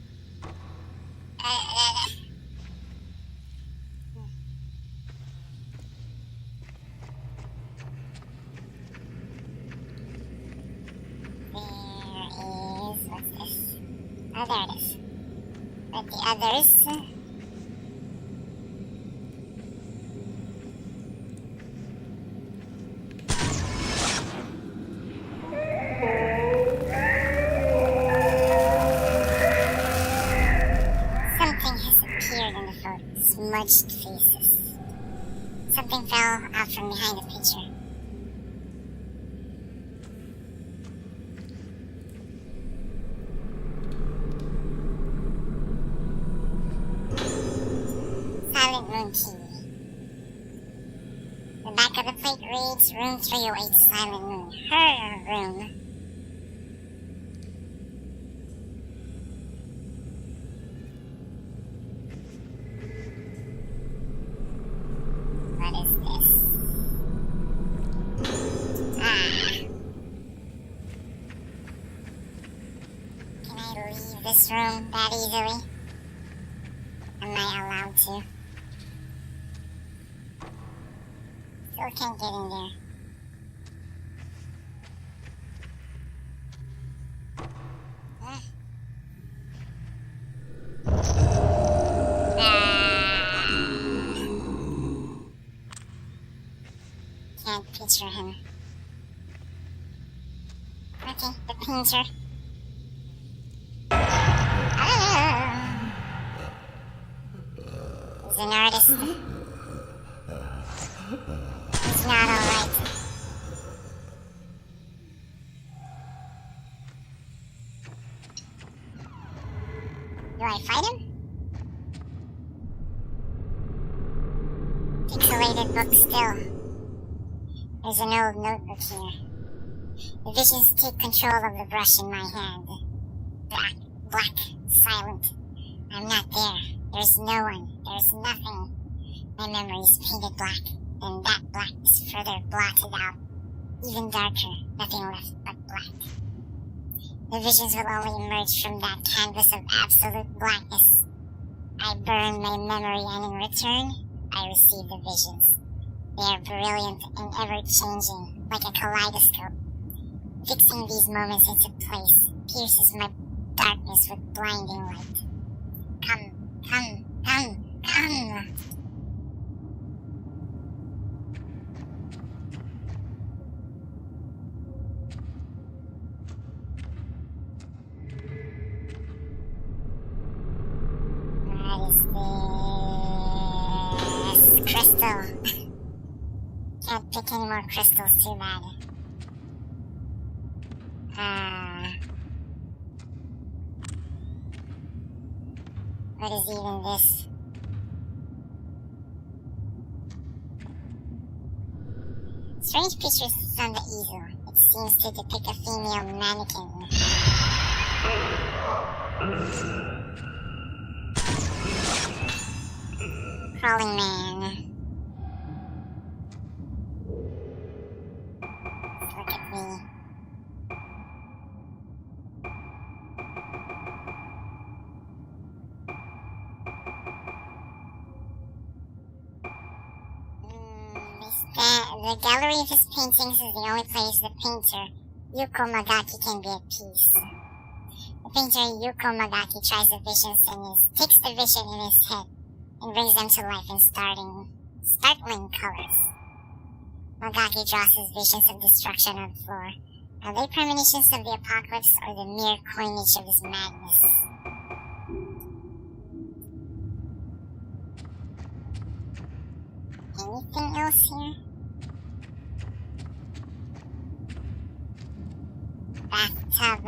What's this? Oh, there it is. But the others... Something has appeared in the photo. Smudged faces. Something fell out from behind the picture. Silent Moon Key. The back of the plate reads Room 308 Silent Moon. Her room. What is this? Can I leave this room that easily? Am I allowed to? Still can't get in there. Can't picture him. Okay, the painter. He's an artist. He's not alright. Do I fight him? Pixelated book still. There's an old notebook here. The visions take control of the brush in my hand. Black, silent. I'm not there. There's no one. There's nothing. My memory is painted black. Then that black is further blotted out. Even darker. Nothing left but black. The visions will only emerge from that canvas of absolute blackness. I burn my memory and in return, I receive the visions. They are brilliant and ever-changing, like a kaleidoscope. Fixing these moments into place pierces my darkness with blinding light. Come. What is this? Crystal. Can't pick any more crystals, too bad. What is even this? Strange pictures on the easel. It seems to depict a female mannequin. Crawling man. Let's look at me. The gallery of his paintings is the only place the painter, Yuko Magaki, can be at peace. The painter, Yuko Magaki, tries the visions and takes the vision in his head and brings them to life in startling colors. Magaki draws his visions of destruction on the floor. Are they premonitions of the apocalypse or the mere coinage of his madness? Anything else here? Bathtub.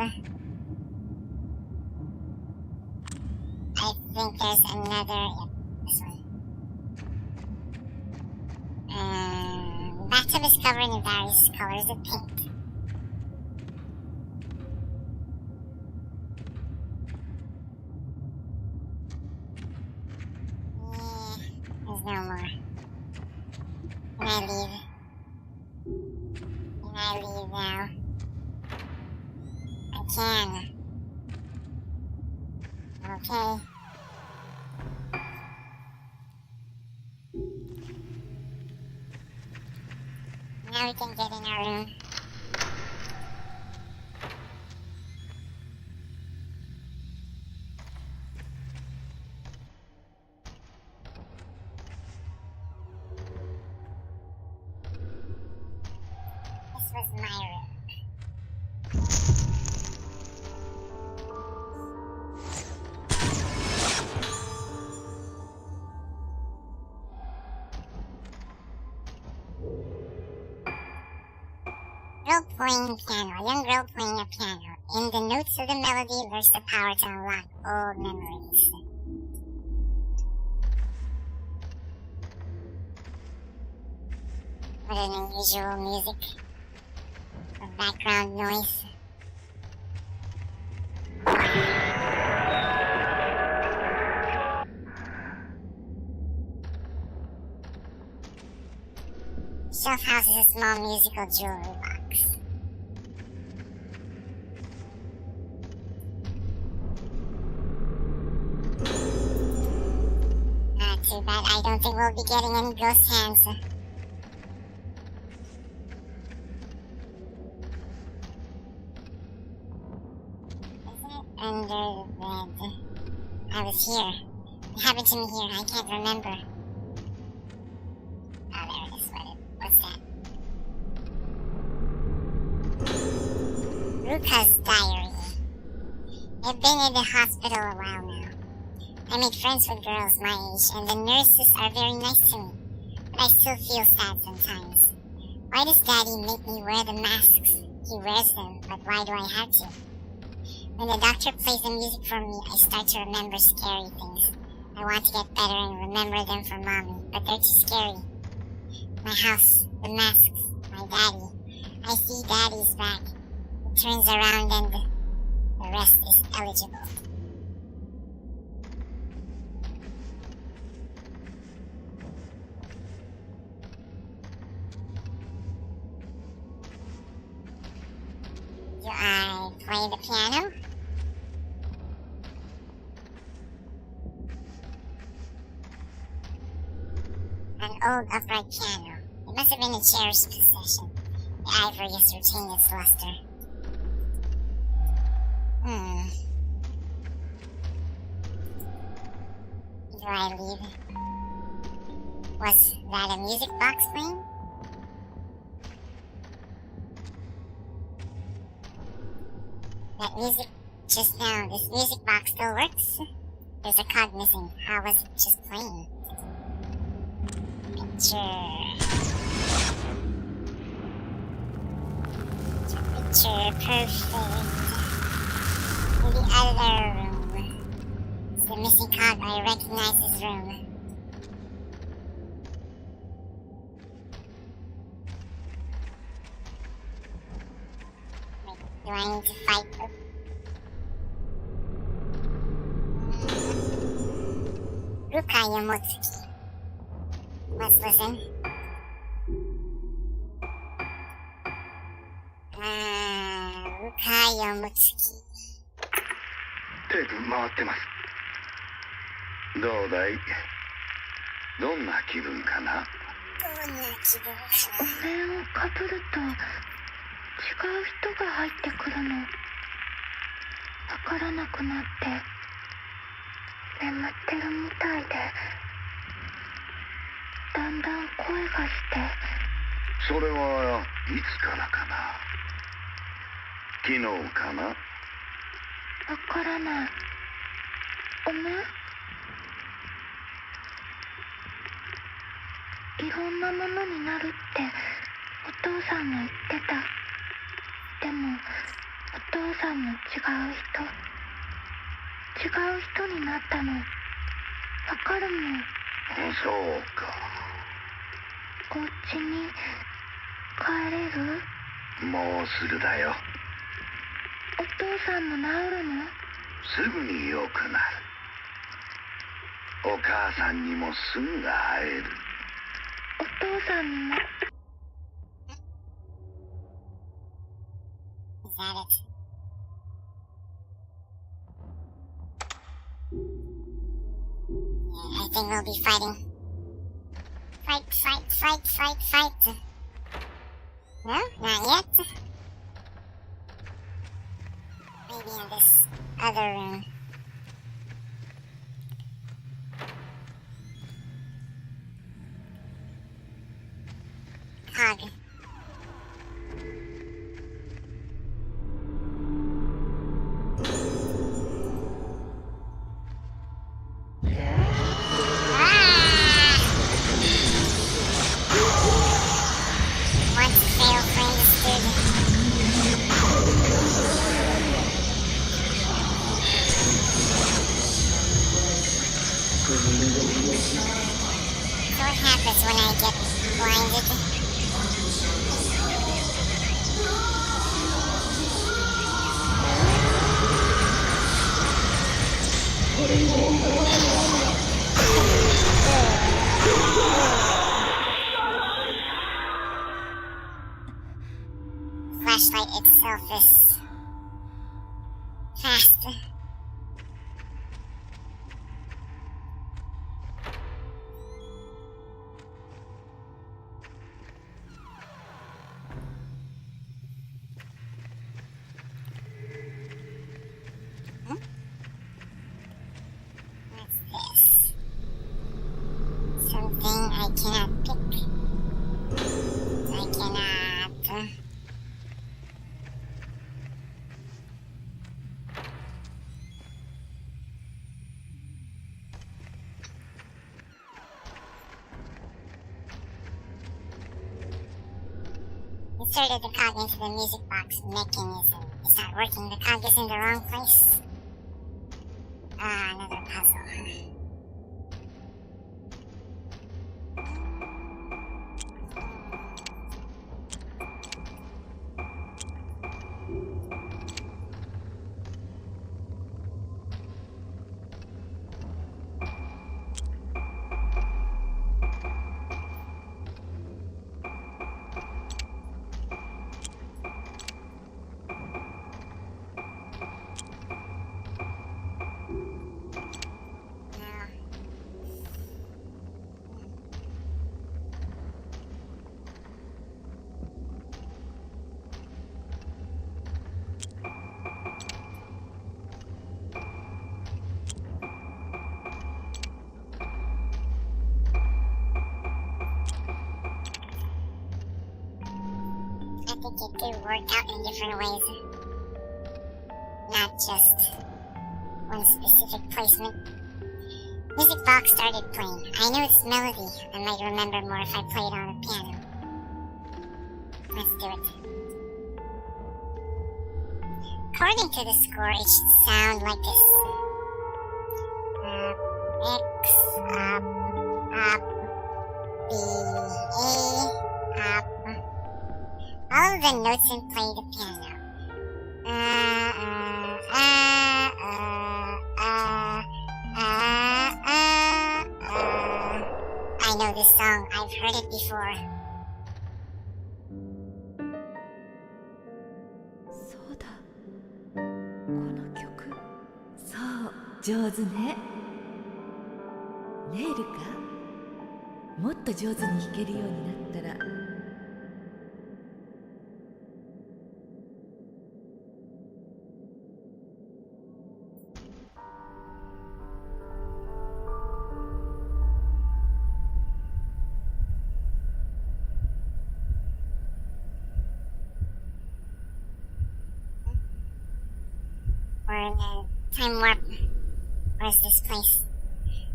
I think there's another. Yep, this one. The bathtub is covered in various colors of paint. Yeah, there's no more. Can I leave? Can I leave now? I can. Okay. Now we can get in our room. This was my room. Girl playing piano, a young girl playing a piano. In the notes of the melody, there's the power to unlock old memories. What an unusual music. A background noise. Shelf houses a small musical jewelry box. Not too bad. I don't think we'll be getting any ghost hands. Isn't it under the bed? I was here. It happened to me here. I can't remember. Oh, there it is. What's that? Ruka's diary. I've been in the hospital a while now. I made friends with girls my age, and the nurses are very nice to me. but I still feel sad sometimes. Why does Daddy make me wear the masks? He wears them, but why do I have to? When the doctor plays the music for me, I start to remember scary things. I want to get better and remember them for Mommy, but they're too scary. My house, the masks, my daddy. I see Daddy's back. It turns around and the rest is eligible. Do I play the piano? An old upright piano. It must have been a cherished possession. The ivory has retained its luster. Do I leave? Was that a music box playing? That music just now, this music box still works? There's a cog missing. How was it just playing? Picture perfect. In the other room. It's the missing cog. I recognize this room. Wait, do I need to fight? Ruka Yomotsuki. Let's listen. Ruka Yomotsuki. テープ回ってます。どうだい？どんな気分かな？どんな気分かな？お面をかぶると違う人が入ってくるの。わからなくなって眠ってるみたいで、だんだん声がして。それはいつからかな？昨日かな？わからない。お面？いろんなものになるってお父さんも言ってた。でもお父さんも違う人になったの。わかるもん。そうか。お家に帰れる？もうすぐだよ。お父さんも治るの？すぐに良くなる。お母さんにもすぐ会える。お父さんにも。Is that it? Yeah, I think we'll be fighting. Fight. No, not yet. Maybe in this other room. Hug. Once fatal-frame So what happens when I get blinded? Flashlight itself is fast. What's this? Something I cannot pick. I cannot. Inserted the cog into the music box mechanism. It's not working. The cog is in the wrong place. Ah, another puzzle. I think it could work out in different ways. Not just one specific placement. Music box started playing. I know its melody. I might remember more if I played on a piano. Let's do it. According to the score, it should sound like this. X, up, B, A, up. All of the notes in play the piano. I know this song. I've heard it before. そうだ。この曲。そう、上手ね。ねえルカ、もっと上手に弾けるようになったら。We're in a time warp. Where's this place?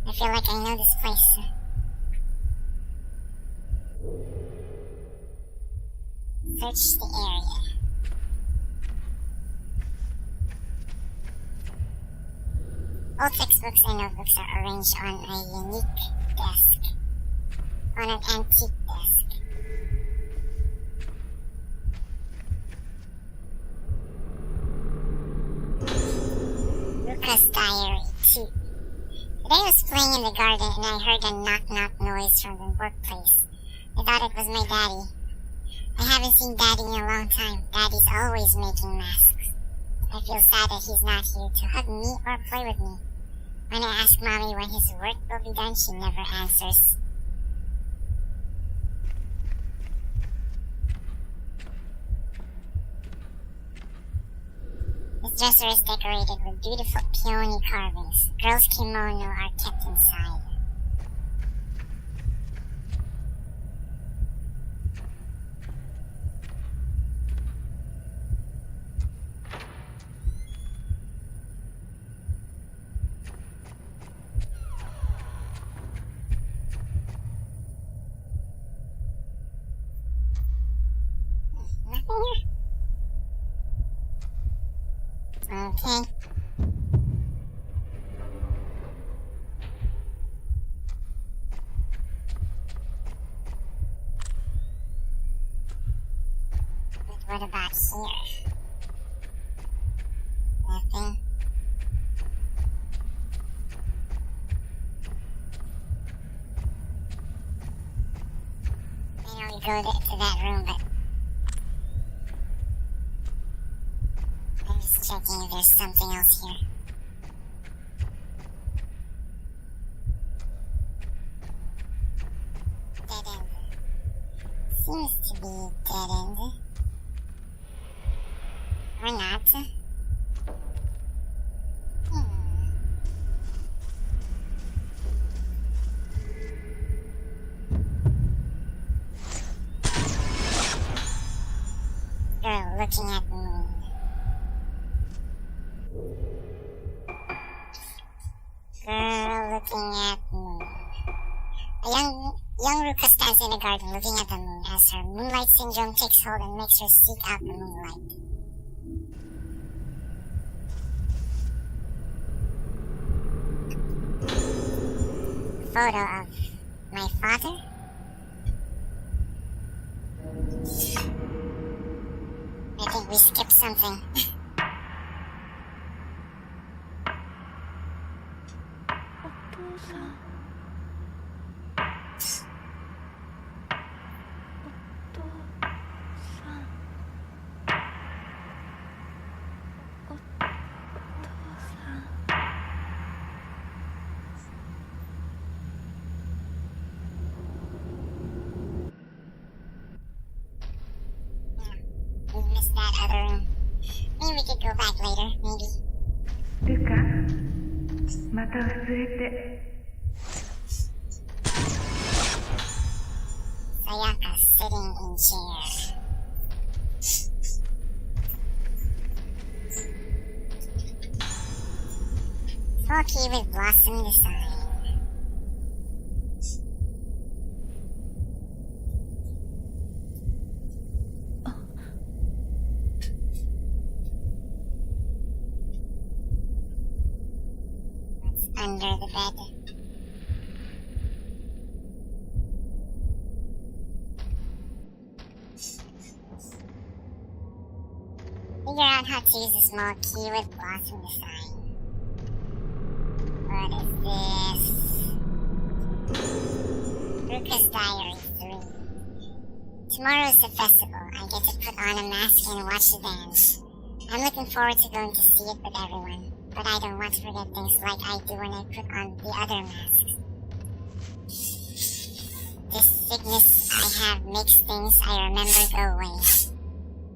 I feel like I know this place. Search the area. All textbooks and notebooks are arranged on a unique desk. On an antique desk. Ruka's diary, too. Today I was playing in the garden and I heard a knock-knock noise from the workplace. I thought it was my daddy. I haven't seen Daddy in a long time. Daddy's always making masks. I feel sad that he's not here to hug me or play with me. When I ask Mommy when his work will be done, she never answers. This dresser is decorated with beautiful peony carvings. Girls' kimono are kept inside. Nothing here? Okay. But what about here? Nothing. I know we go to that room, but I'm just checking if there's something else here. Dead end. Seems to be dead end. Or not. Girl looking at the moon. Girl looking at the moon. A Young Ruka stands in the garden looking at the moon as her moonlight syndrome takes hold and makes her seek out the moonlight. Photo of my father? I think we skipped something. We missed that other room. Maybe we could go back later, maybe. ルカ、また忘れて。Sayaka sitting in chair. Small key with blossom design. What's under the bed? Figure out how to use a small key with blossom design. What is this? Ruka's Diary 3. Tomorrow's the festival. I get to put on a mask and watch the dance. I'm looking forward to going to see it with everyone. But I don't want to forget things like I do when I put on the other masks. This sickness I have makes things I remember go away.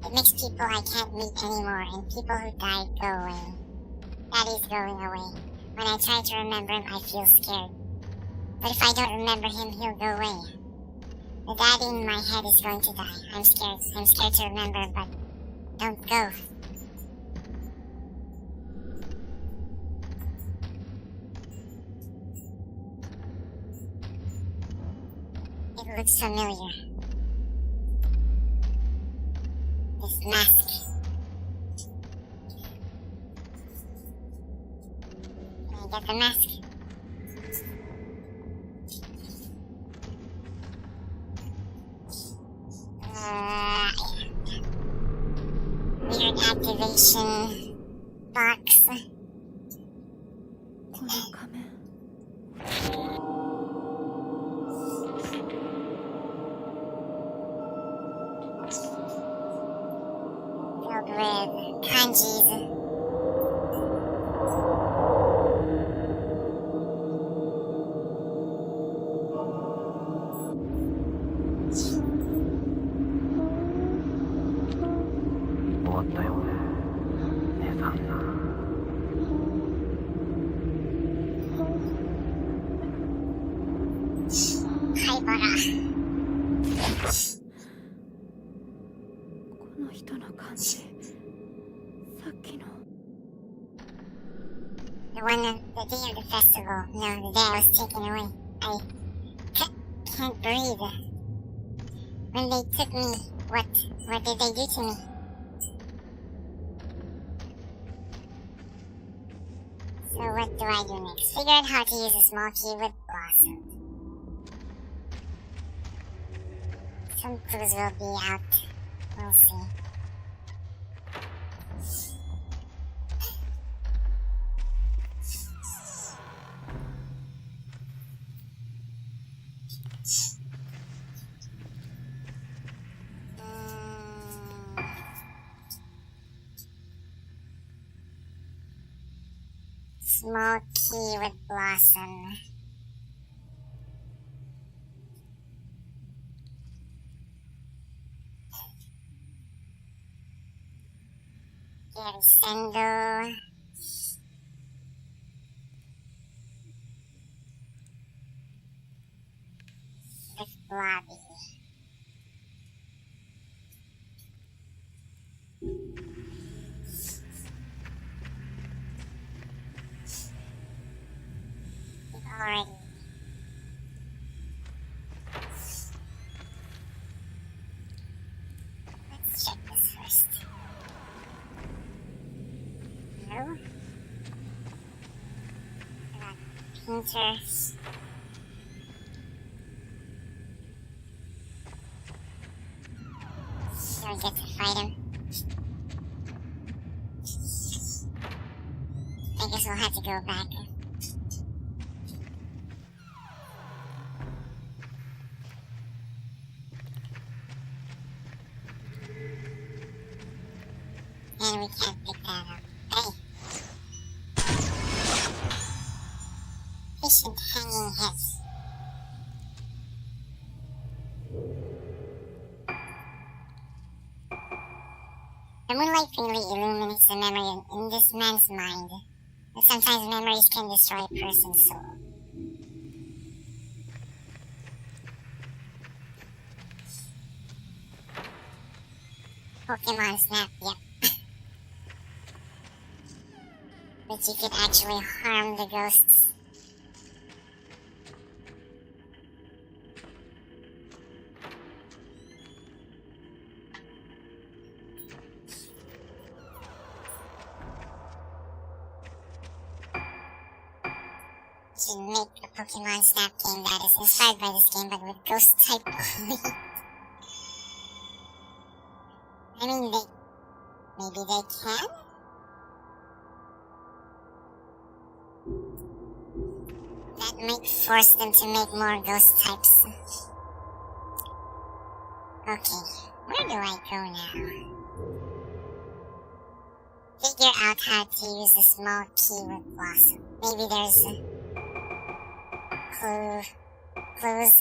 It makes people I can't meet anymore, and people who died go away. Daddy's going away. When I try to remember him, I feel scared. But if I don't remember him, he'll go away. The daddy in my head is going to die. I'm scared. I'm scared to remember, but don't go. It looks familiar. This mask. Can I get the mask? Weird activation box. この仮面。 Filled with kanjis. Kaibara. この人の感じ。さっきの。 The one on the day of the festival. No, the day I was taken away. I can't breathe. When they took me, what did they do to me? So what do I do next? Figure out how to use a small key with blossom. Some clues will be out. We'll see. Small key with blossom. Sendo. With Blobby. We've already Hunter. So we get to fight him. I guess we'll have to go back. And we can't pick that up. Hey! Efficient hanging heads. The moonlight freely illuminates the memory in this man's mind, but sometimes memories can destroy a person's soul. Pokemon Snap, yep. But you could actually harm the ghosts. Should make a Pokemon Snap game that is inspired by this game, but with ghost type only. I mean, maybe they can? That might force them to make more ghost types. Okay, where do I go now? Figure out how to use a small key with Blossom. Maybe there's clues.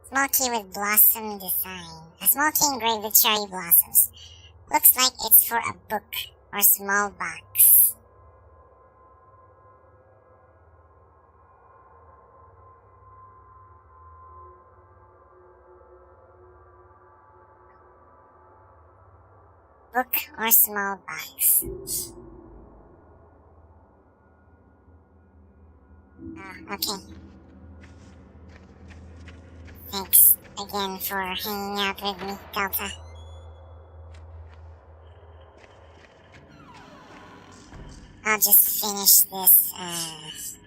Small key with blossom design. A small key engraved with cherry blossoms. Looks like it's for a book or small box. Book or small box. Oh, okay. Thanks again for hanging out with me, Delta. I'll just finish this phase.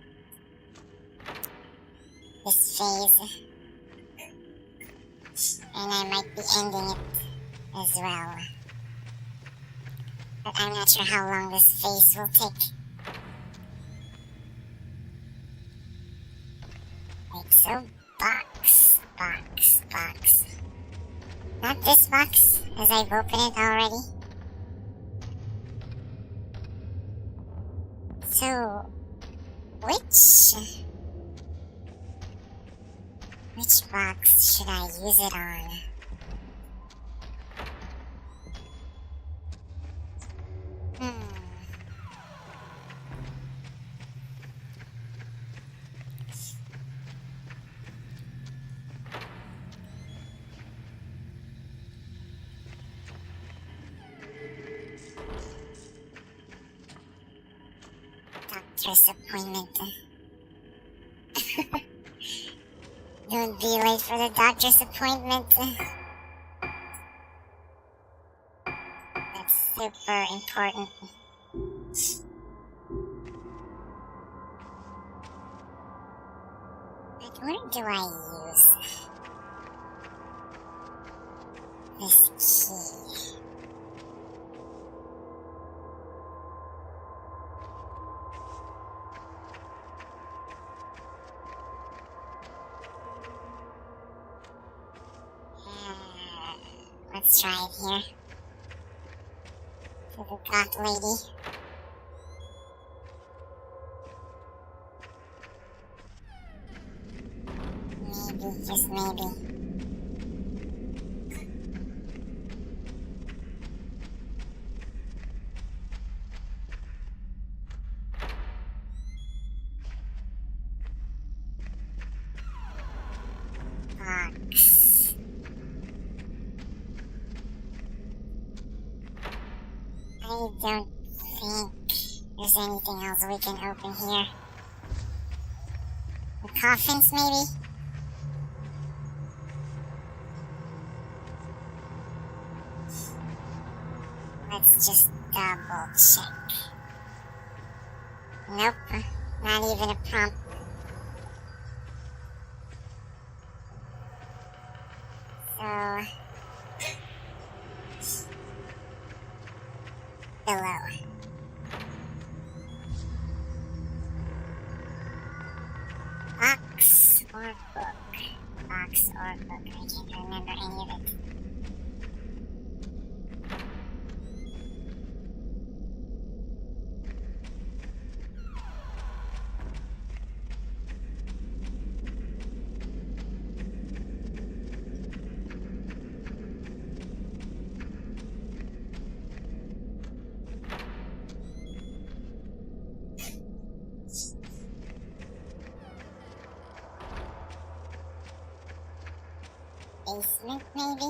And I might be ending it as well. But I'm not sure how long this phase will take. Like so. Box. Not this box, as I've opened it already. So, which box should I use it on? Doctor's appointment. Don't be late for the doctor's appointment. That's super important. But where do I use this key? Let's try it here. To the goth lady. Maybe, just maybe. Box. I don't think there's anything else we can open here. The coffins, maybe? Let's just double check. Nope, not even a prompt. So, below. Box or book? Box or book? I can't remember any of it. Basement, maybe?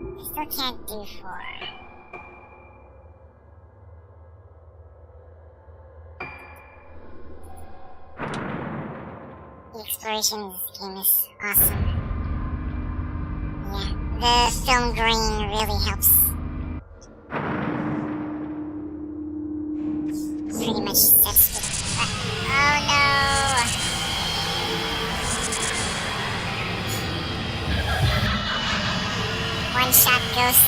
I still can't do 4. The exploration of this game is awesome. Yeah, the film grain really helps. Pretty much sets the... oh no! One-shot ghost.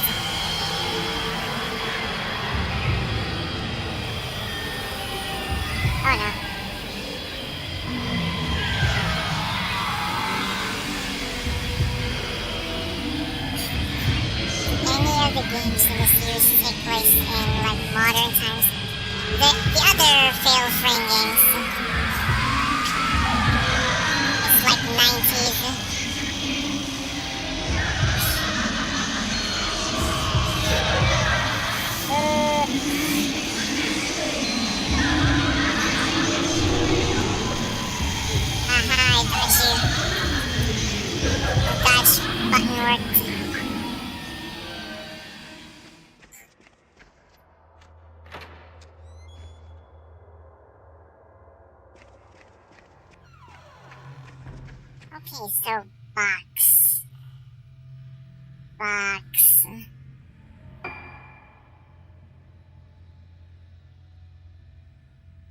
Oh no. Of the games in the series take place in like modern times. The other fatal-frame games, it's like 90s. Aha, I got you. The dodge button worked. Okay, so box. Box.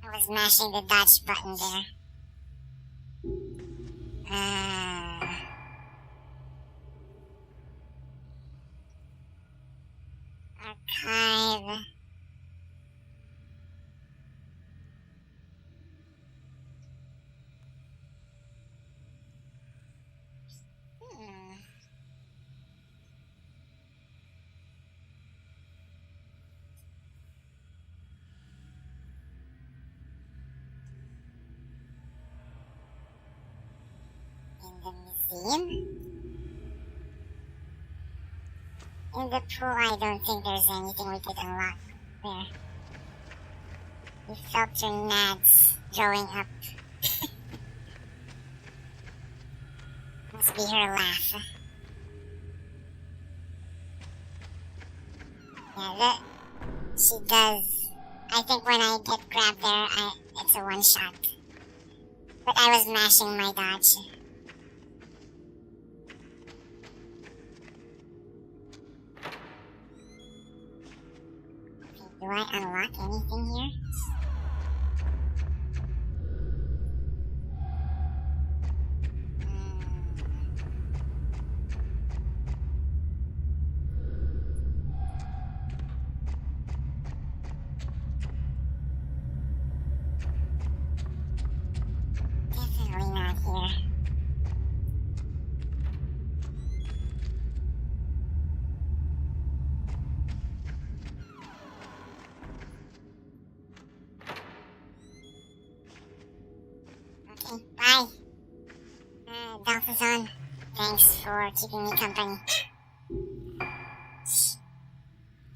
I was mashing the dodge button there. Archive. In the museum? In the pool, I don't think there's anything we could unlock there. We felt your nads drawing up. Must be her laugh. Yeah, she does. I think when I get grabbed there, it's a one-shot. But I was mashing my dodge. Do I unlock anything here? Definitely not here. Bye. Balthazar, thanks for keeping me company.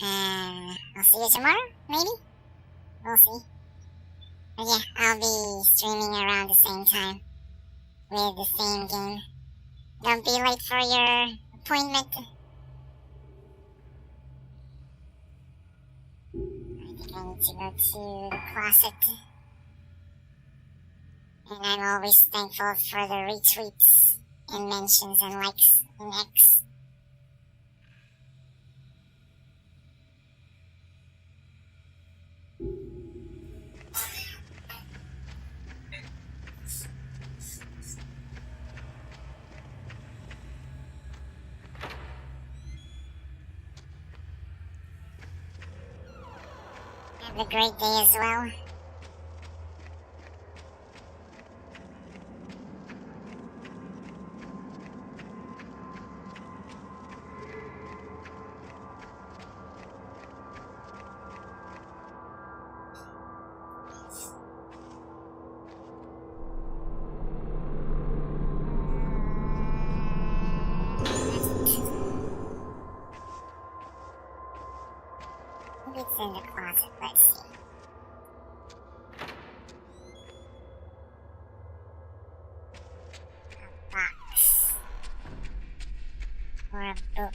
I'll see you tomorrow, maybe? We'll see. But yeah, I'll be streaming around the same time with the same game. Don't be late for your appointment. I think I need to go to the closet. And I'm always thankful for the retweets and mentions and likes in X. Have a great day as well. Maybe it's in the closet, let's see. A box. Or a book.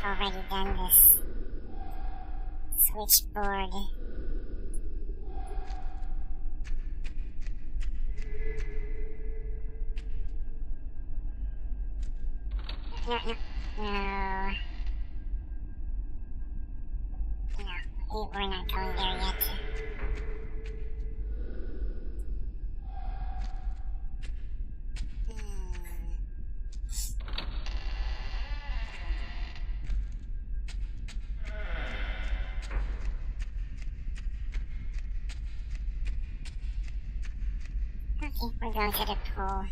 We've already done this. Switchboard. No. No, we're not going there yet. Okay, we're going to the pool.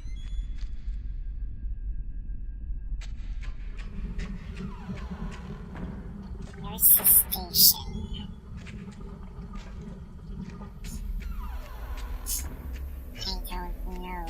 Where's the station? I don't know.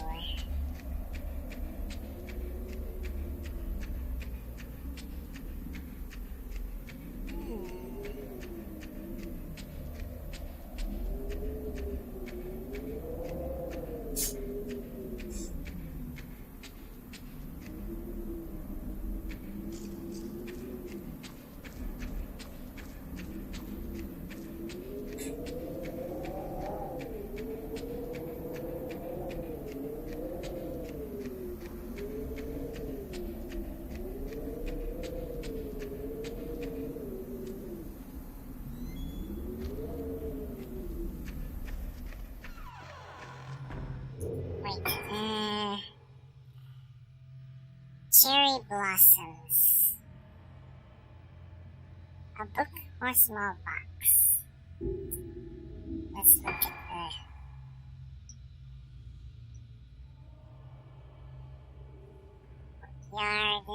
Cherry blossoms. A book or small box? Let's look at the yard.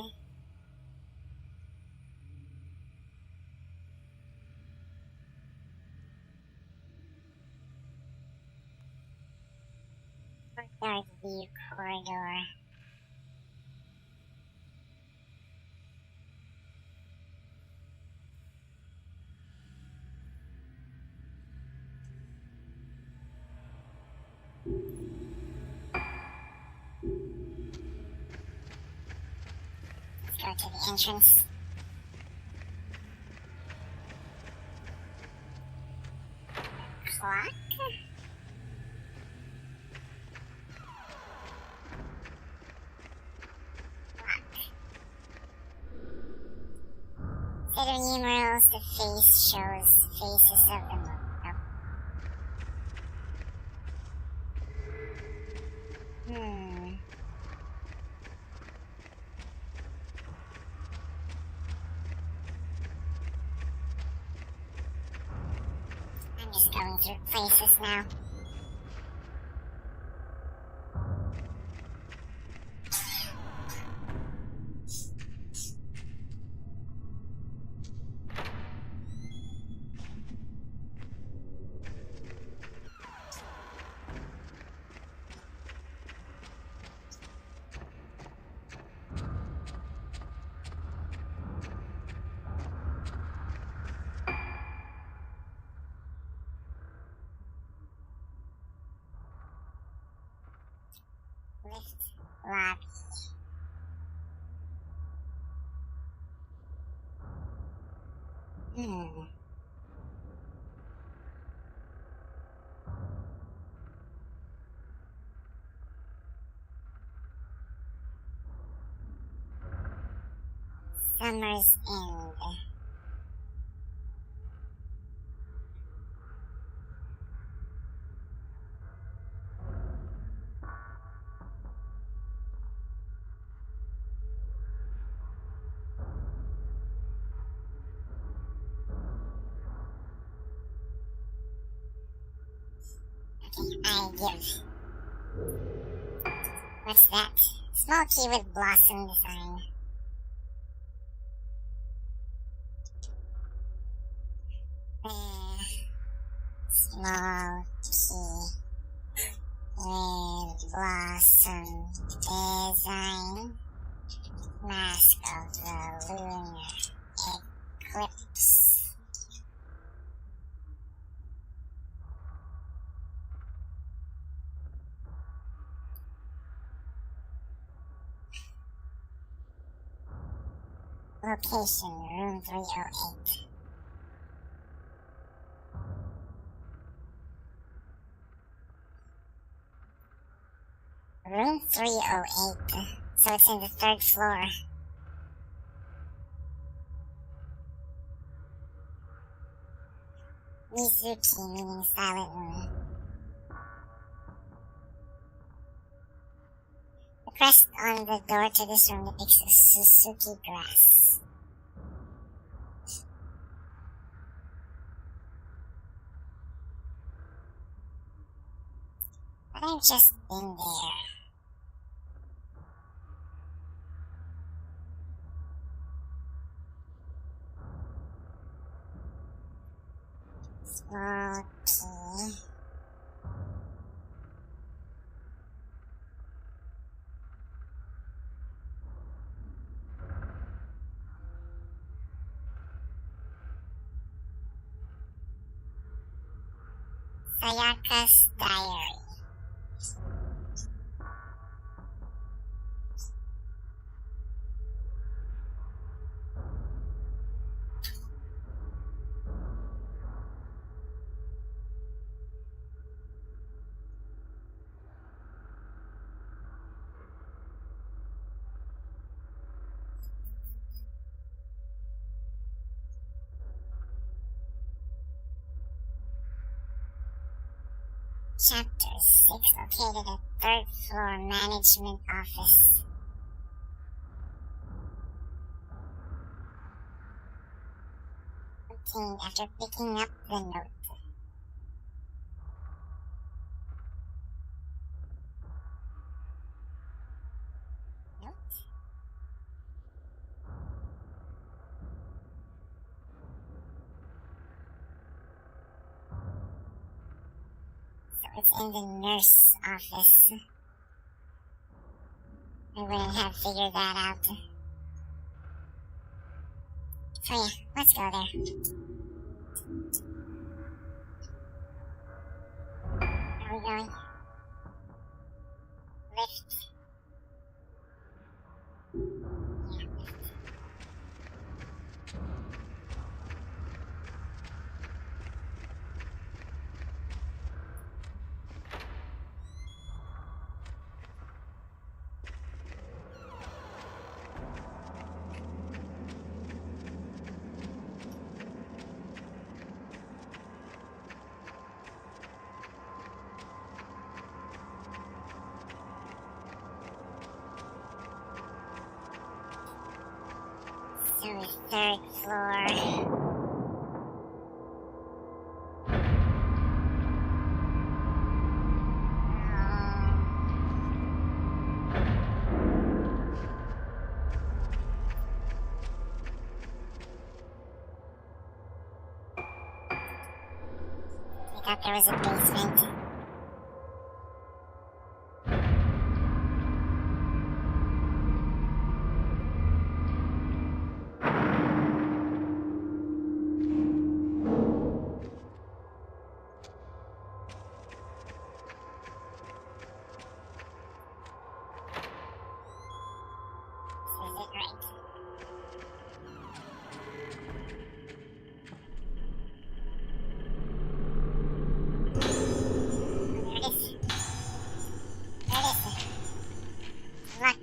Courtyard view corridor. Let's go to the entrance. Clock? Instead of numerals, the face shows faces of the moon. I'm just going through places now. lobby. Summer's End. Okay, I give. What's that? Small key with blossom design. Small key with blossom design. Mask of the Lunar Eclipse. Location, room 308. Room 308, so it's in the 3rd floor. Mizuki, meaning silent room. The crest on the door to this room depicts a Suzuki grass. But I've just been there. Small key. Sayaka's diary. Chapter 6, located at 3rd floor management office. Obtained after picking up the note. Note? It's in the nurse office. I wouldn't have figured that out. So yeah, let's go there. Are we going? Lift. Yeah, lift. So the 3rd floor. I thought there was a basement.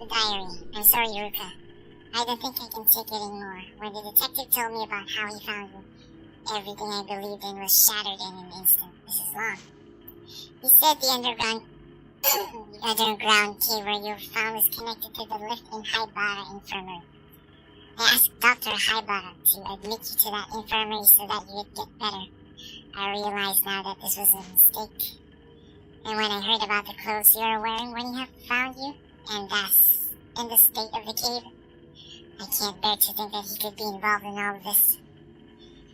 Diary. I'm sorry, Ruka. I don't think I can take it anymore. When the detective told me about how he found you, everything I believed in was shattered in an instant. This is long. He said the underground cave where you were found was connected to the lift in Haibara Infirmary. I asked Dr. Haibara to admit you to that infirmary so that you would get better. I realize now that this was a mistake. And when I heard about the clothes you were wearing when he had found you, and that's in the state of the cave, I can't bear to think that he could be involved in all of this.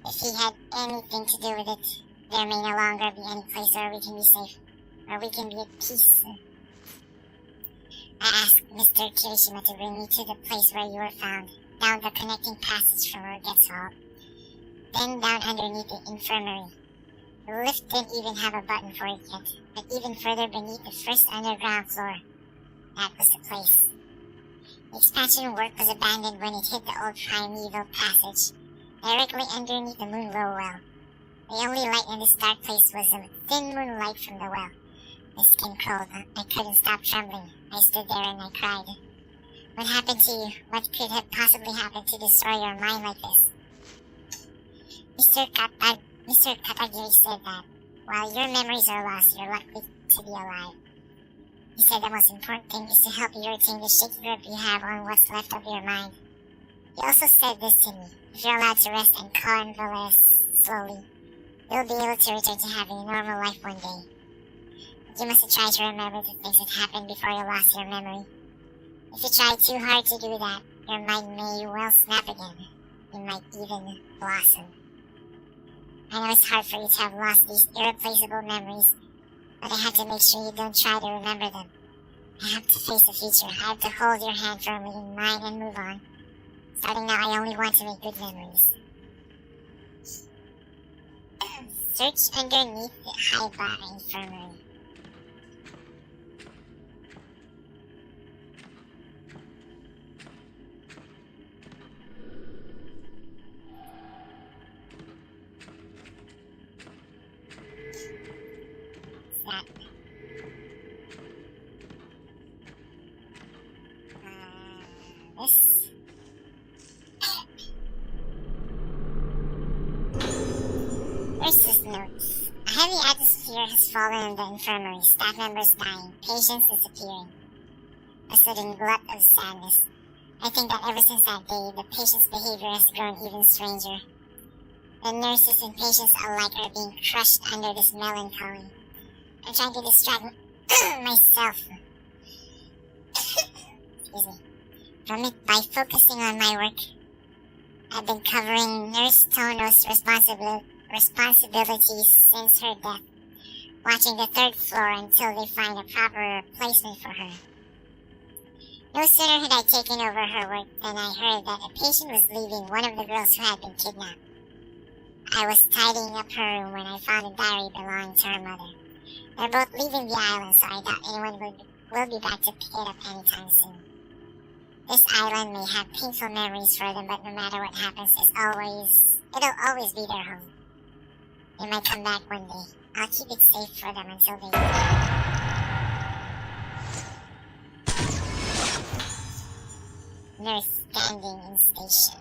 If he had anything to do with it, there may no longer be any place where we can be safe, where we can be at peace. I asked Mr. Kirishima to bring me to the place where you were found, down the connecting passage from Ruget's hall, then down underneath the infirmary. The lift didn't even have a button for it yet, but even further beneath the first underground floor, that was the place. The expansion work was abandoned when it hit the old primeval passage, directly underneath the moon-glow well. The only light in this dark place was a thin moonlight from the well. My skin crawled. I couldn't stop trembling. I stood there and I cried. What happened to you? What could have possibly happened to destroy your mind like this? Mr. Katagiri said that while your memories are lost, you're lucky to be alive. He said the most important thing is to help you retain the shaky grip you have on what's left of your mind. He also said this to me. If you're allowed to rest and convalesce slowly, you'll be able to return to having a normal life one day. You must try to remember the things that happened before you lost your memory. If you try too hard to do that, your mind may well snap again. You might even blossom. I know it's hard for you to have lost these irreplaceable memories, but I have to make sure you don't try to remember them. I have to face the future. I have to hold your hand firmly in mine and move on. Starting now, I only want to make good memories. Search underneath the Haibara Infirmary. That. This. Versus notes. A heavy atmosphere has fallen in the infirmary, staff members dying, patients disappearing. A sudden glut of sadness. I think that ever since that day, the patient's behavior has grown even stranger. The nurses and patients alike are being crushed under this melancholy. I'm trying to distract myself excuse me, from it by focusing on my work. I've been covering Nurse Tono's responsibilities since her death, watching the third floor until they find a proper replacement for her. No sooner had I taken over her work than I heard that a patient was leaving one of the girls who had been kidnapped. I was tidying up her room when I found a diary belonging to her mother. They're both leaving the island, so I doubt anyone will be back to pick it up anytime soon. This island may have painful memories for them, but no matter what happens, it'll always be their home. They might come back one day. I'll keep it safe for them until they do. Nurse standing in station.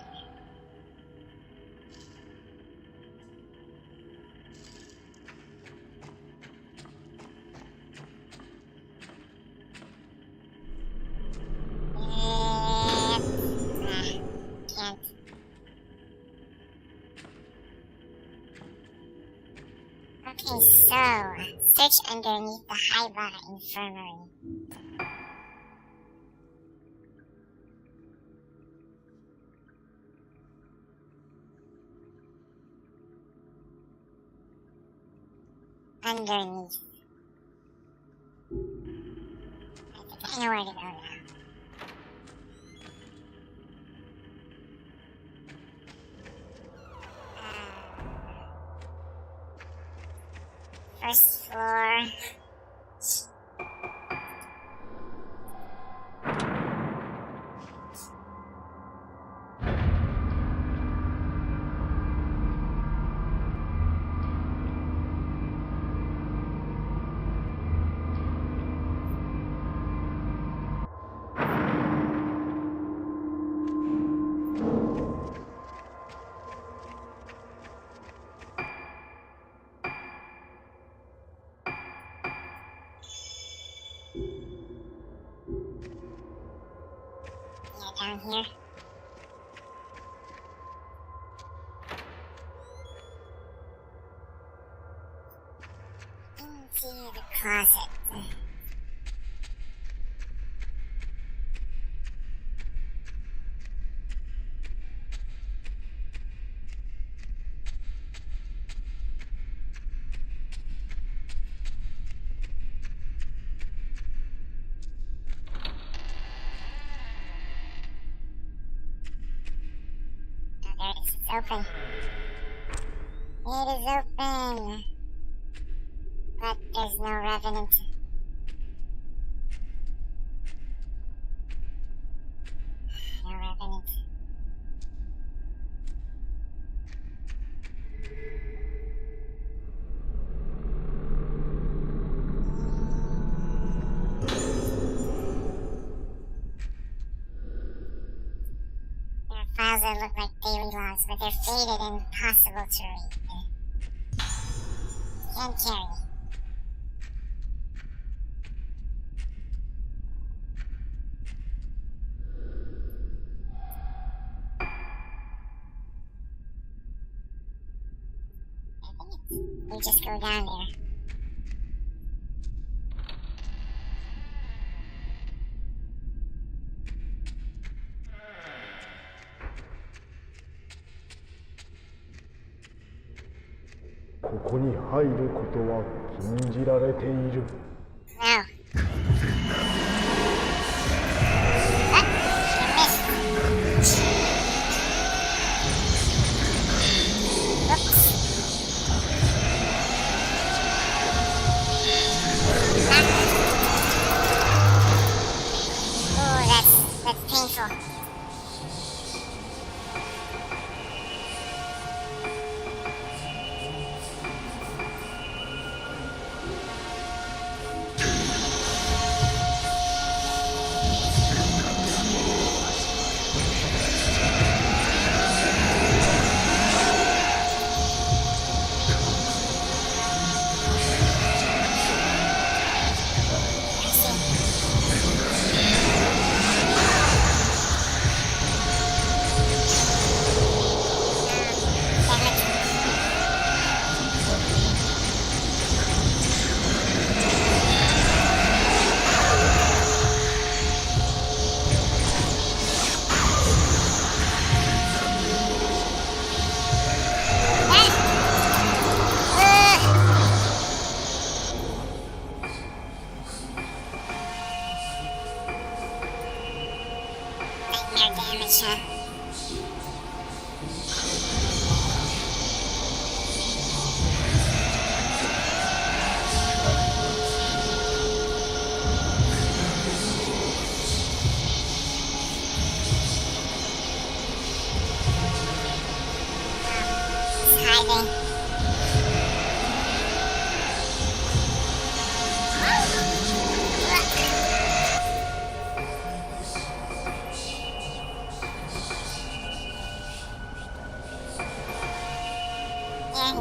Can't. Okay, so search underneath the Haibara Infirmary. Underneath. I think I know where to go now. First floor. Down here. Into the closet. There it is. It's open. It is open. But there's no revenant. No revenant. There are files that look like daily logs, but they're faded and impossible to read. Can't carry. You just go down there.ここに入ることは禁じられている。No. That's painful.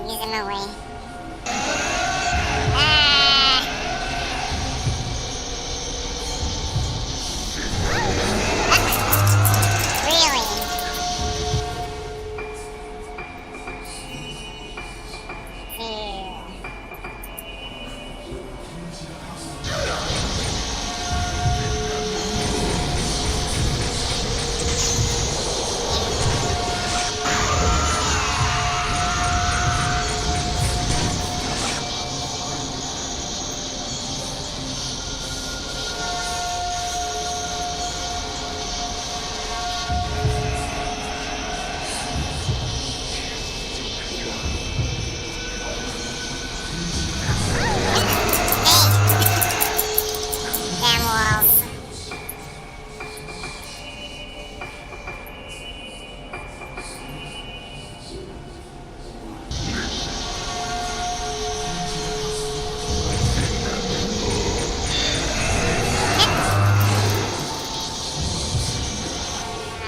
Use him away. Really?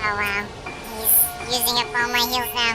Oh wow, he's using up all my heals now.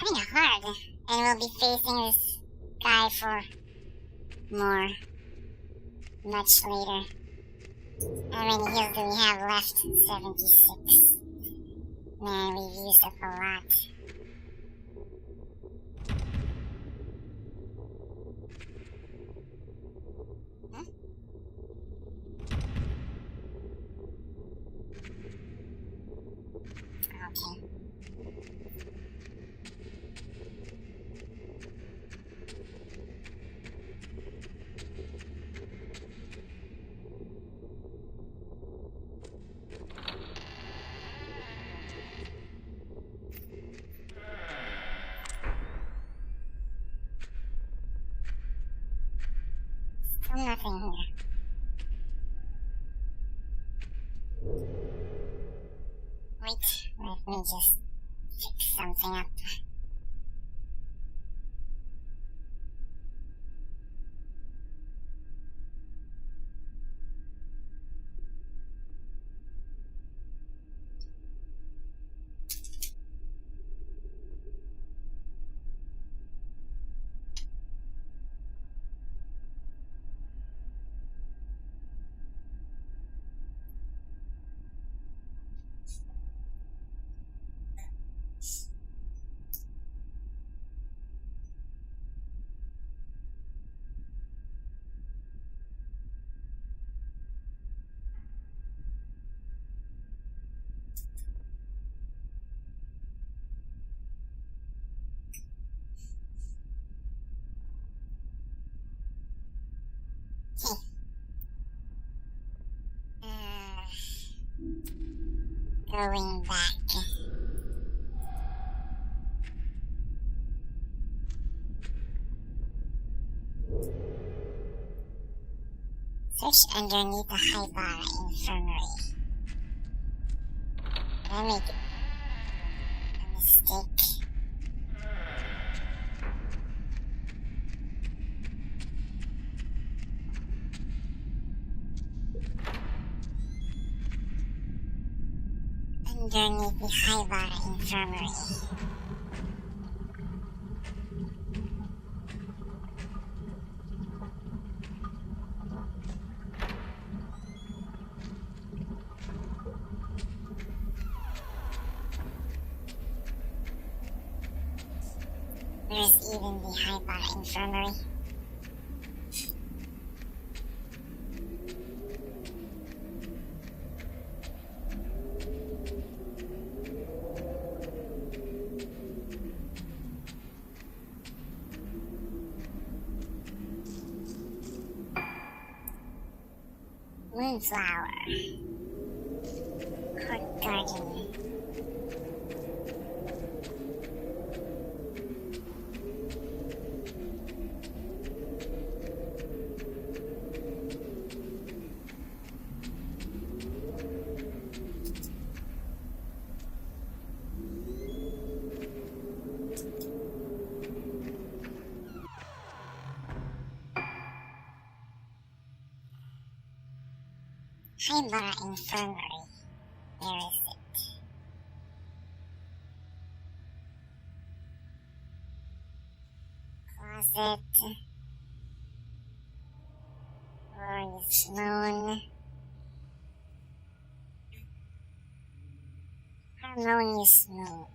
kinda hard. And we'll be facing this guy for more. Much later. How many heals do we have left? 76. Man, we've used up a lot. Huh? Okay. Still nothing here. Wait, let me just fix something up. Going back. Search underneath the Haibara Infirmary. Did I make a mistake? Underneath the Haibara Infirmary. There's even the Haibara Infirmary. Moonflower. Court garden. Haibara Infirmary. Where is it? Closet. Glorious moon. Harmonious moon.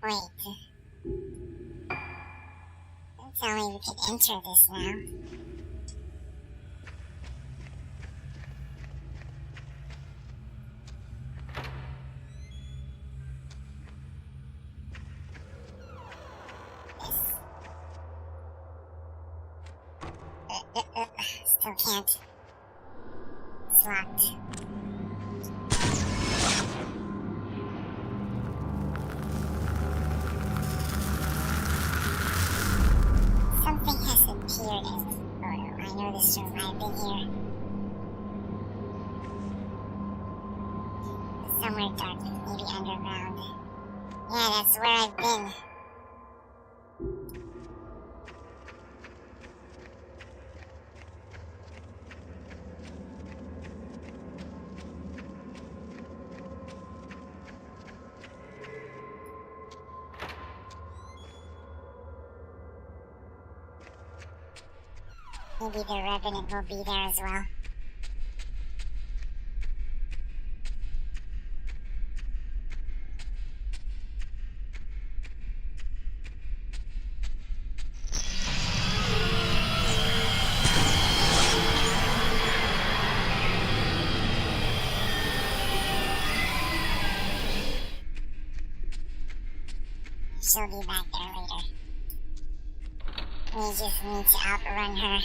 Wait. Don't tell me we could enter this now. Still can't. It's locked. Something has appeared in the photo. I know this room. I've been here. Somewhere dark, maybe underground. Yeah, that's where I've been. Maybe the Revenant will be there as well. She'll be back there later. We just need to outrun her.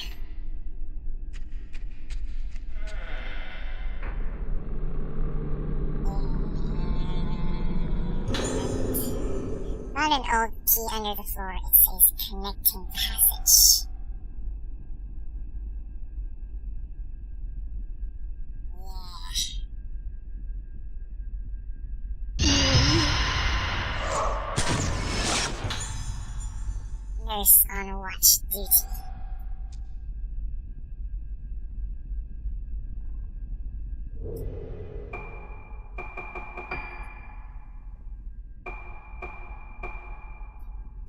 Found an old key under the floor. It says connecting passage. Nurse on watch duty.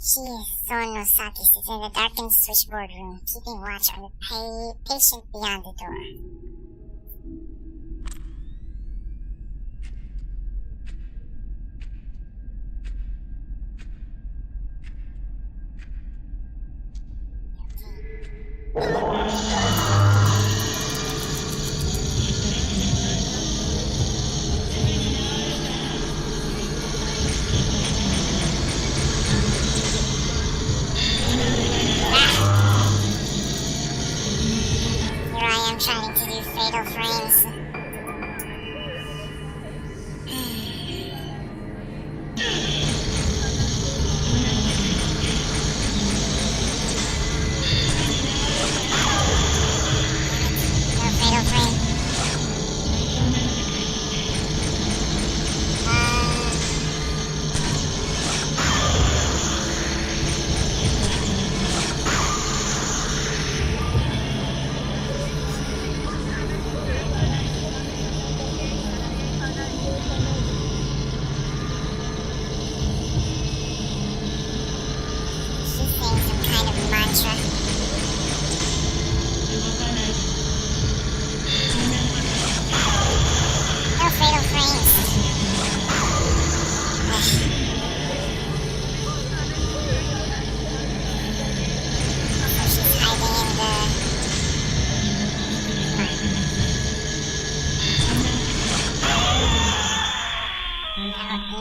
She is Misaki sits in the darkened switchboard room, keeping watch on the patient beyond the door. Here I am trying to do fatal frames.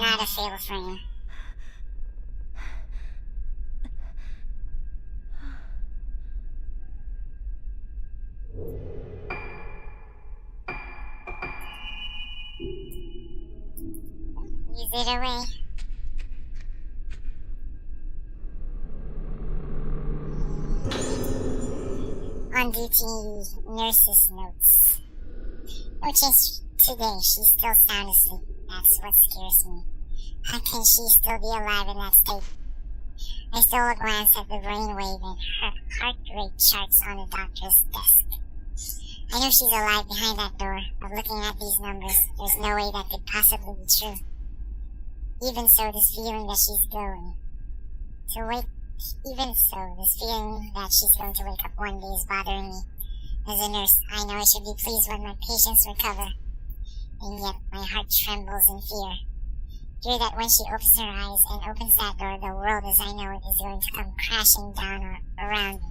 Not a fatal frame. Use it away. On duty, nurse's notes. No change today, she's still sound asleep. That's what scares me. How can she still be alive in that state? I stole a glance at the brainwave and heart rate charts on the doctor's desk. I know she's alive behind that door, but looking at these numbers, there's no way that could possibly be true. Even so, this feeling that she's going to wake up one day is bothering me. As a nurse, I know I should be pleased when my patients recover. And yet, my heart trembles in fear. Fear that when she opens her eyes and opens that door, the world as I know it is going to come crashing down around me.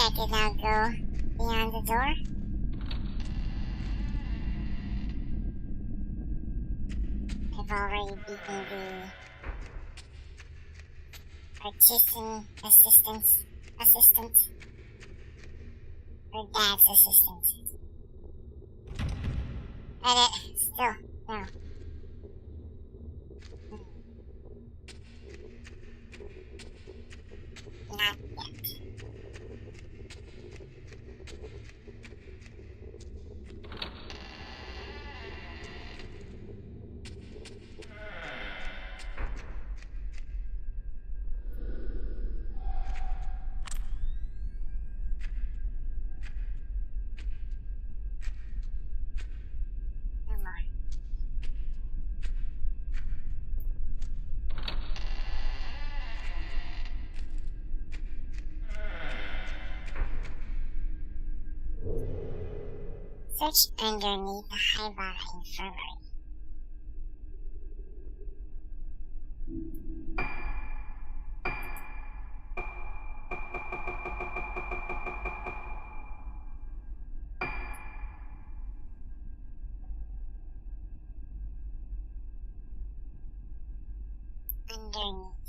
I could now go beyond the door. I've already beaten the artisan assistant, or dad's assistant. But still, no. Not yet. No more. Search underneath the Haibara infirmary. Underneath.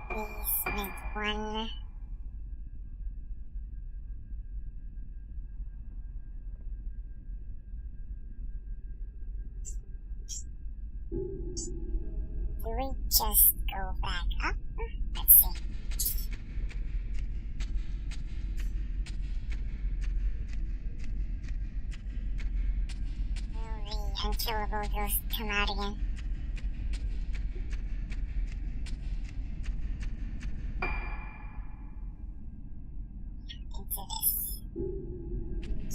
Basement 1. Do we just go back up? Let's see. Will the unkillable ghost come out again? Into this.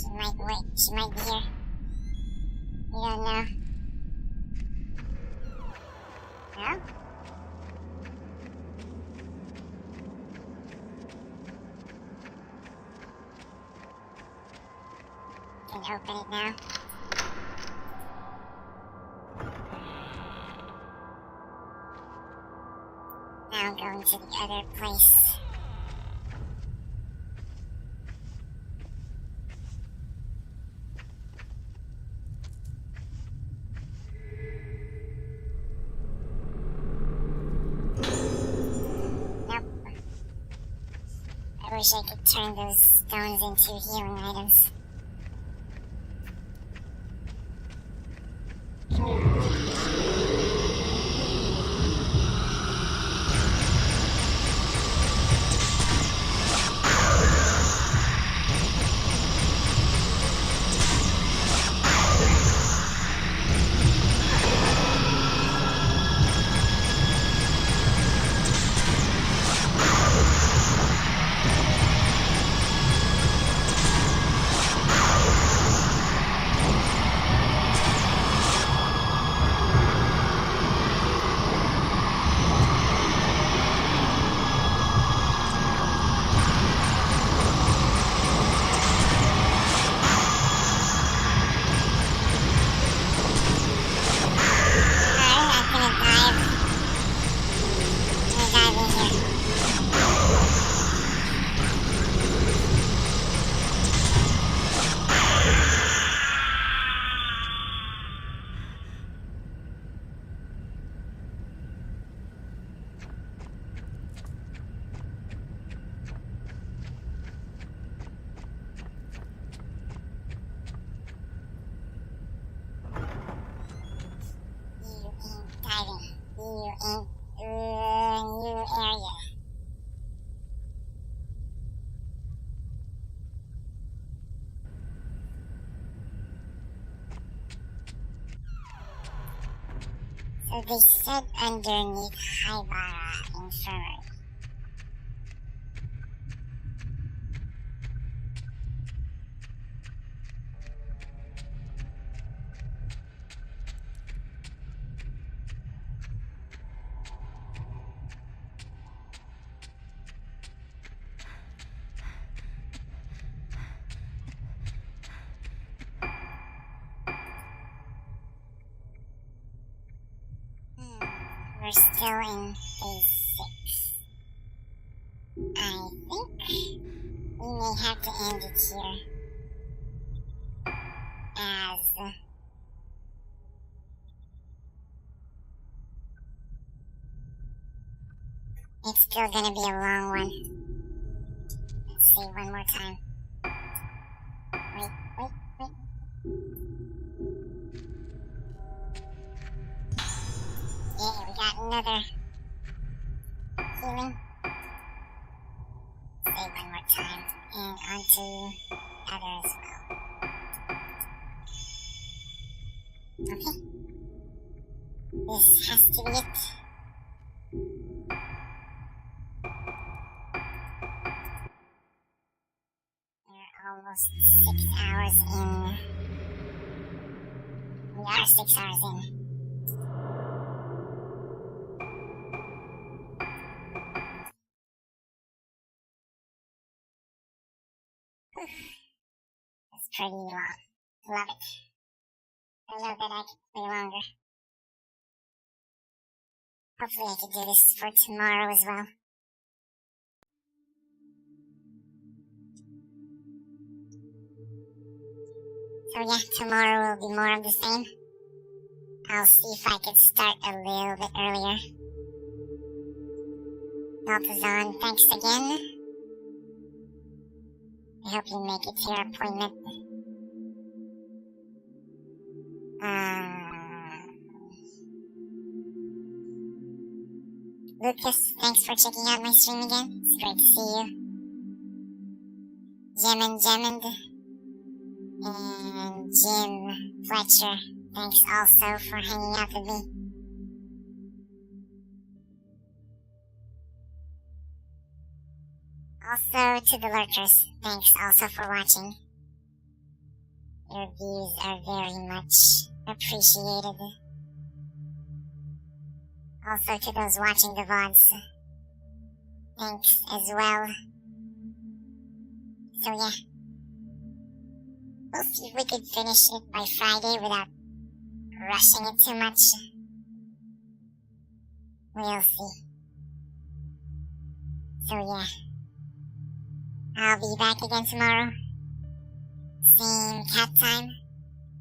She might wait. She might be here. You don't know. No? Can open it now. Now going to the other place. Nope. I wish I could turn those stones into healing items. New area. So they said underneath Haibara Infirmary. still in phase 6. I think we may have to end it here, as it's still gonna be a long one. Let's see one more time. Wait. Yeah, we got another healing. Say one more time, and onto the other as well. Okay. This has to be it. We're almost 6 hours in. We are 6 hours in. That's pretty long. Love it. I love that I can play longer. Hopefully I can do this for tomorrow as well. So yeah, tomorrow will be more of the same. I'll see if I can start a little bit earlier. Maltazan, thanks again. I hope you make it to your appointment. Lucas, thanks for checking out my stream again. It's great to see you. Gemond, and Jim Fletcher, thanks also for hanging out with me. Also to the lurkers, thanks also for watching. Your views are very much appreciated. Also to those watching the VODs, thanks as well. So yeah, we'll see if we could finish it by Friday without rushing it too much. We'll see. So yeah, I'll be back again tomorrow. Same cat time,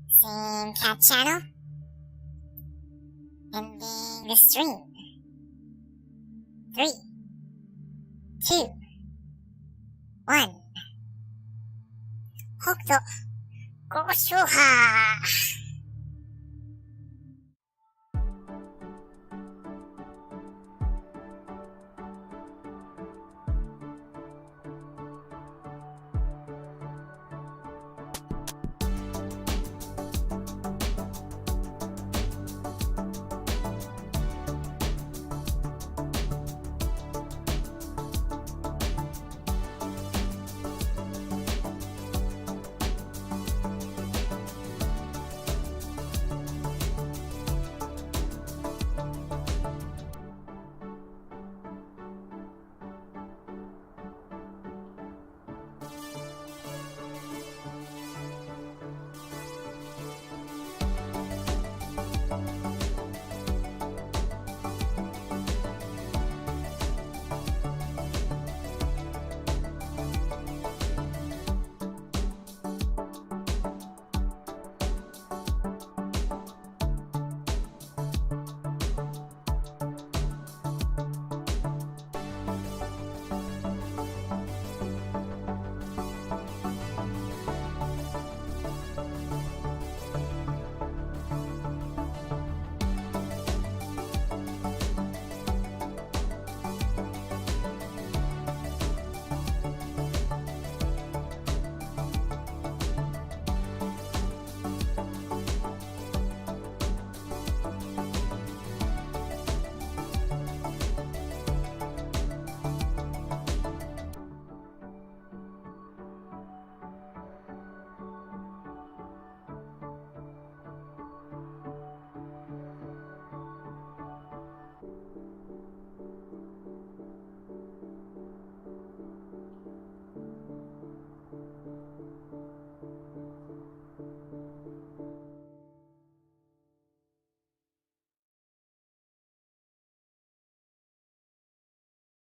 same cat channel, ending the stream. 3, 2, 1. 北斗、ご唱和